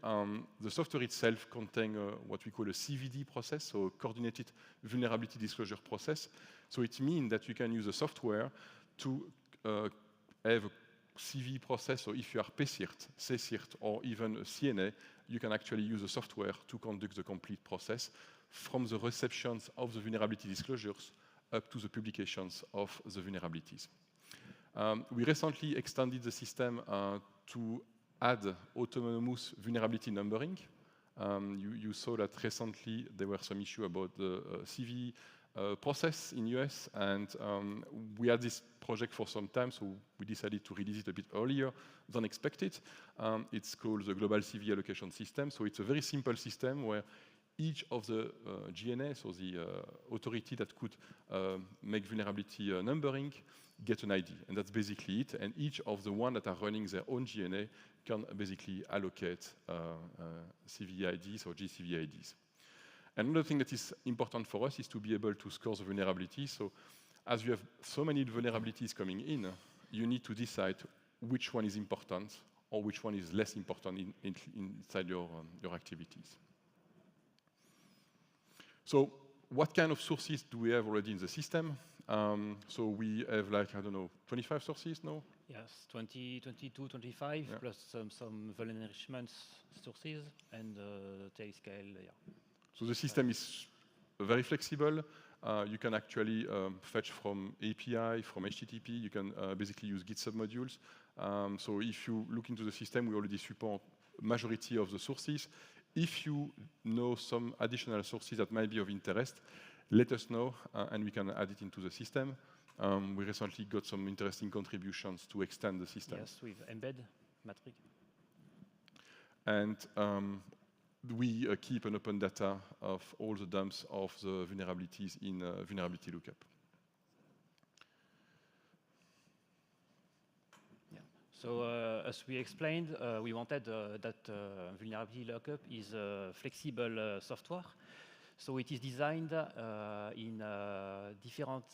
V: the software itself contains what we call a CVD process, so a coordinated vulnerability disclosure process. So it means that you can use the software to have a CV process, so if you are PCIRT, CCIRT, or even a CNA, you can actually use the software to conduct the complete process from the receptions of the vulnerability disclosures up to the publications of the vulnerabilities. We recently extended the system to add autonomous vulnerability numbering. You saw that recently there were some issues about the CV process in US, and we had this project for some time, so we decided to release it a bit earlier than expected. It's called the Global CV Allocation System, so it's a very simple system where each of the GNA, so the authority that could make vulnerability numbering, get an ID, and that's basically it. And each of the ones that are running their own GNA can basically allocate CV IDs or GCV IDs. Another thing that is important for us is to be able to score the vulnerability. So as you have so many vulnerabilities coming in, you need to decide which one is important or which one is less important inside your activities. So what kind of sources do we have already in the system? So we have, like, I don't know, 25 sources now?
C: Yes, 20, 22, 25, yeah. Plus some volume enrichment sources and tailscale, yeah.
V: So the system is very flexible. You can actually fetch from API, from HTTP. You can basically use Git submodules. So if you look into the system, we already support majority of the sources. If you know some additional sources that might be of interest, let us know, and we can add it into the system. We recently got some interesting contributions to extend the system.
C: Yes, with embed matrix.
V: And we keep an open data of all the dumps of the vulnerabilities in vulnerability lookup.
C: Yeah. So as we explained, we wanted that vulnerability lookup is a flexible software. So it is designed in different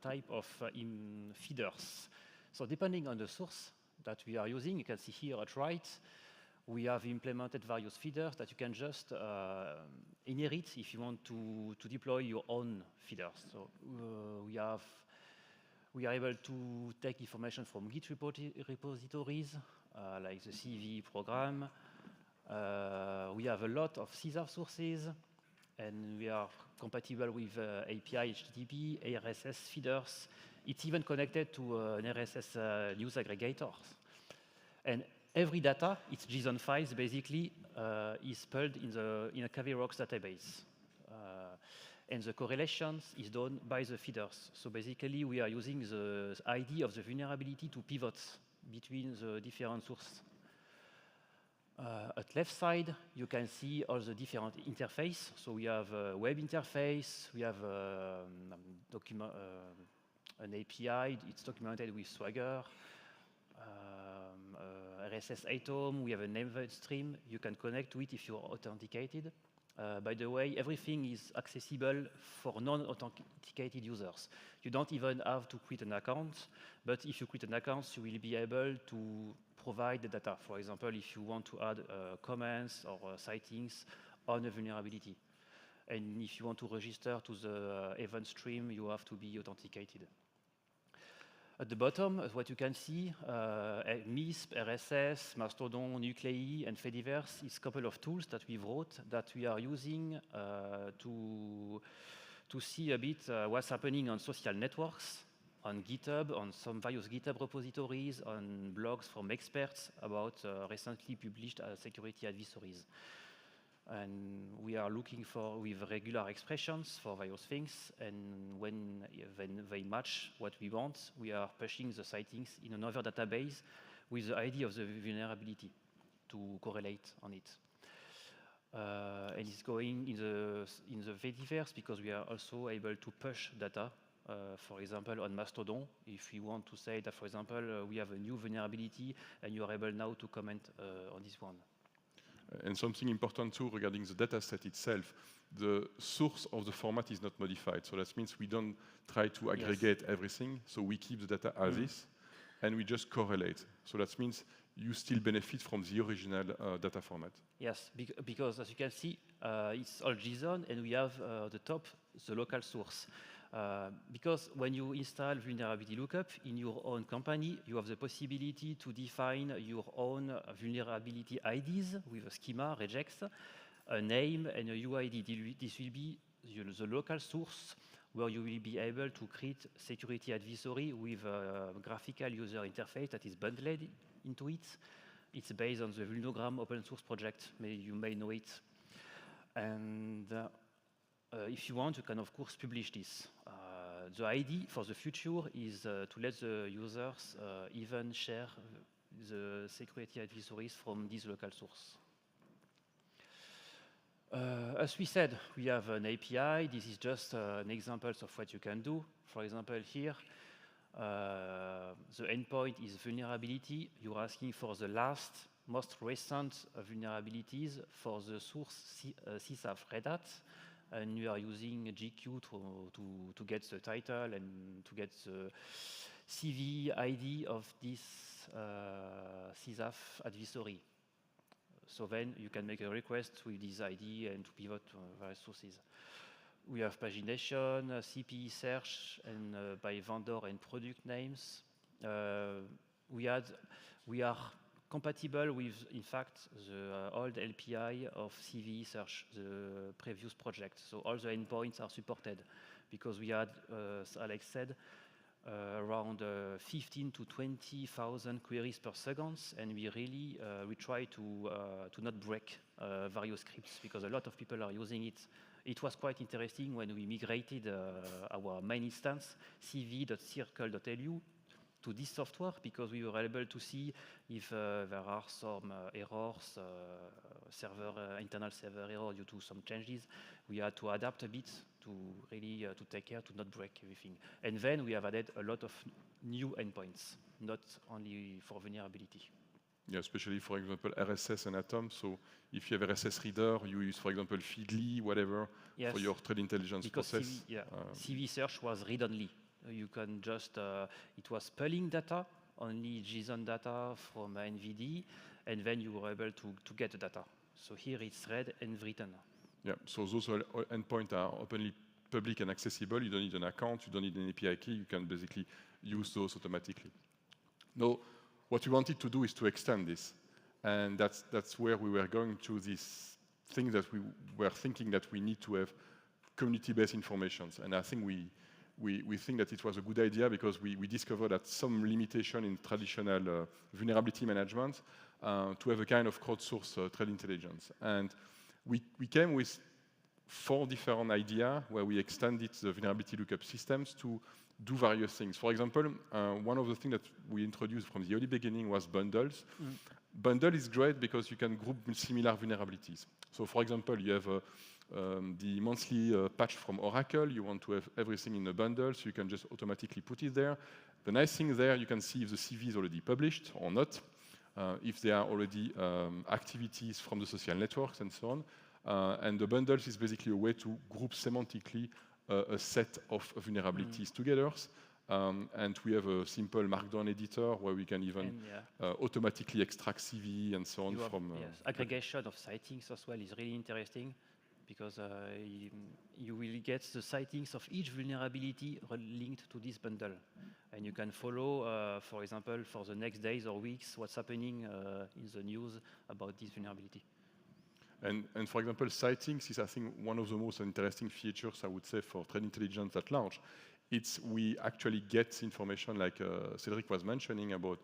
C: type of feeders. So depending on the source that we are using, you can see here at right, we have implemented various feeders that you can just inherit if you want to deploy your own feeders. So we are able to take information from Git repositories, like the CV program. We have a lot of Caesar sources, and we are compatible with API, HTTP, RSS feeders. It's even connected to an RSS news aggregator. And every data, it's JSON files, basically, is pulled in a KVROX database. And the correlations is done by the feeders. So basically, we are using the ID of the vulnerability to pivot between the different sources. At left side, you can see all the different interface. So we have a web interface, we have an API, it's documented with Swagger, RSS atom, we have a name stream. You can connect to it if you're authenticated. By the way, everything is accessible for non-authenticated users. You don't even have to create an account, but if you create an account, you will be able to provide the data. For example, if you want to add comments or sightings on a vulnerability. And if you want to register to the event stream, you have to be authenticated. At the bottom, what you can see, MISP, RSS, Mastodon, Nuclei, and Fediverse is a couple of tools that we wrote that we are using to see a bit what's happening on social networks, on GitHub, on some various GitHub repositories, on blogs from experts about recently published security advisories. And we are looking for with regular expressions for various things, and when they match what we want, we are pushing the sightings in another database with the ID of the vulnerability to correlate on it. And it's going in the Vediverse because we are also able to push data. For example, on Mastodon, if we want to say that, for example, we have a new vulnerability, and you are able now to comment on this one.
V: And something important too regarding the data set itself, the source of the format is not modified. So that means we don't try to aggregate everything. So we keep the data as is, and we just correlate. So that means you still benefit from the original data format.
C: Yes, because as you can see, it's all JSON, and we have the top, the local source. Because when you install vulnerability lookup in your own company, you have the possibility to define your own vulnerability IDs with a schema, regex, a name, and a UID. This will be the local source where you will be able to create security advisory with a graphical user interface that is bundled into it. It's based on the Vulnogram open source project. You may know it. And if you want, you can, of course, publish this. The idea for the future is to let the users even share the security advisories from this local source. As we said, we have an API. This is just an example of what you can do. For example, here, the endpoint is vulnerability. You're asking for the most recent vulnerabilities for the source CSAF Red Hat. And we are using GQ to get the title and to get the CV ID of this CSAF advisory. So then you can make a request with this ID and to pivot to various sources. We have pagination, CPE search, and by vendor and product names. We are compatible with, in fact, the old LPI of CVE search, the previous project. So all the endpoints are supported because we had, as Alex said, around 15 to 20,000 queries per second, and we try to not break various scripts because a lot of people are using it. It was quite interesting when we migrated our main instance, cv.circle.lu, to this software because we were able to see if there are some errors, internal server error due to some changes. We had to adapt a bit to really to take care to not break everything. And then we have added a lot of new endpoints, not only for vulnerability.
V: Yeah, especially, for example, RSS and Atom. So if you have RSS reader, you use, for example, Feedly, whatever, for your threat intelligence process.
C: CV search was read-only. You can just, it was pulling data, only JSON data from NVD, and then you were able to get the data. So here it's read and written.
V: Yeah, so those endpoints are openly public and accessible. You don't need an account, you don't need an API key, you can basically use those automatically. Now, what we wanted to do is to extend this. And that's where we were going to this thing that we were thinking that we need to have community-based information. And I think we think that it was a good idea because we discovered that some limitation in traditional vulnerability management to have a kind of crowdsourced threat intelligence. And we came with 4 different ideas where we extended the vulnerability lookup systems to do various things. For example, one of the things that we introduced from the early beginning was bundles. Bundle is great because you can group similar vulnerabilities. So for example, you have the monthly patch from Oracle. You want to have everything in a bundle, so you can just automatically put it there. The nice thing there, you can see if the CV is already published or not, if there are already activities from the social networks and so on. And the bundles is basically a way to group semantically a set of vulnerabilities together. And we have a simple markdown editor where we can even automatically extract CV and so on from...
C: aggregation of sightings as well is really interesting because you will get the sightings of each vulnerability linked to this bundle. And you can follow, for example, for the next days or weeks, what's happening in the news about this vulnerability.
V: And for example, sightings is, I think, one of the most interesting features, I would say, for threat intelligence at large. It's we actually get information like Cedric was mentioning about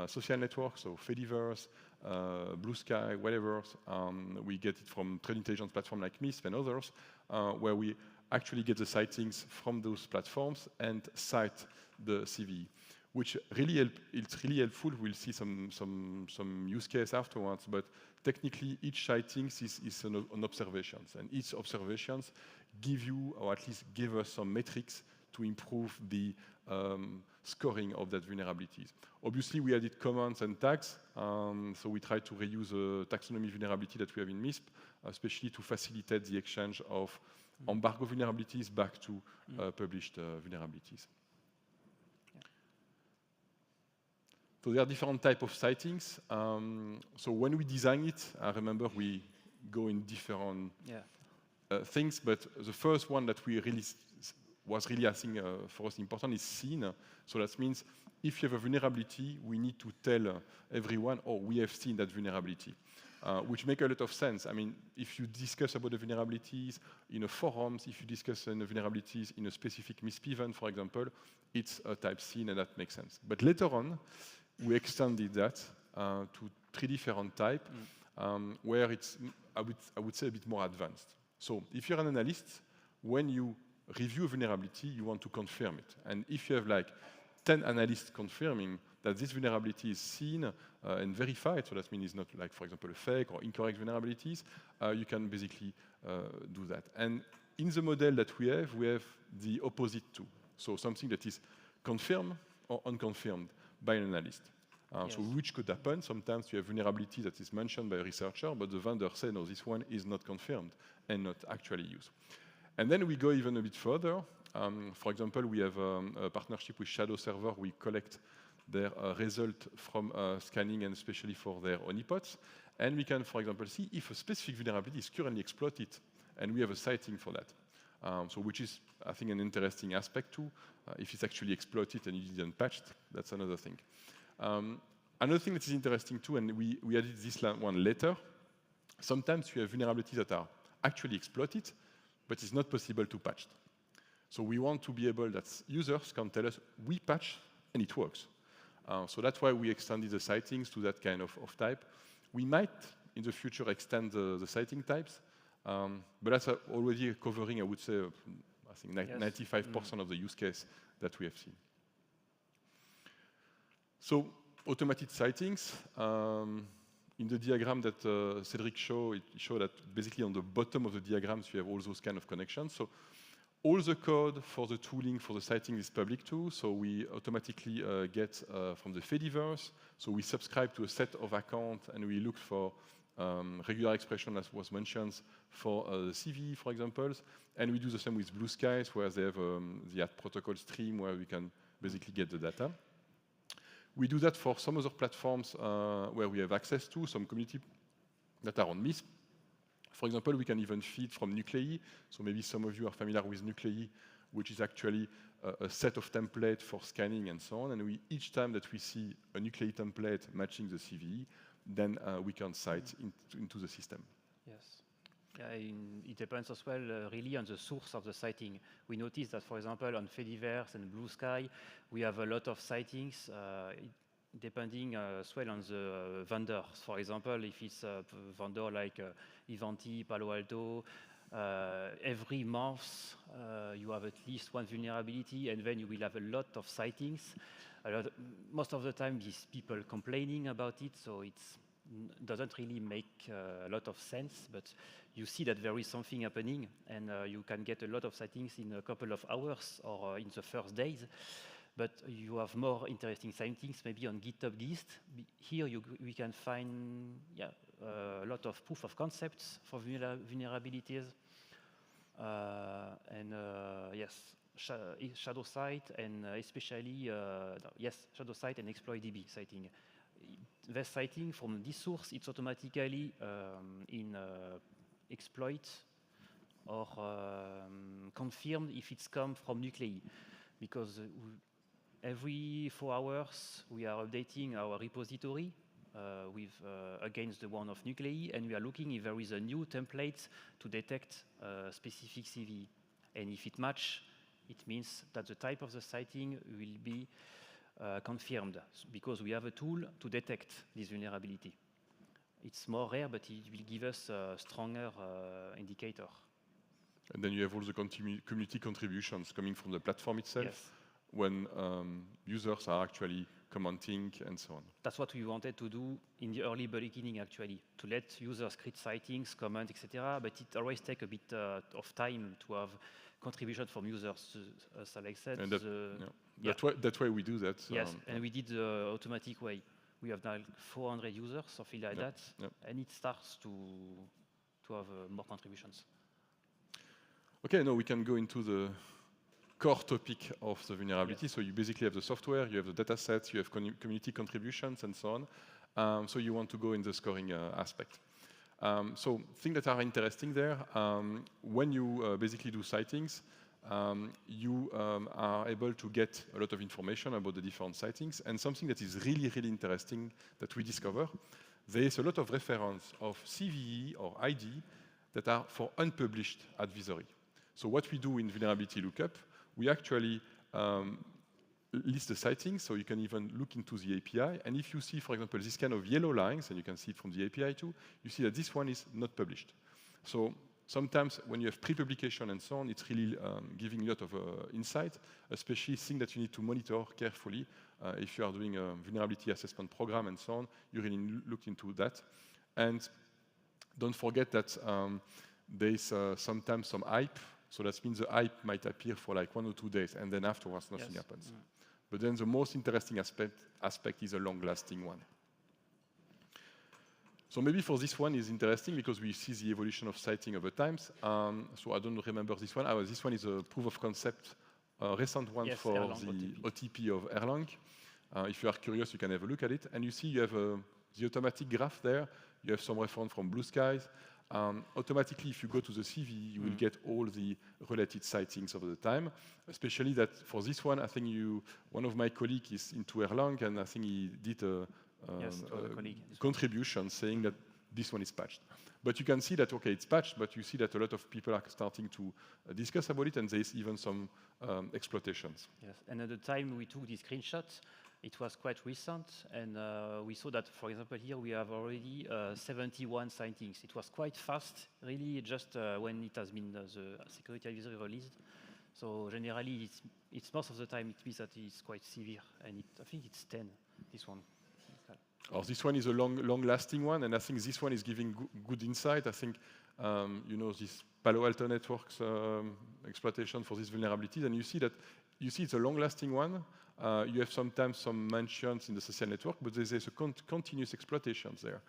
V: social networks, so Fediverse, Blue Sky, whatever. We get it from trade intelligence platforms like MISP and others, where we actually get the sightings from those platforms and cite the CVE, which really it's really helpful. We'll see some use case afterwards, but technically each sightings is an observations, and each observations give you, or at least give us some metrics to improve the scoring of that vulnerabilities. Obviously, we added commands and tags, so we try to reuse a taxonomy vulnerability that we have in MISP, especially to facilitate the exchange of embargo vulnerabilities back to published vulnerabilities. So there are different types of sightings. So when we design it, I remember we go in different things, but the first one that we really was really, I think, for us important is seen. So that means if you have a vulnerability, we need to tell everyone, oh, we have seen that vulnerability, which makes a lot of sense. I mean, if you discuss about the vulnerabilities in a forums, if you discuss the vulnerabilities in a specific MISP event, for example, it's a type seen, and that makes sense. But later on, we extended that to 3 different types, where it's, I would say, a bit more advanced. So if you're an analyst, when you review a vulnerability, you want to confirm it. And if you have like 10 analysts confirming that this vulnerability is seen and verified, so that means it's not like, for example, a fake or incorrect vulnerabilities, you can basically do that. And in the model that we have the opposite too. So something that is confirmed or unconfirmed by an analyst. So which could happen. Sometimes you have vulnerability that is mentioned by a researcher, but the vendor says, no, this one is not confirmed and not actually used. And then we go even a bit further. For example, we have a partnership with Shadow Server. We collect their result from scanning, and especially for their honeypots. And we can, for example, see if a specific vulnerability is currently exploited, and we have a sighting for that. So which is, I think, an interesting aspect too. If it's actually exploited and you didn't patch it, that's another thing. Another thing that is interesting too, and we added this one later, sometimes you have vulnerabilities that are actually exploited, but it's not possible to patch. So we want to be able that users can tell us, we patch and it works. So that's why we extended the sightings to that kind of type. We might, in the future, extend the sighting types, but that's already covering, I would say, I think 95% of the use case that we have seen. So automated sightings. In the diagram that Cedric showed, it showed that basically on the bottom of the diagrams, you have all those kind of connections. So all the code for the tooling for the sighting is public too. So we automatically get from the Fediverse. So we subscribe to a set of accounts, and we look for regular expression, as was mentioned, for the CVE, for example. And we do the same with Blue Skies, where they have the ad protocol stream where we can basically get the data. We do that for some other platforms where we have access to, some community that are on MISP. For example, we can even feed from Nuclei. So maybe some of you are familiar with Nuclei, which is actually a set of templates for scanning and so on. And each time that we see a Nuclei template matching the CVE, then we can cite into the system.
C: Yes. It depends as well really on the source of the sighting. We noticed that, for example, on Fediverse and Blue Sky, we have a lot of sightings depending as well on the vendors. For example, if it's a vendor like Ivanti, Palo Alto, every month you have at least one vulnerability, and then you will have a lot of sightings. Most of the time, these people complaining about it, so it doesn't really make a lot of sense, but you see that there is something happening, and you can get a lot of sightings in a couple of hours or in the first days. But you have more interesting sightings maybe on GitHub Gist. Here we can find a lot of proof of concepts for vulnerabilities. Yes, shadow site, and especially shadow site and exploit-DB sighting. The sighting from this source, it's automatically in exploit or confirmed if it's come from Nuclei, because every 4 hours we are updating our repository with against the one of Nuclei, and we are looking if there is a new template to detect a specific CVE. And if it matches, it means that the type of the sighting will be confirmed because we have a tool to detect this vulnerability. It's more rare, but it will give us a stronger indicator.
V: And then you have all the community contributions coming from the platform itself,
C: yes.
V: when users are actually commenting and so on.
C: That's what we wanted to do in the early beginning, actually, to let users create sightings, comment, etc. But it always takes a bit of time to have contribution from users, as Alex said.
V: And that's why we do that.
C: Yes, and we did the automatic way. We have now 400 users, something like that, and it starts to have more contributions.
V: Okay, now we can go into the core topic of the vulnerability. So you basically have the software, you have the data sets, you have community contributions and so on. So you want to go in the scoring aspect. So things that are interesting there, when you basically do sightings, you are able to get a lot of information about the different sightings. And something that is really, really interesting that we discover, there is a lot of reference of CVE or ID that are for unpublished advisory. So what we do in vulnerability lookup, we actually list the sightings, so you can even look into the API. And if you see, for example, this kind of yellow lines, and you can see it from the API too, you see that this one is not published. So sometimes when you have pre-publication and so on, it's really giving a lot of insight, especially things that you need to monitor carefully. If you are doing a vulnerability assessment program and so on, you really look into that. And don't forget that there is sometimes some hype. So that means the hype might appear for like 1 or 2 days, and then afterwards nothing happens. But then the most interesting aspect is a long-lasting one. So maybe for this one is interesting because we see the evolution of sighting over time. So I don't remember this one. This one is a proof of concept, recent one for Erlang the OTP of Erlang. If you are curious, you can have a look at it. And you see you have the automatic graph there. You have some reference from Blue Skies. Automatically, if you go to the CV, you will get all the related sightings over the time. Especially that for this one, I think one of my colleagues is into Erlang, and I think he did a contribution saying that this one is patched. But you can see that, okay, it's patched, but you see that a lot of people are starting to discuss about it, and there is even some exploitations.
C: Yes, and at the time we took these screenshots, it was quite recent, and we saw that, for example, here we have already 71 sightings. It was quite fast, really, just when it has been the security advisory released. So generally, it's most of the time it means that it's quite severe, and I think it's 10, this one.
V: Oh, this one is a long-lasting one, and I think this one is giving good insight. I think, this Palo Alto Networks exploitation for these vulnerabilities, and you see it's a long-lasting one. You have sometimes some mentions in the social network, but there's a continuous exploitation there,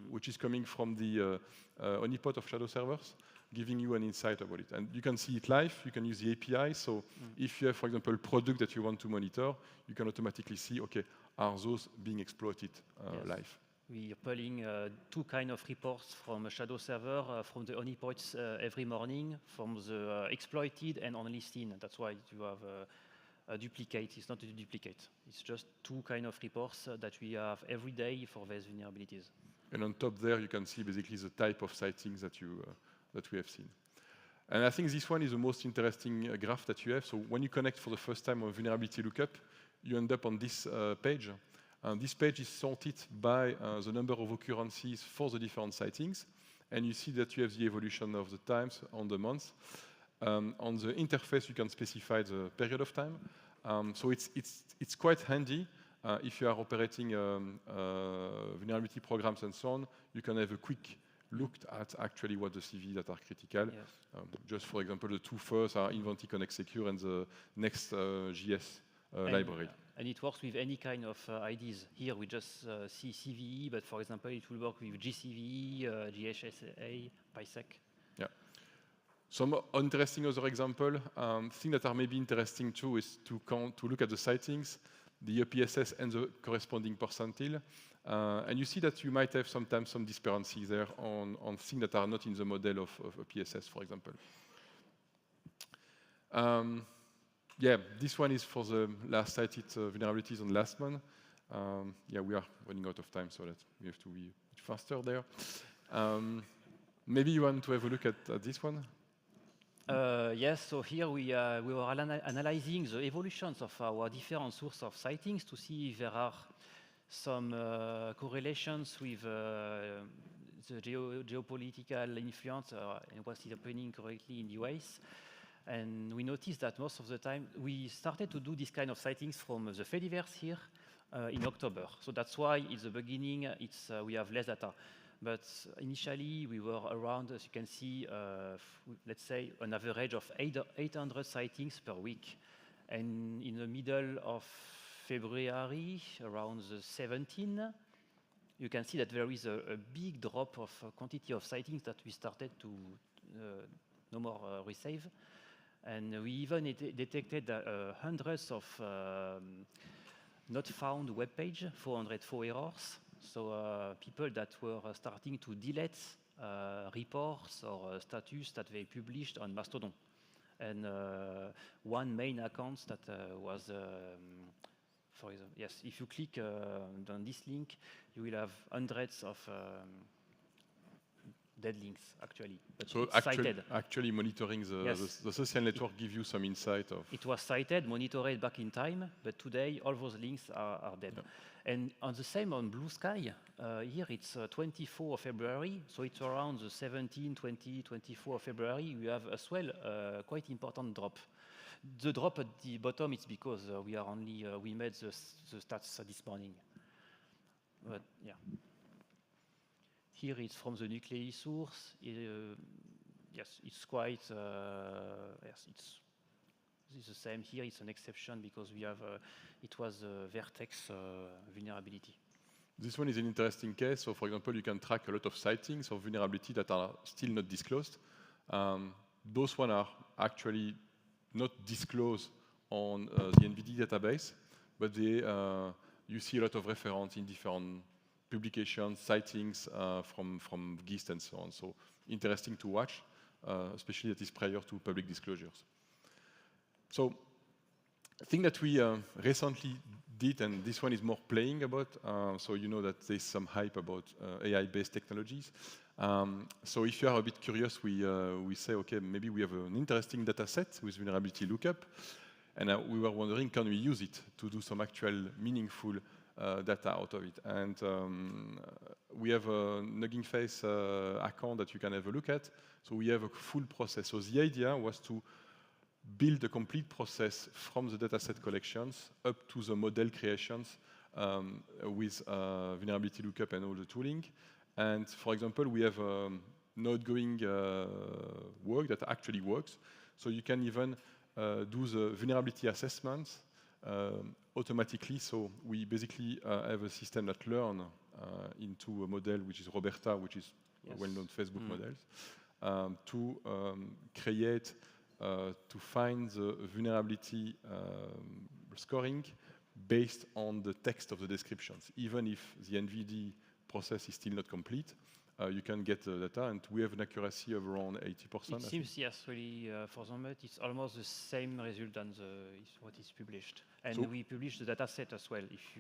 V: which is coming from the honeypot of shadow servers, giving you an insight about it. And you can see it live, you can use the API, so if you have, for example, a product that you want to monitor, you can automatically see, okay, are those being exploited live?
C: We are pulling 2 kind of reports from a shadow server, from the honeypots every morning, from the exploited and only seen. That's why you have a duplicate. It's not a duplicate. It's just 2 kind of reports that we have every day for these vulnerabilities.
V: And on top there, you can see basically the type of sightings that we have seen. And I think this one is the most interesting graph that you have. So when you connect for the first time on vulnerability lookup, you end up on this page. This page is sorted by the number of occurrences for the different sightings. And you see that you have the evolution of the times on the months. On the interface, you can specify the period of time. So it's quite handy. If you are operating vulnerability programs and so on, you can have a quick look at actually what the CV that are critical. Yes. Just for example, the 2 first are Inventy, Connect, Secure, and the next JS library.
C: And it works with any kind of IDs. Here we just see CVE, but for example, it will work with GCVE, GHSA, PISEC.
V: Yeah. Some interesting other example, things that are maybe interesting too is to look at the sightings, the EPSS and the corresponding percentile. And you see that you might have sometimes some discrepancies there on things that are not in the model of EPSS, for example. Yeah, this one is for the last cited vulnerabilities on last month. Yeah, we are running out of time, so that we have to be faster there. Maybe you want to have a look at this one?
C: Yes, so here we were analyzing the evolutions of our different sources of sightings to see if there are some correlations with the geopolitical influence and what is happening currently in the US. And we noticed that most of the time we started to do this kind of sightings from the Fediverse here in October. So that's why in the beginning we have less data. But initially we were around, as you can see, let's say an average of 800 sightings per week. And in the middle of February, around the 17th, you can see that there is a big drop of quantity of sightings that we started to no more receive. And we even detected hundreds of not found web page, 404 errors. So people that were starting to delete reports or status that they published on Mastodon. And one main account that was, for example, yes, if you click on this link, you will have hundreds of dead links, actually. But
V: so actually monitoring the social network give you some insight of...
C: It was cited, monitored back in time, but today all those links are dead. Yeah. And on the same on Blue Sky, here it's 24 of February, so it's around the 17, 20, 24 of February, we have as well quite important drop. The drop at the bottom is because we made the stats this morning. But yeah. Here it's from the nuclei source. Yes, it's quite, yes, it's the same. Here it's an exception because we have, it was a vertex vulnerability.
V: This one is an interesting case. So for example, you can track a lot of sightings of vulnerability that are still not disclosed. Those ones are actually not disclosed on the NVD database, but they, you see a lot of reference in different publications, sightings from GIST and so on. So interesting to watch, especially that is prior to public disclosures. So a thing that we recently did, and this one is more playing about, so you know that there's some hype about AI-based technologies. So if you are a bit curious, we say, okay, maybe we have an interesting data set with vulnerability lookup, and we were wondering, can we use it to do some actual meaningful data out of it? And we have a Nugging Face account that you can have a look at. So we have a full process. So the idea was to build a complete process from the dataset collections up to the model creations with vulnerability lookup and all the tooling. And for example, we have an outgoing work that actually works. So you can even do the vulnerability assessments automatically. So we basically have a system that learns into a model which is Roberta, which is a well-known Facebook model, to create, to find the vulnerability scoring based on the text of the descriptions. Even if the NVD process is still not complete, you can get the data, and we have an accuracy of around 80%.
C: It seems, yes, really, for the moment, it's almost the same result than what is published. And so we publish the data set as well. If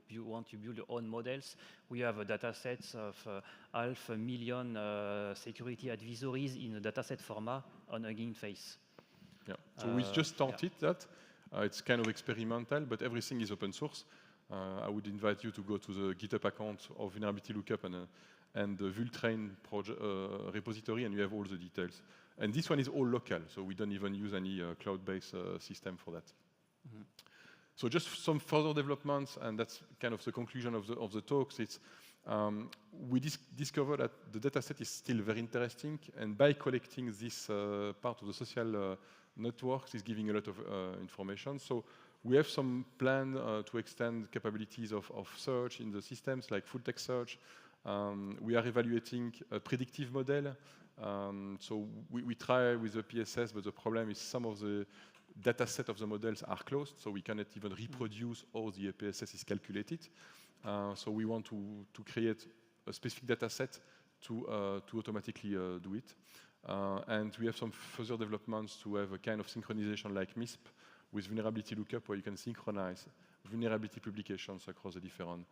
C: you want to build your own models, we have a data set of 500,000 security advisories in a data set format on Hugging Face.
V: Yeah, so we just started that. It's kind of experimental, but everything is open source. I would invite you to go to the GitHub account of Vulnerability Lookup and the Vultrain repository, and you have all the details. And this one is all local, so we don't even use any cloud-based system for that. Mm-hmm. So just some further developments, and that's kind of the conclusion of the talks. It's we discovered that the dataset is still very interesting, and by collecting this part of the social networks is giving a lot of information. So we have some plan to extend capabilities of search in the systems, like full text search. We are evaluating a predictive model. So we try with the PSS, but the problem is some of the data set of the models are closed, so we cannot even reproduce how the PSS is calculated. So we want to create a specific data set to automatically do it. And we have some further developments to have a kind of synchronization like MISP with vulnerability lookup, where you can synchronize vulnerability publications across the different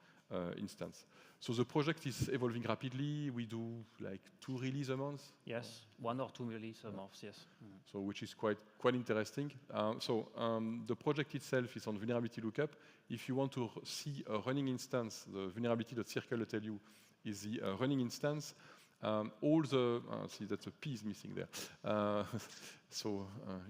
V: instance. So the project is evolving rapidly. We do like 2 releases a month.
C: Yes, 1 or 2 releases a month, yes.
V: So which is quite interesting. The project itself is on vulnerability lookup. If you want to see a running instance, the vulnerability.circle will tell you is the running instance. All the, see that's a P is missing there.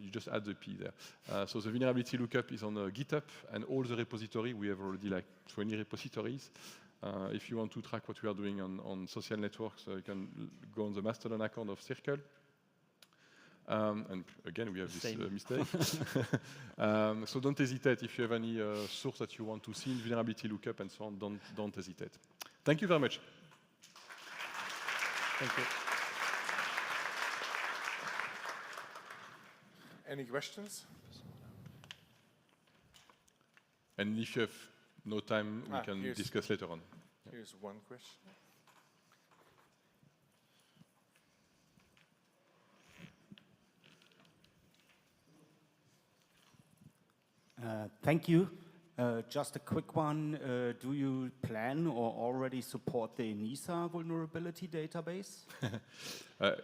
V: You just add the P there. So the vulnerability lookup is on GitHub, and all the repository, we have already like 20 repositories. If you want to track what we are doing on social networks, you can go on the Mastodon account of Circle. And again, we have this mistake. So don't hesitate if you have any source that you want to see in vulnerability lookup and so on. Don't hesitate. Thank you very much.
C: Thank you.
R: Any questions?
V: And if you have no time, we can discuss later on.
R: Here's one question.
D: Thank you. Just a quick one. Do you plan or already support the NISA vulnerability database?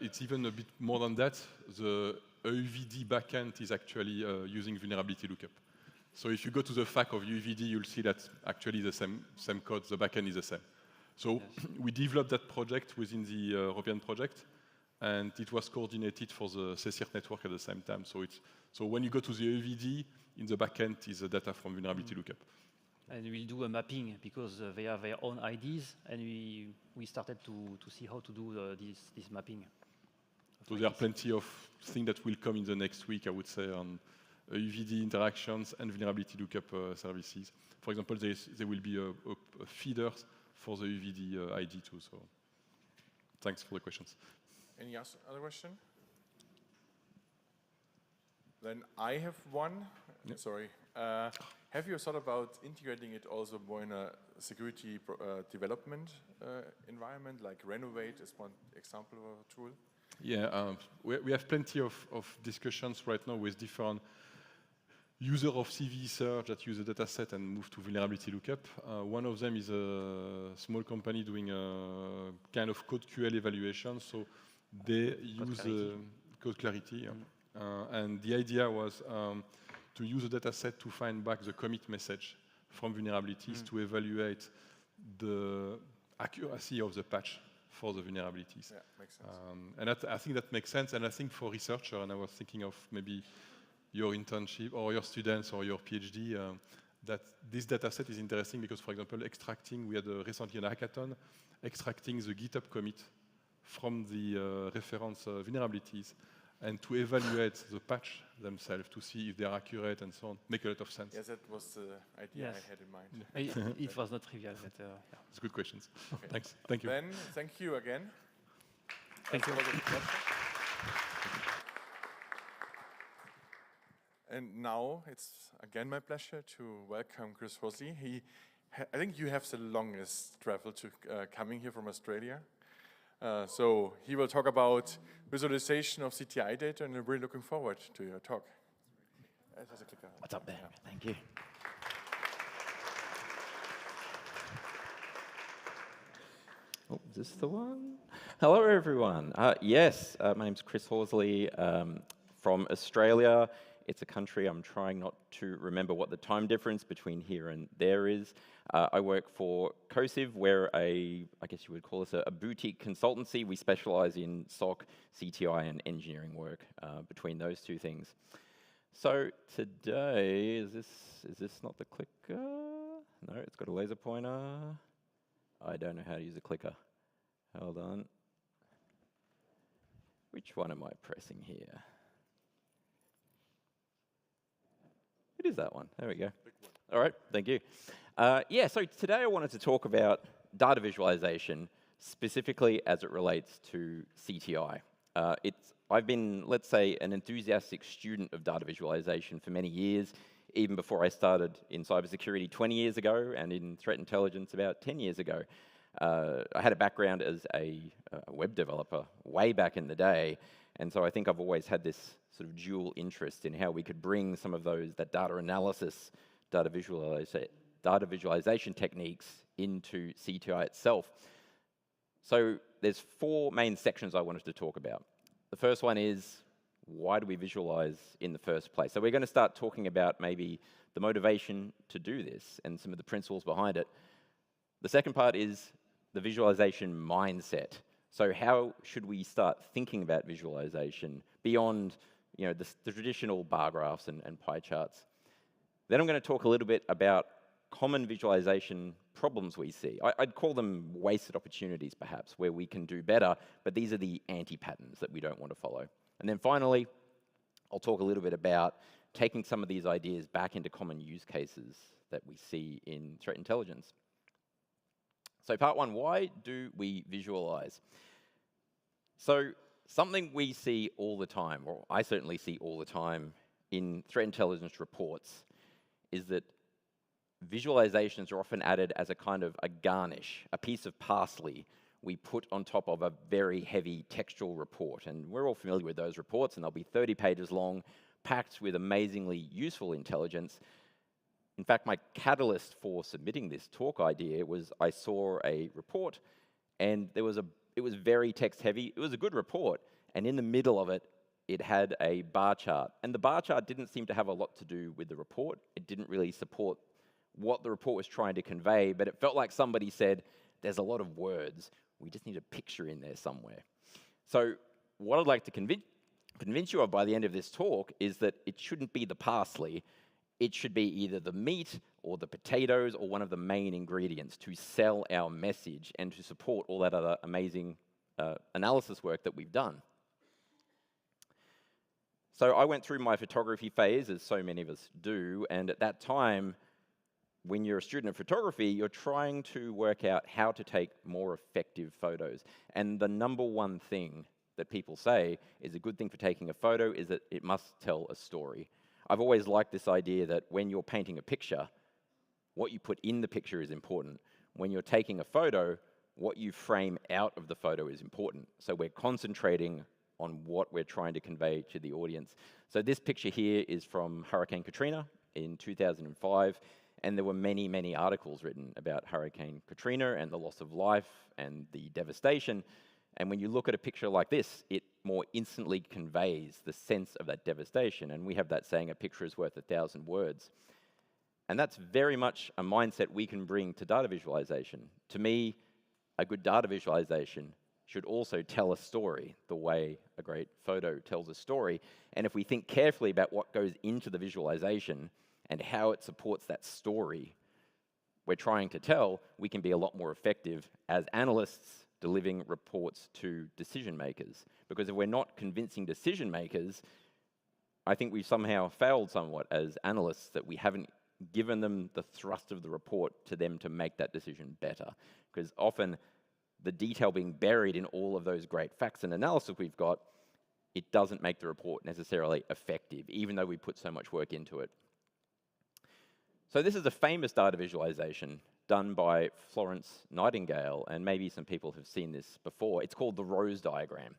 V: It's even a bit more than that. The EUVD backend is actually using vulnerability lookup. So if you go to the FAQ of EUVD, you'll see that actually the same code, the backend is the same. So we developed that project within the European project, and it was coordinated for the CCIRT network at the same time. So when you go to the EUVD, in the backend is the data from vulnerability lookup.
C: And we'll do a mapping because they have their own IDs, and we started to see how to do this mapping.
V: So there are plenty of things that will come in the next week, I would say, on EUVD interactions and vulnerability lookup services. For example, there will be a feeder for the EUVD ID too. So thanks for the questions.
R: Any other question? Then I have one. Yep. Sorry. Have you thought about integrating it also more in a security development environment, like Renovate is one example of a tool?
V: Yeah, we have plenty of discussions right now with different users of CV search that use a data set and move to vulnerability lookup. One of them is a small company doing a kind of code QL evaluation. So they use code clarity. And the idea was to use a data set to find back the commit message from vulnerabilities to evaluate the accuracy of the patch for the vulnerabilities.
R: Yeah, makes sense.
V: And I think that makes sense. And I think for researcher, and I was thinking of maybe your internship or your students or your PhD, that this data set is interesting because, for example, we had recently an hackathon, extracting the GitHub commit from the reference vulnerabilities and to evaluate the patch themselves to see if they're accurate and so on. Make a lot of sense.
R: Yes, that was the idea I had in mind.
C: It was not trivial, but yeah.
V: It's good questions.
R: Okay.
V: Thanks. Thank you.
R: Ben, thank you again.
C: Thank you.
R: And now it's again my pleasure to welcome Chris Horsley. I think you have the longest travel to coming here from Australia. So he will talk about visualization of CTI data, and I'm really looking forward to your talk.
Q: What's up there? Thank you. Oh, is this the one? Hello, everyone. Yes, my name's Chris Horsley from Australia. It's a country I'm trying not to remember what the time difference between here and there is. I work for COSIV. We're I guess you would call us a boutique consultancy. We specialize in SOC, CTI, and engineering work between those two things. So today, is this not the clicker? No, it's got a laser pointer. I don't know how to use a clicker. Hold on. Which one am I pressing here? It is that one. There we go. All right, thank you. Yeah, so today I wanted to talk about data visualization, specifically as it relates to CTI. I've been, let's say, an enthusiastic student of data visualization for many years, even before I started in cybersecurity 20 years ago and in threat intelligence about 10 years ago. I had a background as a web developer way back in the day, and so I think I've always had this sort of dual interest in how we could bring some of that data analysis, data visualization techniques
E: into CTI itself. So there's 4 main sections I wanted to talk about. The first one is, why do we visualize in the first place? So we're going to start talking about maybe the motivation to do this and some of the principles behind it. The second part is the visualization mindset. So how should we start thinking about visualization beyond the traditional bar graphs and pie charts? Then I'm going to talk a little bit about common visualization problems we see. I'd call them wasted opportunities, perhaps, where we can do better, but these are the anti-patterns that we don't want to follow. And then finally, I'll talk a little bit about taking some of these ideas back into common use cases that we see in threat intelligence. So part 1, why do we visualize? So something we see all the time, or I certainly see all the time in threat intelligence reports, is that visualizations are often added as a kind of a garnish, a piece of parsley we put on top of a very heavy textual report. And we're all familiar with those reports, and they'll be 30 pages long, packed with amazingly useful intelligence. In fact, my catalyst for submitting this talk idea was I saw a report, and it was very text heavy. It was a good report, and in the middle of it, it had a bar chart. And the bar chart didn't seem to have a lot to do with the report. It didn't really support what the report was trying to convey, but it felt like somebody said, there's a lot of words. We just need a picture in there somewhere. So what I'd like to convince you of by the end of this talk is that it shouldn't be the parsley. It should be either the meat or the potatoes or one of the main ingredients to sell our message and to support all that other amazing analysis work that we've done. So I went through my photography phase, as so many of us do, and at that time, when you're a student of photography, you're trying to work out how to take more effective photos. And the number one thing that people say is a good thing for taking a photo is that it must tell a story. I've always liked this idea that when you're painting a picture, what you put in the picture is important. When you're taking a photo, what you frame out of the photo is important. So we're concentrating on what we're trying to convey to the audience. So this picture here is from Hurricane Katrina in 2005. And there were many, many articles written about Hurricane Katrina and the loss of life and the devastation. And when you look at a picture like this, it more instantly conveys the sense of that devastation. And we have that saying, a picture is worth 1,000 words. And that's very much a mindset we can bring to data visualization. To me, a good data visualization should also tell a story the way a great photo tells a story. And if we think carefully about what goes into the visualization, and how it supports that story we're trying to tell, we can be a lot more effective as analysts delivering reports to decision makers. Because if we're not convincing decision makers, I think we've somehow failed somewhat as analysts, that we haven't given them the thrust of the report to them to make that decision better. Because often the detail being buried in all of those great facts and analysis we've got, it doesn't make the report necessarily effective, even though we put so much work into it. So this is a famous data visualization done by Florence Nightingale, and maybe some people have seen this before. It's called the rose diagram.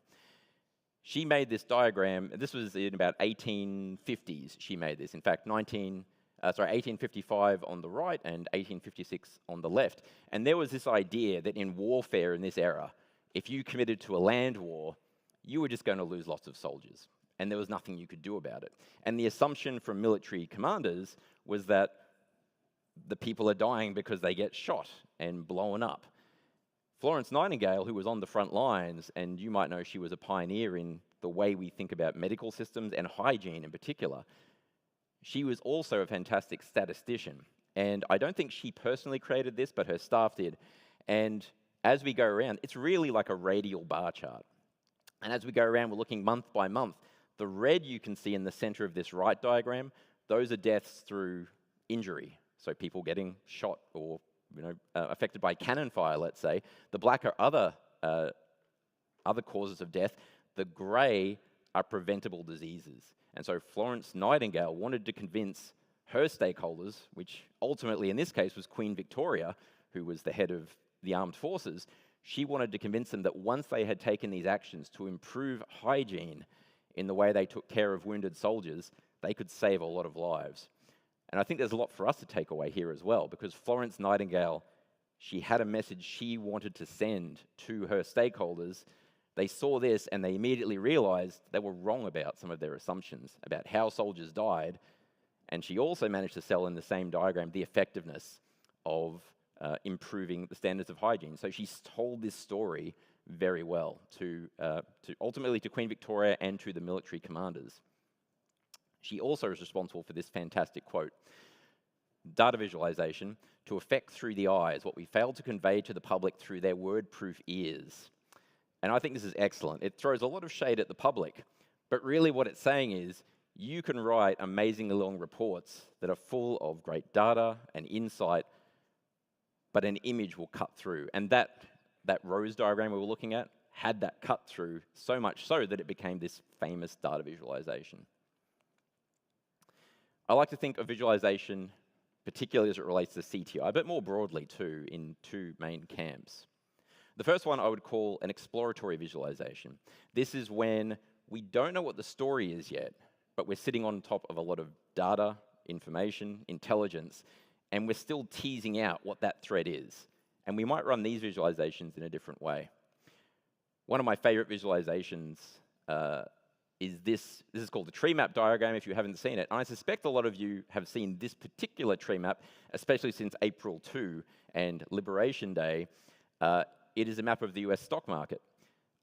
E: She made this diagram, this was in about 1850s she made this. In fact, 1855 on the right and 1856 on the left. And there was this idea that in warfare in this era, if you committed to a land war, you were just going to lose lots of soldiers, and there was nothing you could do about it. And the assumption from military commanders was that the people are dying because they get shot and blown up. Florence Nightingale, who was on the front lines, and you might know she was a pioneer in the way we think about medical systems and hygiene in particular, she was also a fantastic statistician. And I don't think she personally created this, but her staff did. And as we go around, it's really like a radial bar chart. And as we go around, we're looking month by month. The red you can see in the center of this right diagram, those are deaths through injury. So people getting shot or affected by cannon fire, let's say. The black are other causes of death. The gray are preventable diseases. And so Florence Nightingale wanted to convince her stakeholders, which ultimately in this case was Queen Victoria, who was the head of the armed forces. She wanted to convince them that once they had taken these actions to improve hygiene in the way they took care of wounded soldiers, they could save a lot of lives. And I think there's a lot for us to take away here as well, because Florence Nightingale, She had a message she wanted to send to her stakeholders. They saw this and they immediately realized they were wrong about some of their assumptions about how soldiers died. And she also managed to sell in the same diagram the effectiveness of improving the standards of hygiene. So she's told this story very well to ultimately to Queen Victoria and to the military commanders. She also is responsible for this fantastic quote: "Data visualization to affect through the eyes what we failed to convey to the public through their word-proof ears." And I think this is excellent. It throws a lot of shade at the public, but really what it's saying is you can write amazingly long reports that are full of great data and insight, but an image will cut through. And that rose diagram we were looking at had that cut through, so much so that it became this famous data visualization. I like to think of visualization, particularly as it relates to CTI, but more broadly too, in two main camps. The first one I would call an exploratory visualization. This is when we don't know what the story is yet, but we're sitting on top of a lot of data, information, intelligence, and we're still teasing out what that threat is. And we might run these visualizations in a different way. One of my favorite visualizations is this. This is called the tree map diagram, if you haven't seen it. And I suspect a lot of you have seen this particular tree map, especially since April 2 and Liberation Day. It is a map of the US stock market.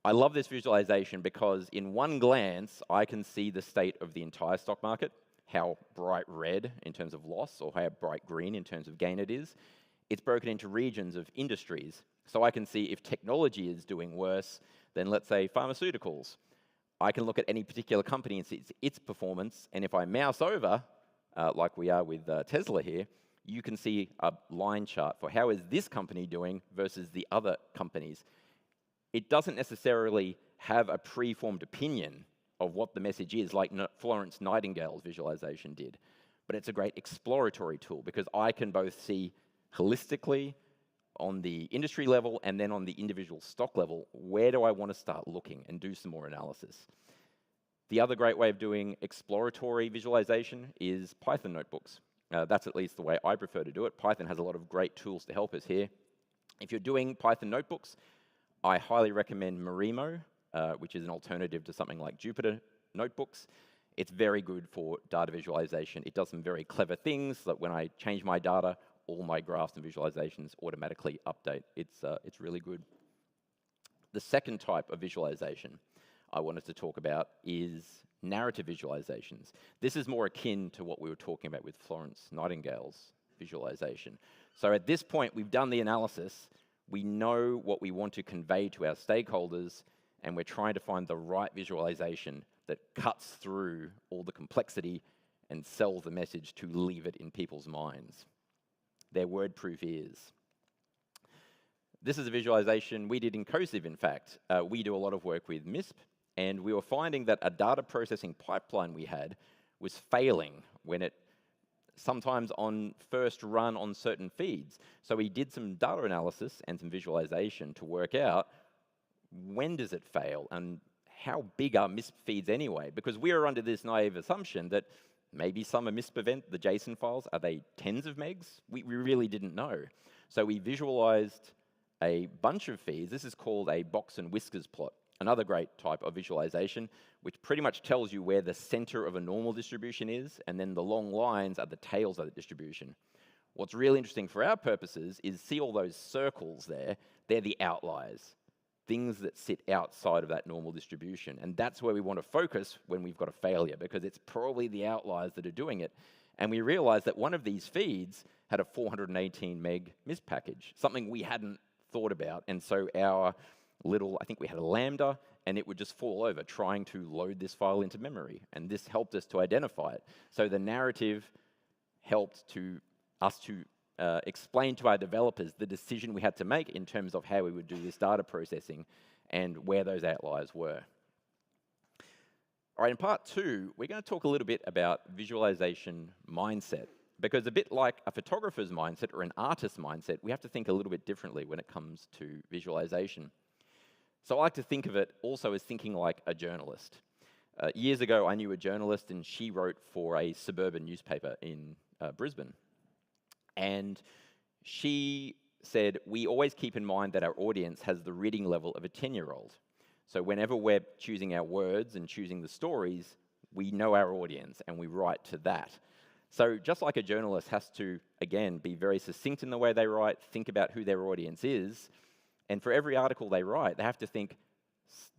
E: I love this visualization because in one glance, I can see the state of the entire stock market, how bright red in terms of loss or how bright green in terms of gain it is. It's broken into regions of industries. So I can see if technology is doing worse than, let's say, pharmaceuticals. I can look at any particular company and see its performance. And if I mouse over, like we are with Tesla here, you can see a line chart for how is this company doing versus the other companies. It doesn't necessarily have a pre-formed opinion of what the message is, like Florence Nightingale's visualization did. But it's a great exploratory tool because I can both see holistically on the industry level and then on the individual stock level, where do I want to start looking and do some more analysis. The other great way of doing exploratory visualization is Python notebooks. That's at least the way I prefer to do it. Python has a lot of great tools to help us here. If you're doing Python notebooks, I highly recommend Marimo, which is an alternative to something like Jupyter notebooks. It's very good for data visualization. It does some very clever things, like when I change my data, all my graphs and visualizations automatically update. It's really good. The second type of visualization I wanted to talk about is narrative visualizations. This is more akin to what we were talking about with Florence Nightingale's visualization. So at this point, we've done the analysis. We know what we want to convey to our stakeholders, and we're trying to find the right visualization that cuts through all the complexity and sells the message to leave it in people's minds. Their word-proof ears. This is a visualization we did in COSIV, in fact. We do a lot of work with MISP, and we were finding that a data processing pipeline we had was failing when it sometimes on first run on certain feeds. So we did some data analysis and some visualization to work out when does it fail and how big are MISP feeds anyway? Because we were under this naive assumption that maybe some are MISP event, the JSON files, are they tens of megs? We really didn't know. So we visualized a bunch of feeds. This is called a box and whiskers plot, another great type of visualization, which pretty much tells you where the center of a normal distribution is, and then the long lines are the tails of the distribution. What's really interesting for our purposes is see all those circles there, they're the outliers, things that sit outside of that normal distribution. And that's where we want to focus when we've got a failure, because it's probably the outliers that are doing it. And we realized that one of these feeds had a 418 meg MISP package, something we hadn't thought about. And so our little, I think we had a Lambda, and it would just fall over trying to load this file into memory. And this helped us to identify it. So the narrative helped us to explain to our developers the decision we had to make in terms of how we would do this data processing and where those outliers were. All right, in part two, we're going to talk a little bit about visualization mindset. Because a bit like a photographer's mindset or an artist's mindset, we have to think a little bit differently when it comes to visualization. So I like to think of it also as thinking like a journalist. Years ago, I knew a journalist, and she wrote for a suburban newspaper in Brisbane. And she said, we always keep in mind that our audience has the reading level of a 10-year-old. So whenever we're choosing our words and choosing the stories, we know our audience and we write to that. So just like a journalist has to, again, be very succinct in the way they write, think about who their audience is, and for every article they write, they have to think,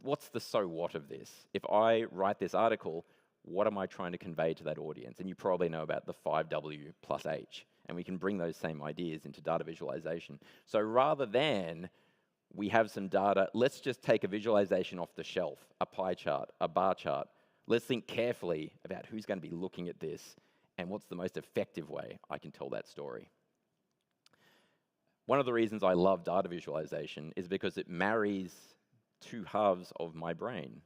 E: what's the so what of this? If I write this article, what am I trying to convey to that audience? And you probably know about the 5W plus H, and we can bring those same ideas into data visualization. So rather than we have some data, let's just take a visualization off the shelf, a pie chart, a bar chart. Let's think carefully about who's going to be looking at this and what's the most effective way I can tell that story. One of the reasons I love data visualization is because it marries two halves of my brain.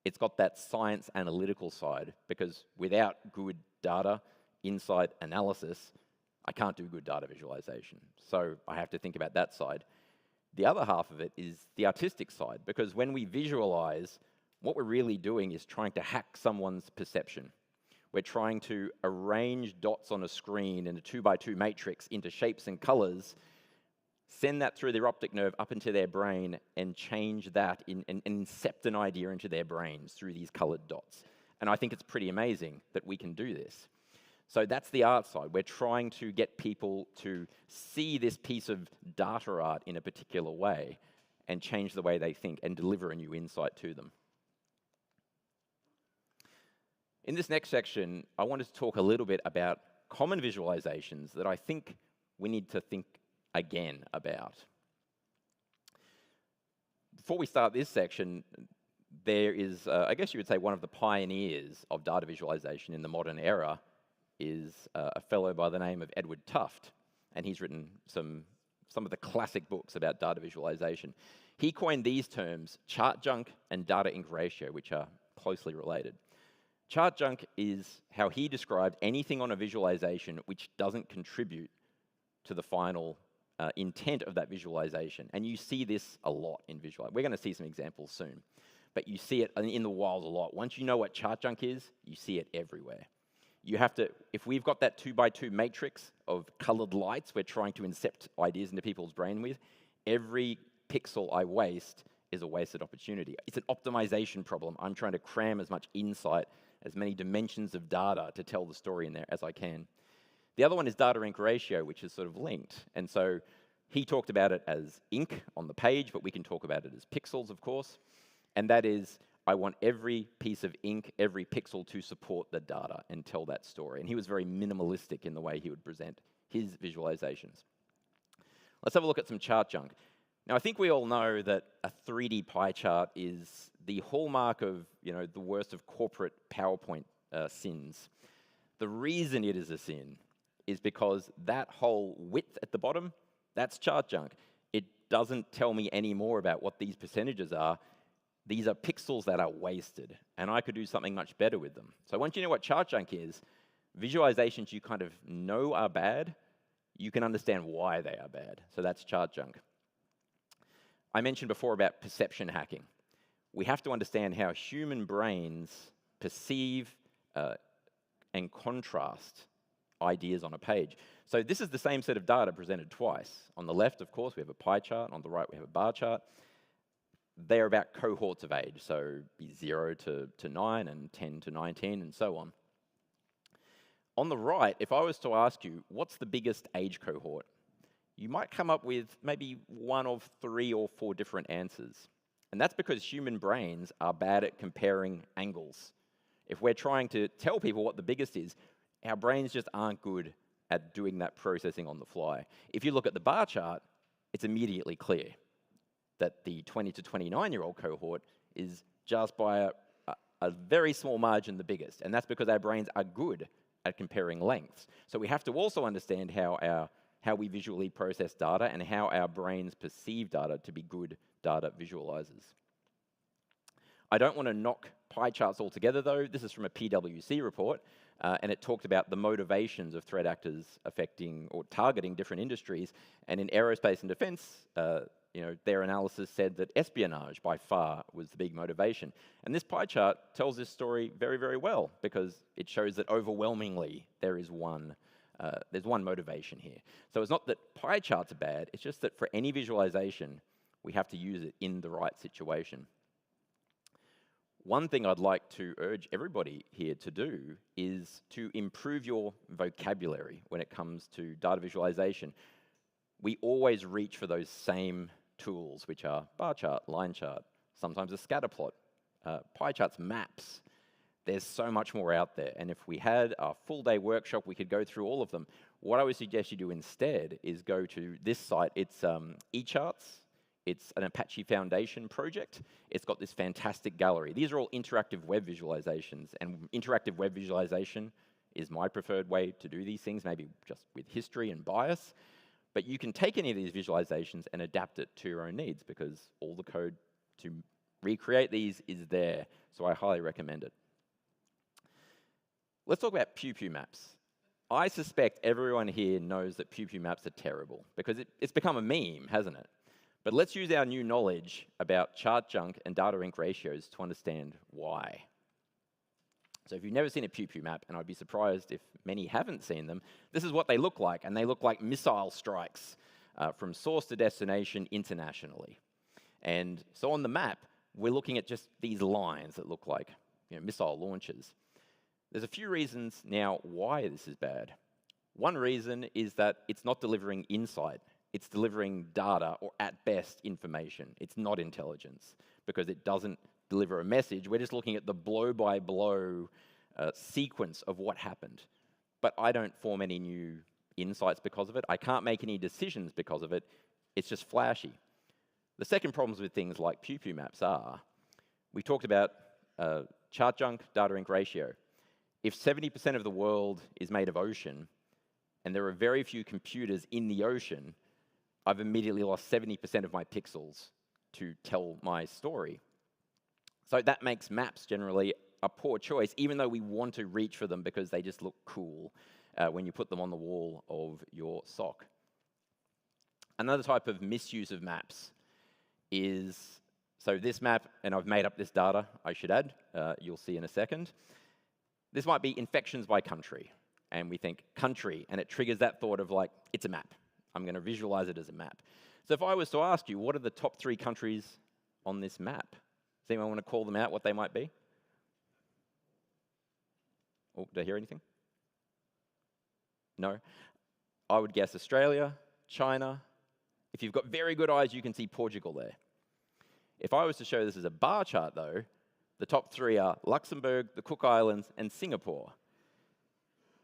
E: It's got that science analytical side, because without good data, insight, analysis, I can't do good data visualization. So I have to think about that side. The other half of it is the artistic side, because when we visualize, what we're really doing is trying to hack someone's perception. We're trying to arrange dots on a screen in a 2x2 matrix into shapes and colors, send that through their optic nerve up into their brain, and change that and incept an idea into their brains through these colored dots. And I think it's pretty amazing that we can do this. So that's the art side. We're trying to get people to see this piece of data art in a particular way and change the way they think and deliver a new insight to them. In this next section, I wanted to talk a little bit about common visualizations that I think we need to think again about. Before we start this section, there is, I guess you would say, one of the pioneers of data visualization in the modern era is a fellow by the name of Edward Tufte, and he's written some of the classic books about data visualization. He coined these terms, chart junk and data ink ratio, which are closely related. Chart junk is how he described anything on a visualization which doesn't contribute to the final intent of that visualization. And you see this a lot in visualization. We're going to see some examples soon. But you see it in the wild a lot. Once you know what chart junk is, you see it everywhere. You have to, if we've got that 2x2 matrix of colored lights we're trying to incept ideas into people's brain with, every pixel I waste is a wasted opportunity. It's an optimization problem. I'm trying to cram as much insight, as many dimensions of data to tell the story in there as I can. The other one is data ink ratio, which is sort of linked. And so he talked about it as ink on the page, but we can talk about it as pixels, of course. And that is, I want every piece of ink, every pixel to support the data and tell that story. And he was very minimalistic in the way he would present his visualizations. Let's have a look at some chart junk. Now, I think we all know that a 3D pie chart is the hallmark of, the worst of corporate PowerPoint sins. The reason it is a sin is because that whole width at the bottom, that's chart junk. It doesn't tell me any more about what these percentages are. These are pixels that are wasted, and I could do something much better with them. So once you know what chart junk is, visualizations you kind of know are bad, you can understand why they are bad. So that's chart junk. I mentioned before about perception hacking. We have to understand how human brains perceive and contrast ideas on a page. So this is the same set of data presented twice. On the left, of course, we have a pie chart. On the right, we have a bar chart. They're about cohorts of age, so 0 to 9 and 10 to 19 and so on. On the right, if I was to ask you, what's the biggest age cohort? You might come up with maybe one of 3 or 4 different answers. And that's because human brains are bad at comparing angles. If we're trying to tell people what the biggest is, our brains just aren't good at doing that processing on the fly. If you look at the bar chart, it's immediately clear that the 20 to 29-year-old cohort is just by a very small margin the biggest. And that's because our brains are good at comparing lengths. So we have to also understand how we visually process data and how our brains perceive data to be good data visualizers. I don't want to knock pie charts altogether, though. This is from a PwC report, and it talked about the motivations of threat actors affecting or targeting different industries. And in aerospace and defense, their analysis said that espionage by far was the big motivation. And this pie chart tells this story very, very well, because it shows that overwhelmingly there is one there's one motivation here. So it's not that pie charts are bad, it's just that for any visualization, we have to use it in the right situation. One thing I'd like to urge everybody here to do is to improve your vocabulary when it comes to data visualization. We always reach for those same tools, which are bar chart, line chart, sometimes a scatter plot, pie charts, maps. There's so much more out there. And if we had a full-day workshop, we could go through all of them. What I would suggest you do instead is go to this site. It's eCharts. It's an Apache Foundation project. It's got this fantastic gallery. These are all interactive web visualizations, and interactive web visualization is my preferred way to do these things, maybe just with history and bias. But you can take any of these visualizations and adapt it to your own needs, because all the code to recreate these is there. So I highly recommend it. Let's talk about pew-pew maps. I suspect everyone here knows that pew-pew maps are terrible, because it's become a meme, hasn't it? But let's use our new knowledge about chart junk and data inc ratios to understand why. So if you've never seen a pew-pew map, and I'd be surprised if many haven't seen them, this is what they look like, and they look like missile strikes from source to destination internationally. And so on the map, we're looking at just these lines that look like missile launches. There's a few reasons now why this is bad. One reason is that it's not delivering insight. It's delivering data, or at best, information. It's not intelligence, because it doesn't deliver a message. We're just looking at the blow-by-blow sequence of what happened. But I don't form any new insights because of it. I can't make any decisions because of it. It's just flashy. The second problems with things like pew-pew maps are, we talked about chart junk, data inc ratio. If 70% of the world is made of ocean, and there are very few computers in the ocean, I've immediately lost 70% of my pixels to tell my story. So that makes maps generally a poor choice, even though we want to reach for them because they just look cool when you put them on the wall of your SOC. Another type of misuse of maps is, so this map, and I've made up this data, I should add, you'll see in a second. This might be infections by country, and we think country, and it triggers that thought of like, it's a map. I'm going to visualize it as a map. So if I was to ask you, what are the top 3 countries on this map? Does anyone want to call them out, what they might be? Oh, did I hear anything? No? I would guess Australia, China. If you've got very good eyes, you can see Portugal there. If I was to show this as a bar chart, though, the top 3 are Luxembourg, the Cook Islands, and Singapore.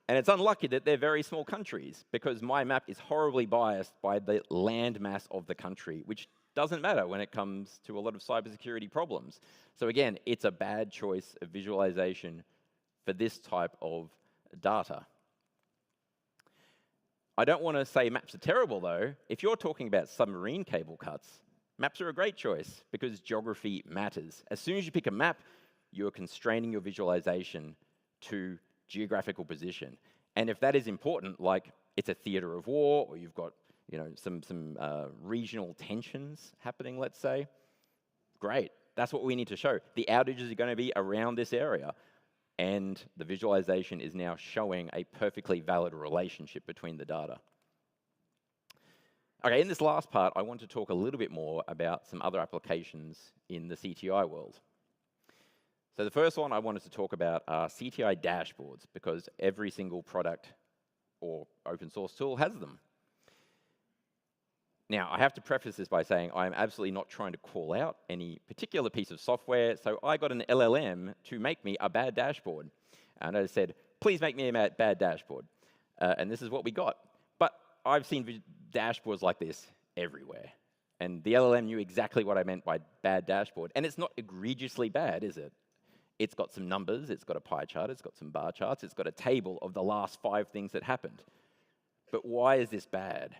E: And it's unlucky that they're very small countries, because my map is horribly biased by the land mass of the country, which doesn't matter when it comes to a lot of cybersecurity problems. So again, it's a bad choice of visualization for this type of data. I don't want to say maps are terrible, though. If you're talking about submarine cable cuts, maps are a great choice, because geography matters. As soon as you pick a map, you're constraining your visualization to geographical position. And if that is important, like it's a theater of war, or you've got some regional tensions happening, let's say, great. That's what we need to show. The outages are going to be around this area. And the visualization is now showing a perfectly valid relationship between the data. Okay, in this last part, I want to talk a little bit more about some other applications in the CTI world. So the first one I wanted to talk about are CTI dashboards, because every single product or open source tool has them. Now, I have to preface this by saying I'm absolutely not trying to call out any particular piece of software, so I got an LLM to make me a bad dashboard. And I said, please make me a bad dashboard. And this is what we got. But I've seen dashboards like this everywhere. And the LLM knew exactly what I meant by bad dashboard. And it's not egregiously bad, is it? It's got some numbers, it's got a pie chart, it's got some bar charts, it's got a table of the last 5 things that happened. But why is this bad?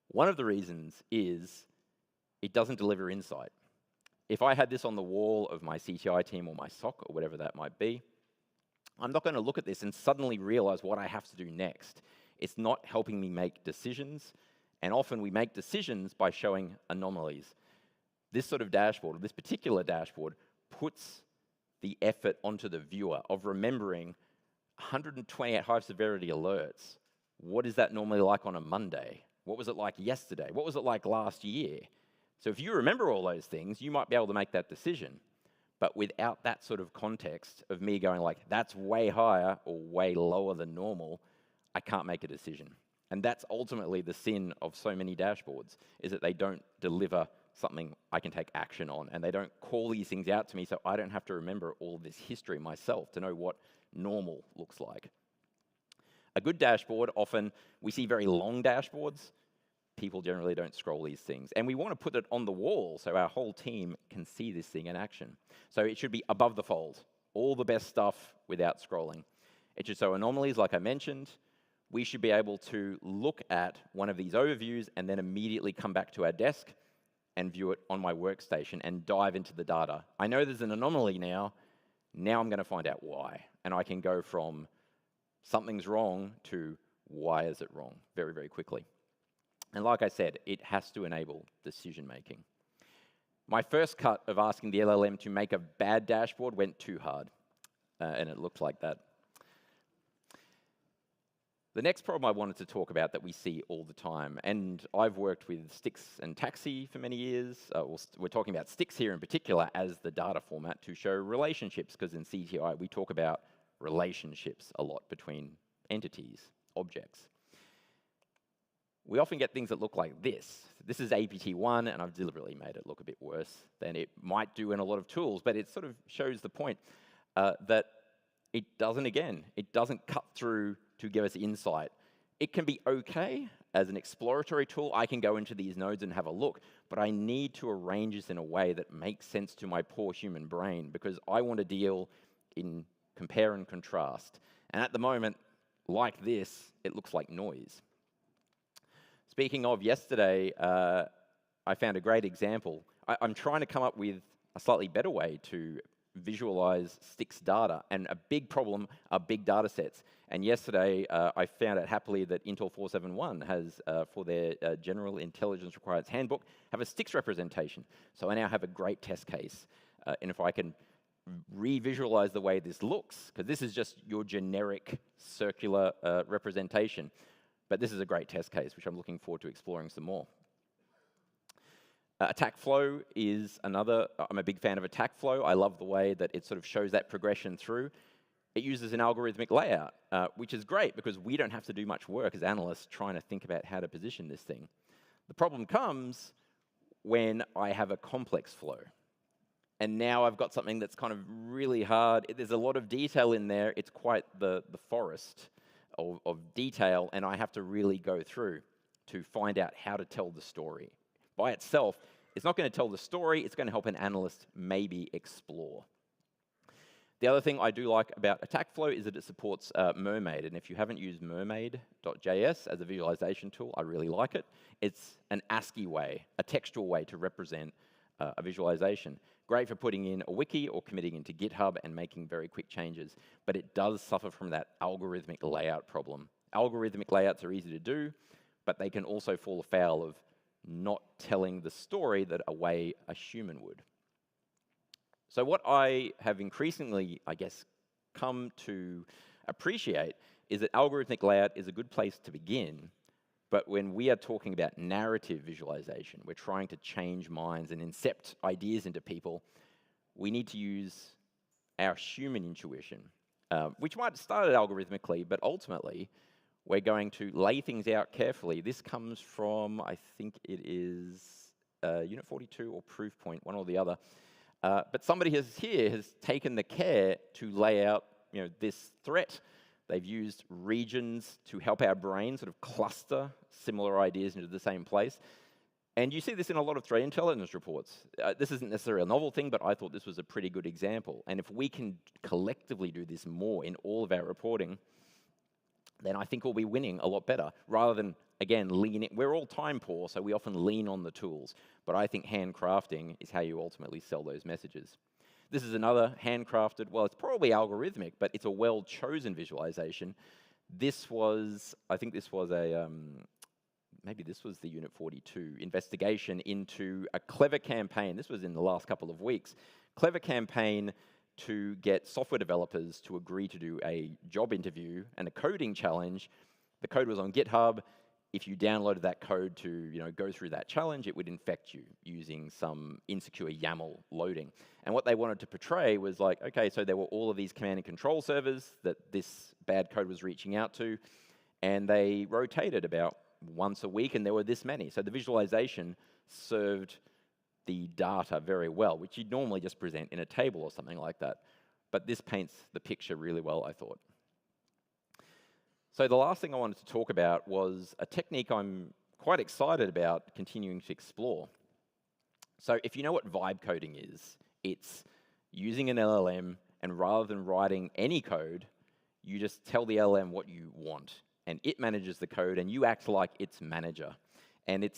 E: One of the reasons is it doesn't deliver insight. If I had this on the wall of my CTI team or my SOC or whatever that might be, I'm not going to look at this and suddenly realize what I have to do next. It's not helping me make decisions, and often we make decisions by showing anomalies. This sort of dashboard, or this particular dashboard, puts the effort onto the viewer of remembering 128 high severity alerts what is that normally like on a Monday? What was it like yesterday? What was it like last year? So if you remember all those things, you might be able to make that decision. But without that sort of context of me going like, that's way higher or way lower than normal, I can't make a decision. And that's ultimately the sin of so many dashboards, is that they don't deliver something I can take action on, and they don't call these things out to me so I don't have to remember all of this history myself to know what normal looks like. A good dashboard, often we see very long dashboards. People generally don't scroll these things. And we want to put it on the wall so our whole team can see this thing in action. So it should be above the fold, all the best stuff without scrolling. It should show anomalies, like I mentioned. We should be able to look at one of these overviews and then immediately come back to our desk and view it on my workstation and dive into the data. I know there's an anomaly now. Now I'm going to find out why. And I can go from something's wrong to why is it wrong very, very quickly. And like I said, it has to enable decision making. My first cut of asking the LLM to make a bad dashboard went too hard, and it looked like that. The next problem I wanted to talk about that we see all the time, and I've worked with Stix and Taxi for many years. We're talking about Stix here in particular as the data format to show relationships, because in CTI we talk about relationships a lot between entities, objects. We often get things that look like this. This is APT1, and I've deliberately made it look a bit worse than it might do in a lot of tools, but it sort of shows the point that it doesn't cut through to give us insight. It can be okay as an exploratory tool. I can go into these nodes and have a look, but I need to arrange this in a way that makes sense to my poor human brain, because I want to deal in compare and contrast. And at the moment, like this, it looks like noise. Speaking of yesterday, I found a great example. I'm trying to come up with a slightly better way to visualize Stix data, and a big problem are big data sets. And yesterday, I found out happily that Intel 471 has, for their General Intelligence Requirements Handbook, have a Stix representation. So I now have a great test case. And if I can re-visualize the way this looks, because this is just your generic circular representation, but this is a great test case, which I'm looking forward to exploring some more. Attack flow is another. I'm a big fan of attack flow. I love the way that it sort of shows that progression through. It uses an algorithmic layout, which is great because we don't have to do much work as analysts trying to think about how to position this thing. The problem comes when I have a complex flow. And now I've got something that's kind of really hard. There's a lot of detail in there. It's quite the forest of detail, and I have to really go through to find out how to tell the story. By itself, it's not going to tell the story. It's going to help an analyst maybe explore. The other thing I do like about attack flow is that it supports Mermaid. And if you haven't used mermaid.js as a visualization tool, I really like it. It's an ASCII way, a textual way to represent a visualization. Great for putting in a wiki or committing into GitHub and making very quick changes. But it does suffer from that algorithmic layout problem. Algorithmic layouts are easy to do, but they can also fall afoul of not telling the story that a way a human would. So what I have increasingly, I guess, come to appreciate is that algorithmic layout is a good place to begin, but when we are talking about narrative visualization, we're trying to change minds and incept ideas into people, we need to use our human intuition, which might have started algorithmically, but ultimately, we're going to lay things out carefully. This comes from, I think it is Unit 42 or Proofpoint, one or the other. But somebody has taken the care to lay out this threat. They've used regions to help our brain sort of cluster similar ideas into the same place. And you see this in a lot of threat intelligence reports. This isn't necessarily a novel thing, but I thought this was a pretty good example. And if we can collectively do this more in all of our reporting, then I think we'll be winning a lot better, rather than, again, leaning. We're all time poor, so we often lean on the tools. But I think handcrafting is how you ultimately sell those messages. This is another handcrafted, well, it's probably algorithmic, but it's a well-chosen visualization. This was, I think this was a, maybe this was the Unit 42 investigation into a clever campaign. This was in the last couple of weeks. Clever campaign to get software developers to agree to do a job interview and a coding challenge the code was on GitHub. If you downloaded that code to go through that challenge, it would infect you using some insecure YAML loading. And what they wanted to portray was like, okay, so there were all of these command and control servers that this bad code was reaching out to, and they rotated about once a week, and there were this many. So the visualization served the data very well, which you'd normally just present in a table or something like that. But this paints the picture really well, I thought. So the last thing I wanted to talk about was a technique I'm quite excited about continuing to explore. So if you know what vibe coding is, it's using an LLM, and rather than writing any code, you just tell the LLM what you want, and it manages the code, and you act like its manager. And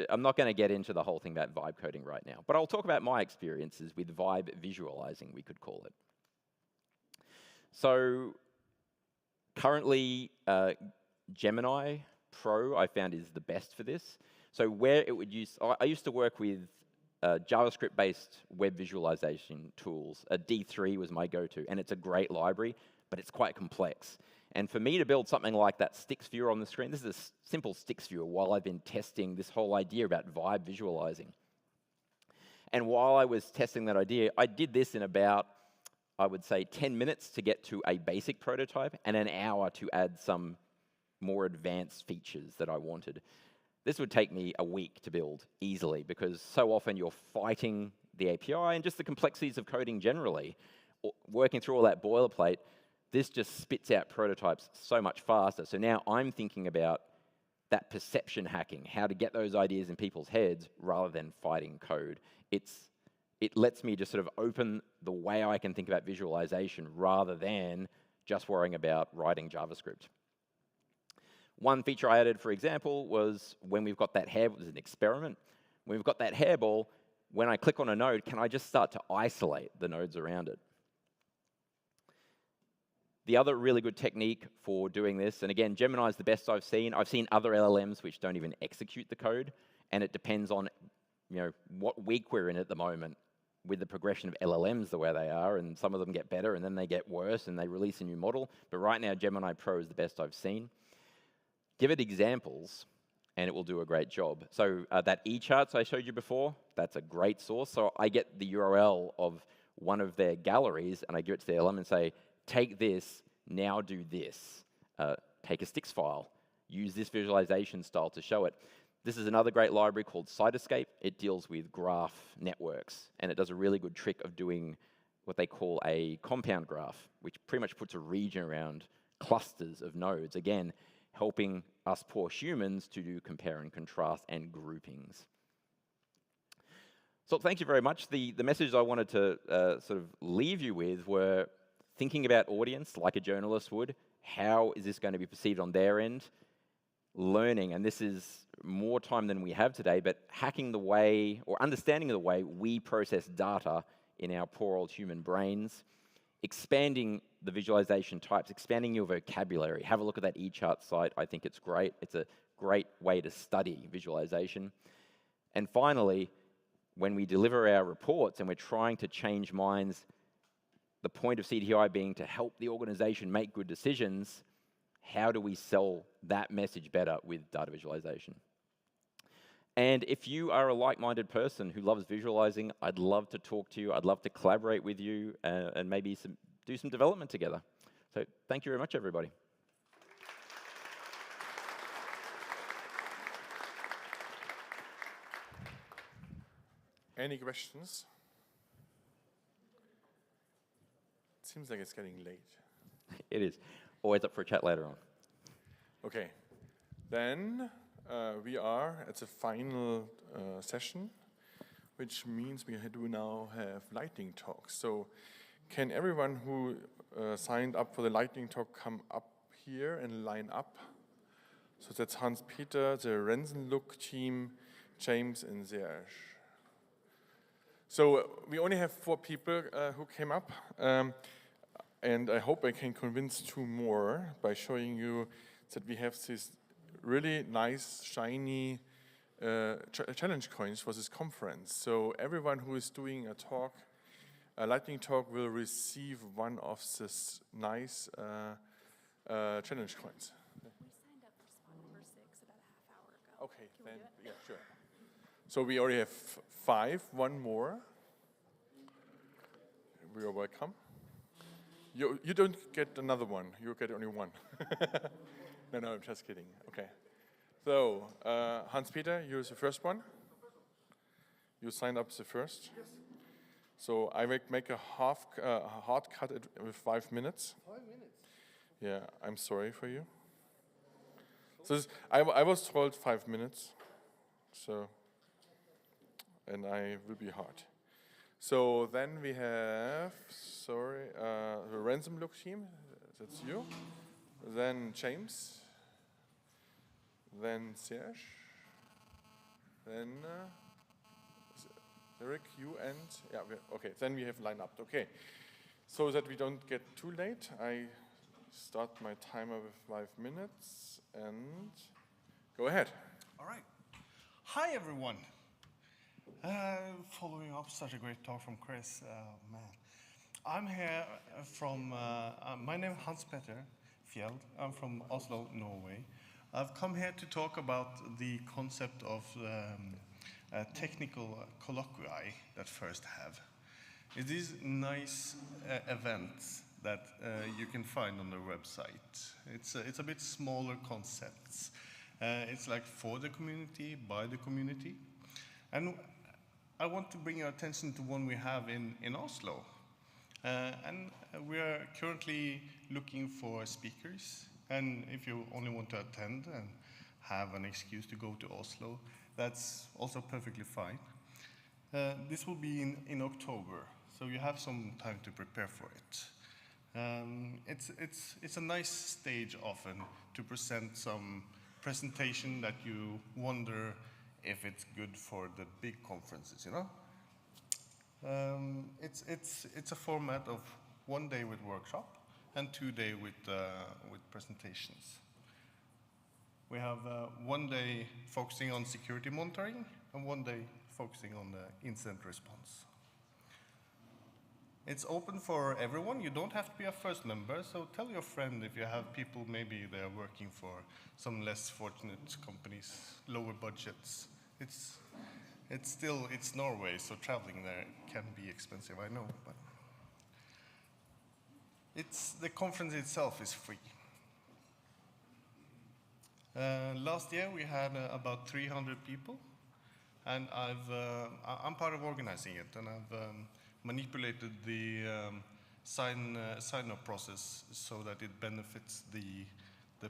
E: I'm not going to get into the whole thing about vibe coding right now, but I'll talk about my experiences with vibe visualizing, we could call it. So currently, Gemini Pro I found is the best for this. So where it would use, I used to work with JavaScript-based web visualization tools. D3 was my go-to, and it's a great library, but it's quite complex. And for me to build something like that sticks viewer on the screen, this is a simple sticks viewer while I've been testing this whole idea about vibe visualizing. And while I was testing that idea, I did this in about, I would say, 10 minutes to get to a basic prototype and an hour to add some more advanced features that I wanted. This would take me a week to build easily because so often you're fighting the API and just the complexities of coding generally. Working through all that boilerplate, this just spits out prototypes so much faster. So now I'm thinking about that perception hacking, how to get those ideas in people's heads rather than fighting code. It lets me just sort of open the way I can think about visualization rather than just worrying about writing JavaScript. One feature I added, for example, was when we've got that hairball, this is an experiment. When we've got that hairball, when I click on a node, can I just start to isolate the nodes around it? The other really good technique for doing this, and again, Gemini is the best I've seen. I've seen other LLMs which don't even execute the code, and it depends on what week we're in at the moment with the progression of LLMs the way they are, and some of them get better, and then they get worse, and they release a new model. But right now, Gemini Pro is the best I've seen. Give it examples, and it will do a great job. So that e-charts I showed you before, that's a great source. So I get the URL of one of their galleries, and I give it to the LLM and say, take this, now do this. Take a sticks file, use this visualization style to show it. This is another great library called Cytoscape. It deals with graph networks, and it does a really good trick of doing what they call a compound graph, which pretty much puts a region around clusters of nodes, again, helping us poor humans to do compare and contrast and groupings. So thank you very much. The messages I wanted to sort of leave you with were thinking about audience like a journalist would. How is this going to be perceived on their end? Learning, and this is more time than we have today, but hacking the way or understanding the way we process data in our poor old human brains, expanding the visualization types, expanding your vocabulary. Have a look at that eChart site. I think it's great. It's a great way to study visualization. And finally, when we deliver our reports and we're trying to change minds, the point of CTI being to help the organization make good decisions, how do we sell that message better with data visualization? And if you are a like-minded person who loves visualizing, I'd love to talk to you. I'd love to collaborate with you and maybe do some development together. So thank you very much, everybody.
R: Any questions? It seems like it's getting late.
E: It is. Always up for a chat later on.
R: Okay. Then we are at the final session, which means we do now have lightning talks. So can everyone who signed up for the lightning talk come up here and line up? So that's Hans-Peter, the Rensenlook team, James, and Serge. So we only have 4 people who came up. And I hope I can convince 2 more by showing you that we have these really nice, shiny challenge coins for this conference. So everyone who is doing a lightning talk will receive one of these nice challenge coins.
A: We signed
R: Okay, then, yeah, sure. So we already have 5, one more. We are welcome. You don't get another one, you get only one. No, I'm just kidding, okay. So, Hans-Peter, you're the first one. You signed up the first.
A: Yes.
R: So I will make a hard cut with 5 minutes.
A: 5 minutes?
R: Yeah, I'm sorry for you. So I was told 5 minutes, so, and I will be hard. So then we have, the ransom look team, that's you. Then James. Then Serge. Then Eric, you and, yeah, okay, then we have lined up, okay. So that we don't get too late, I start my timer with 5 minutes and go ahead.
A: All right. Hi, everyone. Following up such a great talk from Chris, man. I'm here from, my name is Hans-Peter Fjeld. I'm from Oslo, Norway. I've come here to talk about the concept of technical colloquy that FIRST have. It is nice events that you can find on their website. It's a bit smaller concepts. It's like for the community, by the community. And I want to bring your attention to one we have in Oslo. And we are currently looking for speakers. And if you only want to attend and have an excuse to go to Oslo, that's also perfectly fine. This will be in October, so you have some time to prepare for it. It's a nice stage often to present some presentation that you wonder if it's good for the big conferences, you know? It's a format of 1 day with workshop and 2 days with presentations. We have 1 day focusing on security monitoring and 1 day focusing on the incident response. It's open for everyone. You don't have to be a FIRST member, so tell your friend if you have people, maybe they're working for some less fortunate companies, lower budgets. It's Norway, so traveling there can be expensive, I know, but the conference itself is free. Last year we had about 300 people, and I'm part of organizing it, and I've manipulated the sign-up process so that it benefits the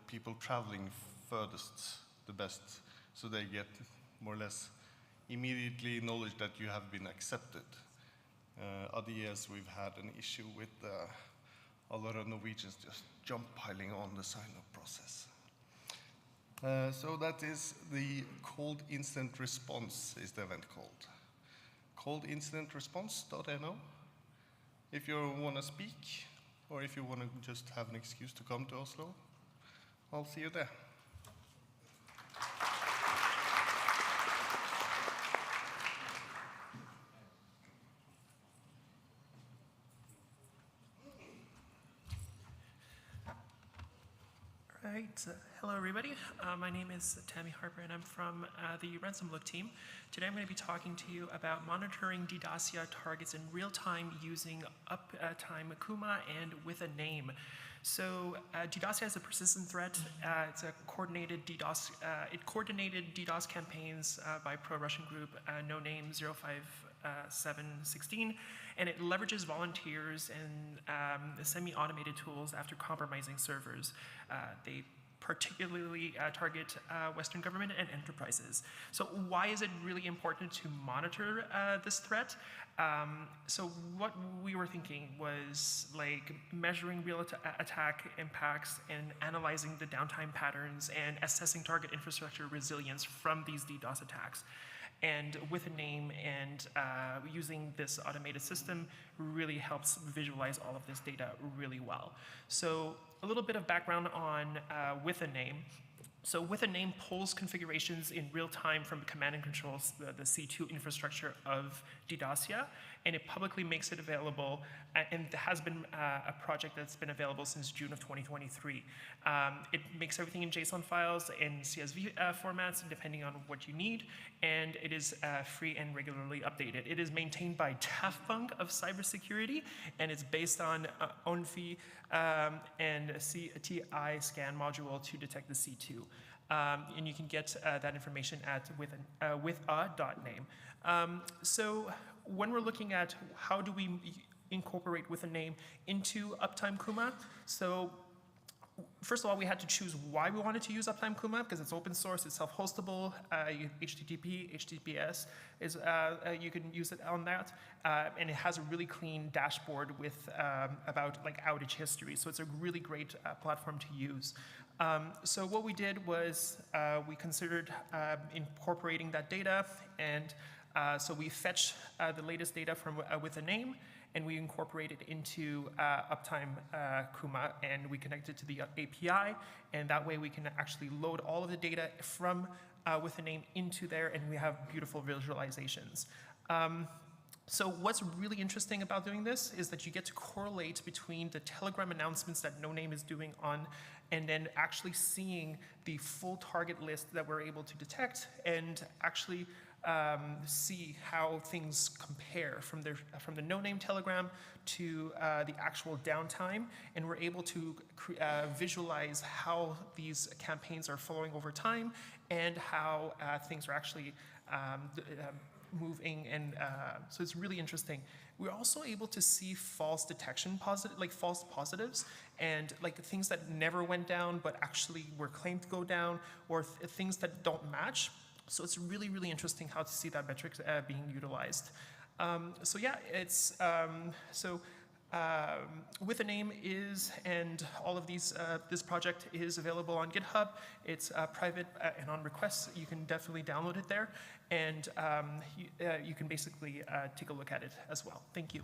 A: people traveling furthest the best, so they get more or less immediately knowledge that you have been accepted. Other years we've had an issue with a lot of Norwegians just jump piling on the sign-up process. So that is the Cold Incident Response is the event called. coldincidentresponse.no. If you want to speak, or if you want to just have an excuse to come to Oslo, I'll see you there.
F: Right. Hello, everybody. My name is Tammy Harper, and I'm from the Ransom Look team. Today, I'm going to be talking to you about monitoring DDoSia targets in real time using uptime Kuma and with a name. So, DDoSia is a persistent threat. It's a coordinated DDoS. It coordinated DDoS campaigns by pro-Russian group No Name 05716, and it leverages volunteers and semi-automated tools after compromising servers. They particularly target Western government and enterprises. So why is it really important to monitor this threat? So what we were thinking was like measuring real attack impacts and analyzing the downtime patterns and assessing target infrastructure resilience from these DDoS attacks. And with a name and using this automated system really helps visualize all of this data really well. So a little bit of background on with a name. So with a name pulls configurations in real time from command and controls, the C2 infrastructure of Didacia, and it publicly makes it available, and it has been a project that's been available since June of 2023. It makes everything in JSON files and CSV formats, depending on what you need, and it is free and regularly updated. It is maintained by TAFBUNG of cybersecurity, and it's based on ONFI and CTI scan module to detect the C2. And you can get that information at with a.name. So when we're looking at how do we incorporate with a name into Uptime Kuma, so first of all, we had to choose why we wanted to use Uptime Kuma, because it's open source, it's self-hostable, HTTP, HTTPS, you can use it on that, and it has a really clean dashboard with about like outage history, so it's a really great platform to use. So what we did was we considered incorporating that data, and so we fetch the latest data from with a name, and we incorporate it into Uptime Kuma, and we connect it to the API, and that way we can actually load all of the data from with a name into there, and we have beautiful visualizations. So what's really interesting about doing this is that you get to correlate between the Telegram announcements that No Name is doing on, and then actually seeing the full target list that we're able to detect, and actually see how things compare from the no-name Telegram to the actual downtime, and we're able to visualize how these campaigns are flowing over time and how things are actually moving, and so it's really interesting. We're also able to see false detection, false positives, and like things that never went down but actually were claimed to go down, or things that don't match. So it's really, really interesting how to see that metric being utilized. So yeah, it's with a name is, and all of these, this project is available on GitHub. It's private and on request. You can definitely download it there, and you can basically take a look at it as well. Thank you.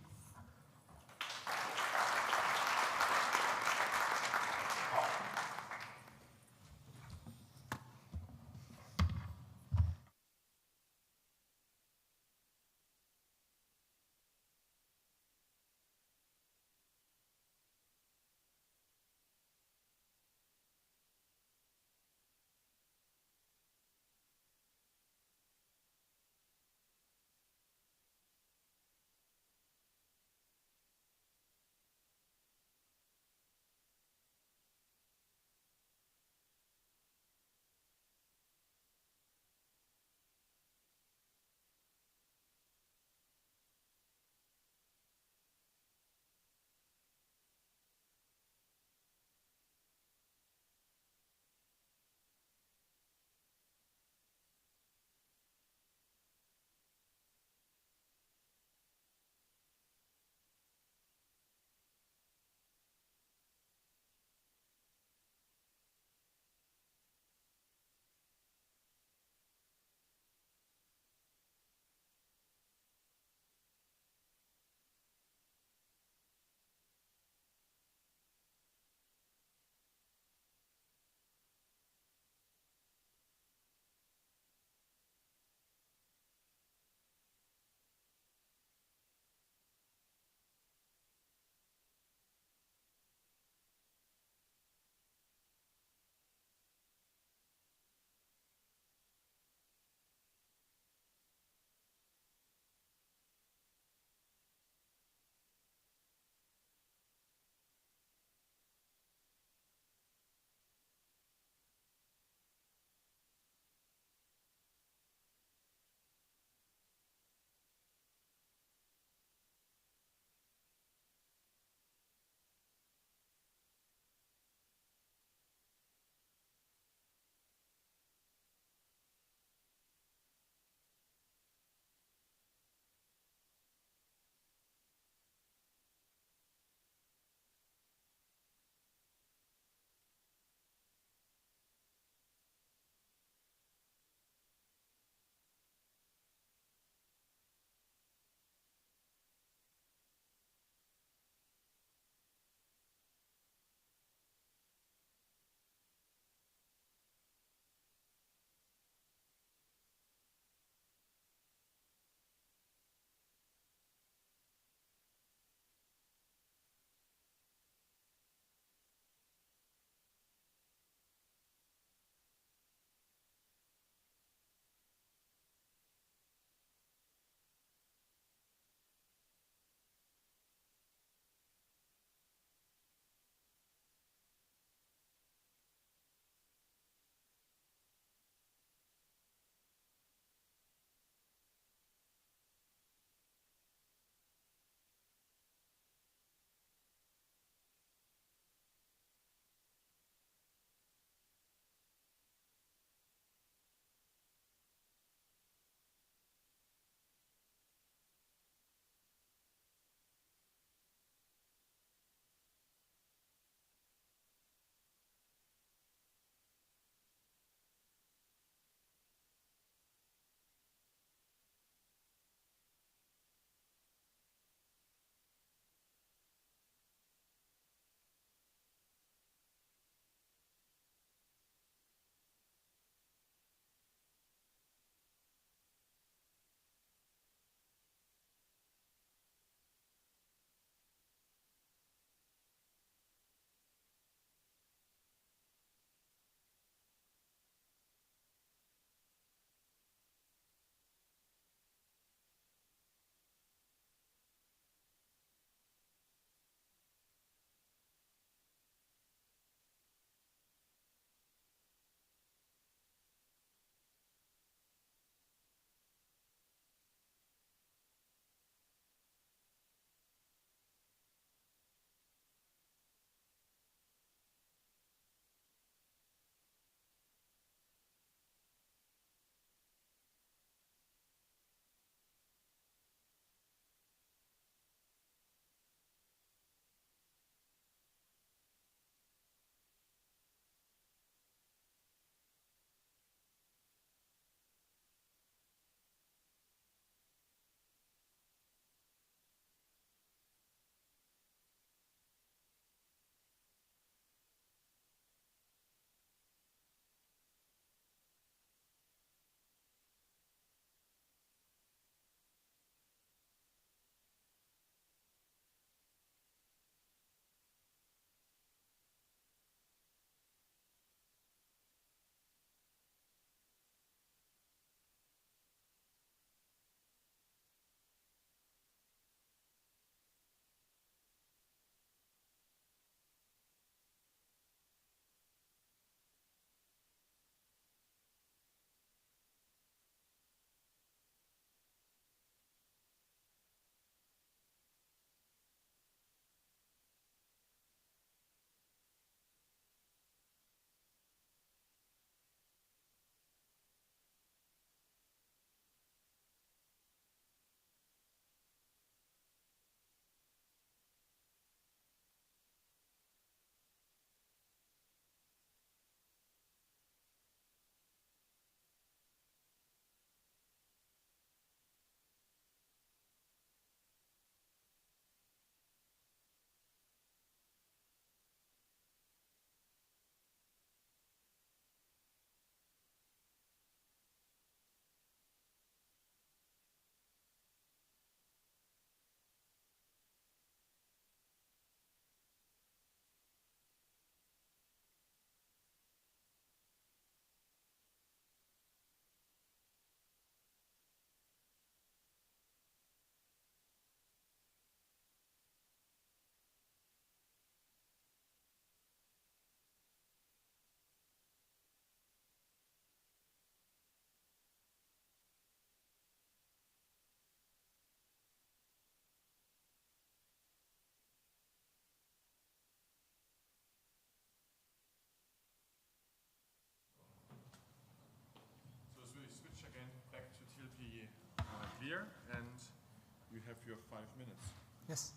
B: have your 5 minutes.
I: Yes.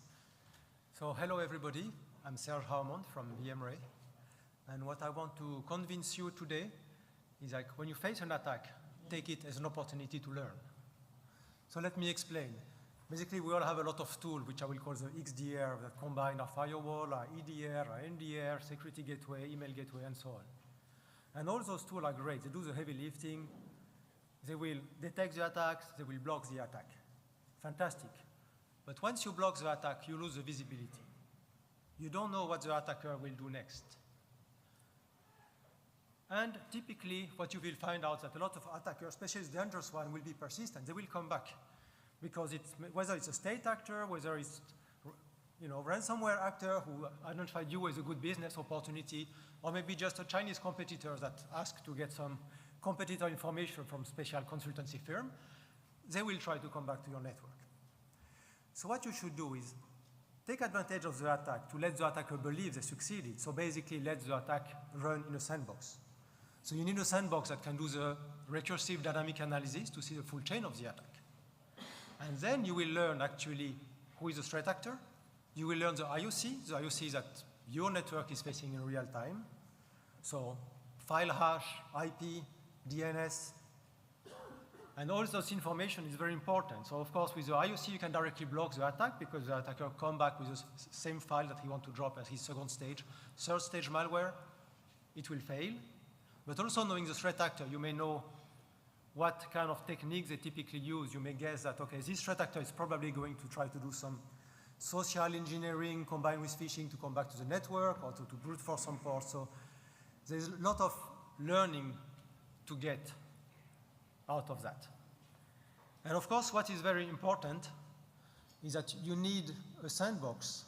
I: So hello everybody. I'm Serge Haumont from VMware. And what I want to convince you today is like when you face an attack, take it as an opportunity to learn. So let me explain. Basically, we all have a lot of tools, which I will call the XDR, that combine our firewall, our EDR, our NDR, security gateway, email gateway, and so on. And all those tools are great. They do the heavy lifting. They will detect the attacks. They will block the attack. Fantastic. But once you block the attack, you lose the visibility. You don't know what the attacker will do next. And typically, what you will find out that a lot of attackers, especially the dangerous one, will be persistent. They will come back. Because whether it's a state actor, whether it's ransomware actor who identified you as a good business opportunity, or maybe just a Chinese competitor that asked to get some competitor information from special consultancy firm, they will try to come back to your network. So what you should do is take advantage of the attack to let the attacker believe they succeeded. So basically let the attack run in a sandbox. So you need a sandbox that can do the recursive dynamic analysis to see the full chain of the attack. And then you will learn actually who is the threat actor. You will learn the IOC. The IOC that your network is facing in real time. So file hash, IP, DNS. And all those information is very important. So of course with the IOC you can directly block the attack because the attacker come back with the same file that he wants to drop as his second stage. Third stage malware, it will fail. But also knowing the threat actor, you may know what kind of techniques they typically use. You may guess that, okay, this threat actor is probably going to try to do some social engineering combined with phishing to come back to the network or to brute force some ports. So there's a lot of learning to get out of that. And of course, what is very important is that you need a sandbox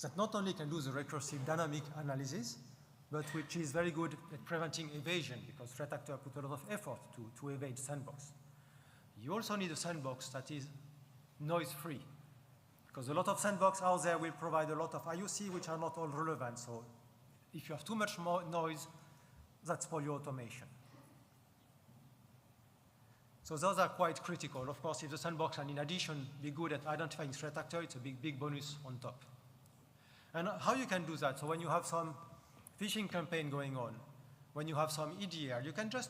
I: that not only can do the recursive dynamic analysis, but which is very good at preventing evasion because threat actors put a lot of effort to evade sandbox. You also need a sandbox that is noise-free because a lot of sandbox out there will provide a lot of IOC which are not all relevant. So if you have too much more noise, that's for your automation. So those are quite critical. Of course, if the sandbox can in addition be good at identifying threat actor, it's a big bonus on top. And how you can do that? So when you have some phishing campaign going on, when you have some EDR, you can just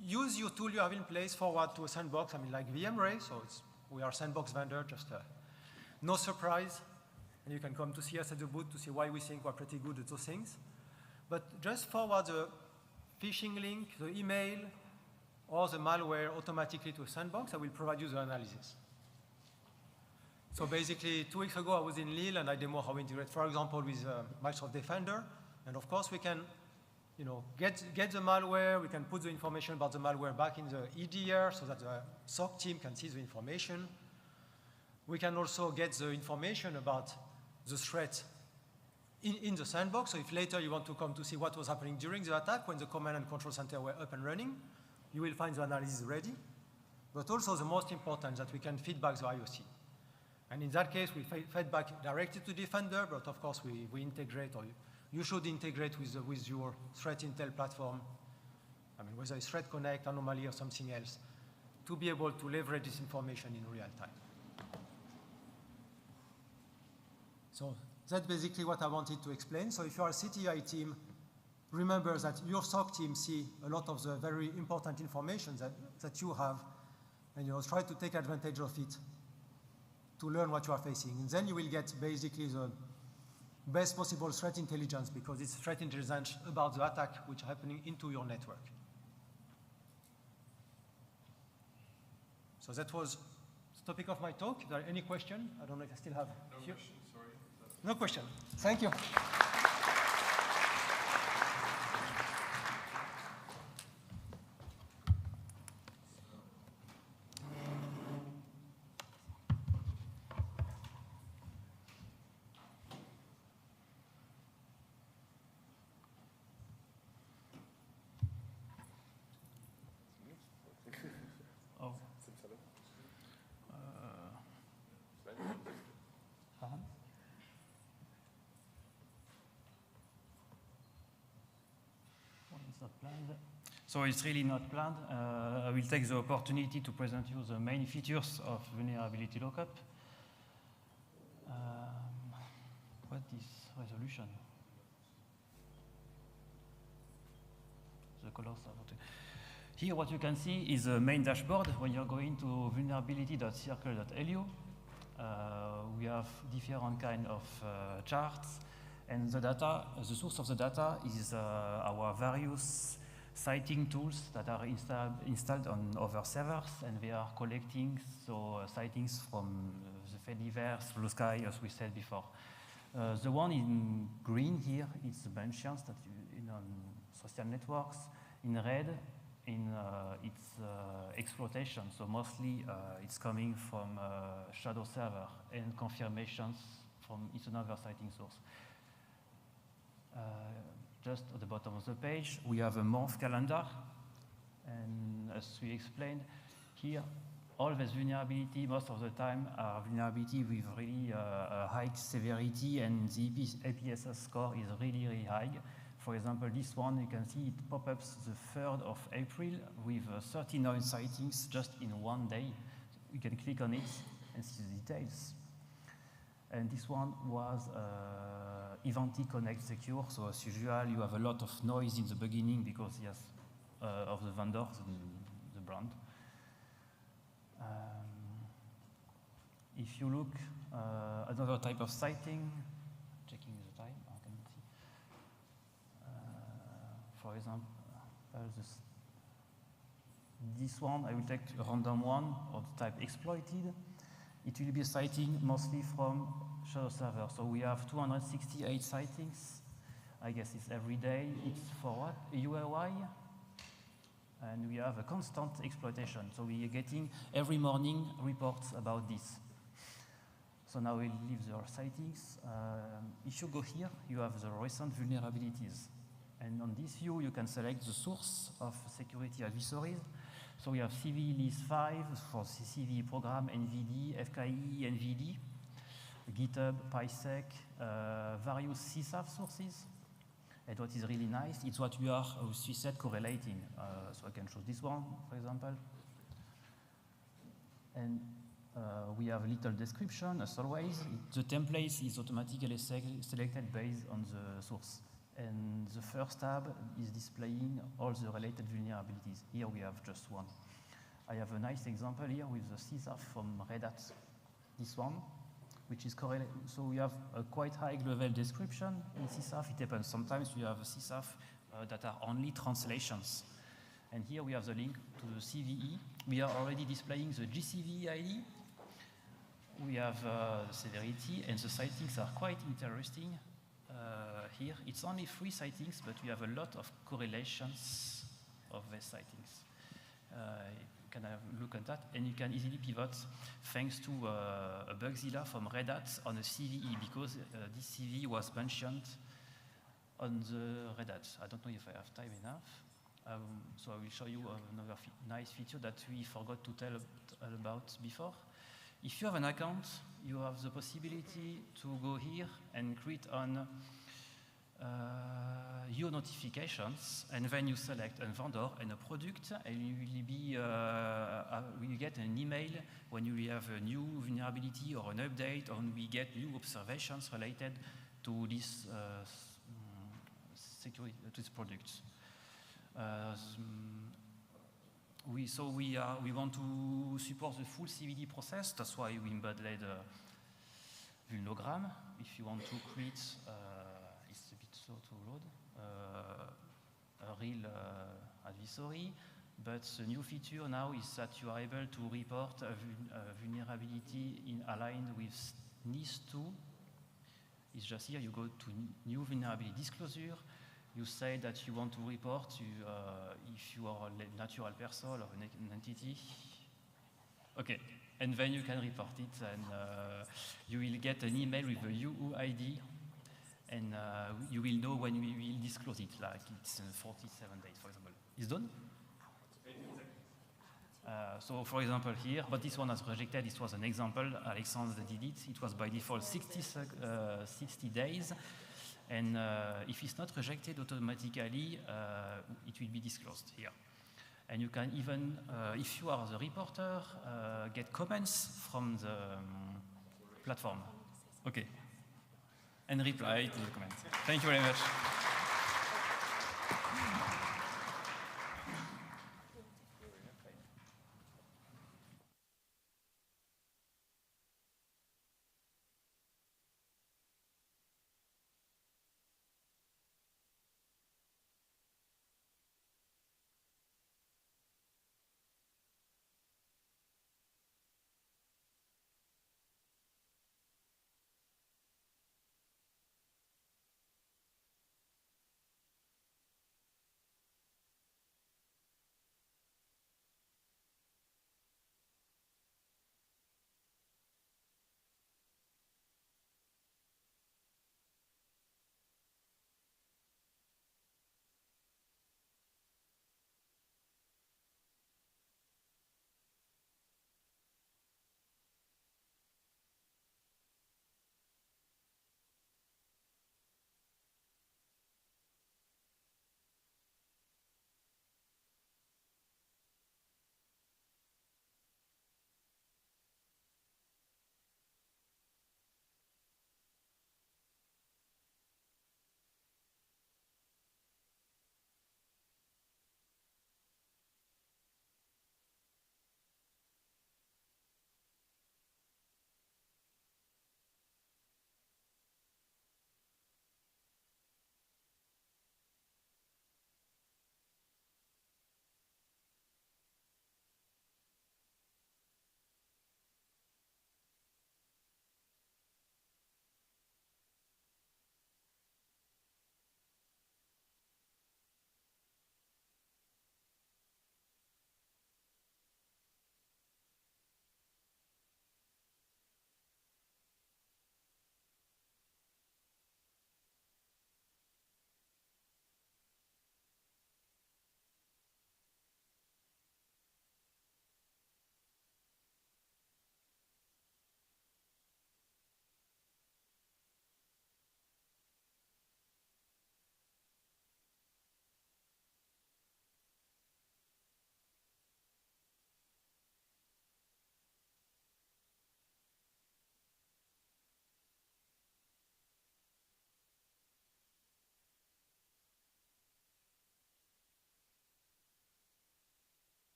I: use your tool you have in place, forward to a sandbox, like VMware, so we are a sandbox vendor, just no surprise. And you can come to see us at the booth to see why we think we're pretty good at those things. But just forward the phishing link, the email, or the malware automatically to a sandbox. I will provide you the analysis. So basically, 2 weeks ago, I was in Lille, and I demoed how we integrate, for example, with Microsoft Defender. And of course, we can get the malware. We can put the information about the malware back in the EDR so that the SOC team can see the information. We can also get the information about the threat in the sandbox. So if later you want to come to see what was happening during the attack when the command and control center were up and running, you will find the analysis ready. But also the most important, that we can feed back the IOC. And in that case, we fed back directly to Defender, but of course we integrate, or you should integrate with your threat intel platform, whether it's Threat Connect, Anomaly, or something else, to be able to leverage this information in real time. So that's basically what I wanted to explain. So if you are a CTI team, remember that your SOC team see a lot of the very important information that you have, and try to take advantage of it to learn what you are facing. And then you will get basically the best possible threat intelligence, because it's threat intelligence about the attack which is happening into your network. So that was the topic of my talk. Is there any question? I don't know if I still have a few.
B: Question, sorry.
I: No question. Thank you.
C: It's not planned. So it's really not planned. I will take the opportunity to present you the main features of vulnerability lookup. What is resolution? The colors are not. Here what you can see is the main dashboard. When you're going to vulnerability.circle.lu, we have different kind of charts, and the data, the source of the data is our various citing tools that are installed on other servers, and we are collecting sightings from the Fediverse, Blue Sky, as we said before. The one in green here is the mentions that you on social networks. In red, it's exploitation. So mostly it's coming from shadow server, and confirmations from it's another citing source. Just at the bottom of the page, we have a month calendar, and as we explained here, all this vulnerability, most of the time, are vulnerability with really high severity, and the APSS score is really, really high. For example, this one, you can see it pop up the 3rd of April with 39 sightings just in one day. You can click on it and see the details. And this one was Ivanti Connect Secure. So as usual, you have a lot of noise in the beginning because yes, of the vendor, the brand. If you look another type of citing, checking the time, I can see. For example, this one, I will take a random one of the type exploited. It will be a citing mostly from shadow server. So we have 268 sightings. I guess it's every day. It's for what? A UAY. And we have a constant exploitation. So we are getting every morning reports about this. So now we'll leave the sightings. If you go here, you have the recent vulnerabilities. And on this view, you can select the source of security advisories. So we have CVE list 5 for CVE program, NVD, FKE, NVD, GitHub, PySec, various CSAF sources. And what is really nice, it's what we are, as we said, correlating. So I can show this one, for example. And we have a little description, as always. The template is automatically selected based on the source. And the first tab is displaying all the related vulnerabilities. Here we have just one. I have a nice example here with the CSAF from Red Hat. This one, which is correlated. So we have a quite high level description in CSAF. It depends. Sometimes you have a CSAF that are only translations. And here we have the link to the CVE. We are already displaying the GCVE ID. We have the severity, and the sightings are quite interesting. Here, it's only 3 sightings, but we have a lot of correlations of these sightings. You can have a look at that, and you can easily pivot thanks to a Bugzilla from Red Hat on a CVE, because this CVE was mentioned on the Red Hat. I don't know if I have time enough, so I will show you another nice feature that we forgot to tell about before. If you have an account, you have the possibility to go here and create on your notifications, and then you select a vendor and a product, and you will be we get an email when you have a new vulnerability or an update, or we get new observations related to this security, to this product. We want to support the full CVD process. That's why we embedded Vulnogram. If you want to create, it's a bit slow to load, a real advisory. But the new feature now is that you are able to report a vulnerability aligned with NIS2. It's just here, you go to new vulnerability disclosure. You say that you want to report if you are a natural person or an entity. Okay, and then you can report it, and you will get an email with a UUID, and you will know when we will disclose it, like it's 47 days, for example. It's done? So for example here, but this one was rejected, this was an example, Alexandre did it, it was by default 60 days. And if it's not rejected automatically, it will be disclosed here. And you can even, if you are the reporter, get comments from the platform. Okay. And reply to the comments. Thank you very much.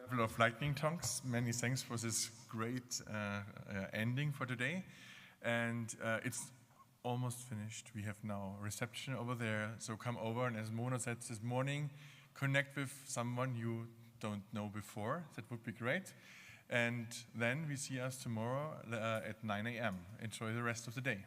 B: couple of lightning talks. Many thanks for this great ending for today. And it's almost finished. We have now reception over there. So come over, and as Mona said this morning, connect with someone you don't know before. That would be great. And then we see us tomorrow at 9 a.m. Enjoy the rest of the day.